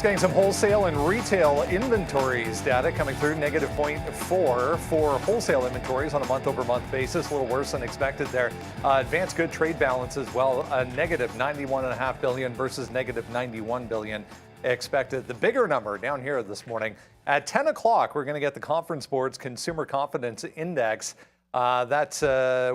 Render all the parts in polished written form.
Just getting some wholesale and retail inventories data coming through, negative 0.4 for wholesale inventories on a month-over-month basis, a little worse than expected there. Advanced good trade balance as well, negative 91.5 billion versus negative 91 billion expected. The bigger number down here this morning at 10 o'clock, we're going to get the Conference Board's Consumer Confidence Index. That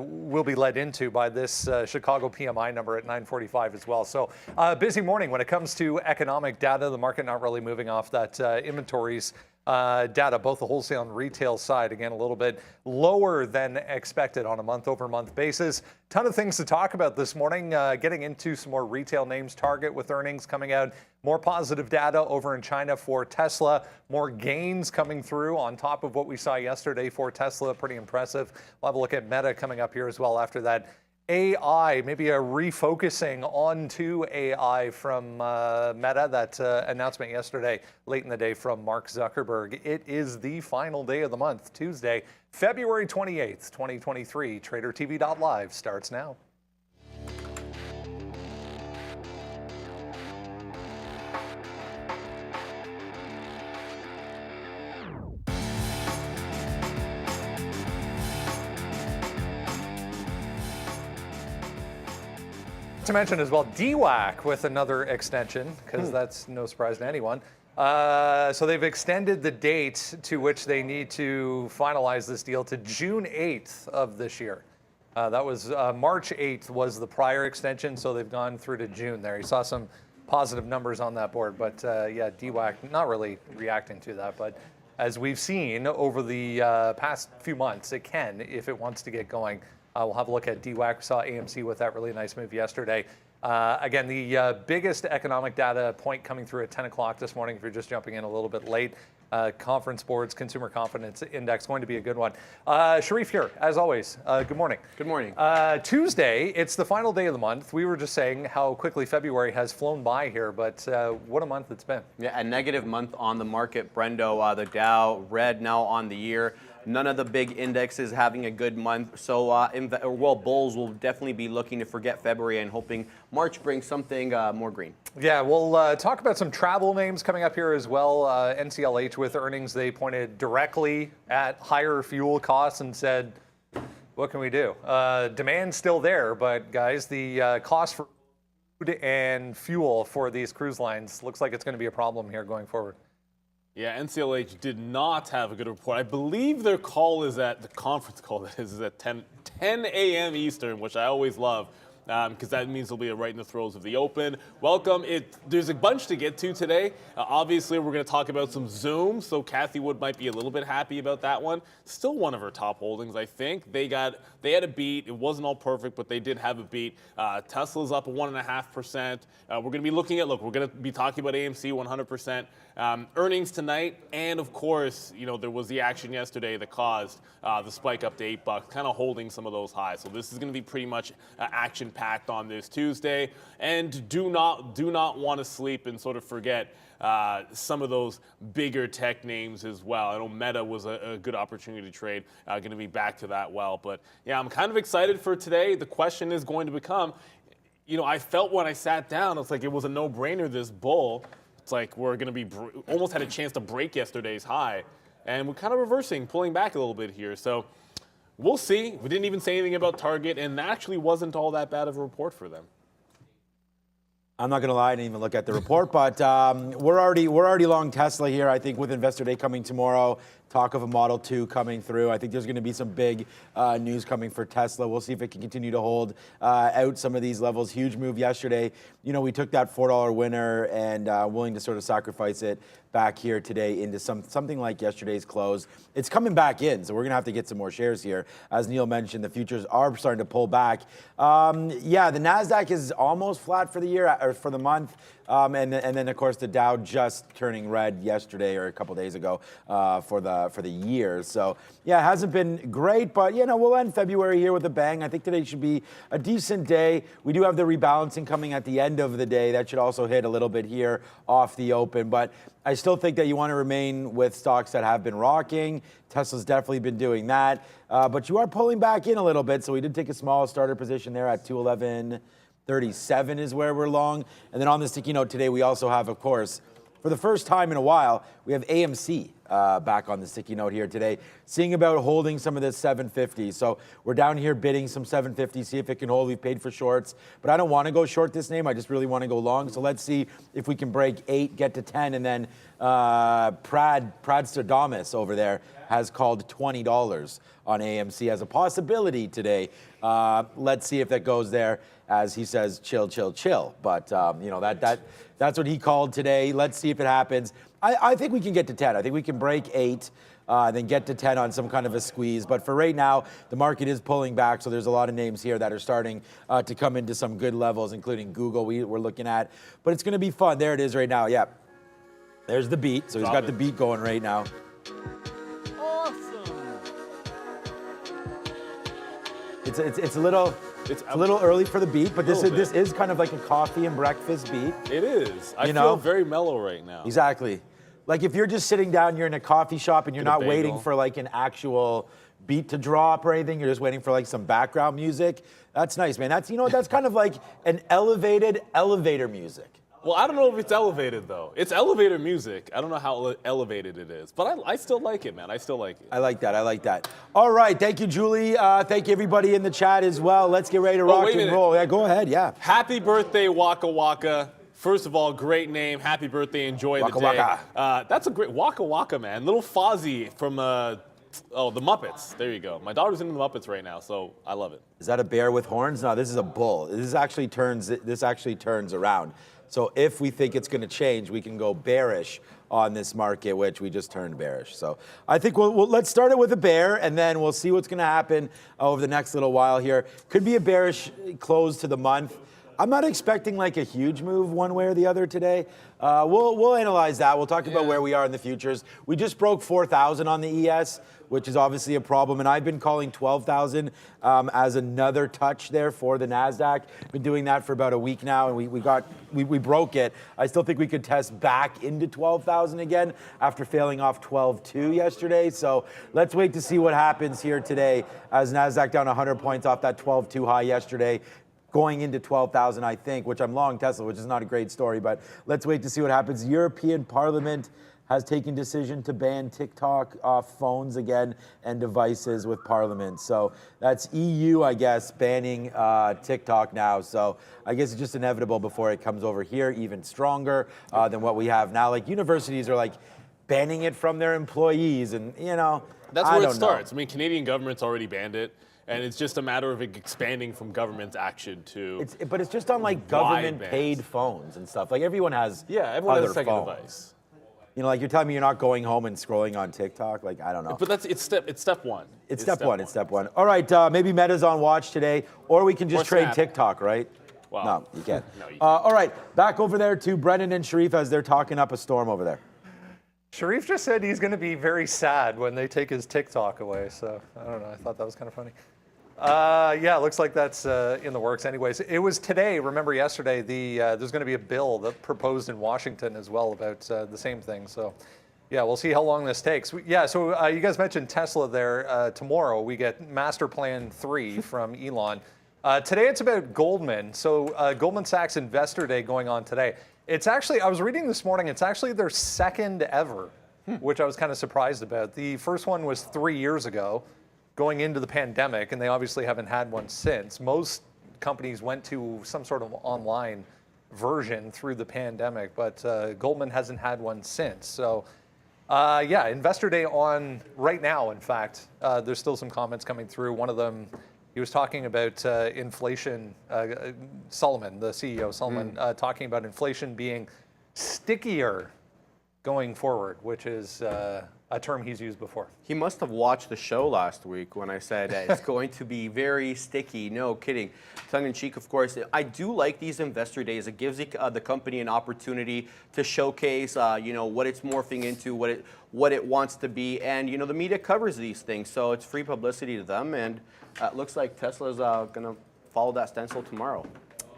will be led into by this Chicago PMI number at 9:45 as well. So busy morning when it comes to economic data. The market not really moving off that inventories data, both the wholesale and retail side. Again, a little bit lower than expected on a month-over-month basis. Ton of things to talk about this morning. Getting into some more retail names. Target with earnings coming out. More positive data over in China for Tesla. More gains coming through on top of what we saw yesterday for Tesla. Pretty impressive. We'll have a look at Meta coming up here as well after that. AI, maybe a refocusing onto AI from Meta. That announcement yesterday, late in the day from Mark Zuckerberg. It is the final day of the month, Tuesday, February 28th, 2023. TraderTv.live starts now. To mention as well, DWAC with another extension, because that's no surprise to anyone. So they've extended the date to which they need to finalize this deal to June 8th of this year. That was March 8th was the prior extension, so they've gone through to June there. You saw some positive numbers on that board, but yeah, DWAC not really reacting to that. But as we've seen over the past few months, it can, if it wants to get going. We'll have a look at DWAC. We saw AMC with that really nice move yesterday. Again, the biggest economic data point coming through at 10 o'clock this morning, if you're just jumping in a little bit late. Conference Board's Consumer Confidence Index, going to be a good one. Sharif here, as always. Good morning. Good morning. Tuesday, it's the final day of the month. We were just saying how quickly February has flown by here, but what a month it's been. Yeah, a negative month on the market, Brendo. The Dow red now on the year. None of the big indexes having a good month. So, bulls will definitely be looking to forget February and hoping March brings something more green. Yeah, we'll talk about some travel names coming up here as well. NCLH with earnings, they pointed directly at higher fuel costs and said, what can we do? Demand's still there, but guys, the cost for food and fuel for these cruise lines looks like it's going to be a problem here going forward. Yeah, NCLH did not have a good report. I believe their call is at, the conference call that is at 10 a.m. Eastern, which I always love, because that means they'll be right in the throes of the open. Welcome. There's a bunch to get to today. Obviously, we're going to talk about some Zoom, so Kathy Wood might be a little bit happy about that one. Still one of her top holdings, I think. They had a beat. It wasn't all perfect, but they did have a beat. Tesla's up 1.5%. We're going to be looking at, we're going to be talking about AMC 100%. Earnings tonight, and of course, there was the action yesterday that caused the spike up to $8, kind of holding some of those highs. So this is going to be pretty much action-packed on this Tuesday, and do not want to sleep and sort of forget some of those bigger tech names as well. I know Meta was a good opportunity to trade. Going to be back to that well, but yeah, I'm kind of excited for today. The question is going to become, I felt when I sat down, it's like it was a no-brainer. This bull. It's like we're going to be almost had a chance to break yesterday's high, and we're kind of reversing, pulling back a little bit here. So we'll see. We didn't even say anything about Target, and that actually wasn't all that bad of a report for them. I'm not going to lie, I didn't even look at the report, but we're already long Tesla here. I think with Investor Day coming tomorrow, talk of a Model 2 coming through. I think there's going to be some big news coming for Tesla. We'll see if it can continue to hold out some of these levels. Huge move yesterday. We took that $4 winner and willing to sort of sacrifice it back here today into something like yesterday's close. It's coming back in, so we're going to have to get some more shares here. As Neil mentioned, the futures are starting to pull back. Yeah, the NASDAQ is almost flat for the year, or for the month. And then, of course, the Dow just turning red yesterday or a couple days ago for the year. So, yeah, it hasn't been great, but, we'll end February here with a bang. I think today should be a decent day. We do have the rebalancing coming at the end of the day. That should also hit a little bit here off the open. But I still think that you want to remain with stocks that have been rocking. Tesla's definitely been doing that. But you are pulling back in a little bit. So we did take a small starter position there at 211.37 is where we're long. And then on the sticky note today, we also have, of course, for the first time in a while, we have AMC back on the sticky note here today, seeing about holding some of this 750. So we're down here bidding some 750, see if it can hold. We've paid for shorts, but I don't want to go short this name. I just really want to go long. So let's see if we can break 8, get to 10, and then Pradstradamus over there has called $20 on AMC as a possibility today. Let's see if that goes there. As he says, chill, chill, chill. But you know, that's what he called today. Let's see if it happens. I think we can get to 10. I think we can break 8, then get to 10 on some kind of a squeeze. But for right now, the market is pulling back, so there's a lot of names here that are starting to come into some good levels, including Google we're looking at. But it's going to be fun. There it is right now. Yeah. There's the beat. So he's got the beat going right now. Awesome. It's a little early for the beat, but this is kind of like a coffee and breakfast beat. It is. I feel very mellow right now. Exactly. Like if you're just sitting down, you're in a coffee shop and you're not waiting for like an actual beat to drop or anything, you're just waiting for like some background music. That's nice, man. That's, you know, that's kind of like an elevated elevator music. Well, I don't know if it's elevated, though. It's elevator music. I don't know how elevated it is, but I still like it, man. I still like it. I like that. I like that. All right. Thank you, Julie. Thank you, everybody in the chat as well. Let's get ready to rock and roll. Yeah, go ahead. Yeah. Happy birthday, Waka Waka. First of all, great name. Happy birthday. Enjoy the day. Waka. That's a great Waka Waka, man. Little Fozzie from the Muppets. There you go. My daughter's into the Muppets right now, so I love it. Is that a bear with horns? No, this is a bull. This actually turns around. So if we think it's going to change, we can go bearish on this market, which we just turned bearish. So I think let's start it with a bear, and then we'll see what's going to happen over the next little while here. Could be a bearish close to the month. I'm not expecting like a huge move one way or the other today. We'll analyze that. We'll talk about where we are in the futures. We just broke 4,000 on the ES, which is obviously a problem. And I've been calling 12,000 as another touch there for the NASDAQ. Been doing that for about a week now, and we broke it. I still think we could test back into 12,000 again after failing off 12.2 yesterday. So let's wait to see what happens here today as NASDAQ down 100 points off that 12.2 high yesterday. Going into 12,000, I think, which I'm long Tesla, which is not a great story, but let's wait to see what happens. European Parliament has taken decision to ban TikTok off phones again and devices with Parliament. So that's EU, I guess, banning TikTok now. So I guess it's just inevitable before it comes over here, even stronger than what we have now. Like universities are like banning it from their employees, and you know, that's where it starts. I mean, Canadian government's already banned it. And it's just a matter of it expanding from government action to. But it's just on like government-paid phones and stuff. Like everyone has. Yeah, everyone has a second phone. device. You know, like you're telling me you're not going home and scrolling on TikTok. Like I don't know. But it's step one. It's step one. All right, maybe Meta's on watch today, or we can just trade TikTok, right? Wow. No, you can't. No, you can't. All right, back over there to Brendan and Sharif as they're talking up a storm over there. Sharif just said he's going to be very sad when they take his TikTok away. So I don't know. I thought that was kind of funny. Yeah, it looks like that's in the works anyways. It was today, remember yesterday, there's going to be a bill that proposed in Washington as well about the same thing. So yeah, we'll see how long this takes. Yeah, so you guys mentioned Tesla there. Tomorrow we get Master Plan 3 from Elon. Today it's about Goldman. So Goldman Sachs Investor Day going on today. It's actually, I was reading this morning, it's actually their second ever, which I was kind of surprised about. The first one was 3 years ago, going into the pandemic, and they obviously haven't had one since. Most companies went to some sort of online version through the pandemic, but Goldman hasn't had one since. So yeah, Investor Day on right now, in fact. There's still some comments coming through. One of them, he was talking about inflation, Solomon, the CEO, Solomon, talking about inflation being stickier going forward, which is a term he's used before. He must have watched the show last week when I said it's going to be very sticky. No kidding. Tongue in cheek, of course. I do like these investor days. It gives the company an opportunity to showcase, you know, what it's morphing into, what it wants to be, and you know, the media covers these things, so it's free publicity to them. And it looks like Tesla's going to follow that stencil tomorrow.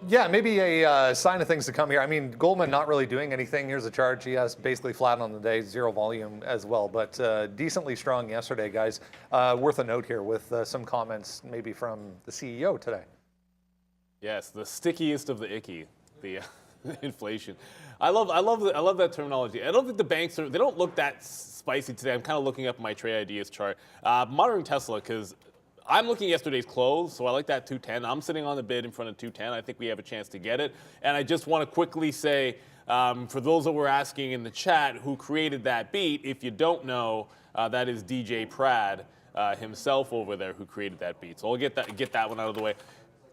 Yeah, maybe a sign of things to come here. I mean, Goldman not really doing anything. Here's a chart. GS basically flat on the day, zero volume as well, but decently strong yesterday, guys. Worth a note here with some comments maybe from the CEO today. Yes, the stickiest of the icky, the inflation. I love that terminology. I don't think the banks they don't look that spicy today. I'm kind of looking up my trade ideas chart. Monitoring Tesla because I'm looking at yesterday's close, so I like that 210. I'm sitting on the bid in front of 210. I think we have a chance to get it. And I just want to quickly say, for those that were asking in the chat who created that beat, if you don't know, that is DJ Prad himself over there who created that beat. So I'll get that one out of the way.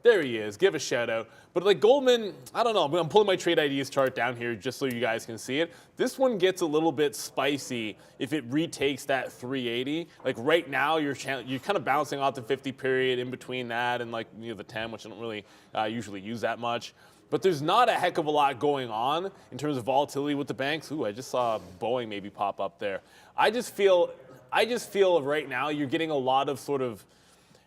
There he is. Give a shout out. But like Goldman, I don't know. I'm pulling my trade ideas chart down here just so you guys can see it. This one gets a little bit spicy if it retakes that 380. Like right now, you're kind of bouncing off the 50 period in between that and like the 10, which I don't really usually use that much. But there's not a heck of a lot going on in terms of volatility with the banks. Ooh, I just saw Boeing maybe pop up there. I just feel right now you're getting a lot of sort of.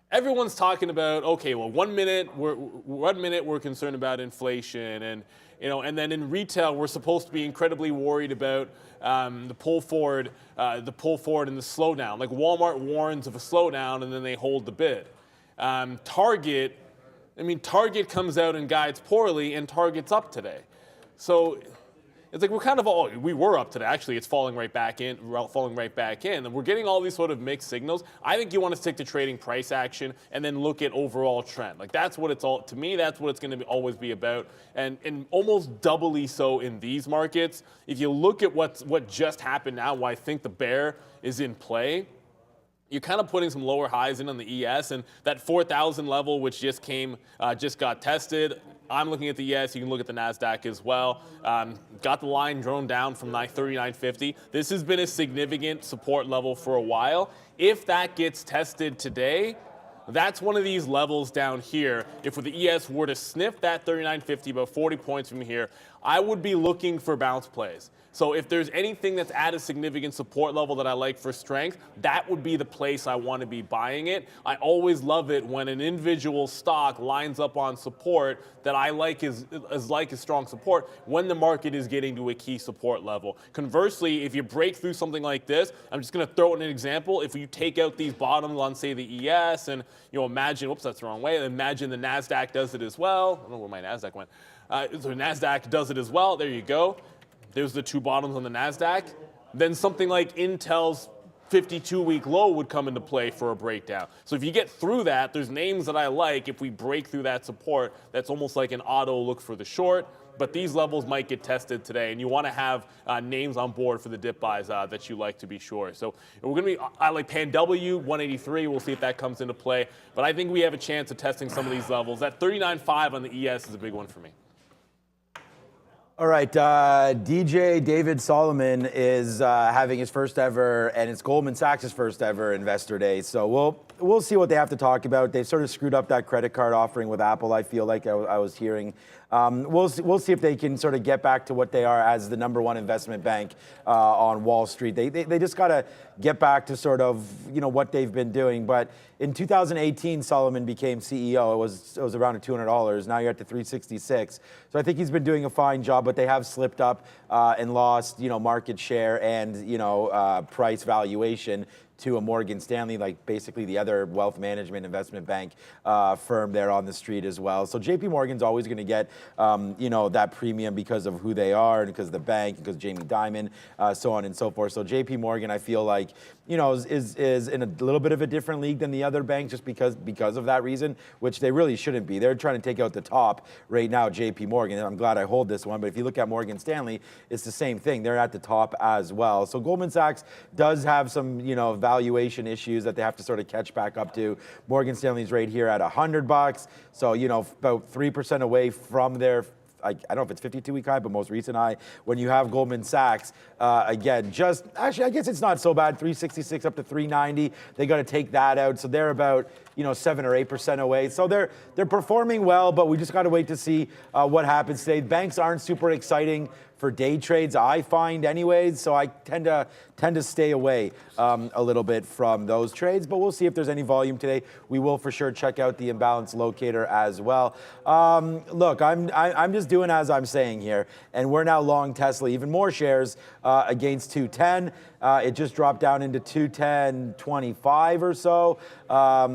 Everyone's talking about, okay, well, one minute we're concerned about inflation, and and then in retail we're supposed to be incredibly worried about the pull forward and the slowdown. Like Walmart warns of a slowdown, and then they hold the bid. Target Target comes out and guides poorly, and Target's up today. So it's like we were up today. Actually, it's falling right back in, and we're getting all these sort of mixed signals. I think you want to stick to trading price action and then look at overall trend. Like that's what it's all, to me, that's what it's going to always be about, and almost doubly so in these markets. If you look at what just happened now, why I think the bear is in play, you're kind of putting some lower highs in on the ES, and that 4,000 level, which just got tested. I'm looking at the ES. You can look at the NASDAQ as well. Got the line drone down from 39.50. This has been a significant support level for a while. If that gets tested today, that's one of these levels down here. If the ES were to sniff that 39.50, about 40 points from here, I would be looking for bounce plays. So if there's anything that's at a significant support level that I like for strength, that would be the place I want to be buying it. I always love it when an individual stock lines up on support that I like as strong support when the market is getting to a key support level. Conversely, if you break through something like this, I'm just going to throw in an example. If you take out these bottoms on, say, the ES, and imagine, whoops, that's the wrong way. Imagine the NASDAQ does it as well. I don't know where my NASDAQ went. So NASDAQ does it as well. There you go. There's the two bottoms on the NASDAQ. Then something like Intel's 52-week low would come into play for a breakdown. So if you get through that, there's names that I like. If we break through that support, that's almost like an auto look for the short. But these levels might get tested today, and you want to have names on board for the dip buys that you like to be sure. So we're going to be, I like PanW, 183. We'll see if that comes into play. But I think we have a chance of testing some of these levels. That 39.5 on the ES is a big one for me. All right, DJ David Solomon is having his first ever, and it's Goldman Sachs' first ever investor day. So we'll see what they have to talk about. They've sort of screwed up that credit card offering with Apple, I feel like I was hearing. We'll see if they can sort of get back to what they are as the #1 investment bank on Wall Street. They just got to get back to sort of what they've been doing. But in 2018, Solomon became CEO. It was around $200. Now you're at the 366. So I think he's been doing a fine job, but they have slipped up and lost market share and price valuation to a Morgan Stanley, like basically the other wealth management investment bank firm there on the street as well. So JP Morgan's always going to get, that premium because of who they are and because of the bank, because Jamie Dimon, so on and so forth. So JP Morgan, I feel like, is in a little bit of a different league than the other banks just because of that reason, which they really shouldn't be. They're trying to take out the top right now, JP Morgan. I'm glad I hold this one, but if you look at Morgan Stanley, it's the same thing. They're at the top as well. So Goldman Sachs does have some, valuation issues that they have to sort of catch back up to. Morgan Stanley's right here at $100. So, about 3% away from their, I don't know if it's 52-week high, but most recent high. When you have Goldman Sachs, again, actually, I guess it's not so bad, 366 up to 390. They got to take that out. So they're about, 7 or 8% away. So they're performing well, but we just got to wait to see what happens today. Banks aren't super exciting for day trades, I find anyways, so I tend to stay away a little bit from those trades, but we'll see if there's any volume today. We will for sure check out the imbalance locator as well. Look, I'm just doing as I'm saying here, and we're now long Tesla, even more shares against 210. It just dropped down into 210.25 or so. A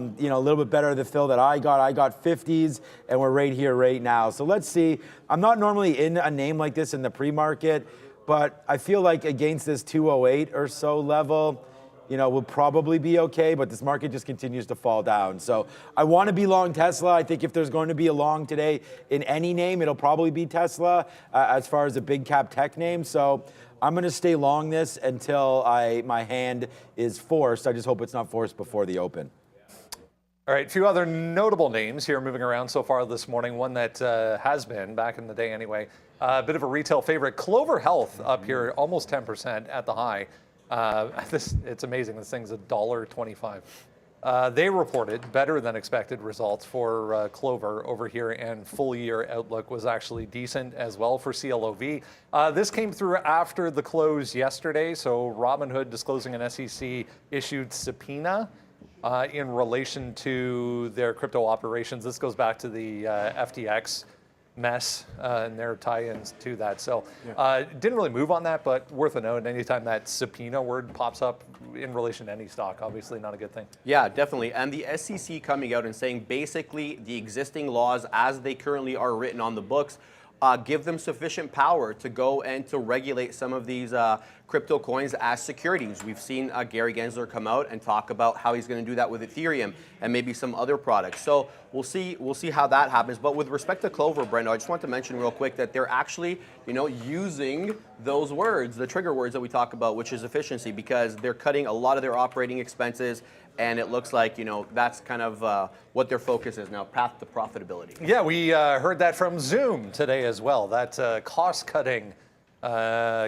little bit better the fill that I got. I got 50s, and we're right here right now. So let's see. I'm not normally in a name like this in the pre-market, but I feel like against this 208 or so level, we'll probably be okay, but this market just continues to fall down. So I want to be long Tesla. I think if there's going to be a long today in any name, it'll probably be Tesla as far as a big cap tech name. So I'm going to stay long this until my hand is forced. I just hope it's not forced before the open. All right, a few other notable names here moving around so far this morning. One that has been, back in the day anyway, a bit of a retail favorite. Clover Health up here, almost 10% at the high. It's amazing. This thing's $1.25. They reported better than expected results for Clover over here, and full year outlook was actually decent as well for CLOV. This came through after the close yesterday. So Robinhood disclosing an SEC issued subpoena in relation to their crypto operations. This goes back to the FTX mess and their tie-ins to that. So didn't really move on that, but worth a note. Anytime that subpoena word pops up in relation to any stock, obviously not a good thing. Yeah, definitely. And the SEC coming out and saying basically the existing laws as they currently are written on the books give them sufficient power to go and to regulate some of these crypto coins as securities. We've seen Gary Gensler come out and talk about how he's going to do that with Ethereum and maybe some other products. So we'll see how that happens. But with respect to Clover, Brendo, I just want to mention real quick that they're actually, using those words, the trigger words that we talk about, which is efficiency, because they're cutting a lot of their operating expenses. And it looks like, that's kind of what their focus is now, path to profitability. Yeah, we heard that from Zoom today as well. That cost-cutting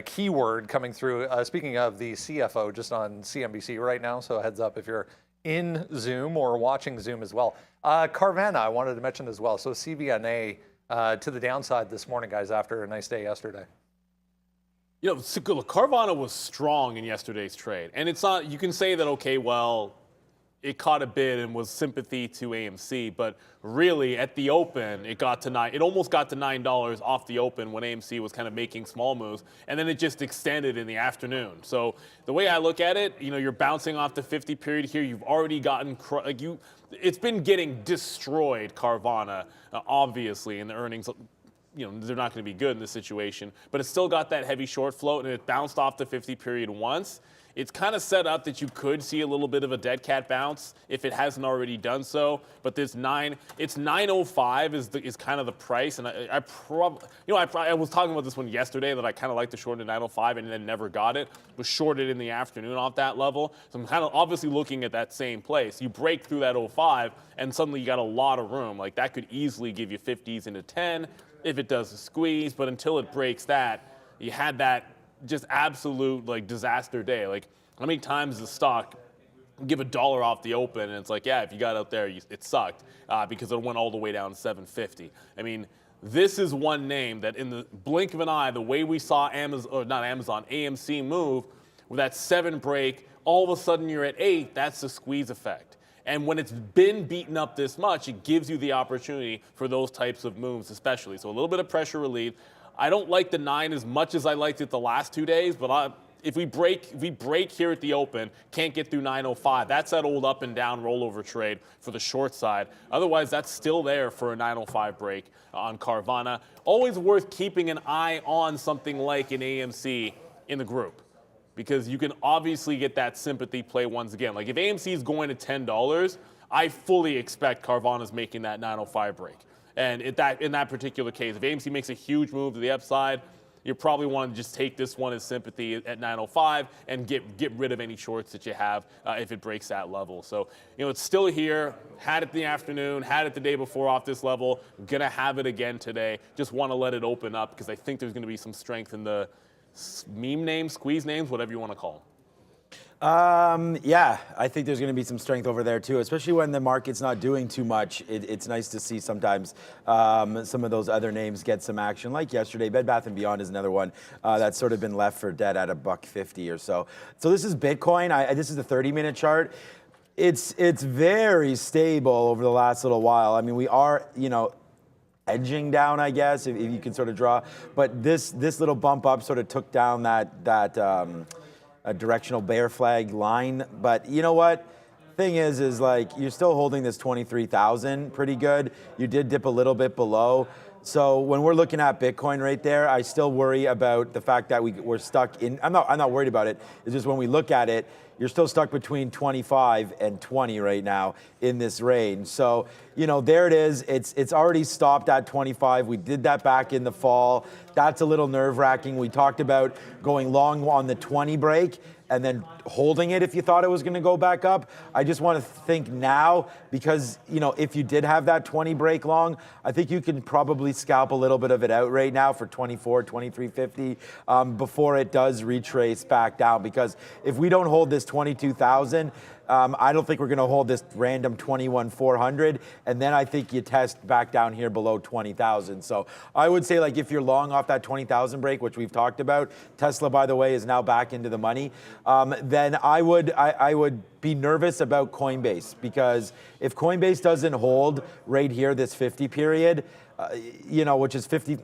keyword coming through. Speaking of the CFO, just on CNBC right now, so heads up if you're in Zoom or watching Zoom as well. Carvana, I wanted to mention as well. So CVNA to the downside this morning, guys, after a nice day yesterday. Carvana was strong in yesterday's trade. And it's not, you can say that, okay, well, it caught a bid and was sympathy to AMC, but really at the open, it almost got to $9 off the open when AMC was kind of making small moves, and then it just extended in the afternoon. So the way I look at it, you're bouncing off the 50 period here. You've already gotten, it's been getting destroyed, Carvana, obviously, in the earnings. They're not going to be good in this situation, but it's still got that heavy short float, and it bounced off the 50 period once. It's kind of set up that you could see a little bit of a dead cat bounce if it hasn't already done so. But it's 905 is kind of the price, and I was talking about this one yesterday that I kind of like to short at 905 and then never got it. Was shorted in the afternoon off that level, so I'm kind of obviously looking at that same place. You break through that 05, and suddenly you got a lot of room. Like that could easily give you 50s into 10 if it does a squeeze. But until it breaks that, you had that just absolute disaster day. Like how many times the stock give $1 off the open and it's like, yeah, if you got out there, it sucked because it went all the way down to 750. I mean, this is one name that in the blink of an eye, the way we saw AMC move with that 7 break, all of a sudden you're at 8, that's the squeeze effect. And when it's been beaten up this much, it gives you the opportunity for those types of moves especially. So a little bit of pressure relief. I don't like the 9 as much as I liked it the last 2 days, but if we break here at the open, can't get through 905, that's that old up and down rollover trade for the short side. Otherwise, that's still there for a 905 break on Carvana. Always worth keeping an eye on something like an AMC in the group, because you can obviously get that sympathy play once again. Like if AMC is going to $10, I fully expect Carvana's making that 905 break. And in that particular case, if AMC makes a huge move to the upside, you probably want to just take this one as sympathy at 905 and get rid of any shorts that you have if it breaks that level. So, it's still here. Had it in the afternoon, had it the day before off this level. Gonna have it again today. Just want to let it open up because I think there's going to be some strength in the meme names, squeeze names, whatever you want to call them. Yeah, I think there's going to be some strength over there too, especially when the market's not doing too much. It's nice to see sometimes some of those other names get some action, like yesterday. Bed Bath & Beyond is another one that's sort of been left for dead at $1.50 or so. So this is Bitcoin. This is the 30-minute chart. It's very stable over the last little while. I mean, we are, edging down, I guess, if you can sort of draw. But this little bump up sort of took down that a directional bear flag line. But you know what? Thing is like you're still holding this 23,000 pretty good. You did dip a little bit below. So when we're looking at Bitcoin right there, I still worry about the fact that we're stuck in, I'm not worried about it. It's just when we look at it, you're still stuck between 25 and 20 right now in this range. So, there it is. It's already stopped at 25. We did that back in the fall. That's a little nerve-wracking. We talked about going long on the 20 break and then holding it if you thought it was going to go back up. I just want to think now, because, if you did have that 20 break long, I think you can probably scalp a little bit of it out right now for 24, 23.50 before it does retrace back down. Because if we don't hold this 22,000, I don't think we're going to hold this random 21,400, and then I think you test back down here below 20,000. So I would say, like, if you're long off that 20,000 break, which we've talked about, Tesla, by the way, is now back into the money, then I would be nervous about Coinbase, because if Coinbase doesn't hold right here, this 50 period, which is 50,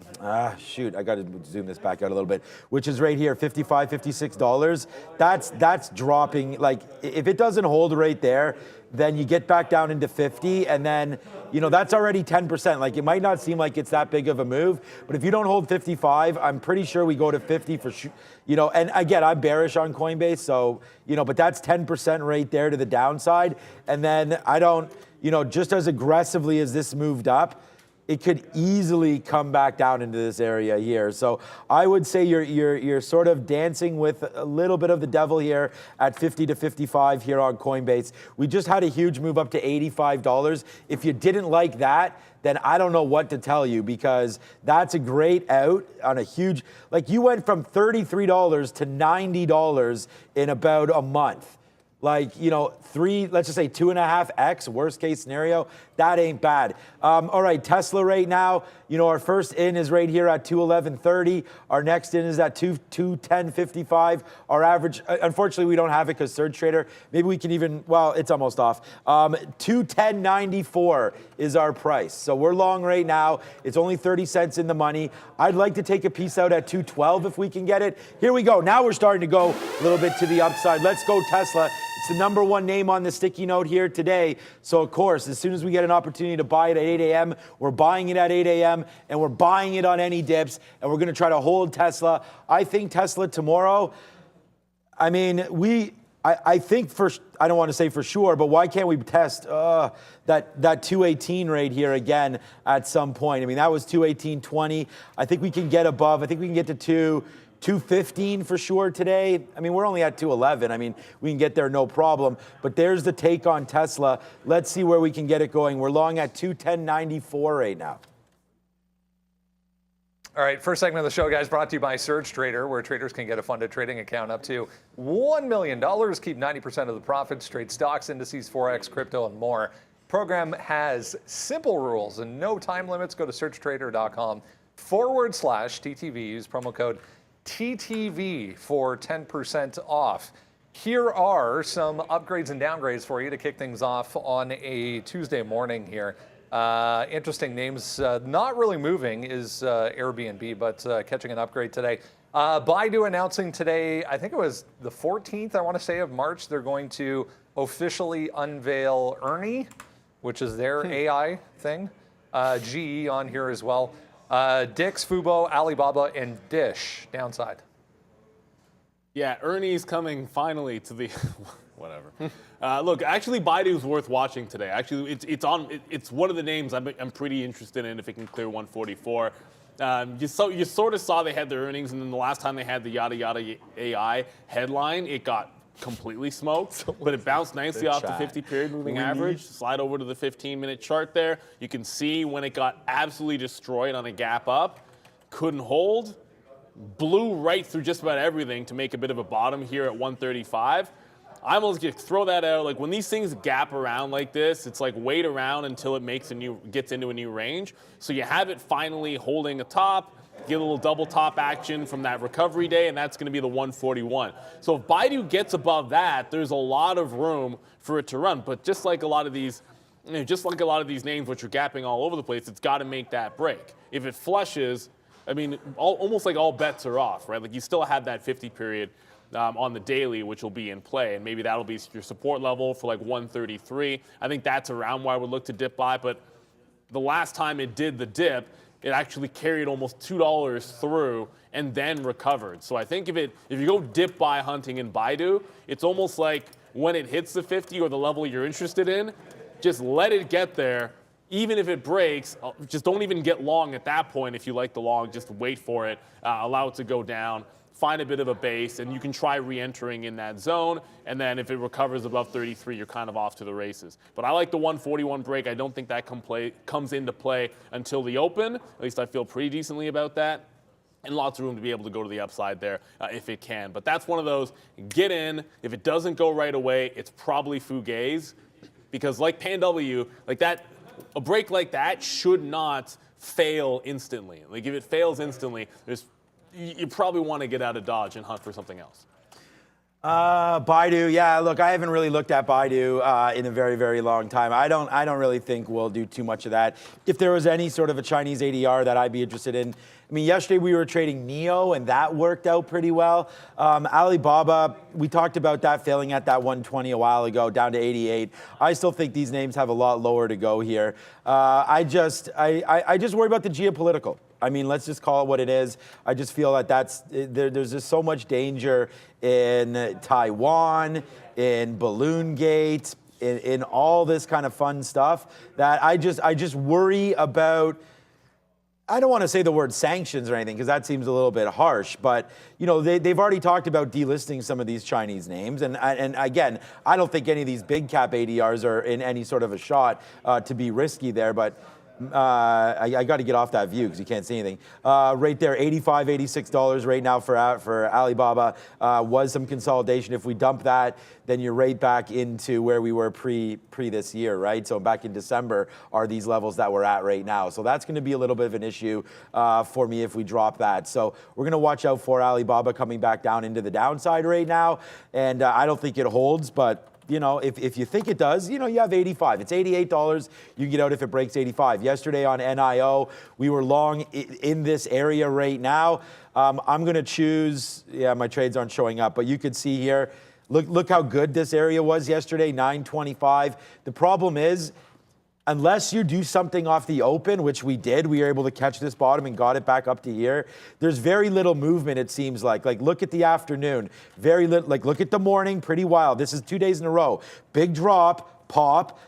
shoot, I got to zoom this back out a little bit, which is right here, $55, $56. That's dropping. Like, if it doesn't hold right there, then you get back down into 50, and then, that's already 10%. Like, it might not seem like it's that big of a move, but if you don't hold 55, I'm pretty sure we go to 50 for sure. And again, I'm bearish on Coinbase, so, but that's 10% right there to the downside. And then I don't, just as aggressively as this moved up, it could easily come back down into this area here. So I would say you're sort of dancing with a little bit of the devil here at 50 to 55 here on Coinbase. We just had a huge move up to $85. If you didn't like that, then I don't know what to tell you, because that's a great out on a huge, like, you went from $33 to $90 in about a month. Like, let's just say 2.5x, worst case scenario, that ain't bad. All right, Tesla right now, our first in is right here at 211.30. Our next in is at 210.55. Our average, unfortunately, we don't have it because Surge Trader, maybe we can even, well, it's almost off. 210.94 is our price. So we're long right now. It's only 30 cents in the money. I'd like to take a piece out at 212 if we can get it. Here we go. Now we're starting to go a little bit to the upside. Let's go Tesla. It's the number one name on the sticky note here today. So, of course, as soon as we get an opportunity to buy it at 8 a.m., we're buying it at 8 a.m., and we're buying it on any dips, and we're going to try to hold Tesla. I think Tesla tomorrow, I mean, I think I don't want to say for sure, but why can't we test that 218 right here again at some point? I mean, that was 218.20. I think we can get above. I think we can get to 215 for sure today. I mean, we're only at 211. I mean, we can get there no problem. But there's the take on Tesla. Let's see where we can get it going. We're long at 210.94 right now. All right, first segment of the show, guys, brought to you by Surge Trader, where traders can get a funded trading account up to $1 million. Keep 90% of the profits, trade stocks, indices, Forex, crypto, and more. Program has simple rules and no time limits. Go to searchtrader.com/TTV. Use promo code TTV for 10% off. Here are some upgrades and downgrades for you to kick things off on a Tuesday morning here. Interesting names. Not really moving is Airbnb, but catching an upgrade today. Baidu announcing today, I think it was the 14th, I want to say, of March, they're going to officially unveil Ernie, which is their AI thing. GE on here as well. Dix, Fubo, Alibaba, and Dish downside. Yeah, Ernie's coming finally to the whatever. Look, actually, Baidu's worth watching today. Actually, it's one of the names I'm pretty interested in if it can clear 144. You sort of saw they had their earnings, and then the last time they had the yada yada AI headline, it got completely smoked, but it bounced nicely off the 50-period moving average. Slide over to the 15-minute chart there. You can see when it got absolutely destroyed on a gap up, couldn't hold, blew right through just about everything to make a bit of a bottom here at 135. I almost just throw that out. Like, when these things gap around like this, it's like wait around until it gets into a new range. So you have it finally holding a top, get a little double top action from that recovery day, and that's going to be the 141. So if Baidu gets above that, there's a lot of room for it to run. But just like a lot of these, names which are gapping all over the place, it's got to make that break. If it flushes, I mean, almost like all bets are off, right? Like, you still have that 50 period on the daily, which will be in play, and maybe that'll be your support level for like 133. I think that's around where I would look to dip by, but the last time it did the dip, it actually carried almost $2 through and then recovered. So I think if you go dip buy hunting in Baidu, it's almost like when it hits the 50 or the level you're interested in, just let it get there. Even if it breaks, just don't even get long at that point. If you like the long, just wait for it, allow it to go down, find a bit of a base, and you can try re-entering in that zone. And then if it recovers above 33, you're kind of off to the races. But I like the 141 break. I don't think that comes into play until the open. At least I feel pretty decently about that. And lots of room to be able to go to the upside there if it can. But that's one of those, get in. If it doesn't go right away, it's probably fugazi. Because like PanW, like that, a break like that should not fail instantly. Like if it fails instantly, you probably want to get out of Dodge and hunt for something else. Baidu, yeah. Look, I haven't really looked at Baidu in a very, very long time. I don't really think we'll do too much of that. If there was any sort of a Chinese ADR that I'd be interested in, I mean, yesterday we were trading NIO, and that worked out pretty well. Alibaba, we talked about that failing at that 120 a while ago, down to 88. I still think these names have a lot lower to go here. I just worry about the geopolitical. I mean, let's just call it what it is. I just feel that there's just so much danger in Taiwan, in Balloon Gate, in all this kind of fun stuff that I just worry about. I don't want to say the word sanctions or anything because that seems a little bit harsh, but you know they've already talked about delisting some of these Chinese names, and again, I don't think any of these big cap ADRs are in any sort of a shot to be risky there, but. I got to get off that view because you can't see anything. Right there, $85, $86 right now for Alibaba. Was some consolidation. If we dump that, then you're right back into where we were pre this year, right? So back in December are these levels that we're at right now. So that's going to be a little bit of an issue for me if we drop that. So we're going to watch out for Alibaba coming back down into the downside right now. And I don't think it holds, but you know, if you think it does, you know, you have 85. It's $88. You can get out if it breaks 85. Yesterday on NIO, we were long in this area right now. I'm going to choose, yeah, my trades aren't showing up, but you could see here, look how good this area was yesterday, 925. The problem is, unless you do something off the open, which we did, we were able to catch this bottom and got it back up to here. There's very little movement, it seems like. Like, look at the afternoon. Very little. Like, look at the morning. Pretty wild. This is 2 days in a row. Big drop, pop.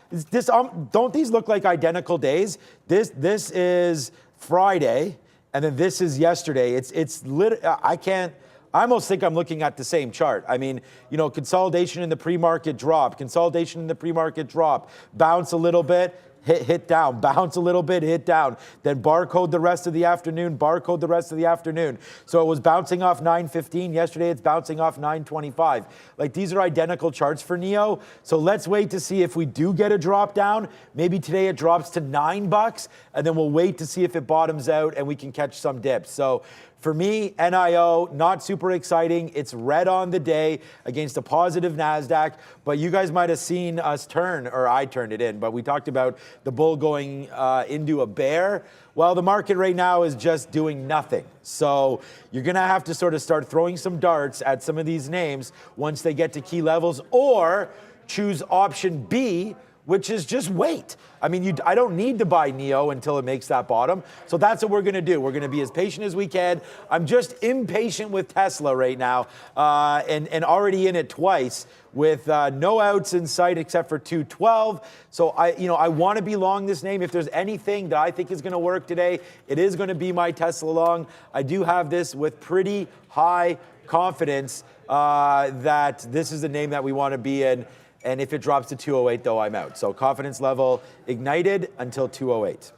Don't these look like identical days? This is Friday, and then this is yesterday. I almost think I'm looking at the same chart. I mean, you know, consolidation in the pre-market drop, consolidation in the pre-market drop, bounce a little bit, hit down, bounce a little bit, hit down, then barcode the rest of the afternoon, barcode the rest of the afternoon. So it was bouncing off 915. Yesterday it's bouncing off 925. Like, these are identical charts for NIO. So let's wait to see if we do get a drop down. Maybe today it drops to $9, and then we'll wait to see if it bottoms out and we can catch some dips. So for me, NIO, not super exciting. It's red on the day against a positive NASDAQ, but you guys might have seen us turn, or I turned it in, but we talked about the bull going into a bear. Well, the market right now is just doing nothing. So you're going to have to sort of start throwing some darts at some of these names once they get to key levels, or choose option B, which is just wait. I mean, I don't need to buy NIO until it makes that bottom. So that's what we're going to do. We're going to be as patient as we can. I'm just impatient with Tesla right now, and already in it twice with no outs in sight except for 212. So I want to be long this name. If there's anything that I think is going to work today, it is going to be my Tesla long. I do have this with pretty high confidence that this is the name that we want to be in. And if it drops to 208, though, I'm out. So confidence level ignited until 208.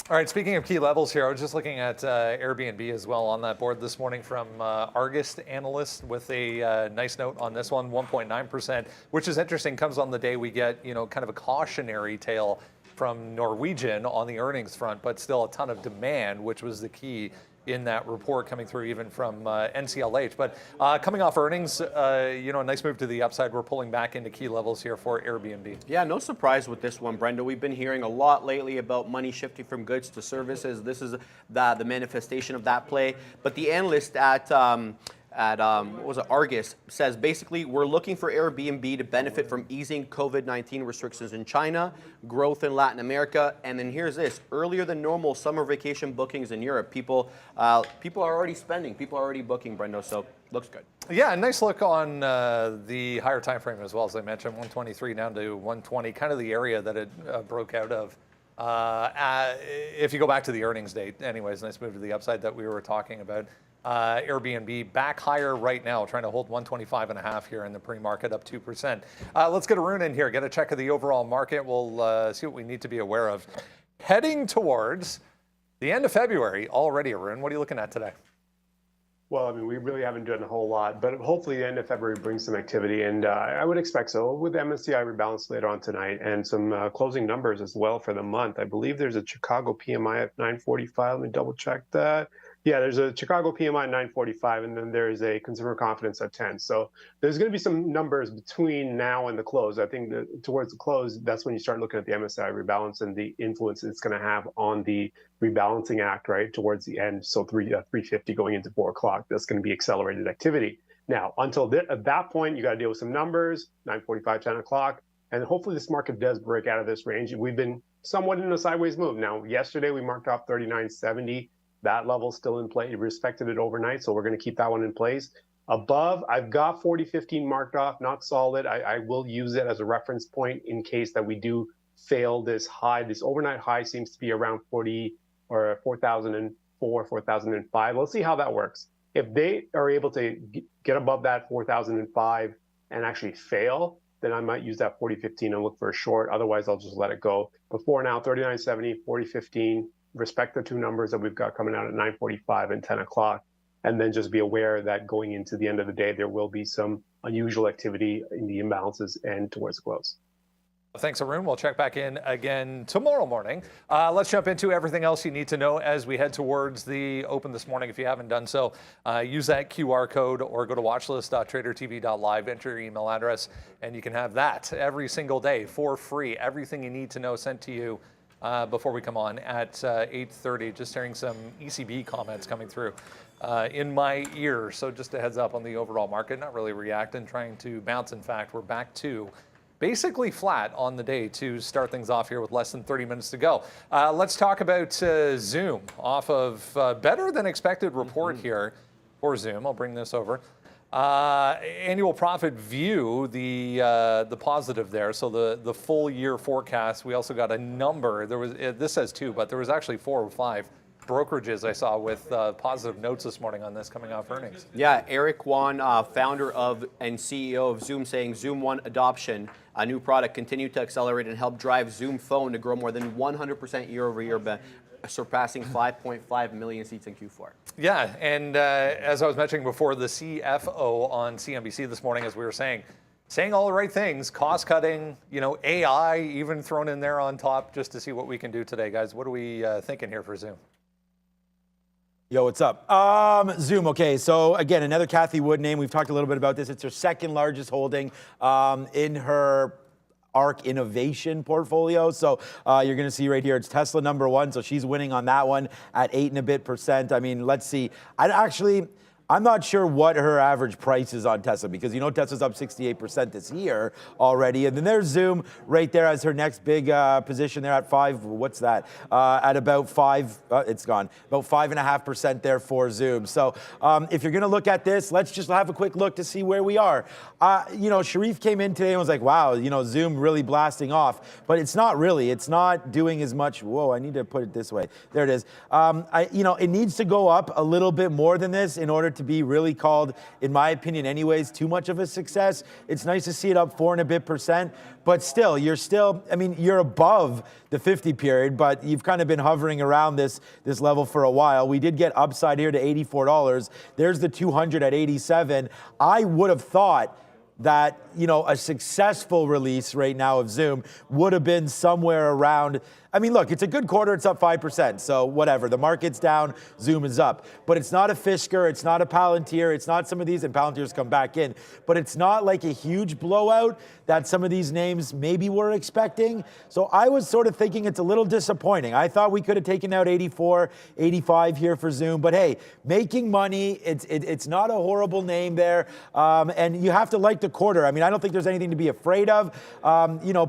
All right, speaking of key levels here, I was just looking at Airbnb as well on that board this morning from Argus analyst with a nice note on this one, 1.9%, which is interesting, comes on the day we get, you know, kind of a cautionary tale from Norwegian on the earnings front, but still a ton of demand, which was the key in that report coming through even from NCLH. But coming off earnings, you know, a nice move to the upside. We're pulling back into key levels here for Airbnb. Yeah, no surprise with this one, Brenda. We've been hearing a lot lately about money shifting from goods to services. This is the manifestation of that play. But the analyst at at what was it, Argus, says basically we're looking for Airbnb to benefit from easing COVID-19 restrictions in China, growth in Latin America, and then here's this: earlier than normal summer vacation bookings in Europe. People are already spending, people are already booking, Brendo. So looks good. Yeah, nice look on the higher time frame as well, as I mentioned, 123 down to 120, kind of the area that it broke out of. If you go back to the earnings date, anyways, nice move to the upside that we were talking about. Airbnb back higher right now, trying to hold 125.5 here in the pre-market, up 2%. Let's get Arun in here, get a check of the overall market. We'll see what we need to be aware of. Heading towards the end of February already, Arun. What are you looking at today? Well, I mean, we really haven't done a whole lot, but hopefully the end of February brings some activity, and I would expect so, with MSCI rebalance later on tonight and some closing numbers as well for the month. I believe there's a Chicago PMI at 945. Let me double check that. Yeah, there's a Chicago PMI at 945, and then there's a consumer confidence at 10. So there's going to be some numbers between now and the close. I think that towards the close, that's when you start looking at the MSCI rebalance and the influence it's going to have on the rebalancing act, right, towards the end. So 350 going into 4 o'clock, that's going to be accelerated activity. Now, until at that point, you got to deal with some numbers, 9:45, 10 o'clock, and hopefully this market does break out of this range. We've been somewhat in a sideways move. Now, yesterday we marked off 39.70. That level's still in play. It respected it overnight, so we're going to keep that one in place. Above, I've got 40.15 marked off, not solid. I will use it as a reference point in case that we do fail this high. This overnight high seems to be around 40 or 4,004, 4,005. Let's see how that works. If they are able to get above that 4,005 and actually fail, then I might use that 40.15 and look for a short. Otherwise, I'll just let it go. But for now, 39.70, 40.15. Respect the two numbers that we've got coming out at 9:45 and 10 o'clock, and then just be aware that going into the end of the day, there will be some unusual activity in the imbalances and towards the close. Thanks, Arun. We'll check back in again tomorrow morning. Let's jump into everything else you need to know as we head towards the open this morning. If you haven't done so, use that QR code or go to watchlist.tradertv.live, enter your email address, and you can have that every single day for free. Everything you need to know sent to you before we come on at 8:30. Just hearing some ECB comments coming through in my ear. So just a heads up on the overall market, not really reacting, trying to bounce. In fact, we're back to basically flat on the day to start things off here with less than 30 minutes to go. Let's talk about Zoom off of better than expected report here for Zoom. I'll bring this over. Annual profit view, the positive there. So the full year forecast. We also got a number. There was this says 2, but there was actually 4 or 5 brokerages I saw with positive notes this morning on this coming off earnings. Yeah, Eric Wan, founder of and CEO of Zoom, saying Zoom One adoption, a new product, continued to accelerate and help drive Zoom Phone to grow more than 100% year over year, surpassing 5.5 million seats in Q4. Yeah, and as I was mentioning before, the CFO on CNBC this morning, as we were saying all the right things, cost cutting, AI even thrown in there on top, just to see what we can do today, guys. What are we thinking here for Zoom? Yo, what's up? Zoom, okay, so again, another Cathie Wood name. We've talked a little bit about this. It's her second largest holding in her ARC Innovation portfolio. So you're going to see right here, it's Tesla number 1. So she's winning on that one at 8 and a bit percent. I mean, let's see. I'm not sure what her average price is on Tesla, because Tesla's up 68% this year already. And then there's Zoom right there as her next big position there at 5. What's that? At about 5, it's gone. About 5.5% there for Zoom. So if you're going to look at this, let's just have a quick look to see where we are. Sharif came in today and was like, wow, Zoom really blasting off. But it's not really. It's not doing as much. Whoa, I need to put it this way. There it is. It needs to go up a little bit more than this in order to be really called, in my opinion anyways, too much of a success. It's nice to see it up 4 and a bit percent, but still, you're above the 50 period, but you've kind of been hovering around this level for a while. We did get upside here to $84. There's the 200 at 87. I would have thought that a successful release right now of Zoom would have been somewhere around I mean, look, it's a good quarter. It's up 5%. So whatever. The market's down. Zoom is up. But it's not a Fisker. It's not a Palantir. It's not some of these, and Palantir's come back in. But it's not like a huge blowout that some of these names maybe were expecting. So I was sort of thinking it's a little disappointing. I thought we could have taken out 84, 85 here for Zoom. But hey, making money, it's not a horrible name there. And you have to like the quarter. I mean, I don't think there's anything to be afraid of.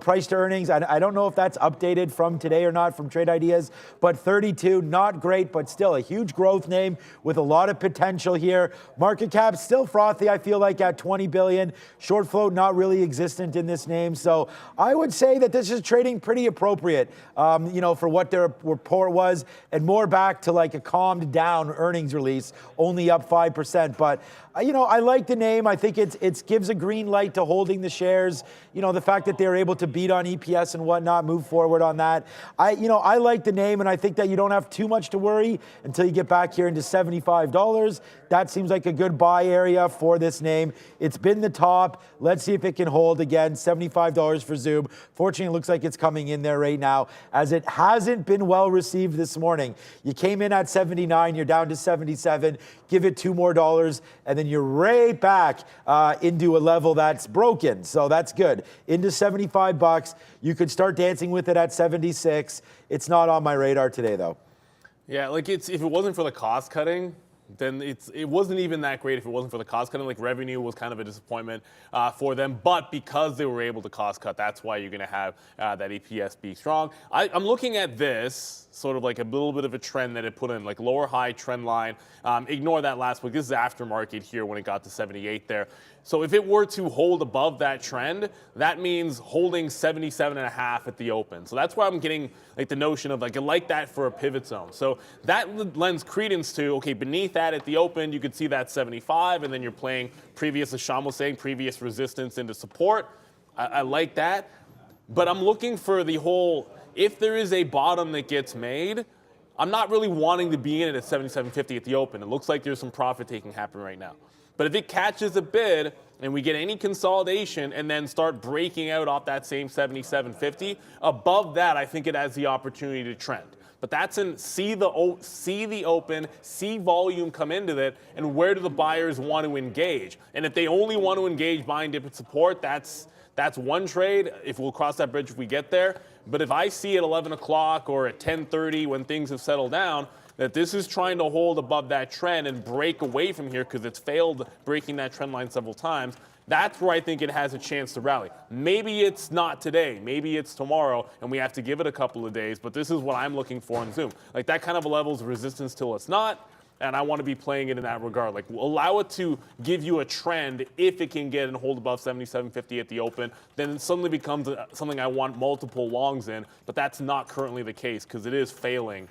Price to earnings, I don't know if that's updated from today or not from Trade Ideas, but 32, not great, but still a huge growth name with a lot of potential here. Market cap still frothy, I feel like, at 20 billion. Short float not really existent in this name. So I would say that this is trading pretty appropriate, for what their report was, and more back to like a calmed down earnings release, only up 5%. But I like the name. I think it gives a green light to holding the shares. The fact that they're able to beat on EPS and whatnot, move forward on that. I like the name, and I think that you don't have too much to worry until you get back here into $75. That seems like a good buy area for this name. It's been the top. Let's see if it can hold again. $75 for Zoom. Fortunately, it looks like it's coming in there right now, as it hasn't been well received this morning. You came in at 79, you're down to 77. Give it $2 more, and then you're right back into a level that's broken. So that's good. Into $75. You could start dancing with it at 76. It's not on my radar today, though. Yeah, if it wasn't for the cost cutting, then it wasn't even that great if it wasn't for the cost cutting. Like, revenue was kind of a disappointment for them, but because they were able to cost cut, that's why you're going to have that EPS be strong. I'm looking at this sort of like a little bit of a trend that it put in, like lower high trend line. Ignore that last week. This is aftermarket here when it got to 78 there. So if it were to hold above that trend, that means holding 77.5 at the open. So that's why I'm getting like the notion of like that for a pivot zone. So that lends credence to, okay, beneath that at the open, you could see that 75, and then you're playing previous, as Sean was saying, previous resistance into support. I like that. But I'm looking for the whole, if there is a bottom that gets made, I'm not really wanting to be in it at 77.50 at the open. It looks like there's some profit taking happening right now. But if it catches a bid and we get any consolidation and then start breaking out off that same 77.50, above that, I think it has the opportunity to trend. But that's in see the open, see volume come into it, and where do the buyers want to engage? And if they only want to engage buying dip at support, that's one trade. If we'll cross that bridge if we get there. But if I see at 11 o'clock or at 10:30 when things have settled down that this is trying to hold above that trend and break away from here because it's failed breaking that trend line several times, that's where I think it has a chance to rally. Maybe it's not today, maybe it's tomorrow, and we have to give it a couple of days, but this is what I'm looking for in Zoom. Like that kind of a levels of resistance till it's not, and I want to be playing it in that regard. Like, allow it to give you a trend. If it can get and hold above 77.50 at the open, then it suddenly becomes something I want multiple longs in, but that's not currently the case because it is failing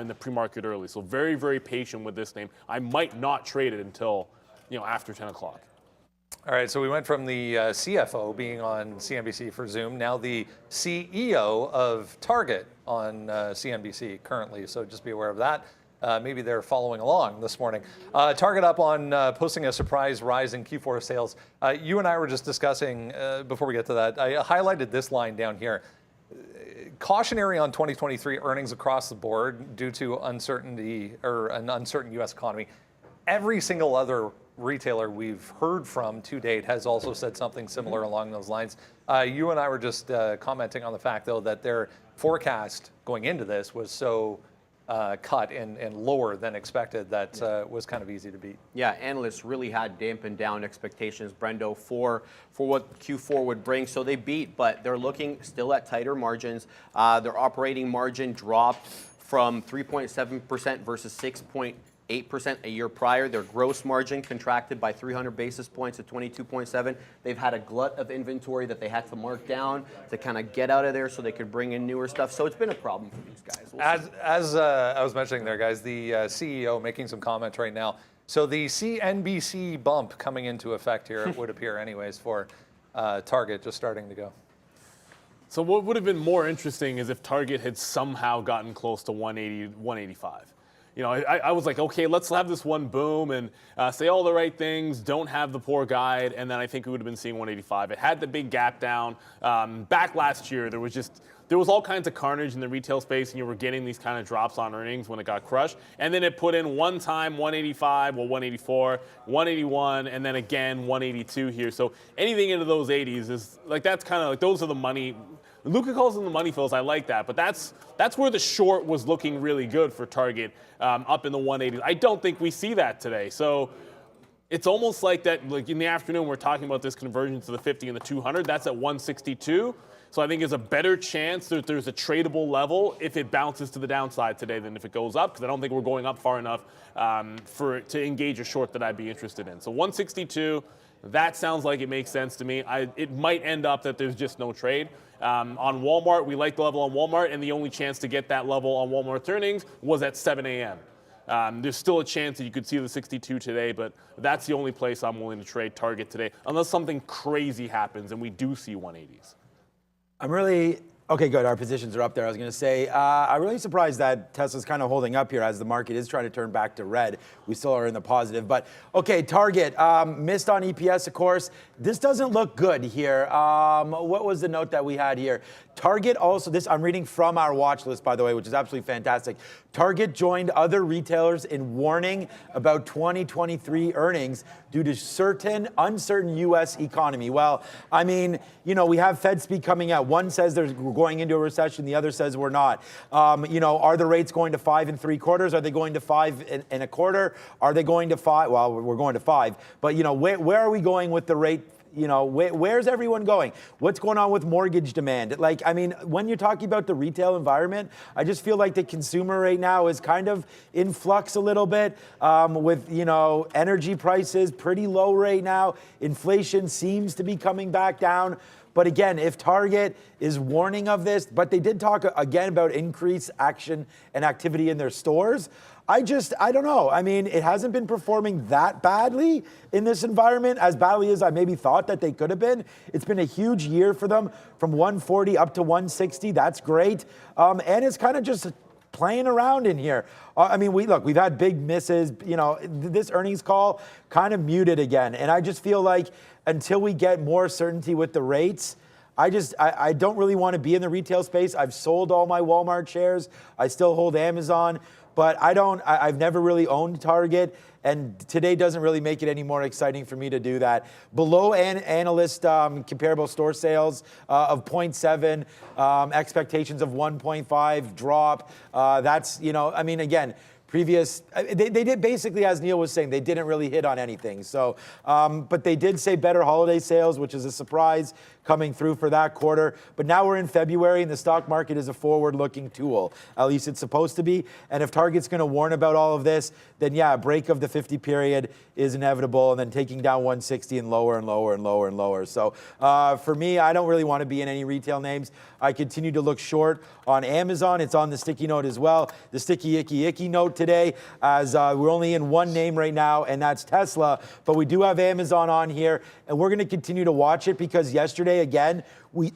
in the pre-market early. So very, very patient with this name. I might not trade it until after 10 o'clock. All right, so we went from the CFO being on CNBC for Zoom, now the CEO of Target on CNBC currently, so just be aware of that. Maybe they're following along this morning. Target up on posting a surprise rise in Q4 sales. You and I were just discussing, before we get to that, I highlighted this line down here. Cautionary on 2023 earnings across the board due to uncertainty or an uncertain U.S. economy. Every single other retailer we've heard from to date has also said something similar along those lines. You and I were just commenting on the fact, though, that their forecast going into this was so cut and lower than expected that was kind of easy to beat. Yeah, analysts really had dampened down expectations, Brendo, for what Q4 would bring. So they beat, but they're looking still at tighter margins. Their operating margin dropped from 3.7% versus 6.8% a year prior. Their gross margin contracted by 300 basis points to 22.7. They've had a glut of inventory that they had to mark down to kind of get out of there so they could bring in newer stuff. So it's been a problem for these guys. As I was mentioning there, guys, the CEO making some comments right now. So the CNBC bump coming into effect here, it would appear anyways, for Target just starting to go. So what would have been more interesting is if Target had somehow gotten close to 180, 185. I was like, okay, let's have this one boom and say all the right things, don't have the poor guide, and then I think we would have been seeing 185. It had the big gap down. Back last year, there was all kinds of carnage in the retail space, and you were getting these kind of drops on earnings when it got crushed. And then it put in one time 185, 184, 181, and then again 182 here. So anything into those 80s is like, that's kind of like, those are the money. Luca calls them the money fills. I like that, but that's where the short was looking really good for Target, up in the 180s. I don't think we see that today. So it's almost like that. Like in the afternoon, we're talking about this conversion to the 50 and the 200. That's at 162. So I think there's a better chance that there's a tradable level if it bounces to the downside today than if it goes up, because I don't think we're going up far enough to engage a short that I'd be interested in. So 162. That sounds like it makes sense to me. It might end up that there's just no trade. On Walmart, we like the level on Walmart, and the only chance to get that level on Walmart's earnings was at 7 a.m. There's still a chance that you could see the 62 today, but that's the only place I'm willing to trade Target today, unless something crazy happens and we do see 180s. Okay, good. Our positions are up there. I was going to say, I'm really surprised that Tesla's kind of holding up here as the market is trying to turn back to red. We still are in the positive. But, okay, Target, missed on EPS, of course. This doesn't look good here. What was the note that we had here? Target also, I'm reading from our watch list, by the way, which is absolutely fantastic. Target joined other retailers in warning about 2023 earnings due to uncertain U.S. economy. Well, I mean, we have Fed speak coming out. One says we're going into a recession. The other says we're not. Are the rates going to 5 3/4? Are they going to 5 1/4? Are they going to 5? Well, we're going to 5. But, where are we going with the rate? Where's everyone going? What's going on with mortgage demand? When you're talking about the retail environment, I just feel like the consumer right now is kind of in flux a little bit with, energy prices pretty low right now. Inflation seems to be coming back down. But again, if Target is warning of this, but they did talk again about increased action and activity in their stores. I don't know. It hasn't been performing that badly in this environment, as badly as I maybe thought that they could have been. It's been a huge year for them, from 140 up to 160. That's great. And it's kind of just playing around in here. We've had big misses. This earnings call kind of muted again. And I just feel like until we get more certainty with the rates, I don't really want to be in the retail space. I've sold all my Walmart shares. I still hold Amazon. But I've never really owned Target, and today doesn't really make it any more exciting for me to do that. Below analyst comparable store sales of 0.7, expectations of 1.5 drop. Again, previous, they did basically, as Neil was saying, they didn't really hit on anything. So, but they did say better holiday sales, which is a surprise coming through for that quarter. But now we're in February, and the stock market is a forward-looking tool. At least it's supposed to be. And if Target's going to warn about all of this, then yeah, a break of the 50 period is inevitable, and then taking down 160 and lower and lower and lower and lower. So for me, I don't really want to be in any retail names. I continue to look short on Amazon. It's on the sticky note as well. The sticky icky note today, as we're only in one name right now, and that's Tesla. But we do have Amazon on here, and we're going to continue to watch it because yesterday, again, we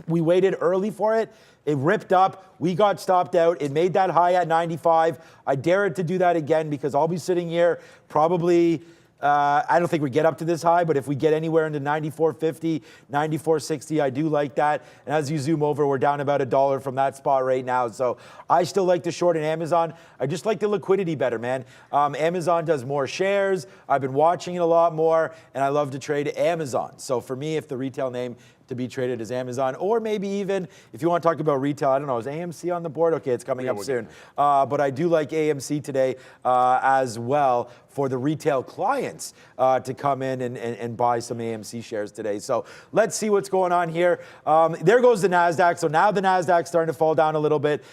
waited early for it. It ripped up. We got stopped out. It made that high at 95. I dare it to do that again because I'll be sitting here probably. I don't think we get up to this high, but if we get anywhere into 94.50, 94.60, I do like that. And as you zoom over, we're down about $1 from that spot right now. So I still like to short in Amazon. I just like the liquidity better, man. Amazon does more shares. I've been watching it a lot more, and I love to trade Amazon. So for me, if the retail name to be traded as Amazon, or maybe even if you want to talk about retail, I don't know, is AMC on the board? Okay, it's coming up soon. But I do like AMC today as well for the retail clients to come in and buy some AMC shares today. So let's see what's going on here. There goes the NASDAQ. So now the NASDAQ's starting to fall down a little bit.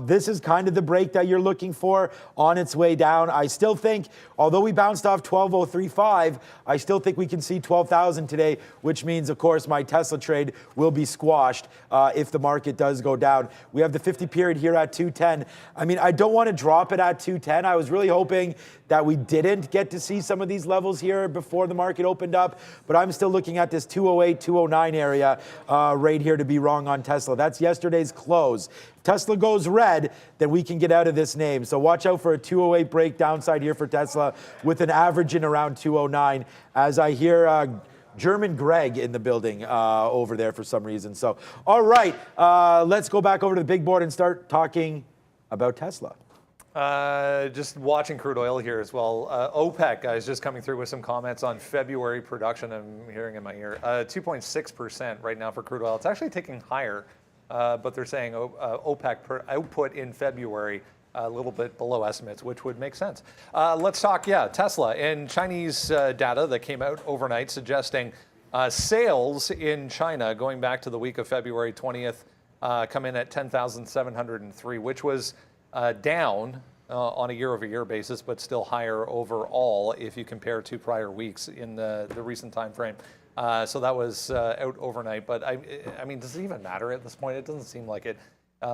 This is kind of the break that you're looking for on its way down. I still think, although we bounced off 12,035, I still think we can see 12,000 today, which means, of course, my Tesla trade will be squashed if the market does go down. We have the 50 period here at 210. I don't want to drop it at 210. I was really hoping that we didn't didn't get to see some of these levels here before the market opened up, but I'm still looking at this 208, 209 area right here to be wrong on Tesla. That's yesterday's close. If Tesla goes red, then we can get out of this name. So watch out for a 208 break downside here for Tesla with an average in around 209 as I hear German Greg in the building over there for some reason. So, all right, let's go back over to the big board and start talking about Tesla. Just watching crude oil here as well. OPEC, guys, just coming through with some comments on February production. I'm hearing in my ear. 2.6% right now for crude oil. It's actually ticking higher, but they're saying OPEC output in February a little bit below estimates, which would make sense. Let's talk, Tesla and Chinese data that came out overnight suggesting sales in China going back to the week of February 20th come in at 10,703, which was down on a year-over-year basis, but still higher overall if you compare to prior weeks in the recent time frame. So that was out overnight. But I mean, does it even matter at this point? It doesn't seem like it.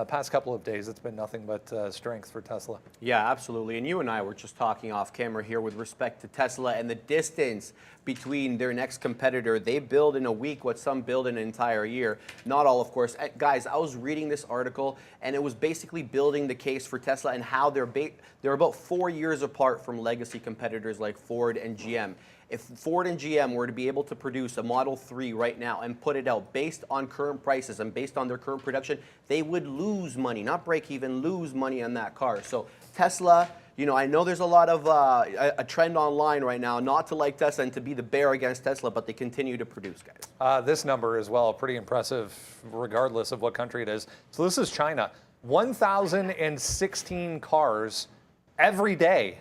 Past couple of days, it's been nothing but strength for Tesla. Yeah, absolutely. And you and I were just talking off camera here with respect to Tesla and the distance between their next competitor. They build in a week what some build in an entire year. Not all, of course. Guys, I was reading this article, and it was basically building the case for Tesla and how they're about 4 years apart from legacy competitors like Ford and GM. If Ford and GM were to be able to produce a Model 3 right now and put it out based on current prices and based on their current production, they would lose money, not break even, lose money on that car. So Tesla, you know, I know there's a lot of a trend online right now not to like Tesla and to be the bear against Tesla, but they continue to produce, guys. This number as well, pretty impressive regardless of what country it is. So this is China. 1,016 cars every day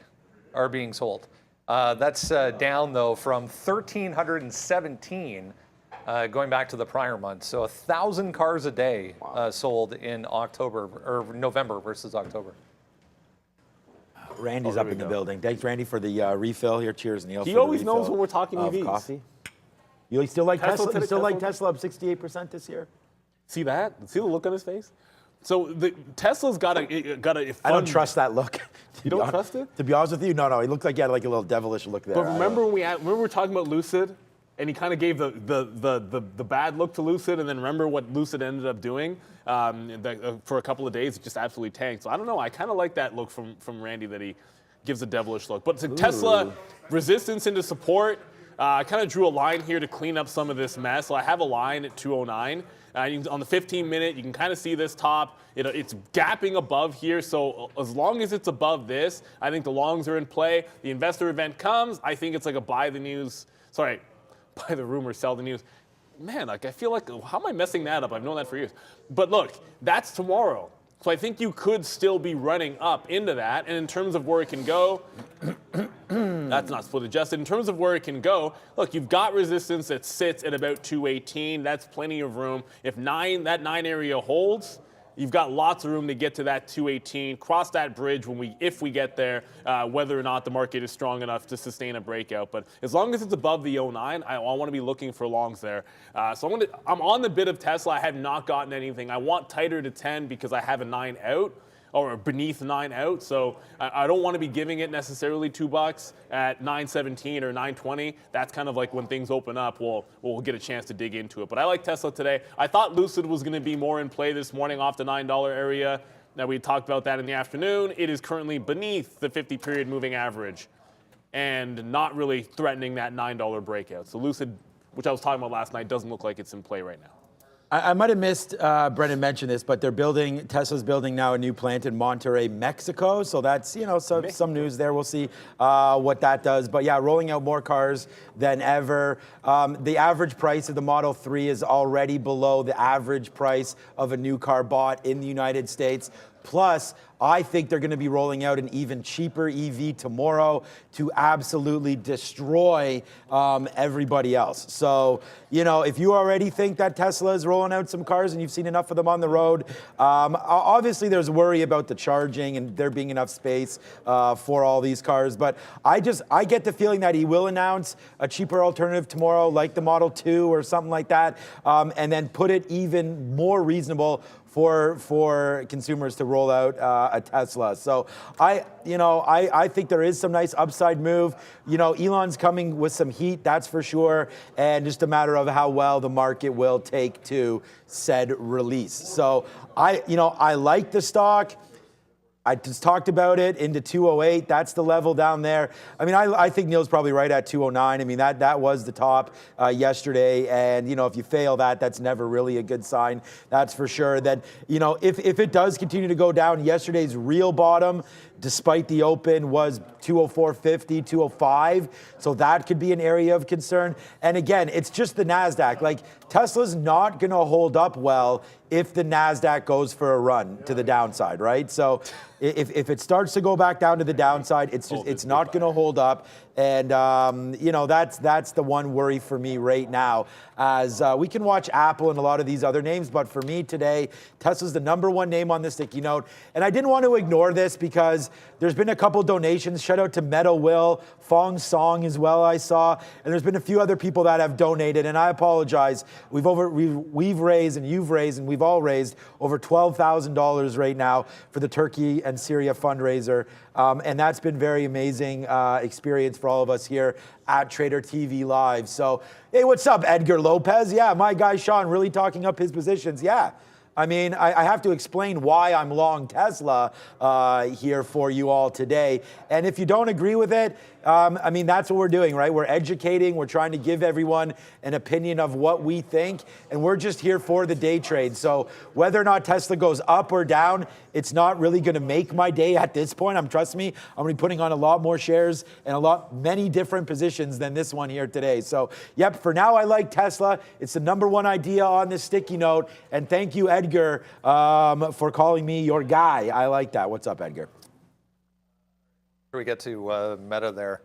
are being sold. That's down, though, from 1,317 going back to the prior month. So 1,000 cars a day sold in October or November versus October. Randy's up in the building. Thanks, Randy, for the refill here. Cheers, Neil. He always knows when we're talking EVs. Coffee. You still like Tesla? You still like Tesla Tesla up 68% this year? See that? See the look on his face? So Tesla's got a fun. I don't trust that look. You don't trust it? To be honest with you, no. He looked like he had like a little devilish look there. But remember when we were talking about Lucid, and he kind of gave the bad look to Lucid, and then remember what Lucid ended up doing for a couple of days, it just absolutely tanked. So I don't know. I kind of like that look from Randy that he gives a devilish look. But to Tesla, resistance into support. I kind of drew a line here to clean up some of this mess. So I have a line at 209. On the 15-minute, you can kind of see this top. It's gapping above here, so as long as it's above this, I think the longs are in play. The investor event comes. I think it's like a buy the rumor, sell the news. Man, like I feel like, how am I messing that up? I've known that for years. But look, that's tomorrow. So I think you could still be running up into that. And in terms of where it can go, that's not split adjusted. In terms of where it can go, look, you've got resistance that sits at about 218. That's plenty of room. If that 9 area holds, you've got lots of room to get to that 218, cross that bridge if we get there, whether or not the market is strong enough to sustain a breakout. But as long as it's above the 09, I want to be looking for longs there. So I'm on the bid of Tesla. I have not gotten anything. I want tighter to 10 because I have a 9 out, or beneath 9 out. So I don't want to be giving it necessarily $2 at 917 or 920. That's kind of like when things open up, we'll get a chance to dig into it. But I like Tesla today. I thought Lucid was going to be more in play this morning off the $9 area. Now, we talked about that in the afternoon. It is currently beneath the 50-period moving average and not really threatening that $9 breakout. So Lucid, which I was talking about last night, doesn't look like it's in play right now. I might have missed, Brendan mentioned this, but Tesla's building now a new plant in Monterrey, Mexico. So that's, some news there. We'll see what that does. But yeah, rolling out more cars than ever. The average price of the Model 3 is already below the average price of a new car bought in the United States. Plus, I think they're going to be rolling out an even cheaper EV tomorrow to absolutely destroy everybody else. So, if you already think that Tesla is rolling out some cars and you've seen enough of them on the road, obviously there's worry about the charging and there being enough space for all these cars. But I get the feeling that he will announce a cheaper alternative tomorrow, like the Model 2 or something like that, and then put it even more reasonable for consumers to roll out a Tesla. So I think there is some nice upside move. Elon's coming with some heat, that's for sure, and just a matter of how well the market will take to said release. So I like the stock. I just talked about it into 208. That's the level down there. I mean, I think Neil's probably right at 209. I mean, that was the top yesterday. And, if you fail that's never really a good sign. That's for sure. That, if it does continue to go down, yesterday's real bottom, despite the open, was 204.50, 205. So that could be an area of concern. And again, it's just the NASDAQ. Like, Tesla's not going to hold up well if the NASDAQ goes for a run to the downside, right? So if it starts to go back down to the downside, it's not going to hold up. And, that's the one worry for me right now, as we can watch Apple and a lot of these other names. But for me today, Tesla's the #1 name on the sticky note. And I didn't want to ignore this because there's been a couple donations. Shout out to Meta Will, Fong Song as well, I saw. And there's been a few other people that have donated. And I apologize. We've raised, and you've raised, and we've all raised over $12,000 right now for the Turkey and Syria fundraiser. And that's been very amazing experience for all of us here at Trader TV Live. So, hey, what's up, Edgar Lopez? Yeah, my guy Sean really talking up his positions. Yeah. I mean, I have to explain why I'm long Tesla here for you all today. And if you don't agree with it, I mean, that's what we're doing, right? We're educating. We're trying to give everyone an opinion of what we think. And we're just here for the day trade. So whether or not Tesla goes up or down, it's not really going to make my day at this point. Trust me, I'm going to be putting on a lot more shares and many different positions than this one here today. So, yep, for now, I like Tesla. It's the #1 idea on this sticky note. And thank you, Edgar, for calling me your guy. I like that. What's up, Edgar? We get to Meta there.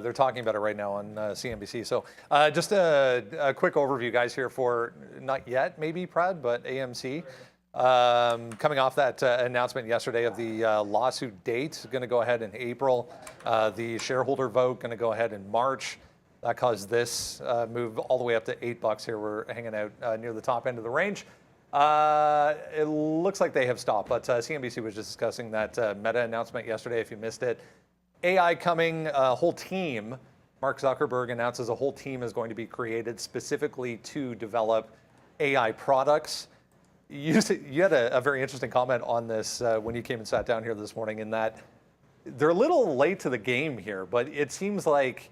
They're talking about it right now on CNBC. So just a quick overview, guys, here for not yet, maybe, Prad, but AMC. Coming off that announcement yesterday of the lawsuit date, going to go ahead in April. The shareholder vote going to go ahead in March. That caused this move all the way up to $8 here. We're hanging out near the top end of the range. It looks like they have stopped, but CNBC was just discussing that Meta announcement yesterday, if you missed it. AI coming, a whole team. Mark Zuckerberg announces a whole team is going to be created specifically to develop AI products. You had a very interesting comment on this when you came and sat down here this morning, in that they're a little late to the game here, but it seems like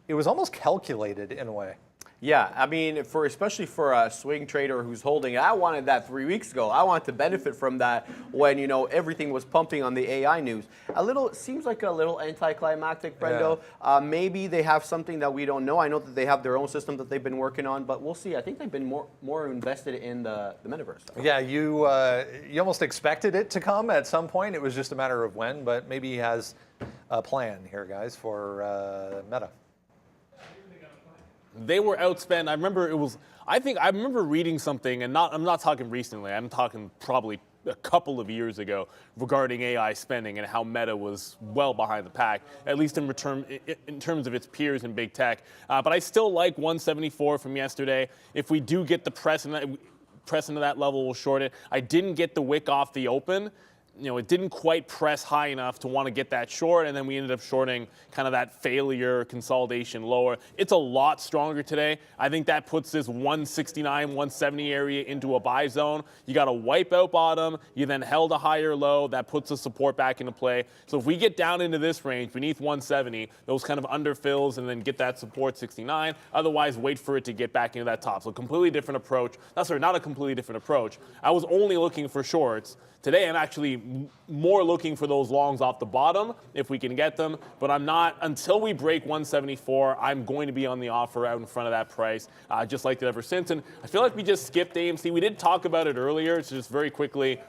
it was almost calculated in a way. Yeah, I mean, especially for a swing trader who's holding it, I wanted that 3 weeks ago. I wanted to benefit from that when, everything was pumping on the AI news. Seems like a little anticlimactic, Brendo. Yeah. Maybe they have something that we don't know. I know that they have their own system that they've been working on, but we'll see. I think they've been more invested in the metaverse. Yeah, you almost expected it to come at some point. It was just a matter of when, but maybe he has a plan here, guys, for Meta. They were outspent. I remember reading something, and I'm not talking recently. I'm talking probably a couple of years ago, regarding AI spending and how Meta was well behind the pack, at least in terms of its peers in big tech. But I still like 174 from yesterday. If we do get the press into that level, we'll short it. I didn't get the wick off the open. It didn't quite press high enough to want to get that short, and then we ended up shorting kind of that failure consolidation lower. It's a lot stronger today. I think that puts this 169, 170 area into a buy zone. You got a wipeout bottom. You then held a higher low. That puts the support back into play. So if we get down into this range, beneath 170, those kind of underfills, and then get that support 69. Otherwise, wait for it to get back into that top. So completely different approach. Not a completely different approach. I was only looking for shorts. Today, I'm actually more looking for those longs off the bottom, if we can get them. But I'm not, until we break 174, I'm going to be on the offer out in front of that price, just like that ever since. And I feel like we just skipped AMC. We did talk about it earlier, so just very quickly.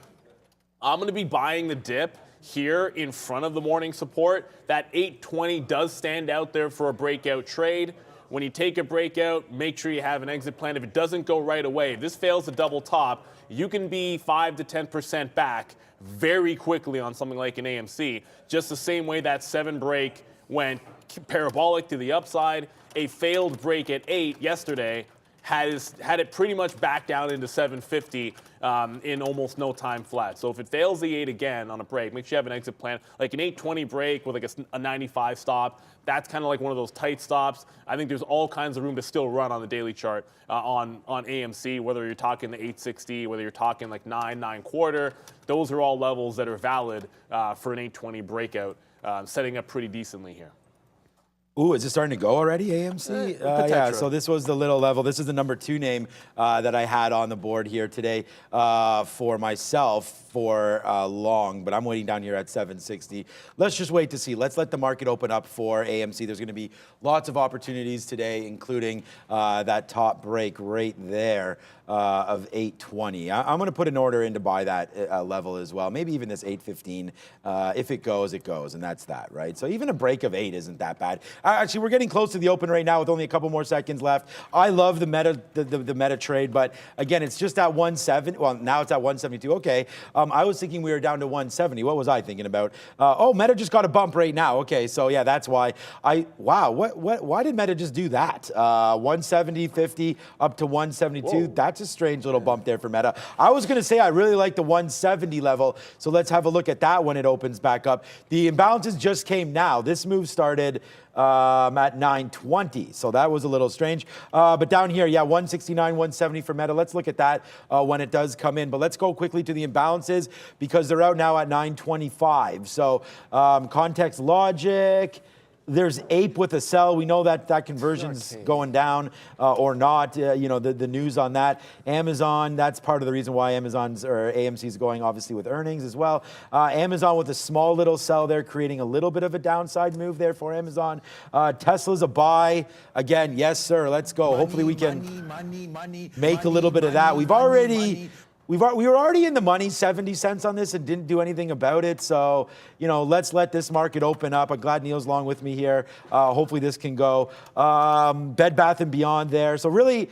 I'm going to be buying the dip here in front of the morning support. That 820 does stand out there for a breakout trade. When you take a breakout, make sure you have an exit plan. If it doesn't go right away, if this fails to double top, you can be 5 to 10% back very quickly on something like an AMC. Just the same way that 7 break went parabolic to the upside. A failed break at 8 yesterday had it pretty much back down into 750 in almost no time flat. So if it fails the 8 again on a break, make sure you have an exit plan, like an 820 break with like a 95 stop. That's kind of like one of those tight stops. I think there's all kinds of room to still run on the daily chart on AMC, whether you're talking the 860, whether you're talking like 9.25. Those are all levels that are valid for an 820 breakout, setting up pretty decently here. Ooh, is it starting to go already, AMC? Yeah, so this was the little level. This is the number 2 name that I had on the board here today for myself for long, but I'm waiting down here at 760. Let's just wait to see. Let's let the market open up for AMC. There's going to be lots of opportunities today, including that top break right there of 820. I'm going to put an order in to buy that level as well. Maybe even this 815. If it goes, it goes, and that's that, right? So even a break of 8 isn't that bad. Actually, we're getting close to the open right now with only a couple more seconds left. I love the meta trade, but again, it's just at 170. Well, now it's at 172. Okay. I was thinking we were down to 170. What was I thinking about? Oh, Meta just got a bump right now. Okay, so yeah, that's why. Wow, why did Meta just do that? 170, 50 up to 172. Whoa. That's a strange little bump there for Meta. I was going to say I really like the 170 level, so let's have a look at that when it opens back up. The imbalances just came now. This move started at 920, so that was a little strange. But down here, yeah, 169, 170 for Meta. Let's look at that when it does come in. But let's go quickly to the imbalances because they're out now at 925. So context logic. There's ape with a sell. We know that that conversion's going down or not. You know, the news on that. Amazon, that's part of the reason why Amazon's or AMC's going obviously with earnings as well. Amazon with a small little sell there, creating a little bit of a downside move there for Amazon. Tesla's a buy. Again, yes, sir. Let's go. Hopefully we can make a little bit of that. We were already in the money, 70 cents on this, and didn't do anything about it. So, you know, let's let this market open up. I'm glad Neil's along with me here. Hopefully this can go. Bed Bath & Beyond there. So really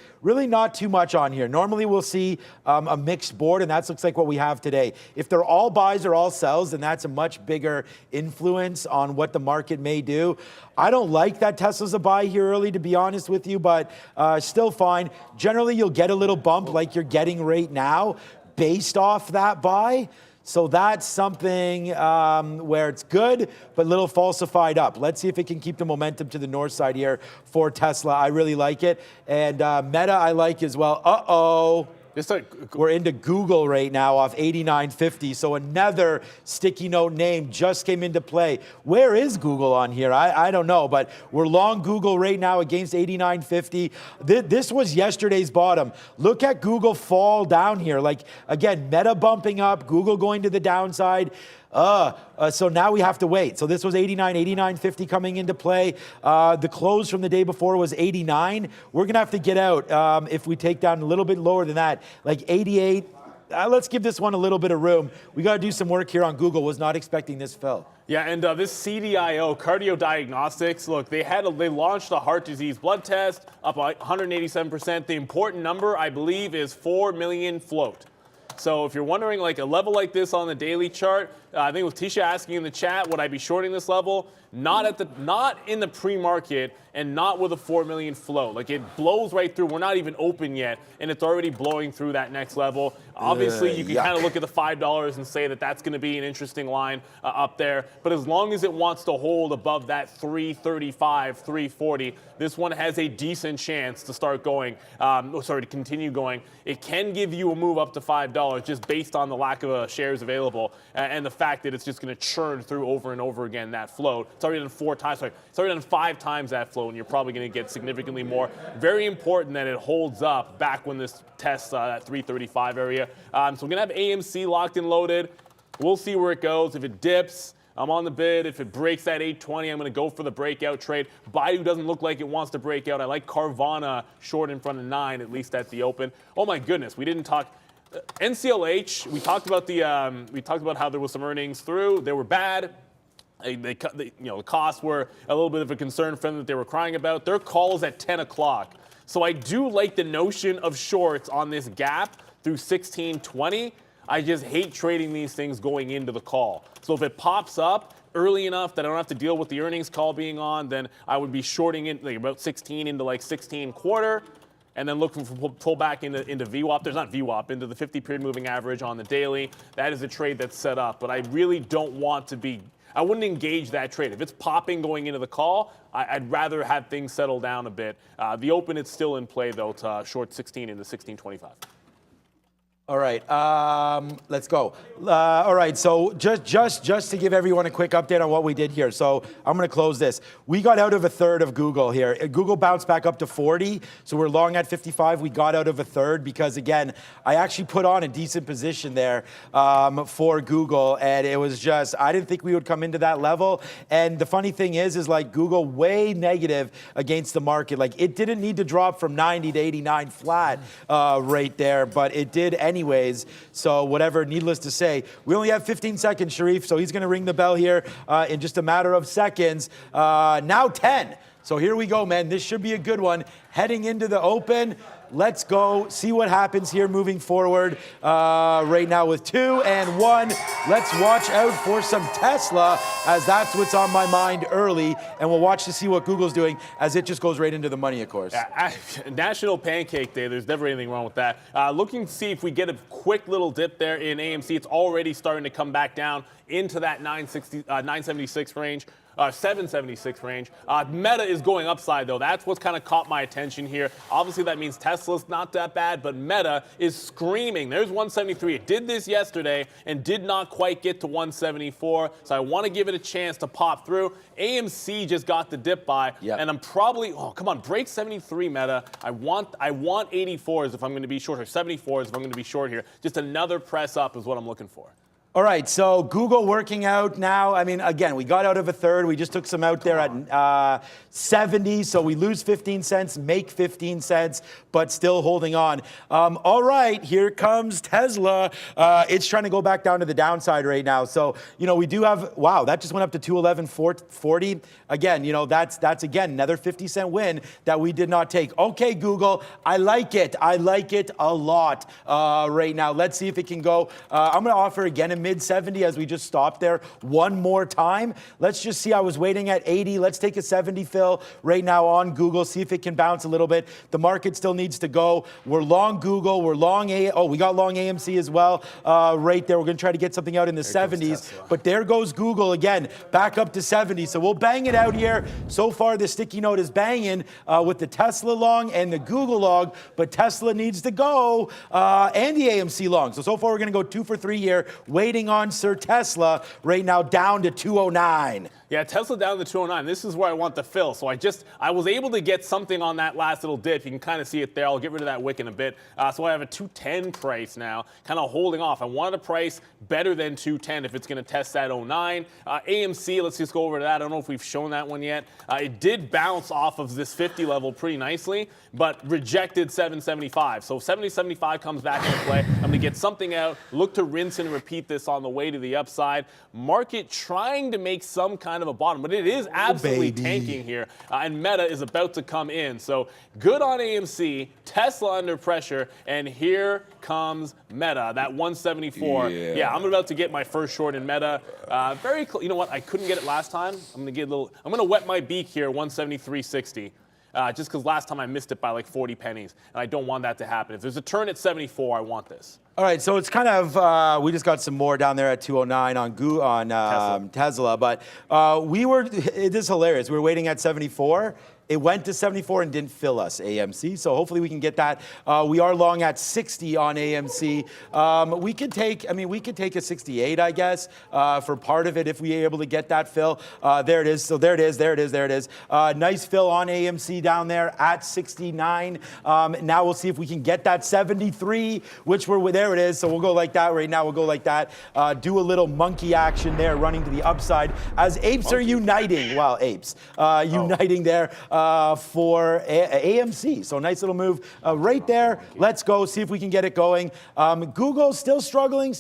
not too much on here. Normally we'll see a mixed board, and that looks like what we have today. If they're all buys or all sells, then that's a much bigger influence on what the market may do. I don't like that Tesla's a buy here early, to be honest with you, but still fine. Generally, you'll get a little bump like you're getting right now based off that buy. So that's something where it's good, but a little falsified up. Let's see if it can keep the momentum to the north side here for Tesla. I really like it. And Meta I like as well. Uh-oh. We're into Google right now off 89.50, so another sticky note name just came into play. Where is Google on here? I don't know, but we're long Google right now against 89.50. This was yesterday's bottom. Look at Google fall down here. Like, again, Meta bumping up, Google going to the downside. So now we have to wait. So this was 89.50 coming into play. The close from the day before was 89. We're going to have to get out if we take down a little bit lower than that, like 88. Let's give this one a little bit of room. We got to do some work here on Google. Was not expecting this fill. Yeah, and this CDIO, Cardio Diagnostics, look, they launched a heart disease blood test up 187%. The important number, I believe, is 4 million float. So if you're wondering, like a level like this on the daily chart, I think it was Tisha asking in the chat, would I be shorting this level? Not in the pre-market and not with a 4 million float. Like it blows right through. We're not even open yet, and it's already blowing through that next level. Obviously, you can kind of look at the $5 and say that that's going to be an interesting line up there. But as long as it wants to hold above that 335, 340, this one has a decent chance to start going, to continue going. It can give you a move up to $5 just based on the lack of shares available and the fact that it's just going to churn through over and over again that float. It's already done 4 times. It's already done 5 times that float, and you're probably going to get significantly more. Very important that it holds up back when this tests that 335 area. So we're going to have AMC locked and loaded. We'll see where it goes. If it dips, I'm on the bid. If it breaks that 820, I'm going to go for the breakout trade. Baidu doesn't look like it wants to break out. I like Carvana short in front of 9, at least at the open. Oh my goodness, we didn't talk. NCLH. We talked about how there was some earnings through. They were bad. The costs were a little bit of a concern for them that they were crying about. Their call is at 10 o'clock. So I do like the notion of shorts on this gap through 1620. I just hate trading these things going into the call. So if it pops up early enough that I don't have to deal with the earnings call being on, then I would be shorting it like about 16 into like 16 quarter. and then looking for pull back into VWAP. There's not VWAP, into the 50-period moving average on the daily. That is a trade that's set up, but I really don't want to be, I wouldn't engage that trade. If it's popping going into the call, I'd rather have things settle down a bit. The open, it's still in play, though, to short 16 into 16.25. All right, let's go. All right, so just to give everyone a quick update on what we did here. So I'm going to close this. We got out of a third of Google here. Google bounced back up to 40, so we're long at 55. We got out of a third because, again, I actually put on a decent position there for Google, and it was just, I didn't think we would come into that level. And the funny thing is like Google way negative against the market. Like, it didn't need to drop from 90 to 89 flat right there, but it did anyways. So whatever, needless to say, we only have 15 seconds, Sharif, so he's going to ring the bell here in just a matter of seconds. Now 10. So here we go, man. This should be a good one. Heading into the open. Let's go see what happens here moving forward right now with 2 and 1. Let's watch out for some Tesla, as that's what's on my mind early. And we'll watch to see what Google's doing as it just goes right into the money, of course. National Pancake Day, there's never anything wrong with that. Looking to see if we get a quick little dip there in AMC. It's already starting to come back down into that 976 range. 776 range. Meta is going upside, though. That's what's kind of caught my attention here. Obviously, that means Tesla's not that bad, but Meta is screaming. There's 173. It did this yesterday and did not quite get to 174, so I want to give it a chance to pop through. AMC just got the dip by, and I'm probably, oh, come on, break 73, Meta. I want 84s if I'm going to be short, or 74s if I'm going to be short here. Just another press up is what I'm looking for. All right, so Google working out now. I mean, again, we got out of a third. We just took some out there at 70, so we lose 15 cents, make 15 cents, but still holding on. All right, here comes Tesla. It's trying to go back down to the downside right now. So, you know, we do have, wow, that just went up to 211.40. Again, you know, that's again, another 50-cent win that we did not take. Okay, Google, I like it. I like it a lot right now. Let's see if it can go. I'm going to offer again a mid-70 as we just stopped there one more time. Let's just see. I was waiting at 80. Let's take a 70 fill right now on Google, see if it can bounce a little bit. The market still needs to go. We're long Google. We're long we got long AMC as well right there. We're going to try to get something out in the 70s. But there goes Google again, back up to 70. So we'll bang it out here. So far, the sticky note is banging with the Tesla long and the Google long, but Tesla needs to go and the AMC long. So far, we're going to go 2 for 3 here, waiting on Sir Tesla right now down to 209. Yeah, Tesla down to 209. This is where I want the fill. So I was able to get something on that last little dip. You can kind of see it there. I'll get rid of that wick in a bit. So I have a 210 price now, kind of holding off. I wanted a price better than 210 if it's going to test that 09. AMC, let's just go over to that. I don't know if we've shown that one yet. It did bounce off of this 50 level pretty nicely, but rejected 775. So 70.75 comes back into play. I'm going to get something out, look to rinse and repeat this on the way to the upside. Market trying to make some kind of a bottom, but it is absolutely tanking here, and Meta is about to come in. So good on AMC, Tesla under pressure, and here comes Meta, that 174. Yeah, I'm about to get my first short in Meta. Very close. You know what? I couldn't get it last time. I'm going to wet my beak here, 173.60. Just because last time I missed it by like 40 pennies, and I don't want that to happen. If there's a turn at 74, I want this. All right, so it's kind of, we just got some more down there at 209 on Tesla, but it is hilarious. We were waiting at 74. It went to 74 and didn't fill us, AMC. So hopefully we can get that. We are long at 60 on AMC. We could take a 68, I guess, for part of it if we are able to get that fill. There it is. So there it is. Nice fill on AMC down there at 69. Now we'll see if we can get that 73, which there it is. So we'll go like that right now. We'll go like that. Do a little monkey action there, running to the upside as apes are uniting. Well, apes uniting there. For AMC. So nice little move right there. Let's go see if we can get it going. Google still struggling,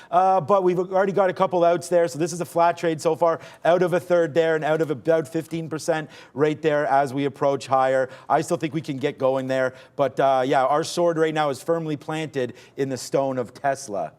but we've already got a couple outs there. So this is a flat trade so far, out of a third there and out of about 15% right there as we approach higher. I still think we can get going there. But yeah, our sword right now is firmly planted in the stone of Tesla.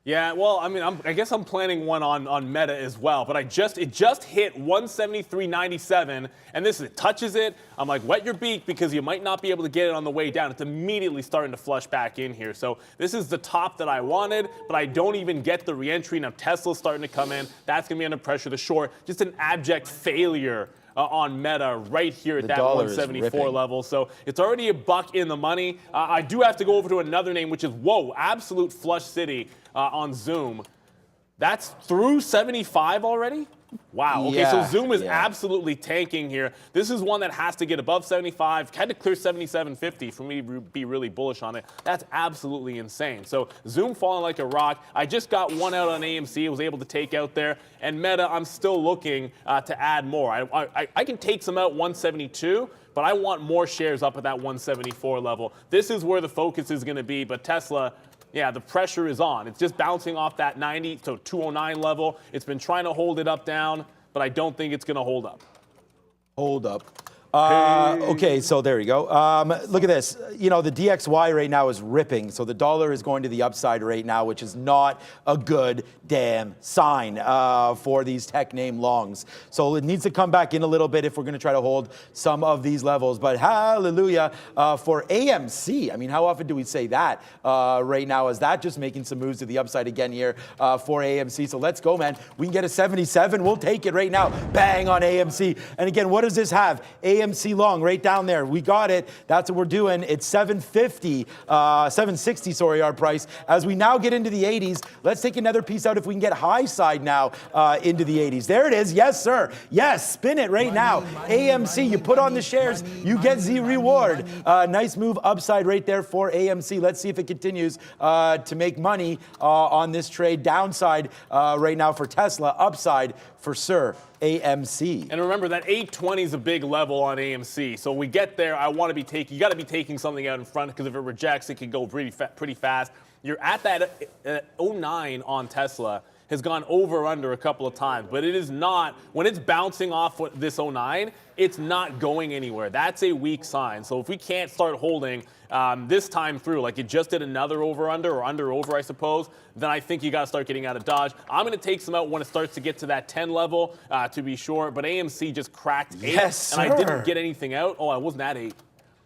Yeah, well, I mean, I guess I'm planning one on Meta as well, but it just hit 173.97, and it touches it. I'm like, wet your beak because you might not be able to get it on the way down. It's immediately starting to flush back in here. So this is the top that I wanted, but I don't even get the reentry. Now Tesla's starting to come in. That's going to be under pressure. The short, just an abject failure on Meta right here at that 174 level. So it's already $1 in the money. I do have to go over to another name, which is, whoa, Absolute Flush City on Zoom. That's through 75 already? Wow. Okay, Yeah, so Zoom is absolutely tanking here. This is one that has to get above 75, had to clear 77.50 for me to be really bullish on it. That's absolutely insane. So Zoom falling like a rock. I just got one out on AMC. I was able to take out there. And Meta, I'm still looking to add more. I can take some out 172, but I want more shares up at that 174 level. This is where the focus is going to be. But Tesla, yeah, the pressure is on. It's just bouncing off that 90 to 209 level. It's been trying to hold it up down, but I don't think it's going to hold up. Hold up. Okay, so there you go. Look at this. You know, the DXY right now is ripping, so the dollar is going to the upside right now, which is not a good damn sign for these tech name longs. So it needs to come back in a little bit if we're going to try to hold some of these levels. But hallelujah for AMC. I mean, how often do we say that right now? Is that just making some moves to the upside again here for AMC? So let's go, man. We can get a 77. We'll take it right now. Bang on AMC. And again, what does this have? AMC long right down there. We got it. That's what we're doing. It's 760, sorry, our price. As we now get into the 80s, let's take another piece out if we can get high side now into the 80s. There it is. Yes, sir. Yes, spin it right now. AMC, you put on the shares, you get the reward. Nice move upside right there for AMC. Let's see if it continues to make money on this trade. Downside right now for Tesla. Upside for Sir AMC. And remember that 820 is a big level on AMC. So we get there, I want to be taking, you got to be taking something out in front because if it rejects, it can go pretty fast. You're at that 09 on Tesla. Has gone over under a couple of times, but it is not, when it's bouncing off this 09, it's not going anywhere. That's a weak sign. So if we can't start holding this time through, like it just did another over-under or under-over, I suppose, then I think you got to start getting out of Dodge. I'm going to take some out when it starts to get to that 10 level, to be sure, but AMC just cracked 8, yes, and I didn't get anything out. Oh, I wasn't at 8.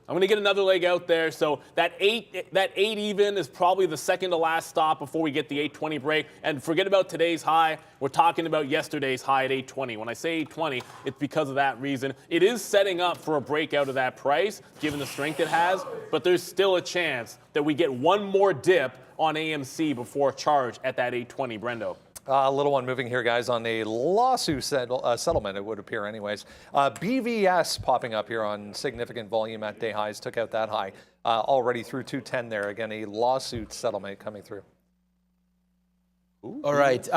I'm going to get another leg out there. So that 8 even is probably the second to last stop before we get the 820 break. And forget about today's high. We're talking about yesterday's high at 820. When I say 820, it's because of that reason. It is setting up for a breakout of that price, given the strength it has. But there's still a chance that we get one more dip on AMC before charge at that 820, Brendo. A little one moving here, guys, on a lawsuit settlement, it would appear anyways. BVS popping up here on significant volume at day highs, took out that high already through 210 there. Again, a lawsuit settlement coming through. Ooh. All right.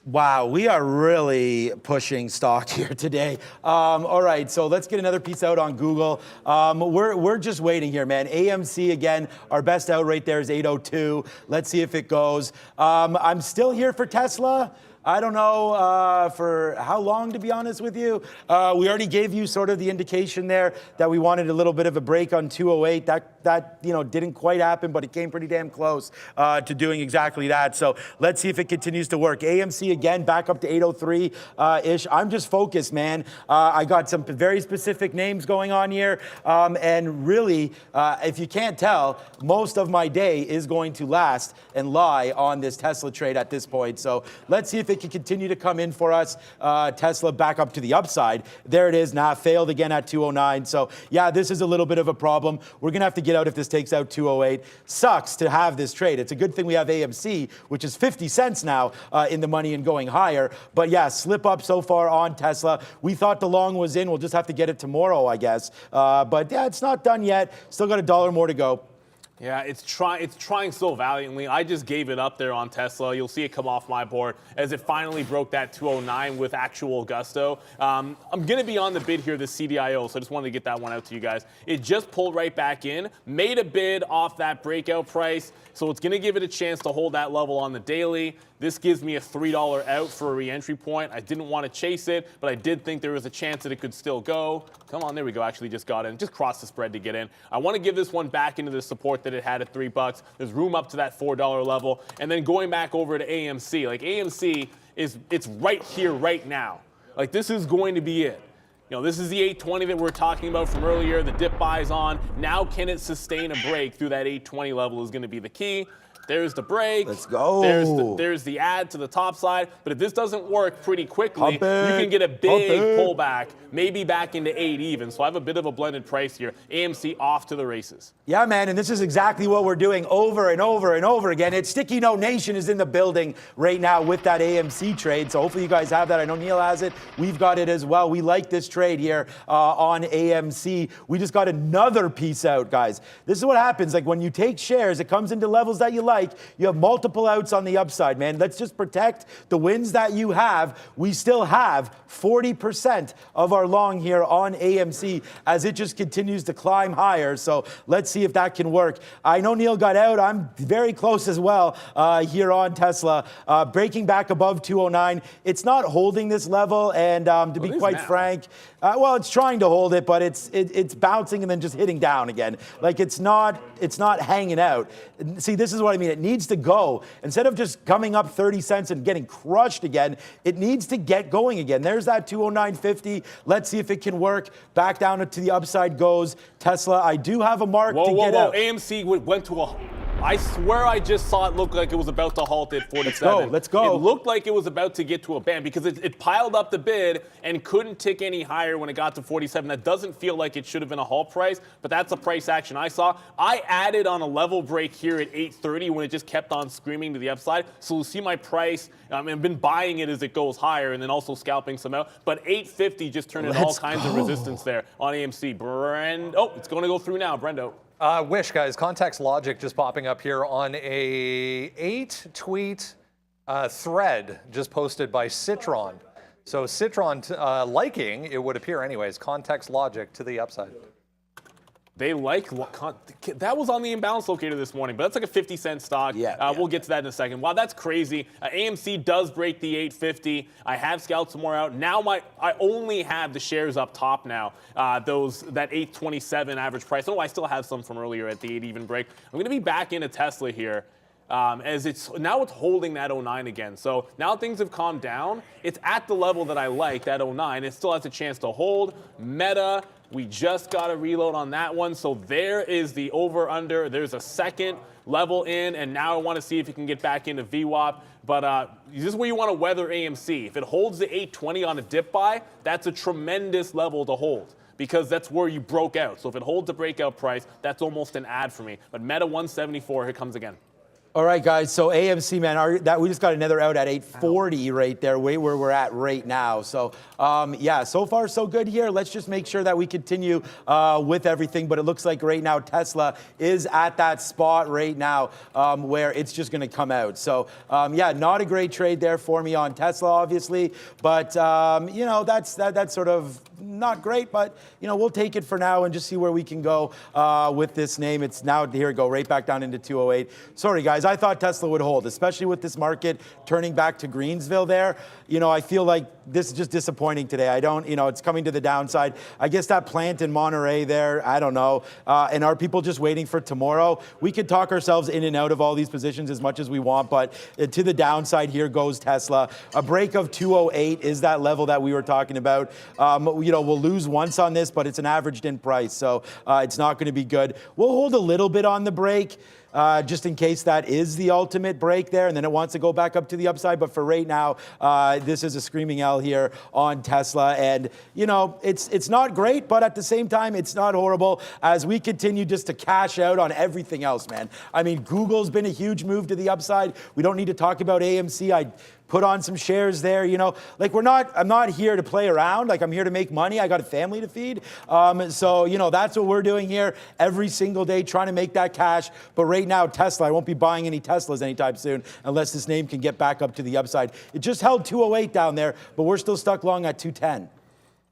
Wow, we are really pushing stock here today. All right, so let's get another piece out on Google. We're just waiting here, man. AMC, again, our best out right there is 802. Let's see if it goes. I'm still here for Tesla. I don't know for how long, to be honest with you. We already gave you sort of the indication there that we wanted a little bit of a break on 208. That didn't quite happen, but it came pretty damn close to doing exactly that. So let's see if it continues to work. AMC again back up to 803-ish. I'm just focused, man. I got some very specific names going on here, and really, if you can't tell, most of my day is going to last and lie on this Tesla trade at this point. So let's see if it can continue to come in for us. Tesla back up to the upside. There it is. Nah, failed again at 209. So yeah, this is a little bit of a problem. We're going to have to get out if this takes out 208. Sucks to have this trade. It's a good thing we have AMC, which is 50 cents now in the money and going higher. But yeah, slip up so far on Tesla. We thought the long was in. We'll just have to get it tomorrow, I guess. But yeah, it's not done yet. Still got $1 more to go. Yeah, it's trying so valiantly. I just gave it up there on Tesla. You'll see it come off my board as it finally broke that 209 with actual gusto. I'm going to be on the bid here, the CDIO, so I just wanted to get that one out to you guys. It just pulled right back in, made a bid off that breakout price, so it's going to give it a chance to hold that level on the daily. This gives me a $3 out for a re-entry point. I didn't want to chase it, but I did think there was a chance that it could still go. Come on, there we go. Actually just got in. Just crossed the spread to get in. I want to give this one back into the support that it had at $3. There's room up to that $4 level. And then going back over to AMC, like AMC it's right here, right now. Like this is going to be it. This is the 820 that we're talking about from earlier. The dip buys on. Now, can it sustain a break through that 820 level is going to be the key. There's the break. Let's go. There's the add to the top side. But if this doesn't work pretty quickly, you can get a big pullback, maybe back into 8 even. So I have a bit of a blended price here. AMC off to the races. Yeah, man, and this is exactly what we're doing over and over and over again. It's Sticky Note Nation is in the building right now with that AMC trade. So hopefully you guys have that. I know Neil has it. We've got it as well. We like this trade here on AMC. We just got another piece out, guys. This is what happens. Like when you take shares, it comes into levels that you like. You have multiple outs on the upside, man. Let's just protect the wins that you have. We still have 40% of our long here on AMC as it just continues to climb higher. So let's see if that can work. I know Neil got out. I'm very close as well here on Tesla. Breaking back above 209. It's not holding this level. And to be quite frank, well, it's trying to hold it, but it's bouncing and then just hitting down again. Like it's not hanging out. See, this is what I mean. It needs to go. Instead of just coming up 30 cents and getting crushed again, it needs to get going again. There's that 209.50. Let's see if it can work. Back down to the upside goes Tesla. I do have a mark to get out. AMC went to a... I swear I just saw it look like it was about to halt at 47. Let's go. It looked like it was about to get to a band because it piled up the bid and couldn't tick any higher when it got to 47. That doesn't feel like it should have been a halt price, but that's a price action I saw. I added on a level break here at 830 when it just kept on screaming to the upside. So we'll see my price. I've been buying it as it goes higher and then also scalping some out. But 850 just turned into all kinds of resistance there on AMC. It's going to go through now, Brendo. Wish, guys, context logic just popping up here on a 8-tweet thread just posted by Citron. So Citron liking, it would appear anyways, context logic to the upside. They like that was on the imbalance locator this morning, but that's like a 50-cent stock. We'll get to that in a second. Wow, that's crazy. AMC does break the 850. I have scalped some more out. Now I only have the shares up top now. That 827 average price. Oh, I still have some from earlier at the 8 even break. I'm going to be back into Tesla here. As it's holding that 09 again. So now things have calmed down. It's at the level that I like, that 09. It still has a chance to hold. Meta, we just got a reload on that one. So there is the over-under. There's a second level in, and now I want to see if it can get back into VWAP. But this is where you want to weather AMC. If it holds the 820 on a dip buy, that's a tremendous level to hold, because that's where you broke out. So if it holds the breakout price, that's almost an add for me. But Meta 174, here comes again. All right, guys. So AMC, man, we just got another out at 840 right there, where we're at right now. So, yeah, so far so good here. Let's just make sure that we continue with everything. But it looks like right now Tesla is at that spot right now where it's just going to come out. So, yeah, not a great trade there for me on Tesla, obviously. But, that's sort of not great. But, we'll take it for now and just see where we can go with this name. It's now, here we go, right back down into 208. Sorry, guys. I thought Tesla would hold, especially with this market turning back to Greensville there. I feel like this is just disappointing today. I don't, it's coming to the downside. I guess that plant in Monterey there, I don't know. And are people just waiting for tomorrow? We could talk ourselves in and out of all these positions as much as we want, but to the downside, here goes Tesla. A break of 208 is that level that we were talking about. We'll lose once on this, but it's an averaged in price, so it's not going to be good. We'll hold a little bit on the break. Just in case that is the ultimate break there, and then it wants to go back up to the upside. But for right now, this is a screaming L here on Tesla. And, it's not great, but at the same time, it's not horrible as we continue just to cash out on everything else, man. I mean, Google's been a huge move to the upside. We don't need to talk about AMC. I put on some shares there, I'm not here to play around. Like, I'm here to make money. I got a family to feed. So, that's what we're doing here every single day, trying to make that cash. But right now, Tesla, I won't be buying any Teslas anytime soon unless this name can get back up to the upside. It just held 208 down there, but we're still stuck long at 210.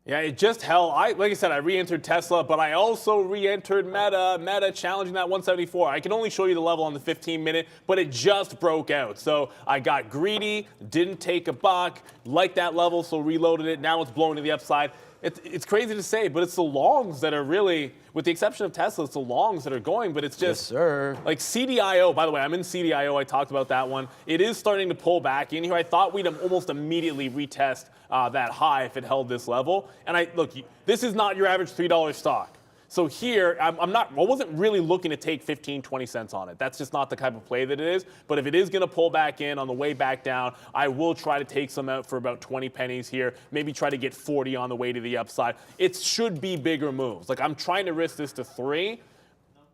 Yeah, it just held. Like I said, I re-entered Tesla, but I also re-entered Meta. Meta challenging that 174. I can only show you the level on the 15-minute, but it just broke out. So I got greedy, didn't take a buck, liked that level, so reloaded it. Now it's blowing to the upside. it's crazy to say, but it's the longs that are really, with the exception of Tesla, it's the longs that are going, but it's just like CDIO. By the way, I'm in CDIO. I talked about that one. It is starting to pull back in here. I thought we'd almost immediately retest that high if it held this level. And look, this is not your average $3 stock. So here, I wasn't really looking to take 15, 20 cents on it. That's just not the type of play that it is. But if it is going to pull back in on the way back down, I will try to take some out for about 20 pennies here. Maybe try to get 40 on the way to the upside. It should be bigger moves. Like, I'm trying to risk this to 3.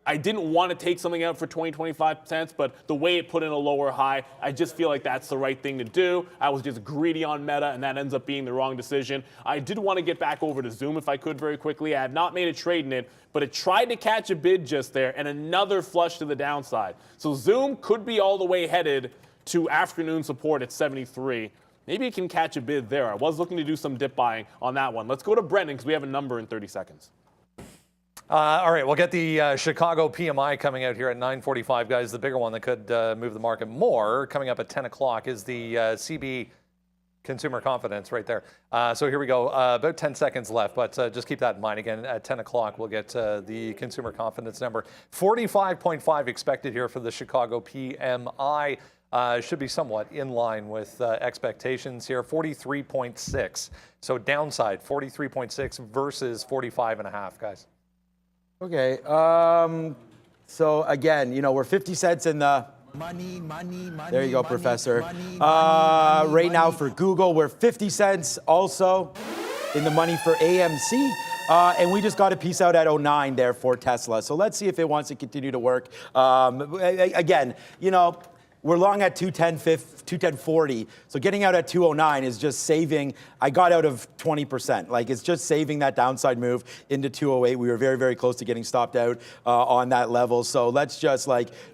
I didn't want to take something out for 20, 25 cents, but the way it put in a lower high, I just feel like that's the right thing to do. I was just greedy on Meta, and that ends up being the wrong decision. I did want to get back over to Zoom if I could very quickly. I have not made a trade in it, but it tried to catch a bid just there, and another flush to the downside. So Zoom could be all the way headed to afternoon support at 73. Maybe it can catch a bid there. I was looking to do some dip buying on that one. Let's go to Brendan because we have a number in 30 seconds. All right, we'll get the Chicago PMI coming out here at 9:45, guys. The bigger one that could move the market more coming up at 10 o'clock is the CB consumer confidence right there. So here we go. About 10 seconds left, but just keep that in mind. Again, at 10 o'clock, we'll get the consumer confidence number. 45.5 expected here for the Chicago PMI. Should be somewhat in line with expectations here. 43.6. So downside, 43.6 versus 45.5, guys. Okay, so again, we're 50 cents in the money. There you go, Professor. Right now for Google, we're 50 cents also in the money for AMC. And we just got a piece out at 09 there for Tesla. So let's see if it wants to continue to work. Again, we're long at 210.40. So getting out at 209 is just saving. I got out of 20%. Like, it's just saving that downside move into 208. We were very, very close to getting stopped out on that level. So let's just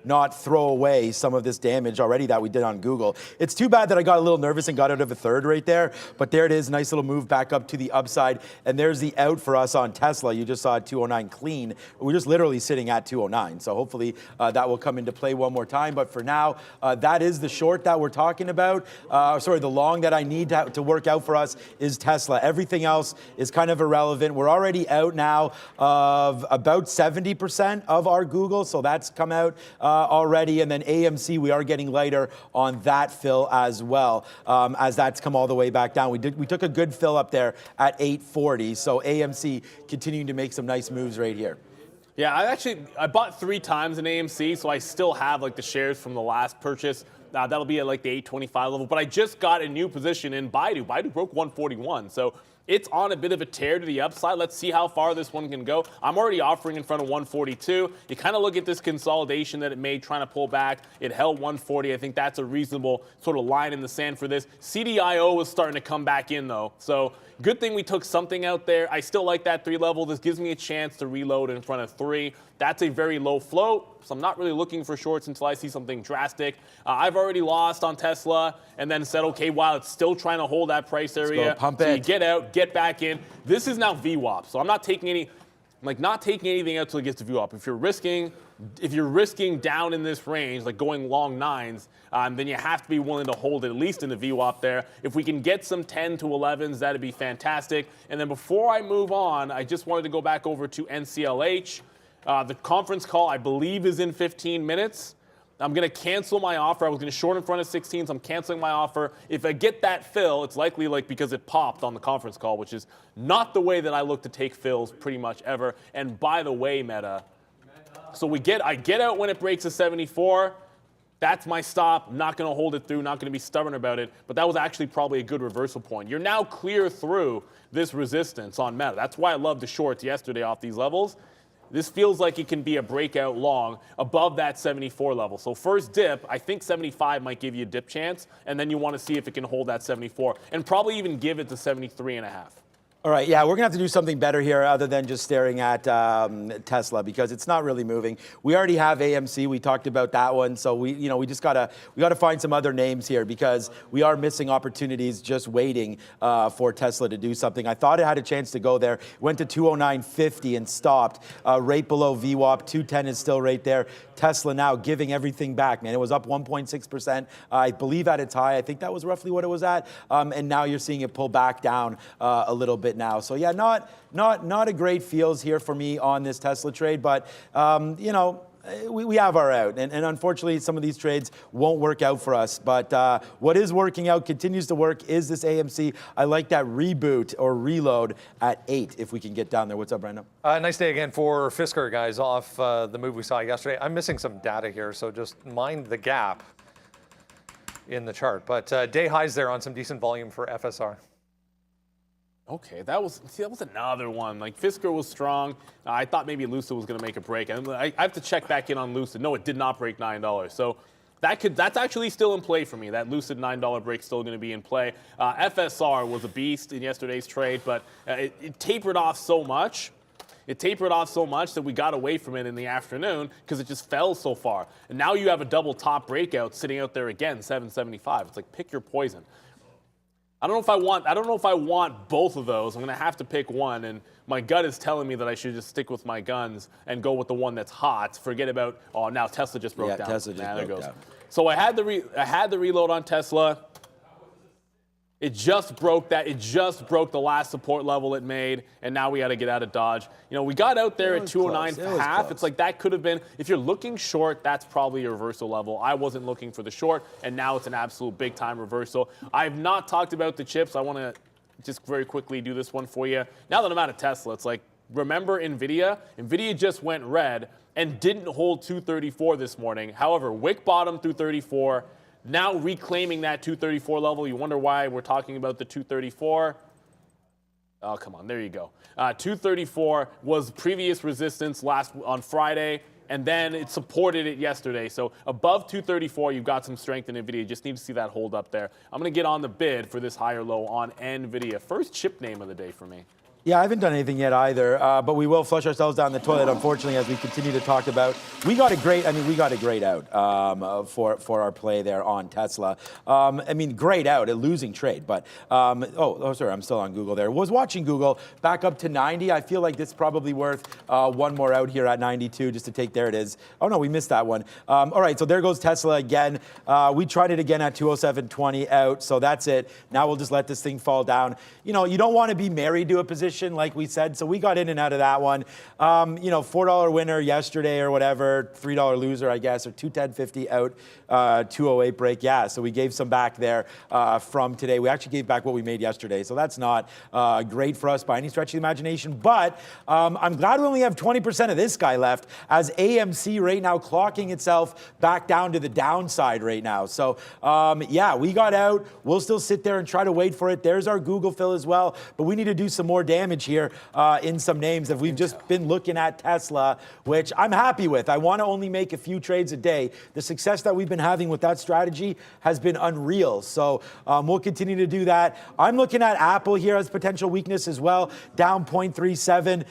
not throw away some of this damage already that we did on Google. It's too bad that I got a little nervous and got out of a third right there. But there it is. Nice little move back up to the upside. And there's the out for us on Tesla. You just saw 209 clean. We're just literally sitting at 209. So hopefully that will come into play one more time. But for now, that is the short that we're talking about. The long that I need to work out for us is Tesla. Everything else is kind of irrelevant. We're already out now of about 70% of our Google, so that's come out already. And then AMC, we are getting lighter on that fill as well, as that's come all the way back down. We took a good fill up there at 840, so AMC continuing to make some nice moves right here. Yeah, I bought 3 times in AMC, so I still have the shares from the last purchase. That'll be at the 825 level. But I just got a new position in Baidu. Baidu broke 141, so it's on a bit of a tear to the upside. Let's see how far this one can go. I'm already offering in front of 142. You kind of look at this consolidation that it made trying to pull back. It held 140. I think that's a reasonable sort of line in the sand for this. CDIO was starting to come back in, though. So good thing we took something out there. I still like that 3 level. This gives me a chance to reload in front of 3. That's a very low float, so I'm not really looking for shorts until I see something drastic. I've already lost on Tesla and then said, okay, while it's still trying to hold that price area, let's go, pump so it. You get out, get back in. This is now VWAP, so I'm not taking anything out until it gets to VWAP. If you're risking down in this range, like going long 9s, then you have to be willing to hold it at least in the VWAP there. If we can get some 10 to 11s, that'd be fantastic. And then before I move on, I just wanted to go back over to NCLH. The conference call, I believe, is in 15 minutes. I'm going to cancel my offer. I was going to short in front of 16, so I'm canceling my offer. If I get that fill, it's likely because it popped on the conference call, which is not the way that I look to take fills pretty much ever. And by the way, Meta, so I get out when it breaks a 74. That's my stop. I'm not going to hold it through, not going to be stubborn about it. But that was actually probably a good reversal point. You're now clear through this resistance on Meta. That's why I loved the shorts yesterday off these levels. This feels like it can be a breakout long above that 74 level. So first dip, I think 75 might give you a dip chance, and then you want to see if it can hold that 74, and probably even give it to 73.5. All right, yeah, we're gonna have to do something better here other than just staring at Tesla because it's not really moving. We already have AMC. We talked about that one, so we just gotta find some other names here because we are missing opportunities just waiting for Tesla to do something. I thought it had a chance to go there. Went to 209.50 and stopped right below VWAP. 210 is still right there. Tesla now giving everything back, man. It was up 1.6%, I believe, at its high. I think that was roughly what it was at, and now you're seeing it pull back down a little bit. bit now. So yeah, not a great feels here for me on this Tesla trade, but you know, we have our out, and unfortunately some of these trades won't work out for us, but what is working out, continues to work, is this AMC. I like that reboot or reload at 8 if we can get down there. What's up, Brandon? Nice day again for Fisker, guys, off the move we saw yesterday. I'm missing some data here, so just mind the gap in the chart, but day highs there on some decent volume for FSR. Okay, that was another one. Like, Fisker was strong. I thought maybe Lucid was going to make a break. And I have to check back in on Lucid. No, it did not break $9. So that's actually still in play for me. That Lucid $9 break still going to be in play. FSR was a beast in yesterday's trade, but it tapered off so much. It tapered off so much that we got away from it in the afternoon because it just fell so far. And now you have a double top breakout sitting out there again, 775. It's like, pick your poison. I don't know if I want both of those. I'm going to have to pick one, and my gut is telling me that I should just stick with my guns and go with the one that's hot. Forget about, oh, now Tesla just broke down. Tesla just broke down. So I had the reload on Tesla. It just broke that. It just broke the last support level it made, and now we had to get out of Dodge. You know, we got out there at 209.5. It's like that could have been, if you're looking short, that's probably a reversal level. I wasn't looking for the short, and now it's an absolute big-time reversal. I have not talked about the chips. I want to just very quickly do this one for you. Now that I'm out of Tesla, it's like, remember Nvidia? Nvidia just went red and didn't hold 234 this morning. However, wick bottom through 34. Now reclaiming that 234 level. You wonder why we're talking about the 234. Oh, come on. There you go. 234 was previous resistance on Friday, and then it supported it yesterday. So above 234, you've got some strength in Nvidia. You just need to see that hold up there. I'm going to get on the bid for this higher low on Nvidia. First chip name of the day for me. Yeah, I haven't done anything yet either, but we will flush ourselves down the toilet, unfortunately, as we continue to talk about. We got a great out for our play there on Tesla. I mean, great out, a losing trade, but, sorry, I'm still on Google there. Was watching Google back up to 90. I feel like this is probably worth one more out here at 92 just to take, there it is. Oh no, we missed that one. All right, so there goes Tesla again. We tried it again at 207.20 out, so that's it. Now we'll just let this thing fall down. You know, you don't want to be married to a position, like we said, so we got in and out of that one. You know, $4 winner yesterday or whatever, $3 loser, I guess, or 210.50 out, 208 break. Yeah, so we gave some back there from today. We actually gave back what we made yesterday, so that's not great for us by any stretch of the imagination, but I'm glad we only have 20% of this guy left, as AMC right now clocking itself back down to the downside right now. So yeah, we got out. We'll still sit there and try to wait for it. There's our Google fill as well, but we need to do some more damage here in some names that we've just been looking at Tesla, which I'm happy with. I want to only make a few trades a day. The success that we've been having with that strategy has been unreal. So we'll continue to do that. I'm looking at Apple here as potential weakness as well, down 0.37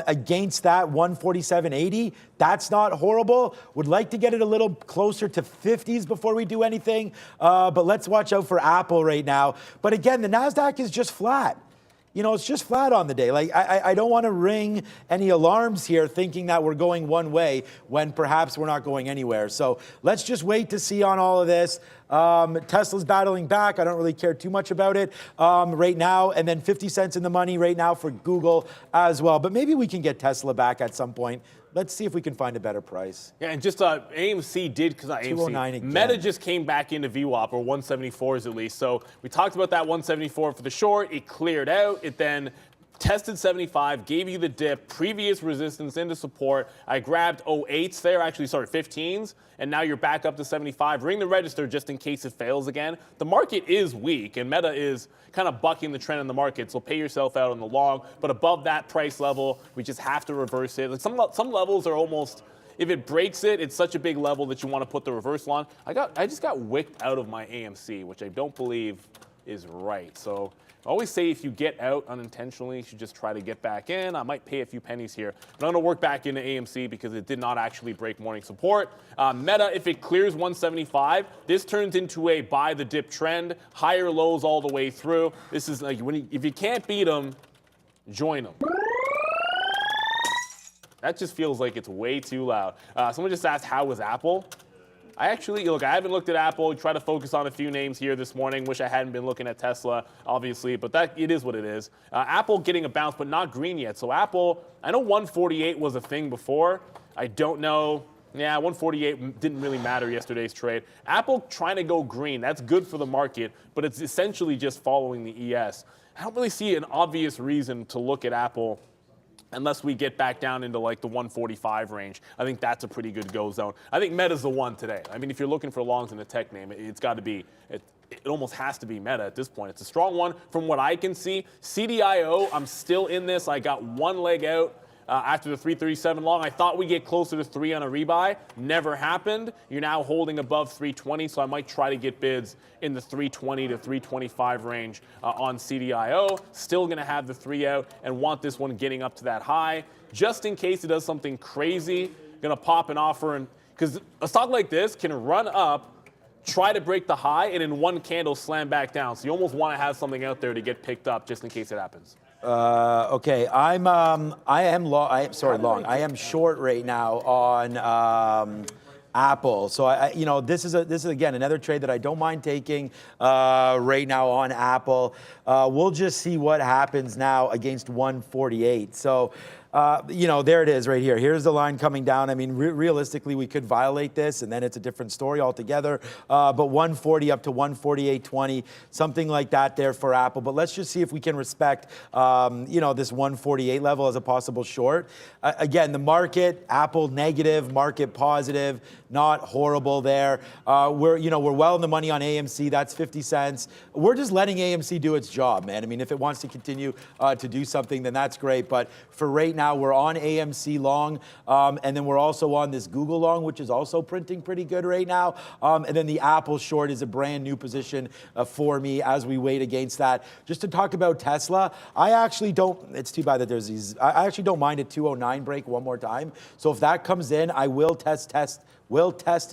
against that 147.80. That's not horrible. Would like to get it a little closer to 50s before we do anything, but let's watch out for Apple right now. But again, the NASDAQ is just flat. You know, it's just flat on the day. Like, I don't want to ring any alarms here thinking that we're going one way when perhaps we're not going anywhere. So let's just wait to see on all of this. Tesla's battling back. I don't really care too much about it right now. And then 50 cents in the money right now for Google as well. But maybe we can get Tesla back at some point. Let's see if we can find a better price. Yeah, and just AMC did, because AMC, Meta just came back into VWAP, or 174s at least. So we talked about that 174 for the short. It cleared out. It then tested 75, gave you the dip, previous resistance into support. I grabbed 08s there, actually, sorry, 15s, and now you're back up to 75. Ring the register just in case it fails again. The market is weak, and Meta is kind of bucking the trend in the market, so pay yourself out on the long. But above that price level, we just have to reverse it. Like some levels are almost, if it breaks it, it's such a big level that you want to put the reversal on. I just got wicked out of my AMC, which I don't believe is right. So I always say if you get out unintentionally, you should just try to get back in. I might pay a few pennies here, but I'm going to work back into AMC because it did not actually break morning support. Meta, if it clears 175, this turns into a buy the dip trend, higher lows all the way through. This is like, if you can't beat them, join them. That just feels like it's way too loud. Someone just asked, how was Apple? I actually, look, I haven't looked at Apple. Try to focus on a few names here this morning. Wish I hadn't been looking at Tesla, obviously, but it is what it is. Apple getting a bounce, but not green yet. So Apple, I know 148 was a thing before. I don't know. Yeah, 148 didn't really matter yesterday's trade. Apple trying to go green. That's good for the market, but it's essentially just following the ES. I don't really see an obvious reason to look at Apple unless we get back down into like the 145 range. I think that's a pretty good go zone. I think Meta's the one today. I mean, if you're looking for longs in a tech name, it's got to be, it almost has to be Meta at this point. It's a strong one from what I can see. CDIO, I'm still in this. I got one leg out. After the 337 long, I thought we'd get closer to 3 on a rebuy. Never happened. You're now holding above 320, so I might try to get bids in the 320 to 325 range on CDIO. Still going to have the 3 out and want this one getting up to that high. Just in case it does something crazy, going to pop an offer. And because a stock like this can run up, try to break the high, and in one candle slam back down. So you almost want to have something out there to get picked up just in case it happens. Okay, I am short right now on Apple. So this is again another trade that I don't mind taking right now on Apple. We'll just see what happens now against 148. So. There it is right here. Here's the line coming down. I mean, realistically, we could violate this, and then it's a different story altogether. But 140 up to 148.20, something like that there for Apple. But let's just see if we can respect, this 148 level as a possible short. Again, the market, Apple negative, market positive, not horrible there. We're well in the money on AMC. That's 50 cents. We're just letting AMC do its job, man. I mean, if it wants to continue to do something, then that's great. But for right now, we're on AMC long, and then we're also on this Google long, which is also printing pretty good right now. And then the Apple short is a brand new position for me as we wait against that. Just to talk about Tesla, I actually don't, it's too bad that there's these, I actually don't mind a 209 break one more time. So if that comes in, I will test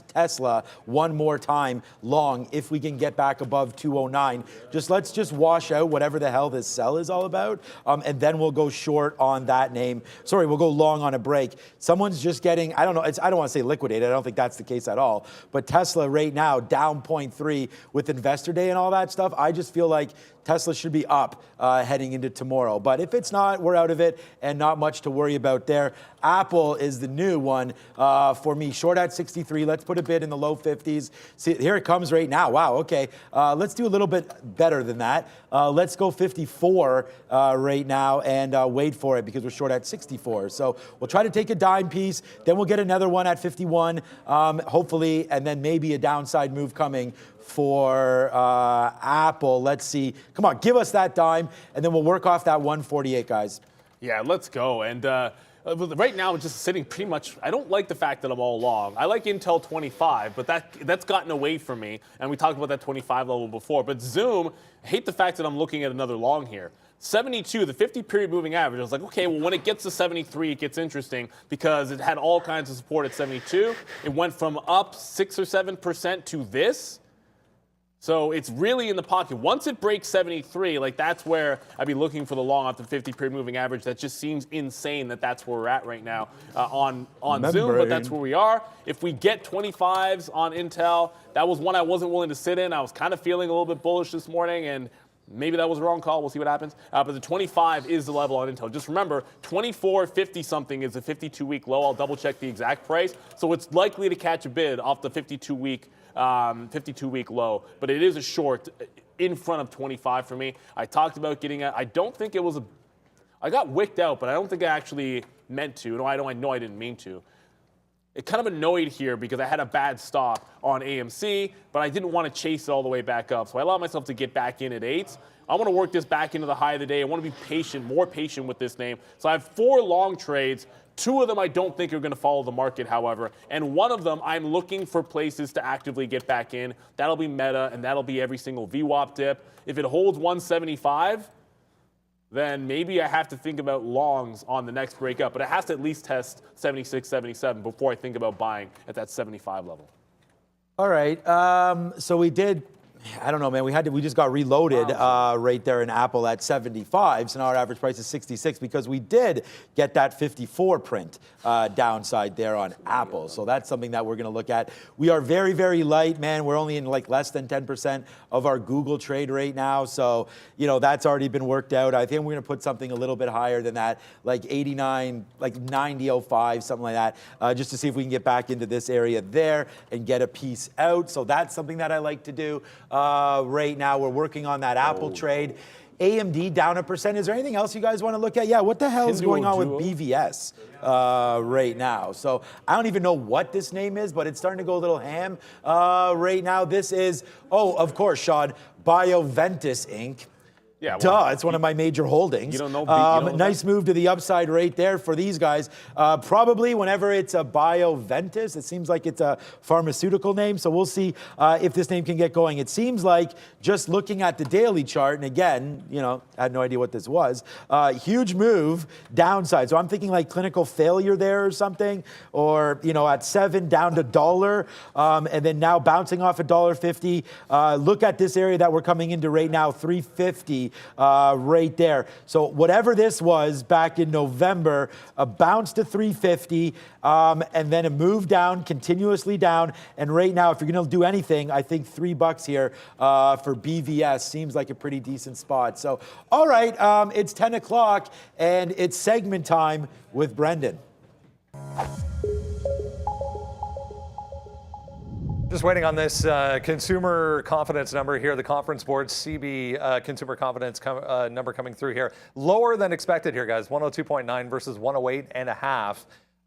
Tesla one more time long if we can get back above 209. Let's just wash out whatever the hell this sell is all about, and then we'll go short on that name. Sorry, we'll go long on a break. Someone's just getting, I don't know, I don't want to say liquidated. I don't think that's the case at all. But Tesla right now down 0.3 with Investor Day and all that stuff. I just feel like Tesla should be up heading into tomorrow. But if it's not, we're out of it and not much to worry about there. Apple is the new one for me. Short at 63. Let's put a bid in the low 50s. See, here it comes right now. Wow, okay. Let's do a little bit better than that. Let's go 54 right now and wait for it because we're short at 64. So we'll try to take a dime piece. Then we'll get another one at 51, hopefully, and then maybe a downside move coming for Apple. Let's see. Come on, give us that dime, and then we'll work off that 148, guys. Yeah, let's go. And right now, it's just sitting pretty much. I don't like the fact that I'm all long. I like Intel 25, but that's gotten away from me. And we talked about that 25 level before. But Zoom, I hate the fact that I'm looking at another long here. 72, the 50-period moving average. I was like, okay, well, when it gets to 73, it gets interesting because it had all kinds of support at 72. It went from up 6 or 7% to this. So it's really in the pocket. Once it breaks 73, like that's where I'd be looking for the long off the 50-period moving average. That just seems insane that that's where we're at right now on Zoom, but that's where we are. If we get 25s on Intel, that was one I wasn't willing to sit in. I was kind of feeling a little bit bullish this morning, and maybe that was a wrong call. We'll see what happens. But the 25 is the level on Intel. Just remember, 24.50-something is a 52-week low. I'll double-check the exact price. So it's likely to catch a bid off the 52-week low, but it is a short in front of 25 for me. I talked about getting it. I don't think it was I got wicked out, but I don't think I actually meant to. No, I know I didn't mean to. It kind of annoyed here because I had a bad stop on AMC, but I didn't want to chase it all the way back up. So I allowed myself to get back in at 8s. I want to work this back into the high of the day. I want to be patient, more patient with this name. So I have 4 long trades. 2 of them I don't think are going to follow the market, however. And 1 of them I'm looking for places to actively get back in. That'll be Meta, and that'll be every single VWAP dip. If it holds 175, then maybe I have to think about longs on the next breakup. But it has to at least test 76, 77 before I think about buying at that 75 level. All right. So we did I don't know, man. We just got reloaded right there in Apple at 75. So now our average price is 66 because we did get that 54 print downside there on Apple. So that's something that we're going to look at. We are very, very light, man. We're only in like less than 10% of our Google trade right now. So, you know, that's already been worked out. I think we're going to put something a little bit higher than that, like 89, like 90.05, something like that, just to see if we can get back into this area there and get a piece out. So that's something that I like to do. Right now, we're working on that Apple trade. AMD down 1%. Is there anything else you guys want to look at? Yeah, what the hell is going on with BVS right now? So I don't even know what this name is, but it's starting to go a little ham right now. This is, of course, Sean, Bioventus Inc. Yeah, well, it's one of my major holdings. You don't know. Nice move to the upside right there for these guys. Probably whenever it's a Bioventus, it seems like it's a pharmaceutical name. So we'll see if this name can get going. It seems like just looking at the daily chart, and again, you know, I had no idea what this was. Huge move downside. So I'm thinking like clinical failure there or something, or you know, at 7 down to $1, and then now bouncing off $1.50. Look at this area that we're coming into right now, 350. Right there. So whatever this was back in November, a bounce to 350, and then a move down, continuously down. And right now, if you're going to do anything, I think $3 here for BVS seems like a pretty decent spot. So, all right, it's 10 o'clock and it's segment time with Brendan. Just waiting on this consumer confidence number here. The Conference Board CB consumer confidence number coming through here. Lower than expected here, guys. 102.9 versus 108.5.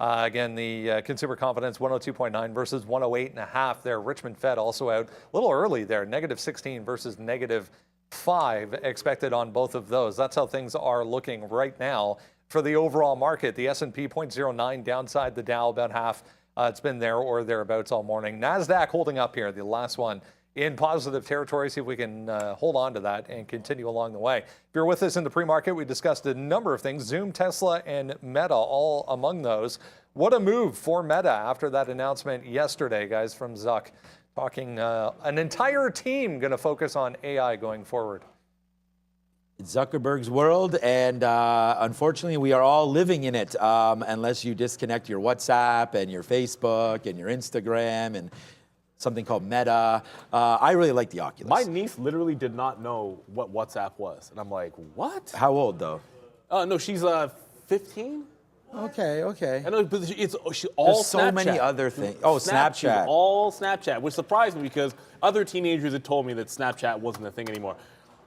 Again, the consumer confidence 102.9 versus 108.5 there. Richmond Fed also out a little early there. -16 versus -5 expected on both of those. That's how things are looking right now for the overall market. The S&P 0.09 downside, the Dow about half. It's been there or thereabouts all morning. NASDAQ holding up here, the last one in positive territory. See if we can hold on to that and continue along the way. If you're with us in the pre-market, we discussed a number of things. Zoom, Tesla, and Meta all among those. What a move for Meta after that announcement yesterday, guys, from Zuck. Talking an entire team going to focus on AI going forward. It's Zuckerberg's world, and unfortunately, we are all living in it unless you disconnect your WhatsApp and your Facebook and your Instagram and something called Meta. I really like the Oculus. My niece literally did not know what WhatsApp was, and I'm like, what? How old, though? No, she's 15. Okay. I know, but it's all There's so Snapchat. many other things. Oh, Snapchat. All Snapchat, which surprised me because other teenagers had told me that Snapchat wasn't a thing anymore.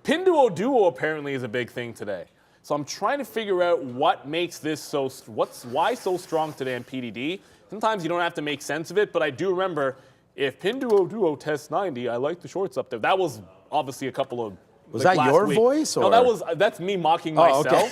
Pinduoduo apparently is a big thing today. So I'm trying to figure out what makes this why so strong today in PDD. Sometimes you don't have to make sense of it, but I do remember if Pinduoduo tests 90, I like the shorts up there. That was obviously a couple of Was that your voice? Or? No, that's me mocking myself. Okay.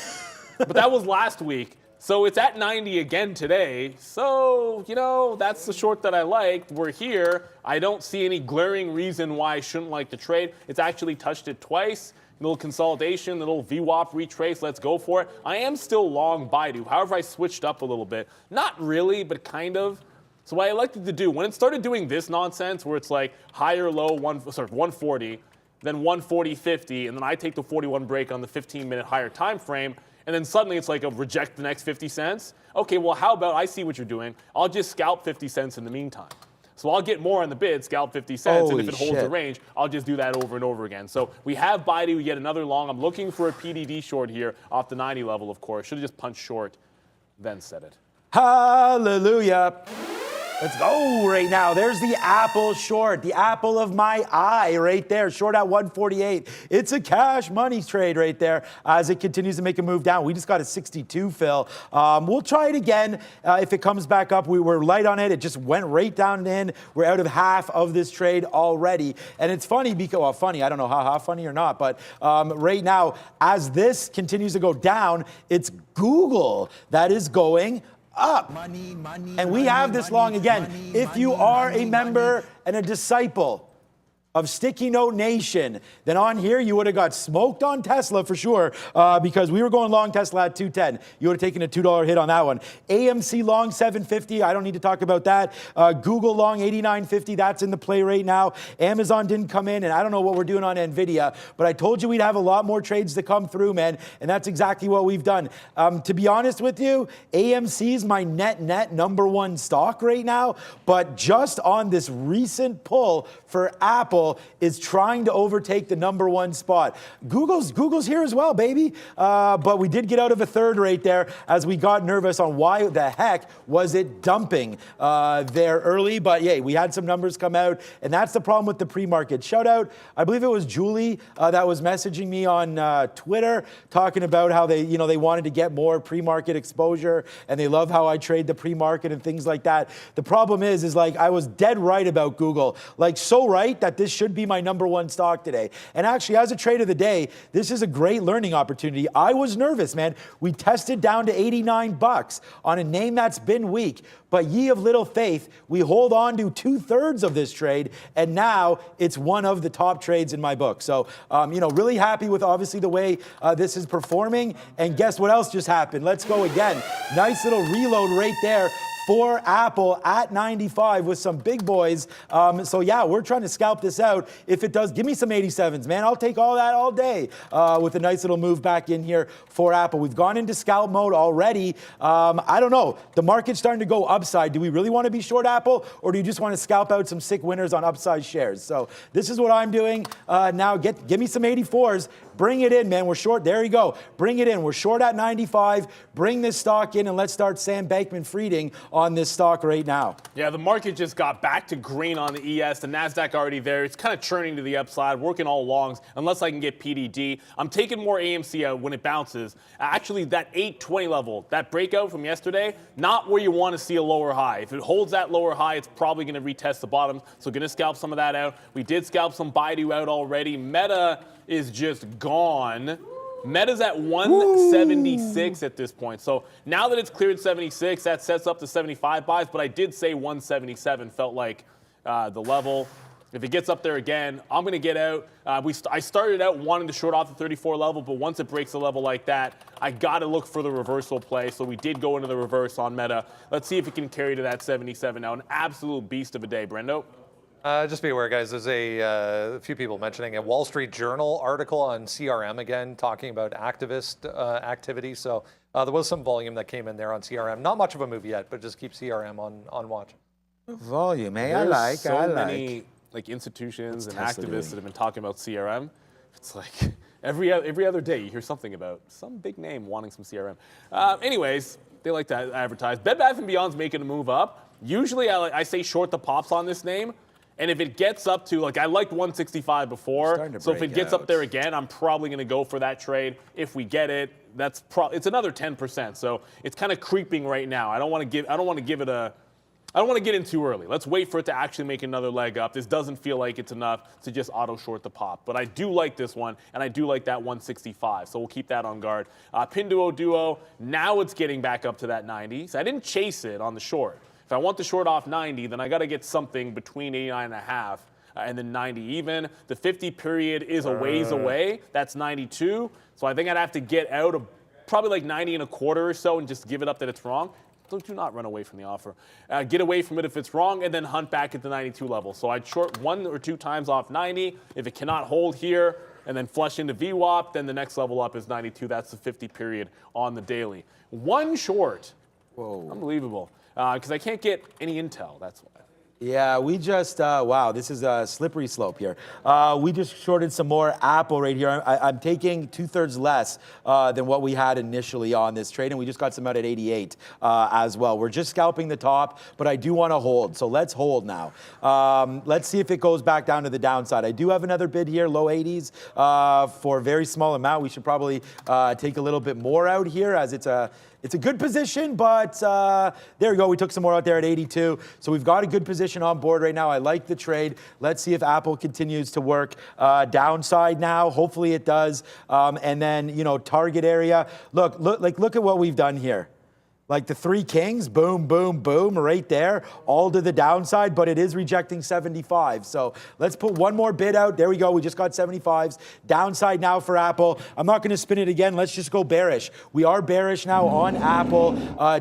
But that was last week. So it's at 90 again today. So, you know, that's the short that I liked. We're here. I don't see any glaring reason why I shouldn't like the trade. It's actually touched it twice. A little consolidation, a little VWAP retrace. Let's go for it. I am still long Baidu. However, I switched up a little bit. Not really, but kind of. So what I elected to do, when it started doing this nonsense where it's like higher low 140, then 140.50, and then I take the 41 break on the 15-minute higher time frame, and then suddenly it's like a reject the next 50 cents. Okay, well, how about I see what you're doing. I'll just scalp 50 cents in the meantime. So I'll get more on the bid, scalp 50 cents, and if it holds the range, I'll just do that over and over again. So we have Baidu, we get another long. I'm looking for a PDD short here off the 90 level, of course. Should have just punched short, then set it. Hallelujah. Let's go right now. There's the Apple short, the apple of my eye right there, short at 148. It's a cash money trade right there as it continues to make a move down. We just got a 62 fill. We'll try it again if it comes back up. We were light on it. It just went right down and in. We're out of half of this trade already. And it's funny because, well, funny, I don't know how funny or not, but right now, as this continues to go down, it's Google that is going up. And we have this long again. If you are a member and a disciple of Sticky Note Nation, then on here you would have got smoked on Tesla for sure, because we were going long Tesla at 210. You would have taken a $2 hit on that one. AMC long 750. I don't need to talk about that. Google long 89.50. That's in the play right now. Amazon didn't come in, and I don't know what we're doing on Nvidia, but I told you we'd have a lot more trades to come through, man, and that's exactly what we've done. To be honest with you, AMC is my net #1 stock right now, but just on this recent pull for Apple is trying to overtake the #1 spot. Google's here as well, baby. But we did get out of a third right there as we got nervous on why the heck was it dumping there early. But yeah, we had some numbers come out, and that's the problem with the pre-market. Shout out, I believe it was Julie that was messaging me on Twitter talking about how they wanted to get more pre-market exposure, and they love how I trade the pre-market and things like that. The problem is like I was dead right about Google, like so right that this should be my #1 stock today. And actually, as a trade of the day, this is a great learning opportunity. I was nervous, man. We tested down to 89 bucks on a name that's been weak. But ye of little faith, we hold on to 2/3 of this trade, and now it's one of the top trades in my book. So, really happy with obviously the way this is performing. And guess what else just happened? Let's go again. Nice little reload right there for Apple at 95 with some big boys. So yeah, we're trying to scalp this out. If it does, give me some 87s, man. I'll take all that all day with a nice little move back in here for Apple. We've gone into scalp mode already. I don't know. The market's starting to go upside. Do we really want to be short Apple, or do you just want to scalp out some sick winners on upside shares? So this is what I'm doing. Now give me some 84s. Bring it in, man. We're short. There you go. Bring it in. We're short at 95. Bring this stock in, and let's start Sam Bankman-Frieding on this stock right now. Yeah, the market just got back to green on the ES. The NASDAQ already there. It's kind of churning to the upside, working all longs, unless I can get PDD. I'm taking more AMC out when it bounces. Actually, that 820 level, that breakout from yesterday, not where you want to see a lower high. If it holds that lower high, it's probably going to retest the bottom. So going to scalp some of that out. We did scalp some Baidu out already. Meta is just gone. Meta's at 176 at this point. So now that it's cleared 76, that sets up the 75 buys. But I did say 177 felt like the level. If it gets up there again, I'm going to get out. I started out wanting to short off the 34 level, but once it breaks a level like that, I got to look for the reversal play. So we did go into the reverse on Meta. Let's see if it can carry to that 77 now. An absolute beast of a day, Brendo. Just be aware, guys, there's a few people mentioning a Wall Street Journal article on CRM again, talking about activist activity. So there was some volume that came in there on CRM. Not much of a move yet, but just keep CRM on watch. Volume, hey, There's I so like. many institutions and Tesla activists doing? that have been talking about CRM. It's like every other day you hear something about some big name wanting some CRM. Anyways, they like to advertise. Bed Bath & Beyond's making a move up. Usually I say short the pops on this name. And if it gets up to, like, I liked 165 before, so if it gets up there again, I'm probably going to go for that trade. If we get it, it's another 10%. So it's kind of creeping right now. I don't want to get in too early. Let's wait for it to actually make another leg up. This doesn't feel like it's enough to just auto short the pop. But I do like this one, and I do like that 165. So we'll keep that on guard. Pinduo Duo, now it's getting back up to that 90. So I didn't chase it on the short. If I want to short off 90, then I got to get something between 89.5 and then 90 even. The 50 period is a ways away. That's 92. So I think I'd have to get out of probably like 90.25 or so and just give it up that it's wrong. Do not run away from the offer. Get away from it if it's wrong, and then hunt back at the 92 level. So I'd short 1 or 2 times off 90. If it cannot hold here and then flush into VWAP, then the next level up is 92. That's the 50 period on the daily. One short. Whoa. Unbelievable. Because I can't get any intel, that's why. Yeah, we just, wow, this is a slippery slope here. We just shorted some more Apple right here. I'm taking 2/3 less than what we had initially on this trade, and we just got some out at 88 as well. We're just scalping the top, but I do want to hold, so let's hold now. Let's see if it goes back down to the downside. I do have another bid here, low 80s, for a very small amount. We should probably take a little bit more out here as it's a good position, but there we go. We took some more out there at 82. So we've got a good position on board right now. I like the trade. Let's see if Apple continues to work downside now. Hopefully it does. And then, target area. Look at what we've done here. Like the three kings, boom, boom, boom, right there, all to the downside, but it is rejecting 75. So let's put one more bid out. There we go. We just got 75s. Downside now for Apple. I'm not going to spin it again. Let's just go bearish. We are bearish now on Apple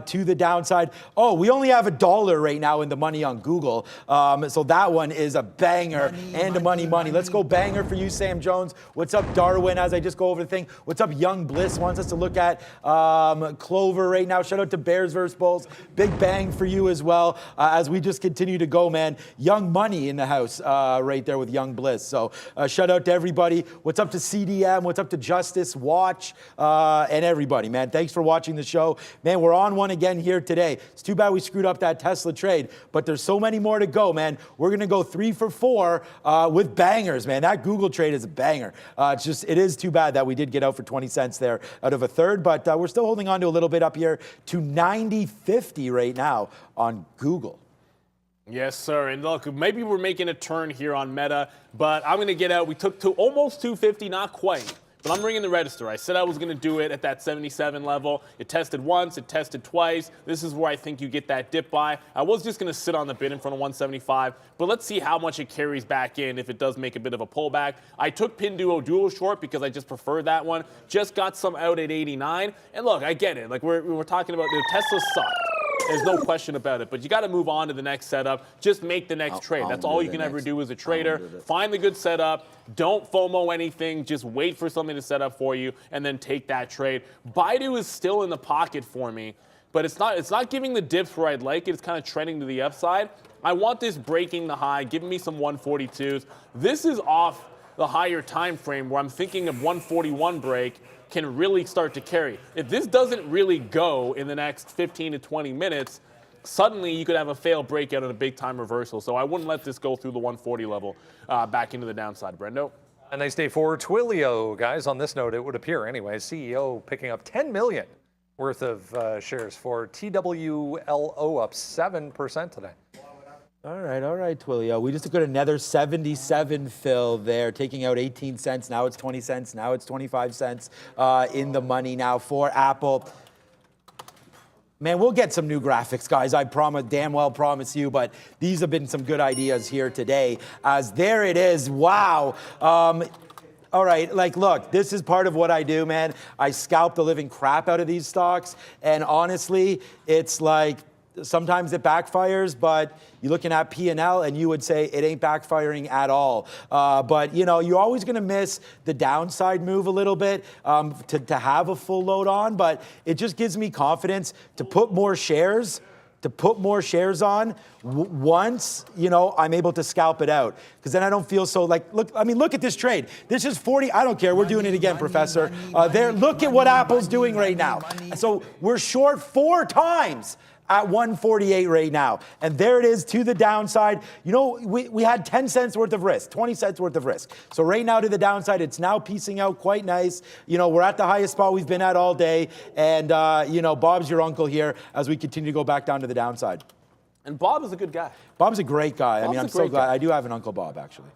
to the downside. Oh, we only have $1 right now in the money on Google. So that one is a banger and a money. Let's go banger for you, Sam Jones. What's up, Darwin, as I just go over the thing. What's up, Young Bliss wants us to look at Clover right now. Shout out to Bears versus Bulls. Big bang for you as well as we just continue to go, man. Young Money in the house right there with Young Bliss. So shout out to everybody. What's up to CDM? What's up to Justice Watch and everybody, man. Thanks for watching the show. Man, we're on one again here today. It's too bad we screwed up that Tesla trade, but there's so many more to go, man. We're going to go 3 for 4 with bangers, man. That Google trade is a banger. It is too bad that we did get out for 20 cents there out of a third, but we're still holding on to a little bit up here to 90.50 right now on Google. Yes, sir. And look, maybe we're making a turn here on Meta, but I'm going to get out. We took to almost 250, not quite. But I'm ringing the register. I said I was going to do it at that 77 level. It tested once, it tested twice. This is where I think you get that dip buy. I was just going to sit on the bid in front of 175, but let's see how much it carries back in if it does make a bit of a pullback. I took Pinduo Dual short because I just preferred that one. Just got some out at 89. And look, I get it. Like we're talking about the Tesla sucked. There's no question about it. But you got to move on to the next setup. Just make the next trade. That's all you can ever do as a trader. Find the good setup. Don't FOMO anything. Just wait for something to set up for you and then take that trade. Baidu is still in the pocket for me, but it's not giving the dips where I'd like it. It's kind of trending to the upside. I want this breaking the high, giving me some 142s. This is off the higher time frame where I'm thinking of 141 break can really start to carry. If this doesn't really go in the next 15 to 20 minutes, suddenly you could have a failed breakout and a big time reversal. So I wouldn't let this go through the 140 level back into the downside. Brendo? A nice day for Twilio, guys. On this note, it would appear anyway, CEO picking up 10 million worth of shares for TWLO, up 7% today. All right, Twilio. We just got another 77 fill there, taking out 18 cents. Now it's 20 cents. Now it's 25 cents in the money now for Apple. Man, we'll get some new graphics, guys. I damn well promise you, but these have been some good ideas here today. As there it is. Wow. All right, like, look, this is part of what I do, man. I scalp the living crap out of these stocks, and honestly, it's like, sometimes it backfires, but you're looking at P&L and you would say it ain't backfiring at all. But, you know, you're always going to miss the downside move a little bit to have a full load on, but it just gives me confidence to put more shares on once, you know, I'm able to scalp it out. Because then I don't feel so like, look at this trade. This is 40, I don't care, we're doing it again, Professor. Look at what Apple's doing right now. So we're short 4 times at 148 right now. And there it is to the downside. You know, we had 10 cents worth of risk, 20 cents worth of risk. So right now to the downside, it's now piecing out quite nice. You know, we're at the highest spot we've been at all day. And, you know, Bob's your uncle here as we continue to go back down to the downside. And Bob is a good guy. Bob's a great guy. I mean, I'm so glad. I do have an Uncle Bob, actually.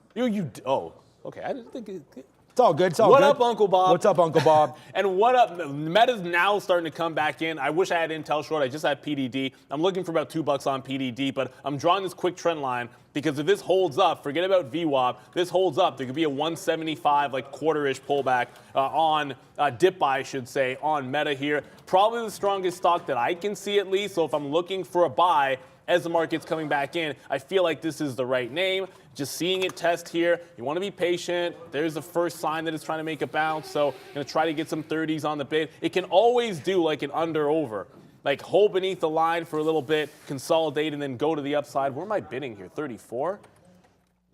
Oh, okay. I didn't think it's all good. It's all good. What up, Uncle Bob? What's up, Uncle Bob? And what up? Meta's now starting to come back in. I wish I had Intel short. I just had PDD. I'm looking for about $2 on PDD, but I'm drawing this quick trend line because if this holds up, forget about VWAP. This holds up, there could be a 175, like quarter-ish pullback on dip buy, I should say, on Meta here. Probably the strongest stock that I can see at least. So if I'm looking for a buy as the market's coming back in, I feel like this is the right name. Just seeing it test here, you want to be patient. There's the first sign that it's trying to make a bounce, so I'm going to try to get some 30s on the bid. It can always do like an under-over, like hold beneath the line for a little bit, consolidate, and then go to the upside. Where am I bidding here, 34?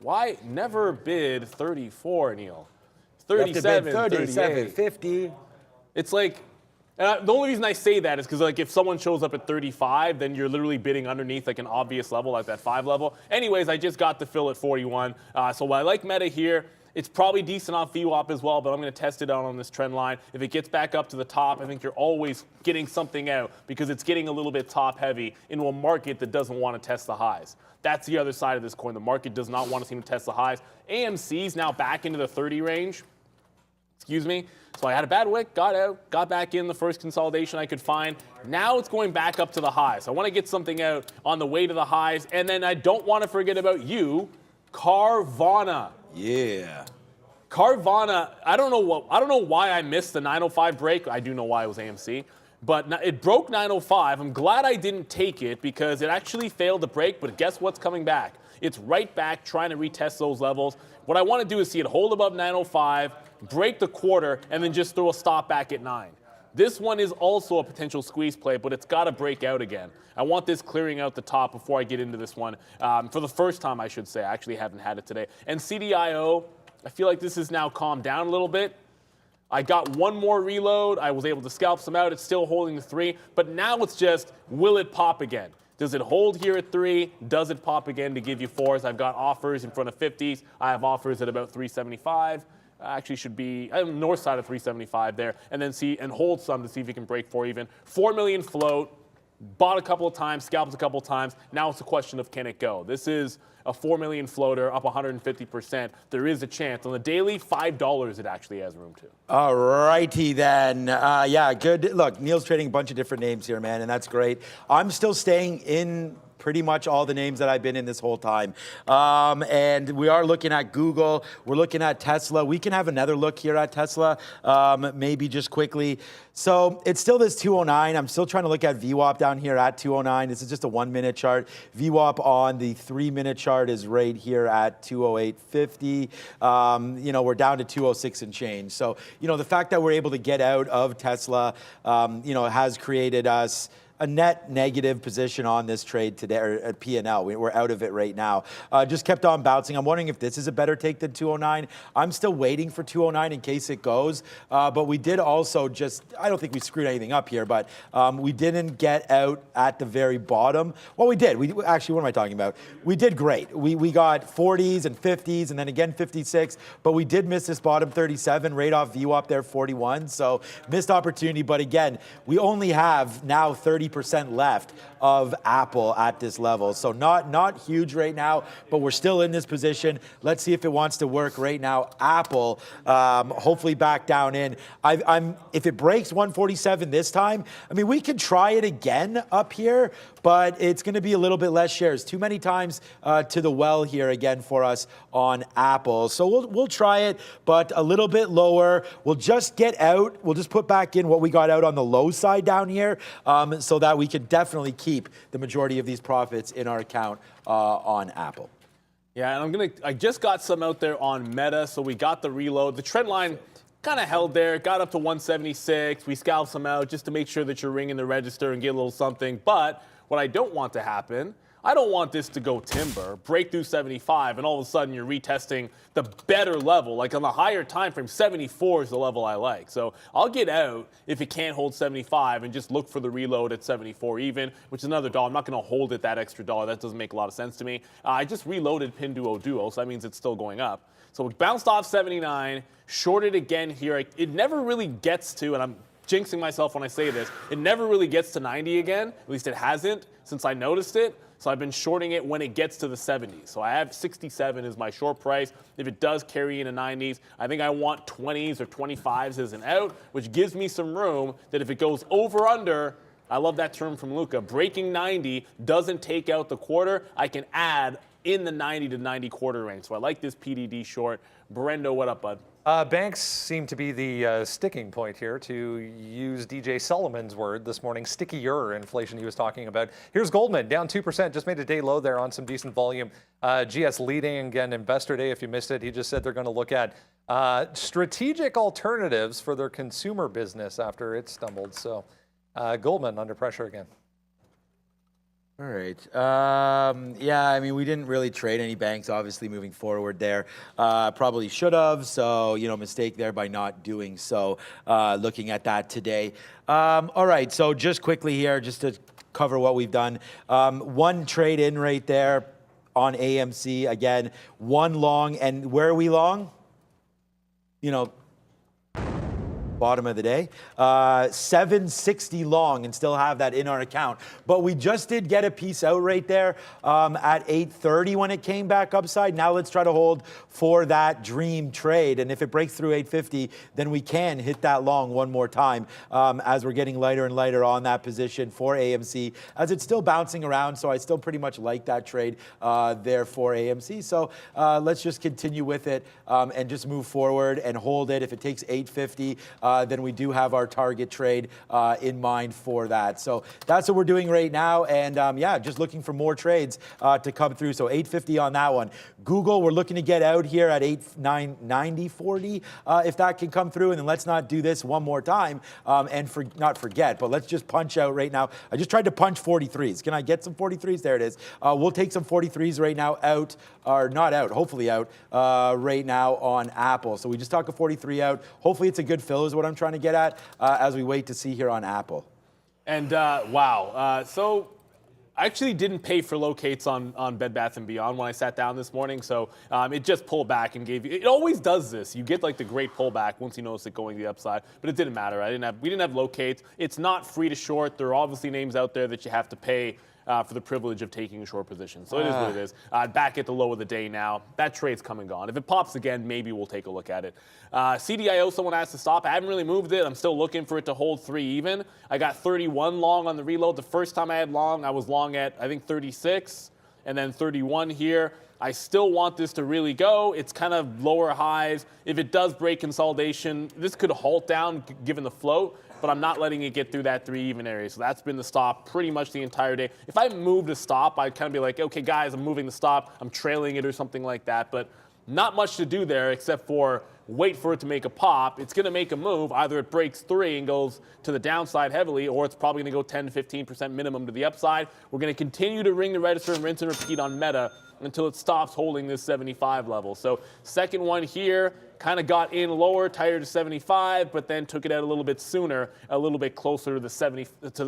Why never bid 34, Neil? 37, 38. 50. It's like, the only reason I say that is because like if someone shows up at 35, then you're literally bidding underneath like an obvious level, like that 5 level. Anyways, I just got the fill at 41. So I like Meta here. It's probably decent off VWAP as well, but I'm going to test it out on this trend line. If it gets back up to the top, I think you're always getting something out because it's getting a little bit top heavy into a market that doesn't want to test the highs. That's the other side of this coin. The market does not want to seem to test the highs. AMC's now back into the 30 range. Excuse me. So I had a bad wick, got out, got back in the first consolidation I could find. Now it's going back up to the highs. I want to get something out on the way to the highs. And then I don't want to forget about you, Carvana. Yeah. Carvana, I don't know why I missed the 905 break. I do know why it was AMC. But it broke 905. I'm glad I didn't take it because it actually failed to break. But guess what's coming back? It's right back trying to retest those levels. What I want to do is see it hold above 905, break the quarter, and then just throw a stop back at 9. This one is also a potential squeeze play, but it's got to break out again. I want this clearing out the top before I get into this one. For the first time, I should say. I actually haven't had it today. And CDIO, I feel like this has now calmed down a little bit. I got one more reload. I was able to scalp some out. It's still holding the 3. But now it's just, will it pop again? Does it hold here at 3? Does it pop again to give you 4s? I've got offers in front of 50s. I have offers at about 375. Actually should be north side of 375 there. And then see and hold some to see if you can break 4 even. 4 million float. Bought a couple of times, scalped a couple of times. Now it's a question of can it go? This is a 4 million floater up 150%. There is a chance. On the daily, $5 it actually has room to. All righty then. Yeah, good. Look, Neil's trading a bunch of different names here, man, and that's great. I'm still staying in pretty much all the names that I've been in this whole time. And we are looking at Google. We're looking at Tesla. We can have another look here at Tesla, maybe just quickly. So it's still this 209. I'm still trying to look at VWAP down here at 209. This is just a 1-minute chart. VWAP on the 3-minute chart is right here at 208.50. You know, we're down to 206 and change. So, you know, the fact that we're able to get out of Tesla, you know, has created us a net negative position on this trade today, or at P&L. We're out of it right now. Just kept on bouncing. I'm wondering if this is a better take than 209. I'm still waiting for 209 in case it goes. But we did also just, I don't think we screwed anything up here, but we didn't get out at the very bottom. Well, we did. Actually, what am I talking about? We did great. We got 40s and 50s and then again 56, but we did miss this bottom 37, right off VWAP there, 41. So missed opportunity. But again, we only have now 30% left of Apple at this level. So not huge right now, but we're still in this position. Let's see if it wants to work right now. Apple, hopefully back down in. If it breaks 147 this time, I mean, we could try it again up here, but it's going to be a little bit less shares. Too many times to the well here again for us on Apple. So we'll try it, but a little bit lower. We'll just get out. We'll just put back in what we got out on the low side down here, so that we can definitely keep the majority of these profits in our account on Apple. Yeah, and I just got some out there on Meta, so we got the reload. The trend line kind of held there, got up to 176. We scalped some out just to make sure that you're ringing the register and get a little something. But what I don't want to happen, I don't want this to go timber, break through 75, and all of a sudden you're retesting the better level. Like on the higher time frame, 74 is the level I like. So I'll get out if it can't hold 75 and just look for the reload at 74 even, which is another $1. I'm not going to hold it that extra $1. That doesn't make a lot of sense to me. I just reloaded Pinduo Duo, so that means it's still going up. So we bounced off 79, shorted again here. It never really gets to, and I'm jinxing myself when I say this, it never really gets to 90 again. At least it hasn't since I noticed it. So I've been shorting it when it gets to the 70s. So I have 67 as my short price. If it does carry into 90s, I think I want 20s or 25s as an out, which gives me some room that if it goes over under, I love that term from Luca, breaking 90 doesn't take out the quarter, I can add in the 90 to 90 quarter range. So I like this PDD short. Brendo, what up, bud? Banks seem to be the sticking point here, to use DJ Solomon's word this morning, stickier inflation he was talking about. Here's Goldman, down 2%, just made a day low there on some decent volume. GS leading, again, Investor Day, if you missed it, he just said they're going to look at strategic alternatives for their consumer business after it stumbled. So Goldman under pressure again. All right. Yeah, I mean, we didn't really trade any banks, obviously, moving forward there. Probably should have, so, you know, mistake there by not doing so, looking at that today. All right, so just quickly here, just to cover what we've done. One trade in right there on AMC, again, one long, and where are we long? You know, bottom of the day. 760 long and still have that in our account. But we just did get a piece out right there at 830 when it came back upside. Now let's try to hold for that dream trade. And if it breaks through 850, then we can hit that long one more time as we're getting lighter and lighter on that position for AMC, as it's still bouncing around. So I still pretty much like that trade there for AMC. So let's just continue with it and just move forward and hold it. If it takes 850, then we do have our target trade in mind for that. So that's what we're doing right now. And yeah, just looking for more trades to come through. So 850 on that one. Google, we're looking to get out here at 990.40 if that can come through. And then let's not do this one more time and not forget, but let's just punch out right now. I just tried to punch 43s. Can I get some 43s? There it is. We'll take some 43s right now out, or not out, hopefully out right now on Apple. So we just talked a 43 out. Hopefully it's a good fill is what I'm trying to get at as we wait to see here on Apple. And wow, so I actually didn't pay for locates on Bed Bath & Beyond when I sat down this morning, so it just pulled back and gave you, it always does this. You get like the great pullback once you notice it going to the upside, but it didn't matter. We didn't have locates. It's not free to short. There are obviously names out there that you have to pay for the privilege of taking a short position. So it is what it is. Back at the low of the day now. That trade's come and gone. If it pops again, maybe we'll take a look at it. CDIO, someone asked to stop. I haven't really moved it. I'm still looking for it to hold 3 even. I got 31 long on the reload. The first time I had long, I was long at, I think, 36 and then 31 here. I still want this to really go. It's kind of lower highs. If it does break consolidation, this could halt down given the float, but I'm not letting it get through that 3 even area. So that's been the stop pretty much the entire day. If I moved a stop, I'd kind of be like, okay, guys, I'm moving the stop. I'm trailing it or something like that. But not much to do there except for wait for it to make a pop. It's going to make a move. Either it breaks 3 and goes to the downside heavily, or it's probably going to go 10 to 15% minimum to the upside. We're going to continue to ring the register and rinse and repeat on Meta until it stops holding this 75 level. So second one here, kind of got in lower, tighter to 75, but then took it out a little bit sooner, a little bit closer to the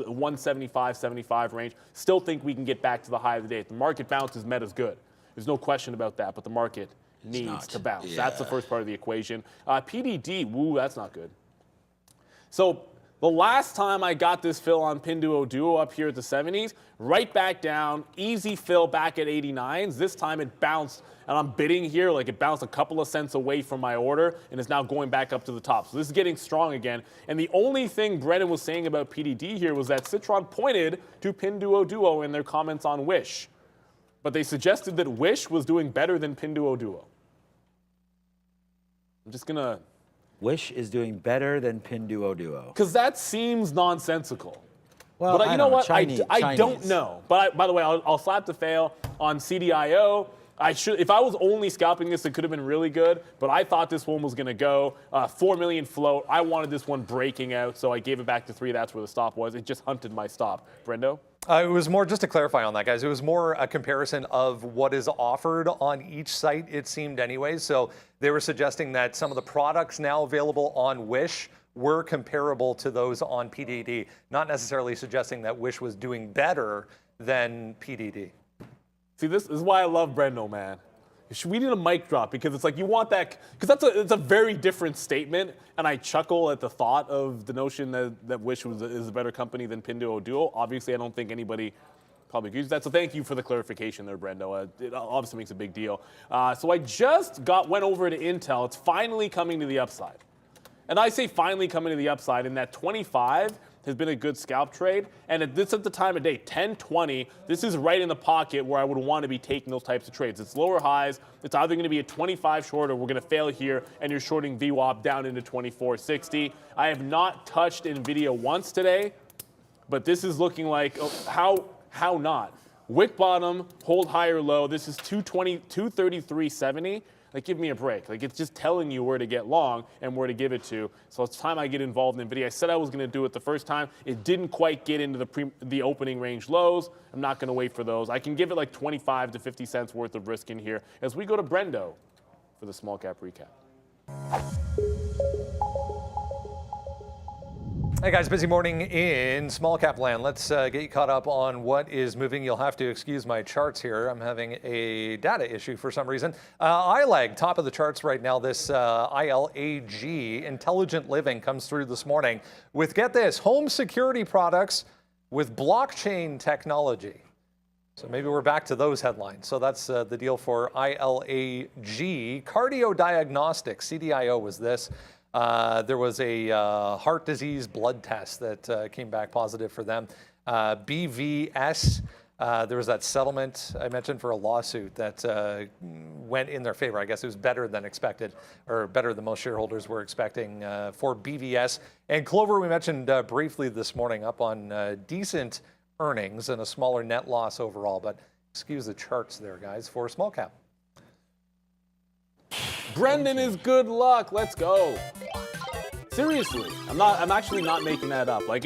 175, 75 range. Still think we can get back to the high of the day. If the market bounces, Meta's good. There's no question about that, but the market needs to bounce. Yeah. That's the first part of the equation. PDD, woo, that's not good. So the last time I got this fill on Pinduo Duo up here at the 70s, right back down, easy fill back at 89s. This time it bounced, and I'm bidding here, like it bounced a couple of cents away from my order, and is now going back up to the top. So this is getting strong again. And the only thing Brennan was saying about PDD here was that Citron pointed to Pinduo Duo in their comments on Wish. But they suggested that Wish was doing better than Pinduo Duo. I'm just going to... Wish is doing better than Pinduo Duo. Because that seems nonsensical. Well, but you know what? Chinese. I don't know. But by the way, I'll slap the fail on CDIO. If I was only scalping this, it could have been really good. But I thought this one was going to go 4 million float. I wanted this one breaking out, so I gave it back to 3. That's where the stop was. It just hunted my stop. Brendo? It was more, just to clarify on that, guys, it was more a comparison of what is offered on each site, it seemed anyways. So they were suggesting that some of the products now available on Wish were comparable to those on PDD, not necessarily suggesting that Wish was doing better than PDD. See, this is why I love Brendo, man. We need a mic drop because it's like you want that, because it's a very different statement, and I chuckle at the thought of the notion that Wish is a better company than Pinduo Duo. Obviously, I don't think anybody probably agrees with that, so thank you for the clarification there, Brendo. It obviously makes a big deal. So I just went over to Intel. It's finally coming to the upside. And I say finally coming to the upside in that 25 has been a good scalp trade. And at the time of day, 10-20, this is right in the pocket where I would want to be taking those types of trades. It's lower highs. It's either going to be a 25 short or we're going to fail here and you're shorting VWAP down into 24.60. I have not touched Nvidia once today, but this is looking like, how not? Wick bottom, hold higher low. This is 233.70. Like, give me a break. Like, it's just telling you where to get long and where to give it to. So it's time I get involved in NVIDIA. I said I was going to do it the first time. It didn't quite get into the opening range lows. I'm not going to wait for those. I can give it like 25 to 50 cents worth of risk in here as we go to Brendo for the small cap recap. Hey guys, busy morning in small cap land. Let's get you caught up on what is moving. You'll have to excuse my charts here. I'm having a data issue for some reason. ILAG, top of the charts right now. This ILAG, Intelligent Living, comes through this morning with, get this, home security products with blockchain technology. So maybe we're back to those headlines. So that's the deal for ILAG. Cardio Diagnostics, CDIO was this. There was a heart disease blood test that came back positive for them. BVS, there was that settlement I mentioned for a lawsuit that went in their favor. I guess it was better than expected, or better than most shareholders were expecting for BVS. And Clover, we mentioned briefly this morning, up on decent earnings and a smaller net loss overall. But excuse the charts there, guys, for small cap. Brendan is good luck. Let's go. Seriously, I'm actually not making that up. Like,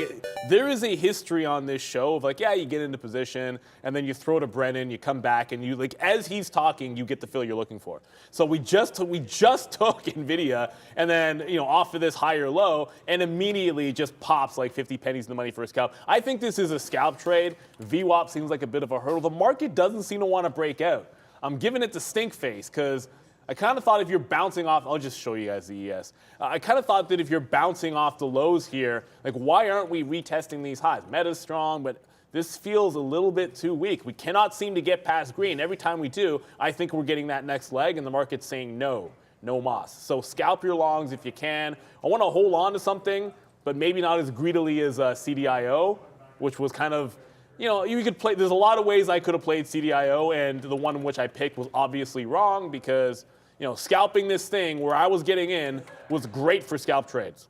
there is a history on this show of like, yeah, you get into position and then you throw to Brendan, you come back and you, like, as he's talking, you get the fill you're looking for. So we just took Nvidia and then, you know, off of this higher low and immediately just pops like 50 pennies in the money for a scalp. I think this is a scalp trade. VWAP seems like a bit of a hurdle. The market doesn't seem to want to break out. I'm giving it the stink face because I kind of thought if you're bouncing off, I'll just show you guys the ES. I kind of thought that if you're bouncing off the lows here, like, why aren't we retesting these highs? Meta's strong, but this feels a little bit too weak. We cannot seem to get past green. Every time we do, I think we're getting that next leg, and the market's saying no moss. So scalp your longs if you can. I want to hold on to something, but maybe not as greedily as CDIO, which was kind of, you know, you could play. There's a lot of ways I could have played CDIO, and the one in which I picked was obviously wrong because, you know, scalping this thing where I was getting in was great for scalp trades.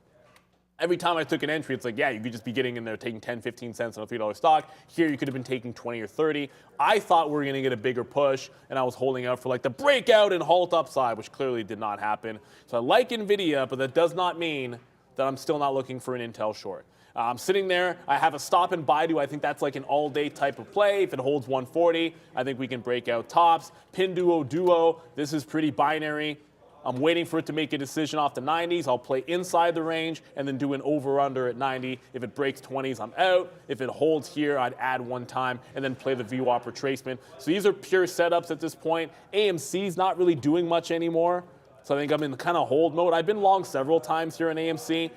Every time I took an entry, it's like, yeah, you could just be getting in there taking 10, 15 cents on a $3 stock. Here, you could have been taking 20 or 30. I thought we were going to get a bigger push, and I was holding out for like the breakout and halt upside, which clearly did not happen. So I like Nvidia, but that does not mean that I'm still not looking for an Intel short. I'm sitting there. I have a stop in Baidu. I think that's like an all-day type of play. If it holds 140, I think we can break out tops. Pinduoduo, this is pretty binary. I'm waiting for it to make a decision off the 90s. I'll play inside the range and then do an over-under at 90. If it breaks 20s, I'm out. If it holds here, I'd add one time and then play the VWAP retracement. So these are pure setups at this point. AMC's not really doing much anymore, so I think I'm in kind of hold mode. I've been long several times here in AMC.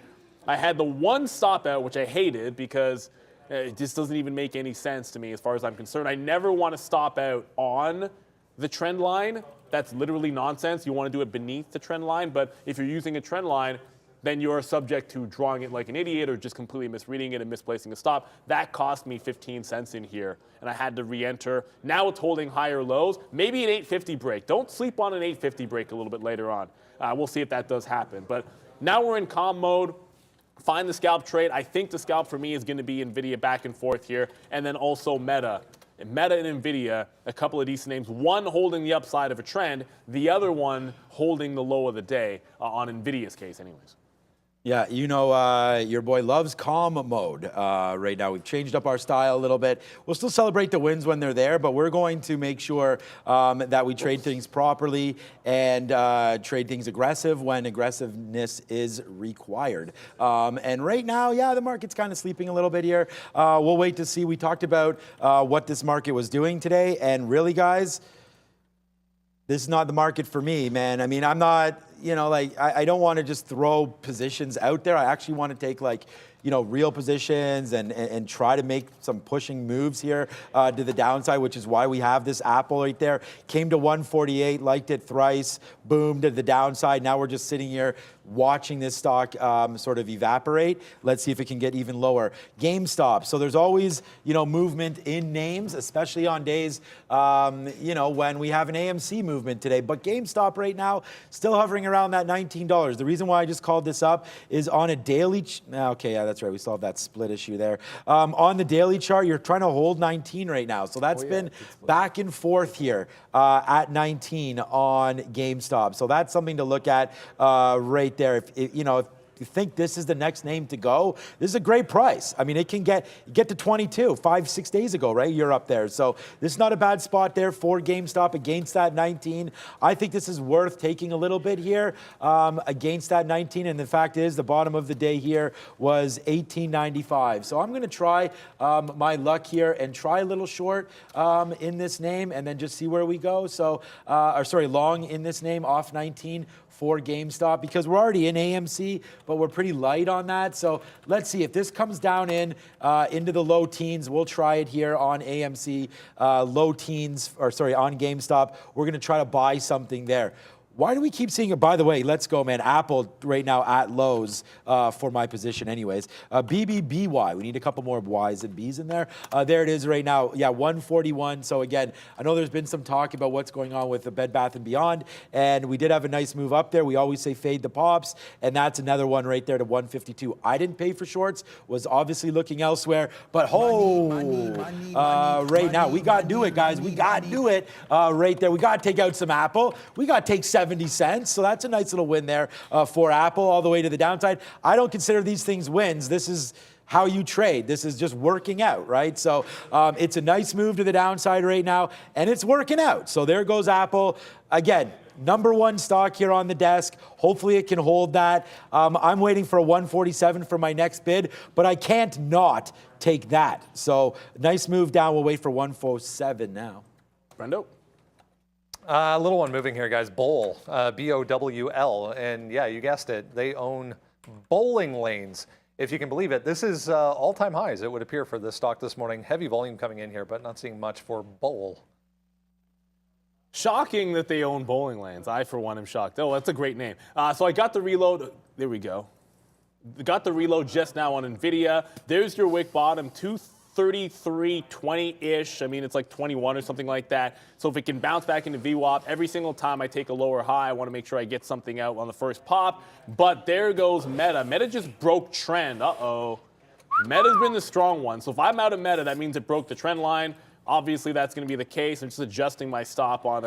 I had the one stop out, which I hated because it just doesn't even make any sense to me as far as I'm concerned. I never want to stop out on the trend line. That's literally nonsense. You want to do it beneath the trend line, but if you're using a trend line, then you're subject to drawing it like an idiot or just completely misreading it and misplacing a stop. That cost me 15 cents in here, and I had to re-enter. Now it's holding higher lows. Maybe an 850 break. Don't sleep on an 850 break a little bit later on. We'll see if that does happen. But now we're in calm mode. Find the scalp trade. I think the scalp for me is going to be Nvidia back and forth here, and then also Meta. Meta and Nvidia, a couple of decent names. One holding the upside of a trend, the other one holding the low of the day on Nvidia's case anyways. Yeah, you know, your boy loves calm mode right now. We've changed up our style a little bit. We'll still celebrate the wins when they're there, but we're going to make sure that we trade things properly and trade things aggressive when aggressiveness is required. And right now, yeah, the market's kind of sleeping a little bit here. We'll wait to see. We talked about what this market was doing today, and really, guys, this is not the market for me, man. I mean, I'm not, you know, like, I don't want to just throw positions out there. I actually want to take, like, you know, real positions and try to make some pushing moves here to the downside, which is why we have this Apple right there. Came to 148, liked it thrice, boom, to the downside. Now we're just sitting here watching this stock sort of evaporate. Let's see if it can get even lower. GameStop. So there's always, you know, movement in names, especially on days, you know, when we have an AMC movement today. But GameStop right now, still hovering around that $19. The reason why I just called this up is on a daily, okay, yeah, that's right. We solved that split issue there. On the daily chart, you're trying to hold 19 right now. So that's been back and forth here at 19 on GameStop. So that's something to look at right there. If you know, think this is the next name to go, this is a great price. I mean, it can get to 22, 5-6 days ago, right? You're up there. So this is not a bad spot there for GameStop against that 19. I think this is worth taking a little bit here against that 19. And the fact is, the bottom of the day here was 18.95. So I'm going to try my luck here and try a little short in this name and then just see where we go. So, long in this name off 19 for GameStop, because we're already in AMC, but we're pretty light on that. So let's see if this comes down into the low teens. We'll try it here on AMC, low teens, on GameStop. We're going to try to buy something there. Why do we keep seeing it? By the way, let's go, man. Apple right now at lows for my position anyways. BBBY, we need a couple more Ys and Bs in there. There it is right now. Yeah, 141. So again, I know there's been some talk about what's going on with the Bed Bath & Beyond, and we did have a nice move up there. We always say fade the pops, and that's another one right there to 152. I didn't pay for shorts, was obviously looking elsewhere, but right now, we got to do it, guys. We got to do it right there. We got to take out some Apple. We got to take 70 cents. So that's a nice little win there for Apple all the way to the downside. I don't consider these things wins. This is how you trade. This is just working out, right? So it's a nice move to the downside right now, and it's working out. So there goes Apple. Again, number one stock here on the desk. Hopefully it can hold that. I'm waiting for a 147 for my next bid, but I can't not take that. So nice move down. We'll wait for 147 now. Brendo? A little one moving here, guys. Bowl, B-O-W-L. And yeah, you guessed it. They own bowling lanes. If you can believe it, this is all-time highs, it would appear, for this stock this morning. Heavy volume coming in here, but not seeing much for Bowl. Shocking that they own bowling lanes. I, for one, am shocked. Oh, that's a great name. So I got the reload. There we go. Got the reload just now on Nvidia. There's your wick bottom, 233.20-ish. I mean, it's like 21 or something like that. So if it can bounce back into VWAP, every single time I take a lower high, I want to make sure I get something out on the first pop. But there goes Meta. Meta just broke trend. Uh-oh. Meta's been the strong one. So if I'm out of Meta, that means it broke the trend line. Obviously, that's going to be the case. I'm just adjusting my stop on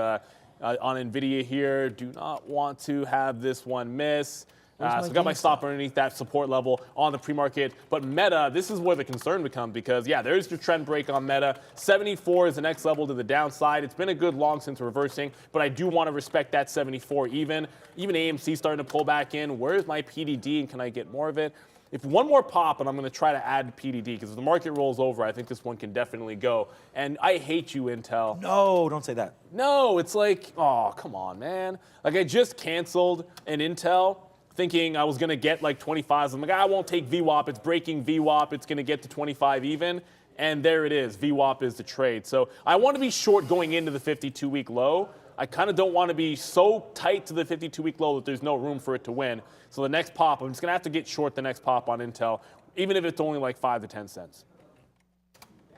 Nvidia here. Do not want to have this one miss. So I got my stop underneath that support level on the pre-market. But Meta, this is where the concern becomes, because, yeah, there's your trend break on Meta. 74 is the next level to the downside. It's been a good long since reversing, but I do want to respect that 74 even. Even AMC starting to pull back in. Where's my PDD, and can I get more of it? If one more pop, and I'm going to try to add PDD, because if the market rolls over, I think this one can definitely go. And I hate you, Intel. No, don't say that. No, it's like, oh, come on, man. Like, I just canceled an Intel, thinking I was going to get like 25s. I'm like, I won't take VWAP. It's breaking VWAP. It's going to get to 25 even. And there it is. VWAP is the trade. So I want to be short going into the 52-week low. I kind of don't want to be so tight to the 52-week low that there's no room for it to win. So the next pop, I'm just going to have to get short the next pop on Intel, even if it's only like 5 to 10 cents.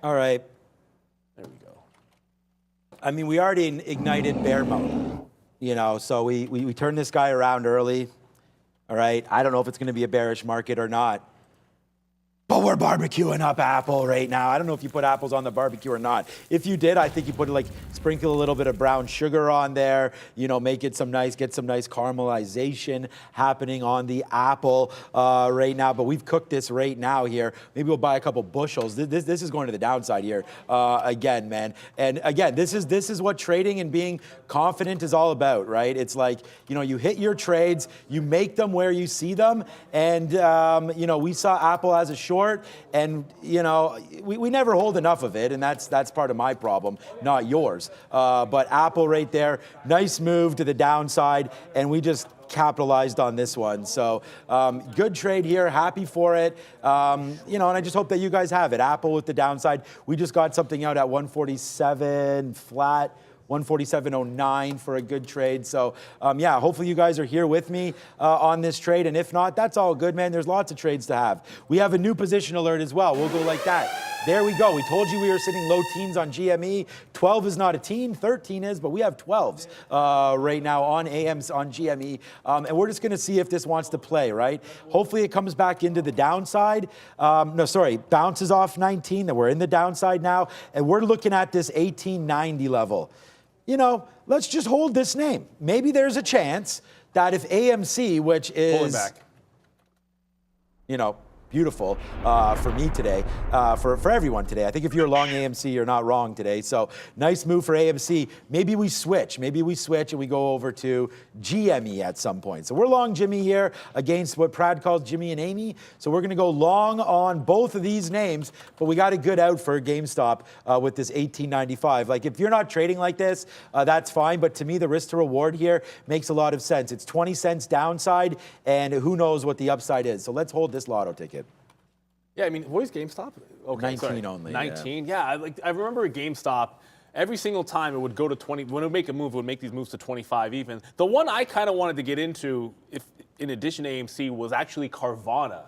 All right. There we go. I mean, we already ignited bear mode, you know, so we turned this guy around early. All right, I don't know if it's going to be a bearish market or not, but we're barbecuing up Apple right now. I don't know if you put apples on the barbecue or not. If you did, I think you put sprinkle a little bit of brown sugar on there, you know, make it get some nice caramelization happening on the apple right now. But we've cooked this right now here. Maybe we'll buy a couple bushels. This is going to the downside here again, man. And again, this is what trading and being confident is all about, right? It's like, you know, you hit your trades, you make them where you see them, and you know, we saw Apple as a short. And, you know, we never hold enough of it, and that's part of my problem, not yours. But Apple right there, nice move to the downside, and we just capitalized on this one. So good trade here, happy for it. You know, and I just hope that you guys have it. Apple with the downside. We just got something out at 147 flat. 147.09 for a good trade. So, yeah, hopefully you guys are here with me on this trade. And if not, that's all good, man. There's lots of trades to have. We have a new position alert as well. We'll go like that. There we go. We told you we were sitting low teens on GME. 12 is not a teen, 13 is, but we have 12s right now on AMs on GME. And we're just going to see if this wants to play, right? Hopefully it comes back into the downside. Bounces off 19, that we're in the downside now. And we're looking at this 1890 level. You know, let's just hold this name. Maybe there's a chance that if AMC, which is... Pull it back. beautiful for me today, for everyone today. I think if you're long AMC, you're not wrong today. So nice move for AMC. Maybe we switch. Maybe we switch and we go over to GME at some point. So we're long Jimmy here against what Prad calls Jimmy and Amy. So we're going to go long on both of these names, but we got a good out for GameStop with this 18.95. Like if you're not trading like this, that's fine. But to me, the risk to reward here makes a lot of sense. It's 20 cents downside, and who knows what the upside is. So let's hold this lotto ticket. Yeah, I mean, what is GameStop? Okay, 19 sorry. only. 19, yeah. I remember at GameStop, every single time it would go to 20. When it would make a move, it would make these moves to 25 even. The one I kind of wanted to get into, if in addition to AMC, was actually Carvana.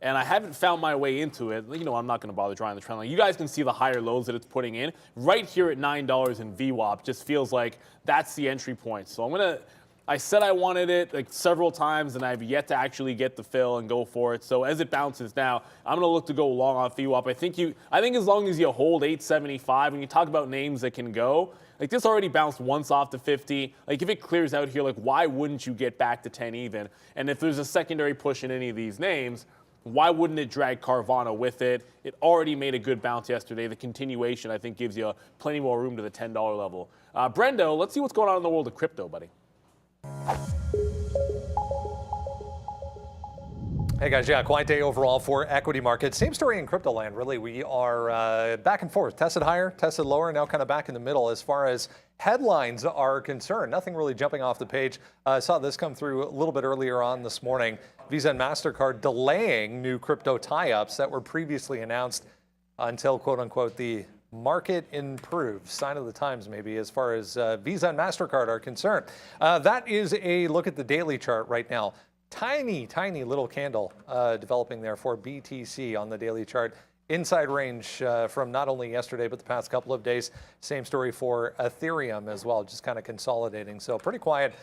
And I haven't found my way into it. I'm not going to bother drawing the trend line. You guys can see the higher lows that it's putting in. Right here at $9 in VWAP just feels like that's the entry point. So I said I wanted it like several times, and I've yet to actually get the fill and go for it. So as it bounces now, I'm going to look to go long on VWAP. I think as long as you hold 875, when you talk about names that can go, like this already bounced once off to 50. Like if it clears out here, like why wouldn't you get back to 10 even? And if there's a secondary push in any of these names, why wouldn't it drag Carvana with it? It already made a good bounce yesterday. The continuation, I think, gives you plenty more room to the $10 level. Brendo, let's see what's going on in the world of crypto, buddy. Hey guys, yeah, quiet day overall for equity markets. Same story in crypto land, really. We are back and forth, tested higher, tested lower, now kind of back in the middle as far as headlines are concerned. Nothing really jumping off the page. I saw this come through a little bit earlier on this morning. Visa and MasterCard delaying new crypto tie-ups that were previously announced until, quote unquote, the market improves. Sign of the times, maybe, as far as Visa and MasterCard are concerned. That is a look at the daily chart right now. Tiny, tiny little candle developing there for BTC on the daily chart. Inside range from not only yesterday, but the past couple of days. Same story for Ethereum as well, just kind of consolidating. So pretty quiet.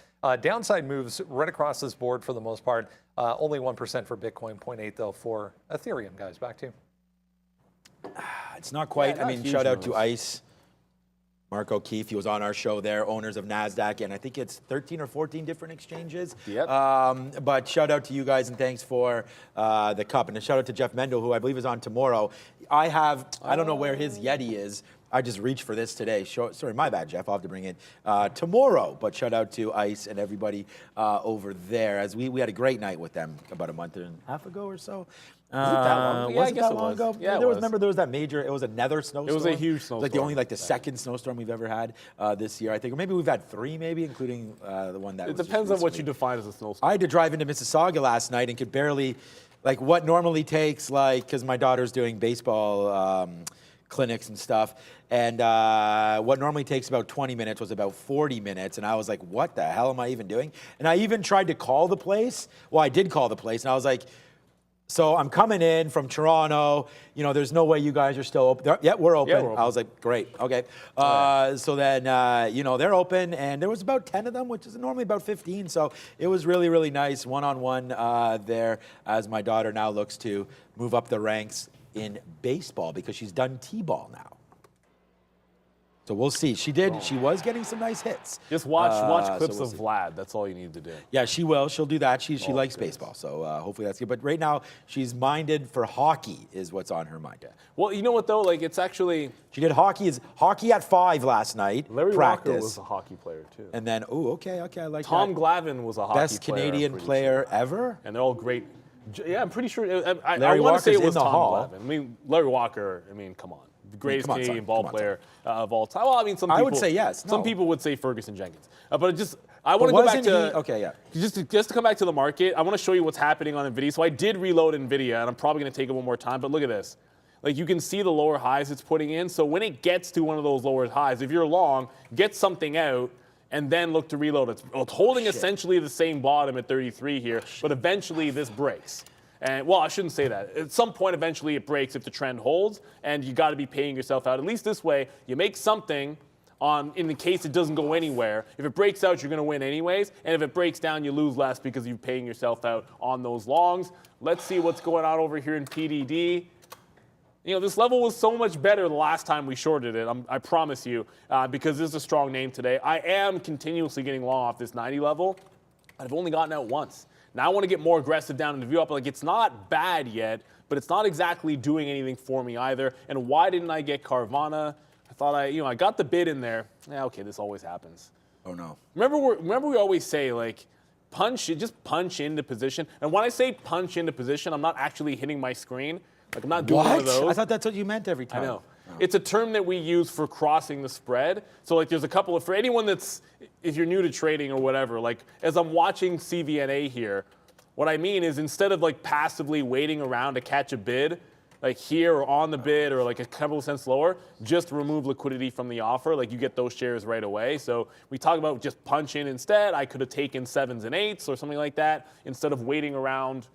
Downside moves right across this board for the most part. Only 1% for Bitcoin, 0.8 though for Ethereum, guys. Back to you. It's not quite. Yeah, I mean, shout out to ICE. Mark O'Keefe, he was on our show there, owners of NASDAQ, and I think it's 13 or 14 different exchanges. Yep. But shout out to you guys, and thanks for the cup. And a shout out to Jeff Mendel, who I believe is on tomorrow. I don't know where his Yeti is. I just reached for this today. Sorry, my bad, Jeff. I'll have to bring it tomorrow. But shout out to ICE and everybody over there, as we had a great night with them about a month and a half ago or so. Was it that long ago? Yeah, I guess it was. Ago? Yeah, Remember, there was that major, it was another snowstorm. It was a huge snowstorm. Like the second snowstorm we've ever had this year, I think. Or maybe we've had three, maybe, including the one that was It depends on what you define as a snowstorm. I had to drive into Mississauga last night and could barely, like what normally takes, like, because my daughter's doing baseball clinics and stuff, and what normally takes about 20 minutes was about 40 minutes, and I was like, what the hell am I even doing? And I even tried to call the place. Well, I did call the place, and I was like, so I'm coming in from Toronto. There's no way you guys are still open. Yeah, we're open. Yeah, we're open. I was like, great, okay. So then, they're open, and there was about 10 of them, which is normally about 15. So it was really, really nice one-on-one there as my daughter now looks to move up the ranks in baseball because she's done T-ball now. So we'll see. She was getting some nice hits. Just watch clips of Vlad. That's all you need to do. Yeah, she will. She'll do that. She likes baseball, so hopefully that's good. But right now, she's minded for hockey is what's on her mind. Yeah. Well, you know what, though? Like, it's actually... She did hockey at 5 last night. Larry practice. Walker was a hockey player, too. And then, okay, I like Tom that. Glavine was a hockey player. Best Canadian player ever? And they're all great. Yeah, I'm pretty sure. Larry I want to say it was in the Tom hall. Glavine. I mean, Larry Walker, come on. The greatest Canadian ball player of all time. Well, I mean, some people... I would say yes. Some people would say Ferguson Jenkins. But I want to go back to... Okay, yeah. Just to come back to the market, I want to show you what's happening on Nvidia. So I did reload Nvidia, and I'm probably going to take it one more time, but look at this. Like, you can see the lower highs it's putting in. So when it gets to one of those lower highs, if you're long, get something out, and then look to reload. It's holding essentially the same bottom at 33 here, but eventually this breaks. And, well, I shouldn't say that. At some point, eventually it breaks if the trend holds, and you got to be paying yourself out. At least this way, you make something in the case it doesn't go anywhere. If it breaks out, you're going to win anyways. And if it breaks down, you lose less because you're paying yourself out on those longs. Let's see what's going on over here in PDD. This level was so much better the last time we shorted it, I promise you, because this is a strong name today. I am continuously getting long off this 90 level. I've only gotten out once. Now I want to get more aggressive down in the view up. Like, it's not bad yet, but it's not exactly doing anything for me either. And why didn't I get Carvana? I thought I got the bid in there. Yeah, okay, this always happens. Oh no. Remember we always say, like, just punch into position. And when I say punch into position, I'm not actually hitting my screen. Like, I'm not doing one of those. I thought that's what you meant every time. I know. Oh. It's a term that we use for crossing the spread. So, like, there's a couple of, for anyone if you're new to trading or whatever, like, as I'm watching CVNA here, what I mean is, instead of, like, passively waiting around to catch a bid, like here or on the bid or like a couple of cents lower, just remove liquidity from the offer. Like, you get those shares right away. So we talk about just punch in instead. I could have taken 7s and 8s or something like that instead of waiting around,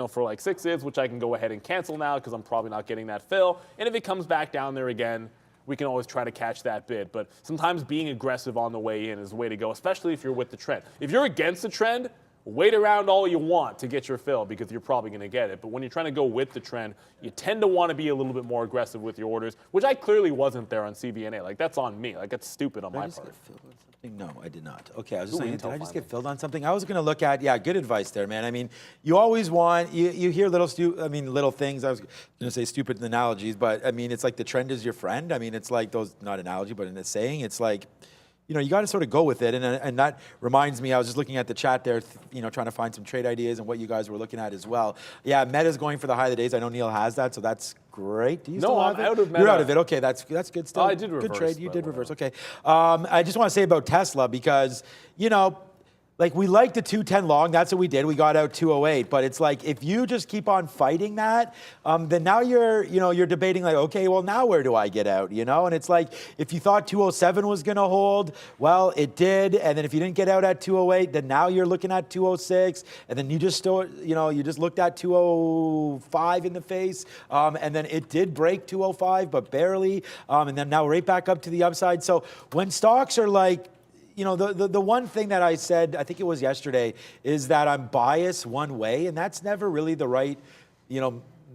for like 6s, which I can go ahead and cancel now because I'm probably not getting that fill. And if it comes back down there again, we can always try to catch that bid. But sometimes being aggressive on the way in is the way to go, especially if you're with the trend. If you're against the trend, wait around all you want to get your fill because you're probably going to get it. But when you're trying to go with the trend, you tend to want to be a little bit more aggressive with your orders, which I clearly wasn't there on CVNA. Like, that's on me. Like, that's stupid on my part. Get filled on something? No, I did not. Okay, I was just saying, did I just get filled on something? I was going to look at, good advice there, man. I mean, you always want, you hear little things. I was going to say stupid analogies, but I mean, it's like the trend is your friend. I mean, it's like those, not analogy, but in a saying, it's like, you got to sort of go with it. And that reminds me, I was just looking at the chat there, trying to find some trade ideas and what you guys were looking at as well. Yeah, Meta's going for the high of the days. I know Neil has that, so that's great. Do you still have it? No, I'm out of Meta. You're out of it. Okay, that's good still. I did reverse. Good trade. You did reverse. Okay. I just want to say about Tesla because, like, we like the 210 long. That's what we did. We got out 208. But it's like, if you just keep on fighting that, then now you're debating like, okay, well, now where do I get out? And it's like, if you thought 207 was going to hold, well, it did. And then if you didn't get out at 208, then now you're looking at 206. And then you just looked at 205 in the face. And then it did break 205, but barely. And then now right back up to the upside. So when stocks are like, the one thing that I said, I think it was yesterday, is that I'm biased one way, and that's never really the right,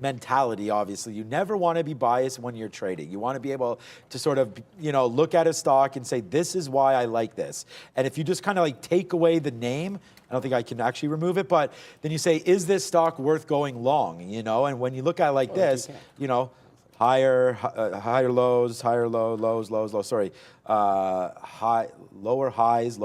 mentality, obviously. You never want to be biased when you're trading. You want to be able to sort of, look at a stock and say, this is why I like this. And if you just kind of like take away the name, I don't think I can actually remove it, but then you say, is this stock worth going long? And when you look at it like this, higher lows, higher low, lows, lows, sorry. Lower highs,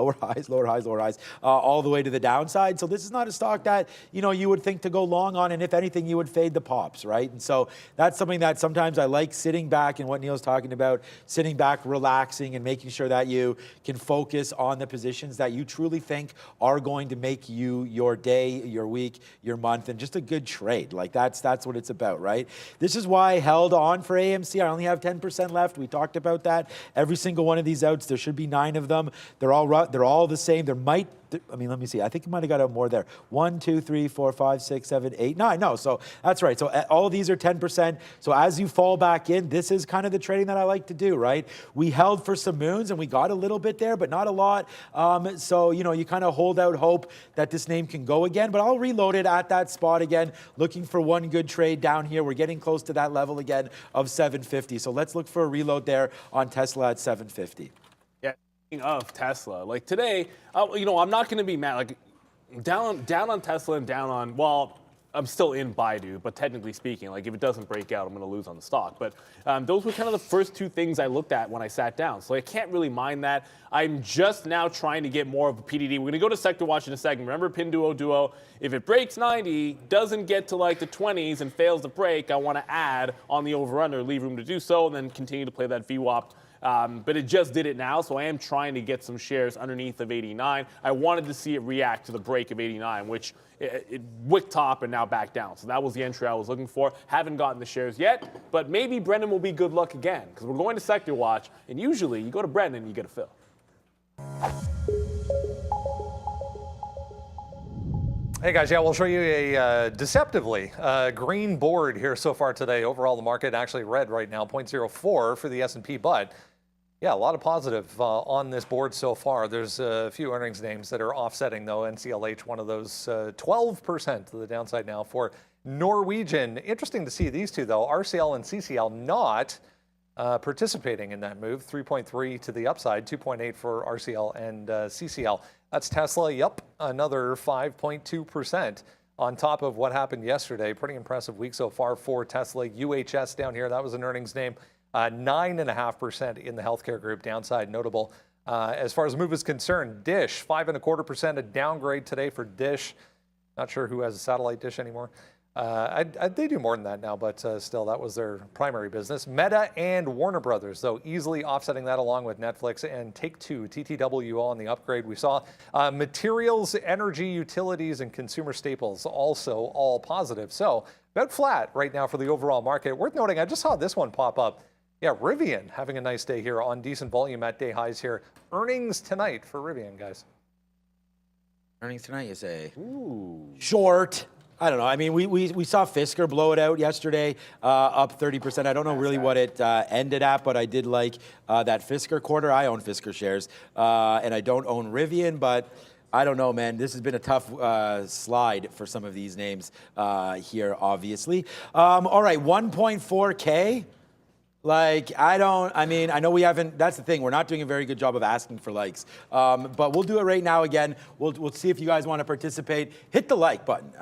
all the way to the downside. So this is not a stock that, you would think to go long on, and if anything, you would fade the pops, right? And so that's something that sometimes I like sitting back, and what Neil's talking about, sitting back, relaxing, and making sure that you can focus on the positions that you truly think are going to make you your day, your week, your month, and just a good trade. Like, that's what it's about, right? This is why I held on for AMC. I only have 10% left. We talked about that. Every single one of these outs, there should be 9 of them. They're all the same. Let me see. I think you might have got out more there. 1, 2, 3, 4, 5, 6, 7, 8, 9. No, so that's right. So all of these are 10%. So as you fall back in, this is kind of the trading that I like to do, right? We held for some moons and we got a little bit there, but not a lot. So, you kind of hold out hope that this name can go again, but I'll reload it at that spot again, looking for one good trade down here. We're getting close to that level again of 750. So let's look for a reload there on Tesla at 750. Of Tesla, like today, I'm not going to be mad. Like down on Tesla and down on, well, I'm still in Baidu, but technically speaking, like if it doesn't break out, I'm going to lose on the stock. But those were kind of the first 2 things I looked at when I sat down. So I can't really mind that. I'm just now trying to get more of a PDD. We're going to go to sector watch in a second. Remember Pinduoduo? If it breaks 90, doesn't get to like the 20s and fails to break, I want to add on the over-under, leave room to do so, and then continue to play that VWAP. But it just did it now, so I am trying to get some shares underneath of 89. I wanted to see it react to the break of 89, which it wicked top and now back down. So that was the entry I was looking for. Haven't gotten the shares yet, but maybe Brendan will be good luck again, because we're going to sector watch, and usually you go to Brendan and you get a fill. Hey guys, we'll show you a deceptively green board here so far today. Overall, the market actually red right now, 0.04 for the S&P, but yeah, a lot of positive on this board so far. There's a few earnings names that are offsetting though. NCLH, one of those, 12% to the downside now for Norwegian. Interesting to see these two though, RCL and CCL not participating in that move. 3.3 to the upside, 2.8 for RCL and CCL. That's Tesla, yep, another 5.2% on top of what happened yesterday. Pretty impressive week so far for Tesla. UHS down here, that was an earnings name. 9.5% in the healthcare group, downside notable. As far as the move is concerned, Dish, 5.25%, a downgrade today for Dish. Not sure who has a satellite dish anymore. They do more than that now, but still, that was their primary business. Meta and Warner Brothers, though, easily offsetting that along with Netflix and Take-Two, TTW, all on the upgrade. We saw materials, energy, utilities, and consumer staples also all positive. So about flat right now for the overall market. Worth noting, I just saw this one pop up. Yeah, Rivian having a nice day here on decent volume at day highs here. Earnings tonight for Rivian, guys. Earnings tonight, you say? Ooh. Short. I don't know. I mean, we saw Fisker blow it out yesterday, up 30%. I don't know really what it ended at, but I did like that Fisker quarter. I own Fisker shares, and I don't own Rivian, but I don't know, man. This has been a tough slide for some of these names here, obviously. All right, 1.4K. Like, I know we haven't, that's the thing, we're not doing a very good job of asking for likes. But we'll do it right now again. We'll see if you guys want to participate. Hit the like button.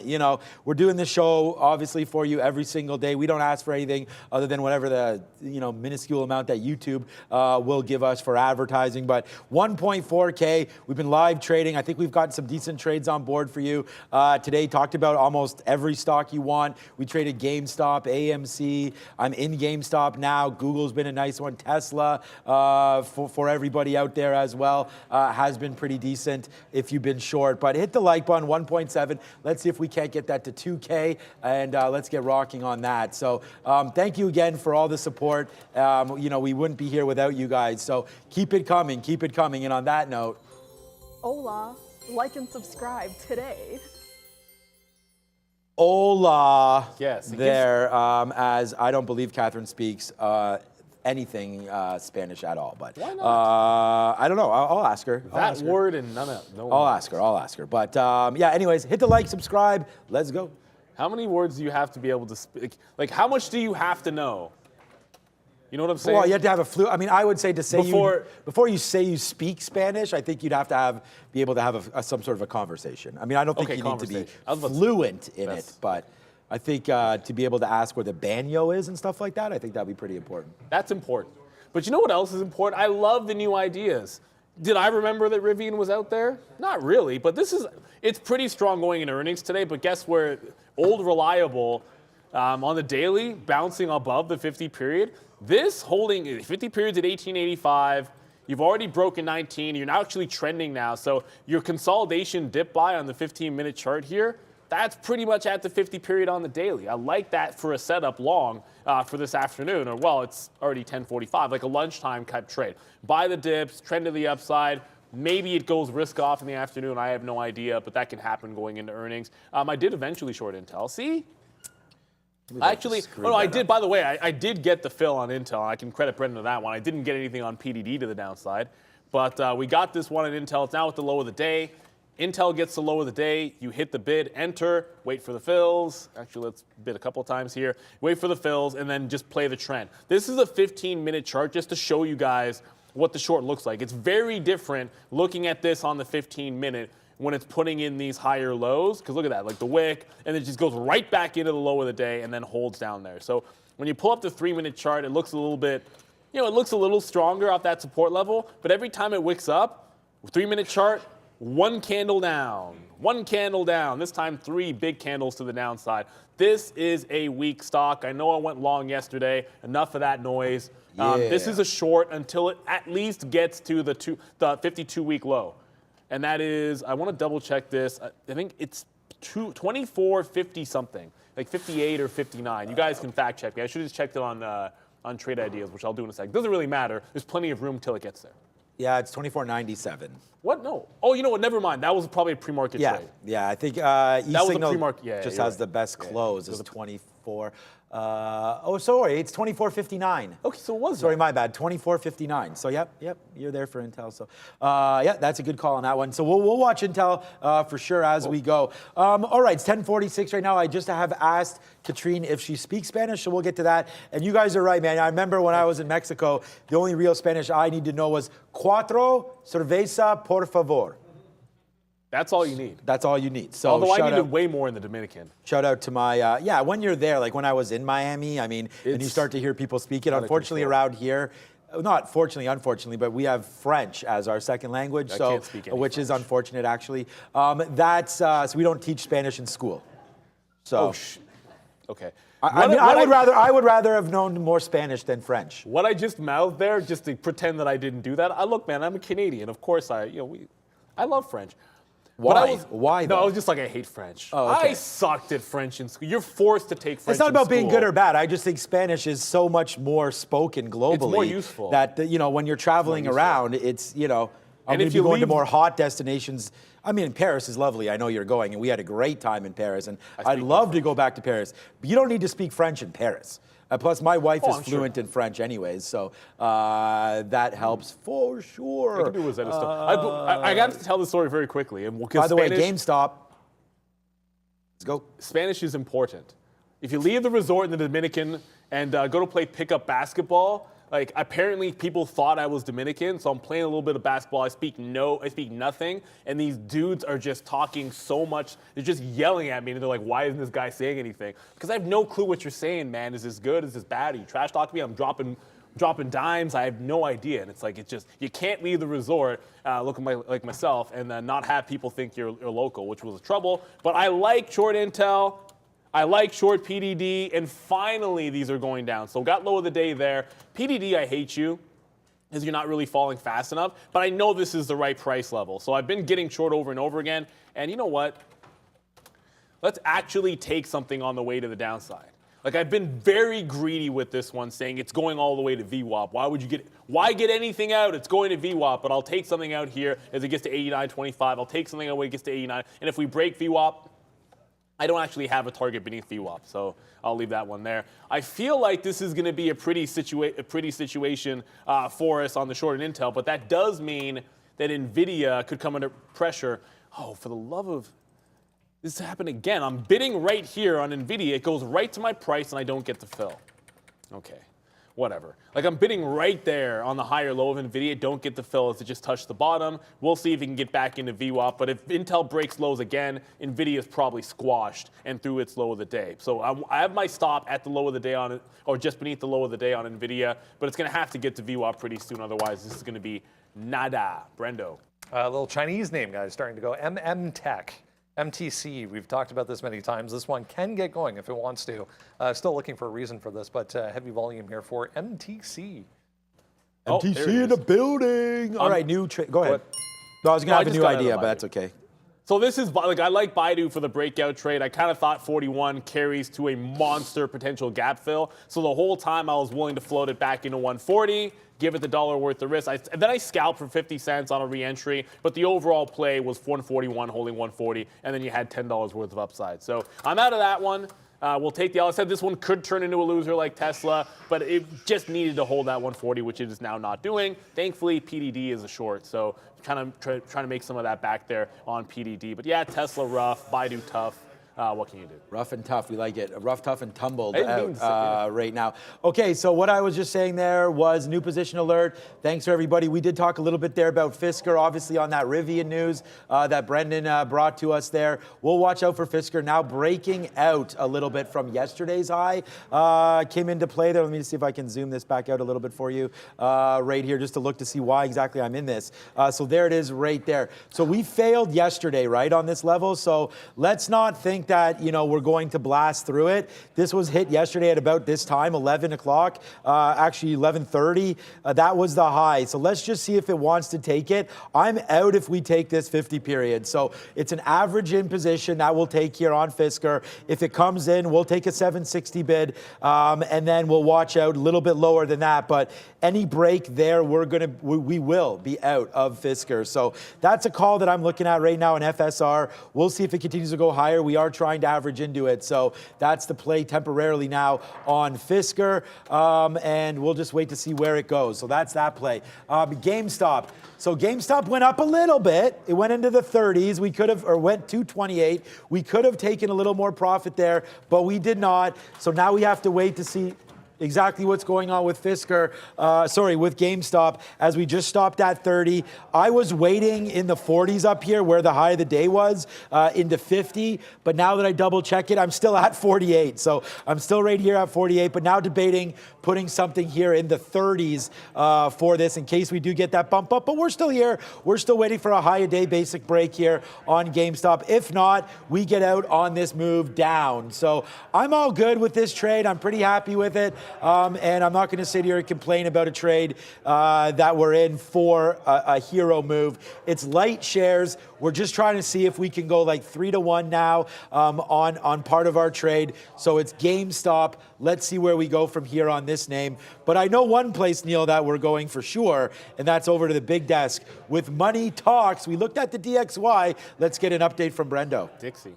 You know, we're doing this show, obviously, for you every single day. We don't ask for anything other than whatever the, minuscule amount that YouTube will give us for advertising. But 1.4K, we've been live trading. I think we've got some decent trades on board for you. Today, talked about almost every stock you want. We traded GameStop, AMC. I'm in GameStop now. Google's been a nice one. Tesla, for everybody out there as well, has been pretty decent if you've been short. But hit the like button, 1.7. Let's see if we can't get that to 2K, and let's get rocking on that. So thank you again for all the support. We wouldn't be here without you guys. So keep it coming, keep it coming. And on that note, hola, like and subscribe today. Hola, Yes, there, as I don't believe Catherine speaks anything Spanish at all. But why not? I don't know. I'll ask her. That word and no. I'll ask her. But yeah, anyways, hit the like, subscribe. Let's go. How many words do you have to be able to speak? Like, how much do you have to know? You know what I'm saying? Well, you have to have a fluent. I mean, I would say to say before you say you speak Spanish, I think you'd have to be able to have some sort of a conversation. I mean, I don't think you need to be fluent in it, but I think to be able to ask where the baño is and stuff like that, I think that'd be pretty important. That's important. But you know what else is important? I love the new ideas. Did I remember that Rivian was out there? Not really, but it's pretty strong going into earnings today, but guess where? Old Reliable on the daily, bouncing above the 50 period. This holding 50 periods at 1885. You've already broken 19. You're now actually trending now. So your consolidation dip buy on the 15-minute chart here, that's pretty much at the 50 period on the daily. I like that for a setup long for this afternoon. Or, well, it's already 10:45, like a lunchtime type trade. Buy the dips, trend to the upside. Maybe it goes risk off in the afternoon. I have no idea, but that can happen going into earnings. I did eventually short Intel. See? Actually, I did. By the way, I did get the fill on Intel. I can credit Brendan to that one. I didn't get anything on PDD to the downside, but we got this one at Intel. It's now at the low of the day. Intel gets the low of the day. You hit the bid, enter, wait for the fills. Actually, let's bid a couple of times here. Wait for the fills, and then just play the trend. This is a 15-minute chart just to show you guys what the short looks like. It's very different looking at this on the 15-minute when it's putting in these higher lows, because look at that, like the wick, and it just goes right back into the low of the day and then holds down there. So when you pull up the 3-minute chart, it looks a little bit, it looks a little stronger off that support level, but every time it wicks up, 3-minute chart, one candle down, this time 3 big candles to the downside. This is a weak stock. I know I went long yesterday, enough of that noise. Yeah. This is a short until it at least gets to the 52-week low. And that is, I want to double check this. I think it's 24.50 something, like 58 or 59. You guys can fact check me. I should have just checked it on Trade Ideas, which I'll do in a sec. Doesn't really matter. There's plenty of room till it gets there. Yeah, it's 24.97. What? No. Oh, you know what? Never mind. That was probably a pre-market trade. Yeah, I think was a E-Signal pre-market. just you're has right. the best close. It's 24. Sorry, it's 24.59. Okay, so it was Sorry, that? my bad. 24.59. So yep, you're there for Intel. So yeah, that's a good call on that one. So we'll watch Intel for sure as we go. All right, it's 10:46 right now. I just have asked Katrine if she speaks Spanish, so we'll get to that. And you guys are right, man. I remember when I was in Mexico, the only real Spanish I need to know was cuatro cerveza por favor. That's all you need. That's all you need. So Although I shout needed out, way more in the Dominican. shout out to my, when you're there, like when I was in Miami, I mean, and you start to hear people speak it, out of unfortunately control. around here, not fortunately, unfortunately, but we have French as our second language, I so can't speak any which is French. unfortunate actually. So we don't teach Spanish in school. So Okay. I would rather have known more Spanish than French. What I just mouthed there, just to pretend that I didn't do that. Look, man, I'm a Canadian. Of course, I love French. Why? But Why No, though? I was just like, I hate French. Oh, okay. I sucked at French in school. You're forced to take French. It's not in about being school. good or bad. I just think Spanish is so much more spoken globally. It's more useful. That when you're traveling around, it's I'm And going to if be you going to leave- more hot destinations. I mean, Paris is lovely. I know you're going, and we had a great time in Paris, and I'd speak love to go back to Paris. But you don't need to speak French in Paris. Plus, my wife is I'm sure. fluent in French anyways, so that helps for sure. I can do Rosetta Stone. I got to tell the story very quickly. And By the way, Spanish, GameStop. Let's go. Spanish is important. If you leave the resort in the Dominican and go to play pickup basketball, like apparently people thought I was Dominican, so I'm playing a little bit of basketball. I speak nothing, and these dudes are just talking so much. They're just yelling at me, and they're like, "Why isn't this guy saying anything?" Because I have no clue what you're saying, man. Is this good? Is this bad? Are you trash talking me? I'm dropping dimes. I have no idea, and it's like you can't leave the resort looking like myself and not have people think you're local, which was a trouble. But I like short intel. I like short PDD, and finally these are going down. So got low of the day there. PDD, I hate you, because you're not really falling fast enough, but I know this is the right price level. So I've been getting short over and over again, and you know what? Let's actually take something on the way to the downside. Like I've been very greedy with this one, saying it's going all the way to VWAP. Why get anything out? It's going to VWAP, but I'll take something out here as it gets to 89.25. I'll take something out when it gets to 89, and if we break VWAP, I don't actually have a target beneath VWAP, so I'll leave that one there. I feel like this is going to be a pretty situation for us on the short and intel, but that does mean that Nvidia could come under pressure. Oh, for the love of... This happened again. I'm bidding right here on Nvidia. It goes right to my price, and I don't get to fill. Okay, whatever. Like I'm bidding right there on the higher low of Nvidia. Don't get the fill as it just touched the bottom. We'll see if it can get back into VWAP. But if Intel breaks lows again, Nvidia is probably squashed and through its low of the day. So I have my stop at the low of the day on it, or just beneath the low of the day on Nvidia. But it's going to have to get to VWAP pretty soon. Otherwise, this is going to be nada. Brendo. A little Chinese name, guys, starting to go. Tech. MTC, we've talked about this many times. This one can get going if it wants to. Still looking for a reason for this, but heavy volume here for MTC. Oh, there it MTC in is. the building. All right, new trade. Go ahead. No, I was going to I have a just new got out of idea, Baidu. but that's okay. So this is, like, I like Baidu for the breakout trade. I kind of thought 41 carries to a monster potential gap fill. So the whole time I was willing to float it back into 140, give it the dollar worth of risk. And then I scalped for 50 cents on a re-entry, but the overall play was 141 holding 140, and then you had $10 worth of upside. So I'm out of that one. We'll take the L. I said this one could turn into a loser like Tesla, but it just needed to hold that 140, which it is now not doing. Thankfully, PDD is a short, so kind of trying to make some of that back there on PDD. But yeah, Tesla rough, Baidu tough. What can you do? Rough and tough, we like it. Rough, tough, and tumbled It means, yeah. right now. Okay, so what I was just saying there was new position alert. Thanks to everybody. We did talk a little bit there about Fisker, obviously on that Rivian news that Brendan brought to us there. We'll watch out for Fisker now breaking out a little bit from yesterday's high. Came into play there. Let me see if I can zoom this back out a little bit for you right here just to look to see why exactly I'm in this. So there it is right there. So we failed yesterday, right, on this level. So let's not think that, we're going to blast through it. This was hit yesterday at about this time, 11 o'clock, actually 11:30. That was the high. So let's just see if it wants to take it. I'm out if we take this 50 period. So it's an average in position that we'll take here on Fisker. If it comes in, we'll take a 760 bid, and then we'll watch out a little bit lower than that. But any break there, we will be out of Fisker. So that's a call that I'm looking at right now in FSR. We'll see if it continues to go higher. We are trying to average into it. So that's the play temporarily now on Fisker. And we'll just wait to see where it goes. So that's that play. GameStop. So GameStop went up a little bit. It went into the 30s. We could have, or went to 28. We could have taken a little more profit there, but we did not. So now we have to wait to see exactly what's going on with with GameStop, as we just stopped at 30. I was waiting in the 40s up here where the high of the day was, into 50, but now that I double check it, I'm still at 48. So I'm still right here at 48, but now debating putting something here in the 30s for this in case we do get that bump up, but we're still here. We're still waiting for a high a day basic break here on GameStop. If not, we get out on this move down. So I'm all good with this trade. I'm pretty happy with it. And I'm not going to sit here and complain about a trade that we're in for a hero move. It's light shares. We're just trying to see if we can go like 3-1 now on part of our trade. So it's GameStop. Let's see where we go from here on this name. But I know one place, Neil, that we're going for sure, and that's over to the big desk with Money Talks. We looked at the DXY. Let's get an update from Brendo. Dixie.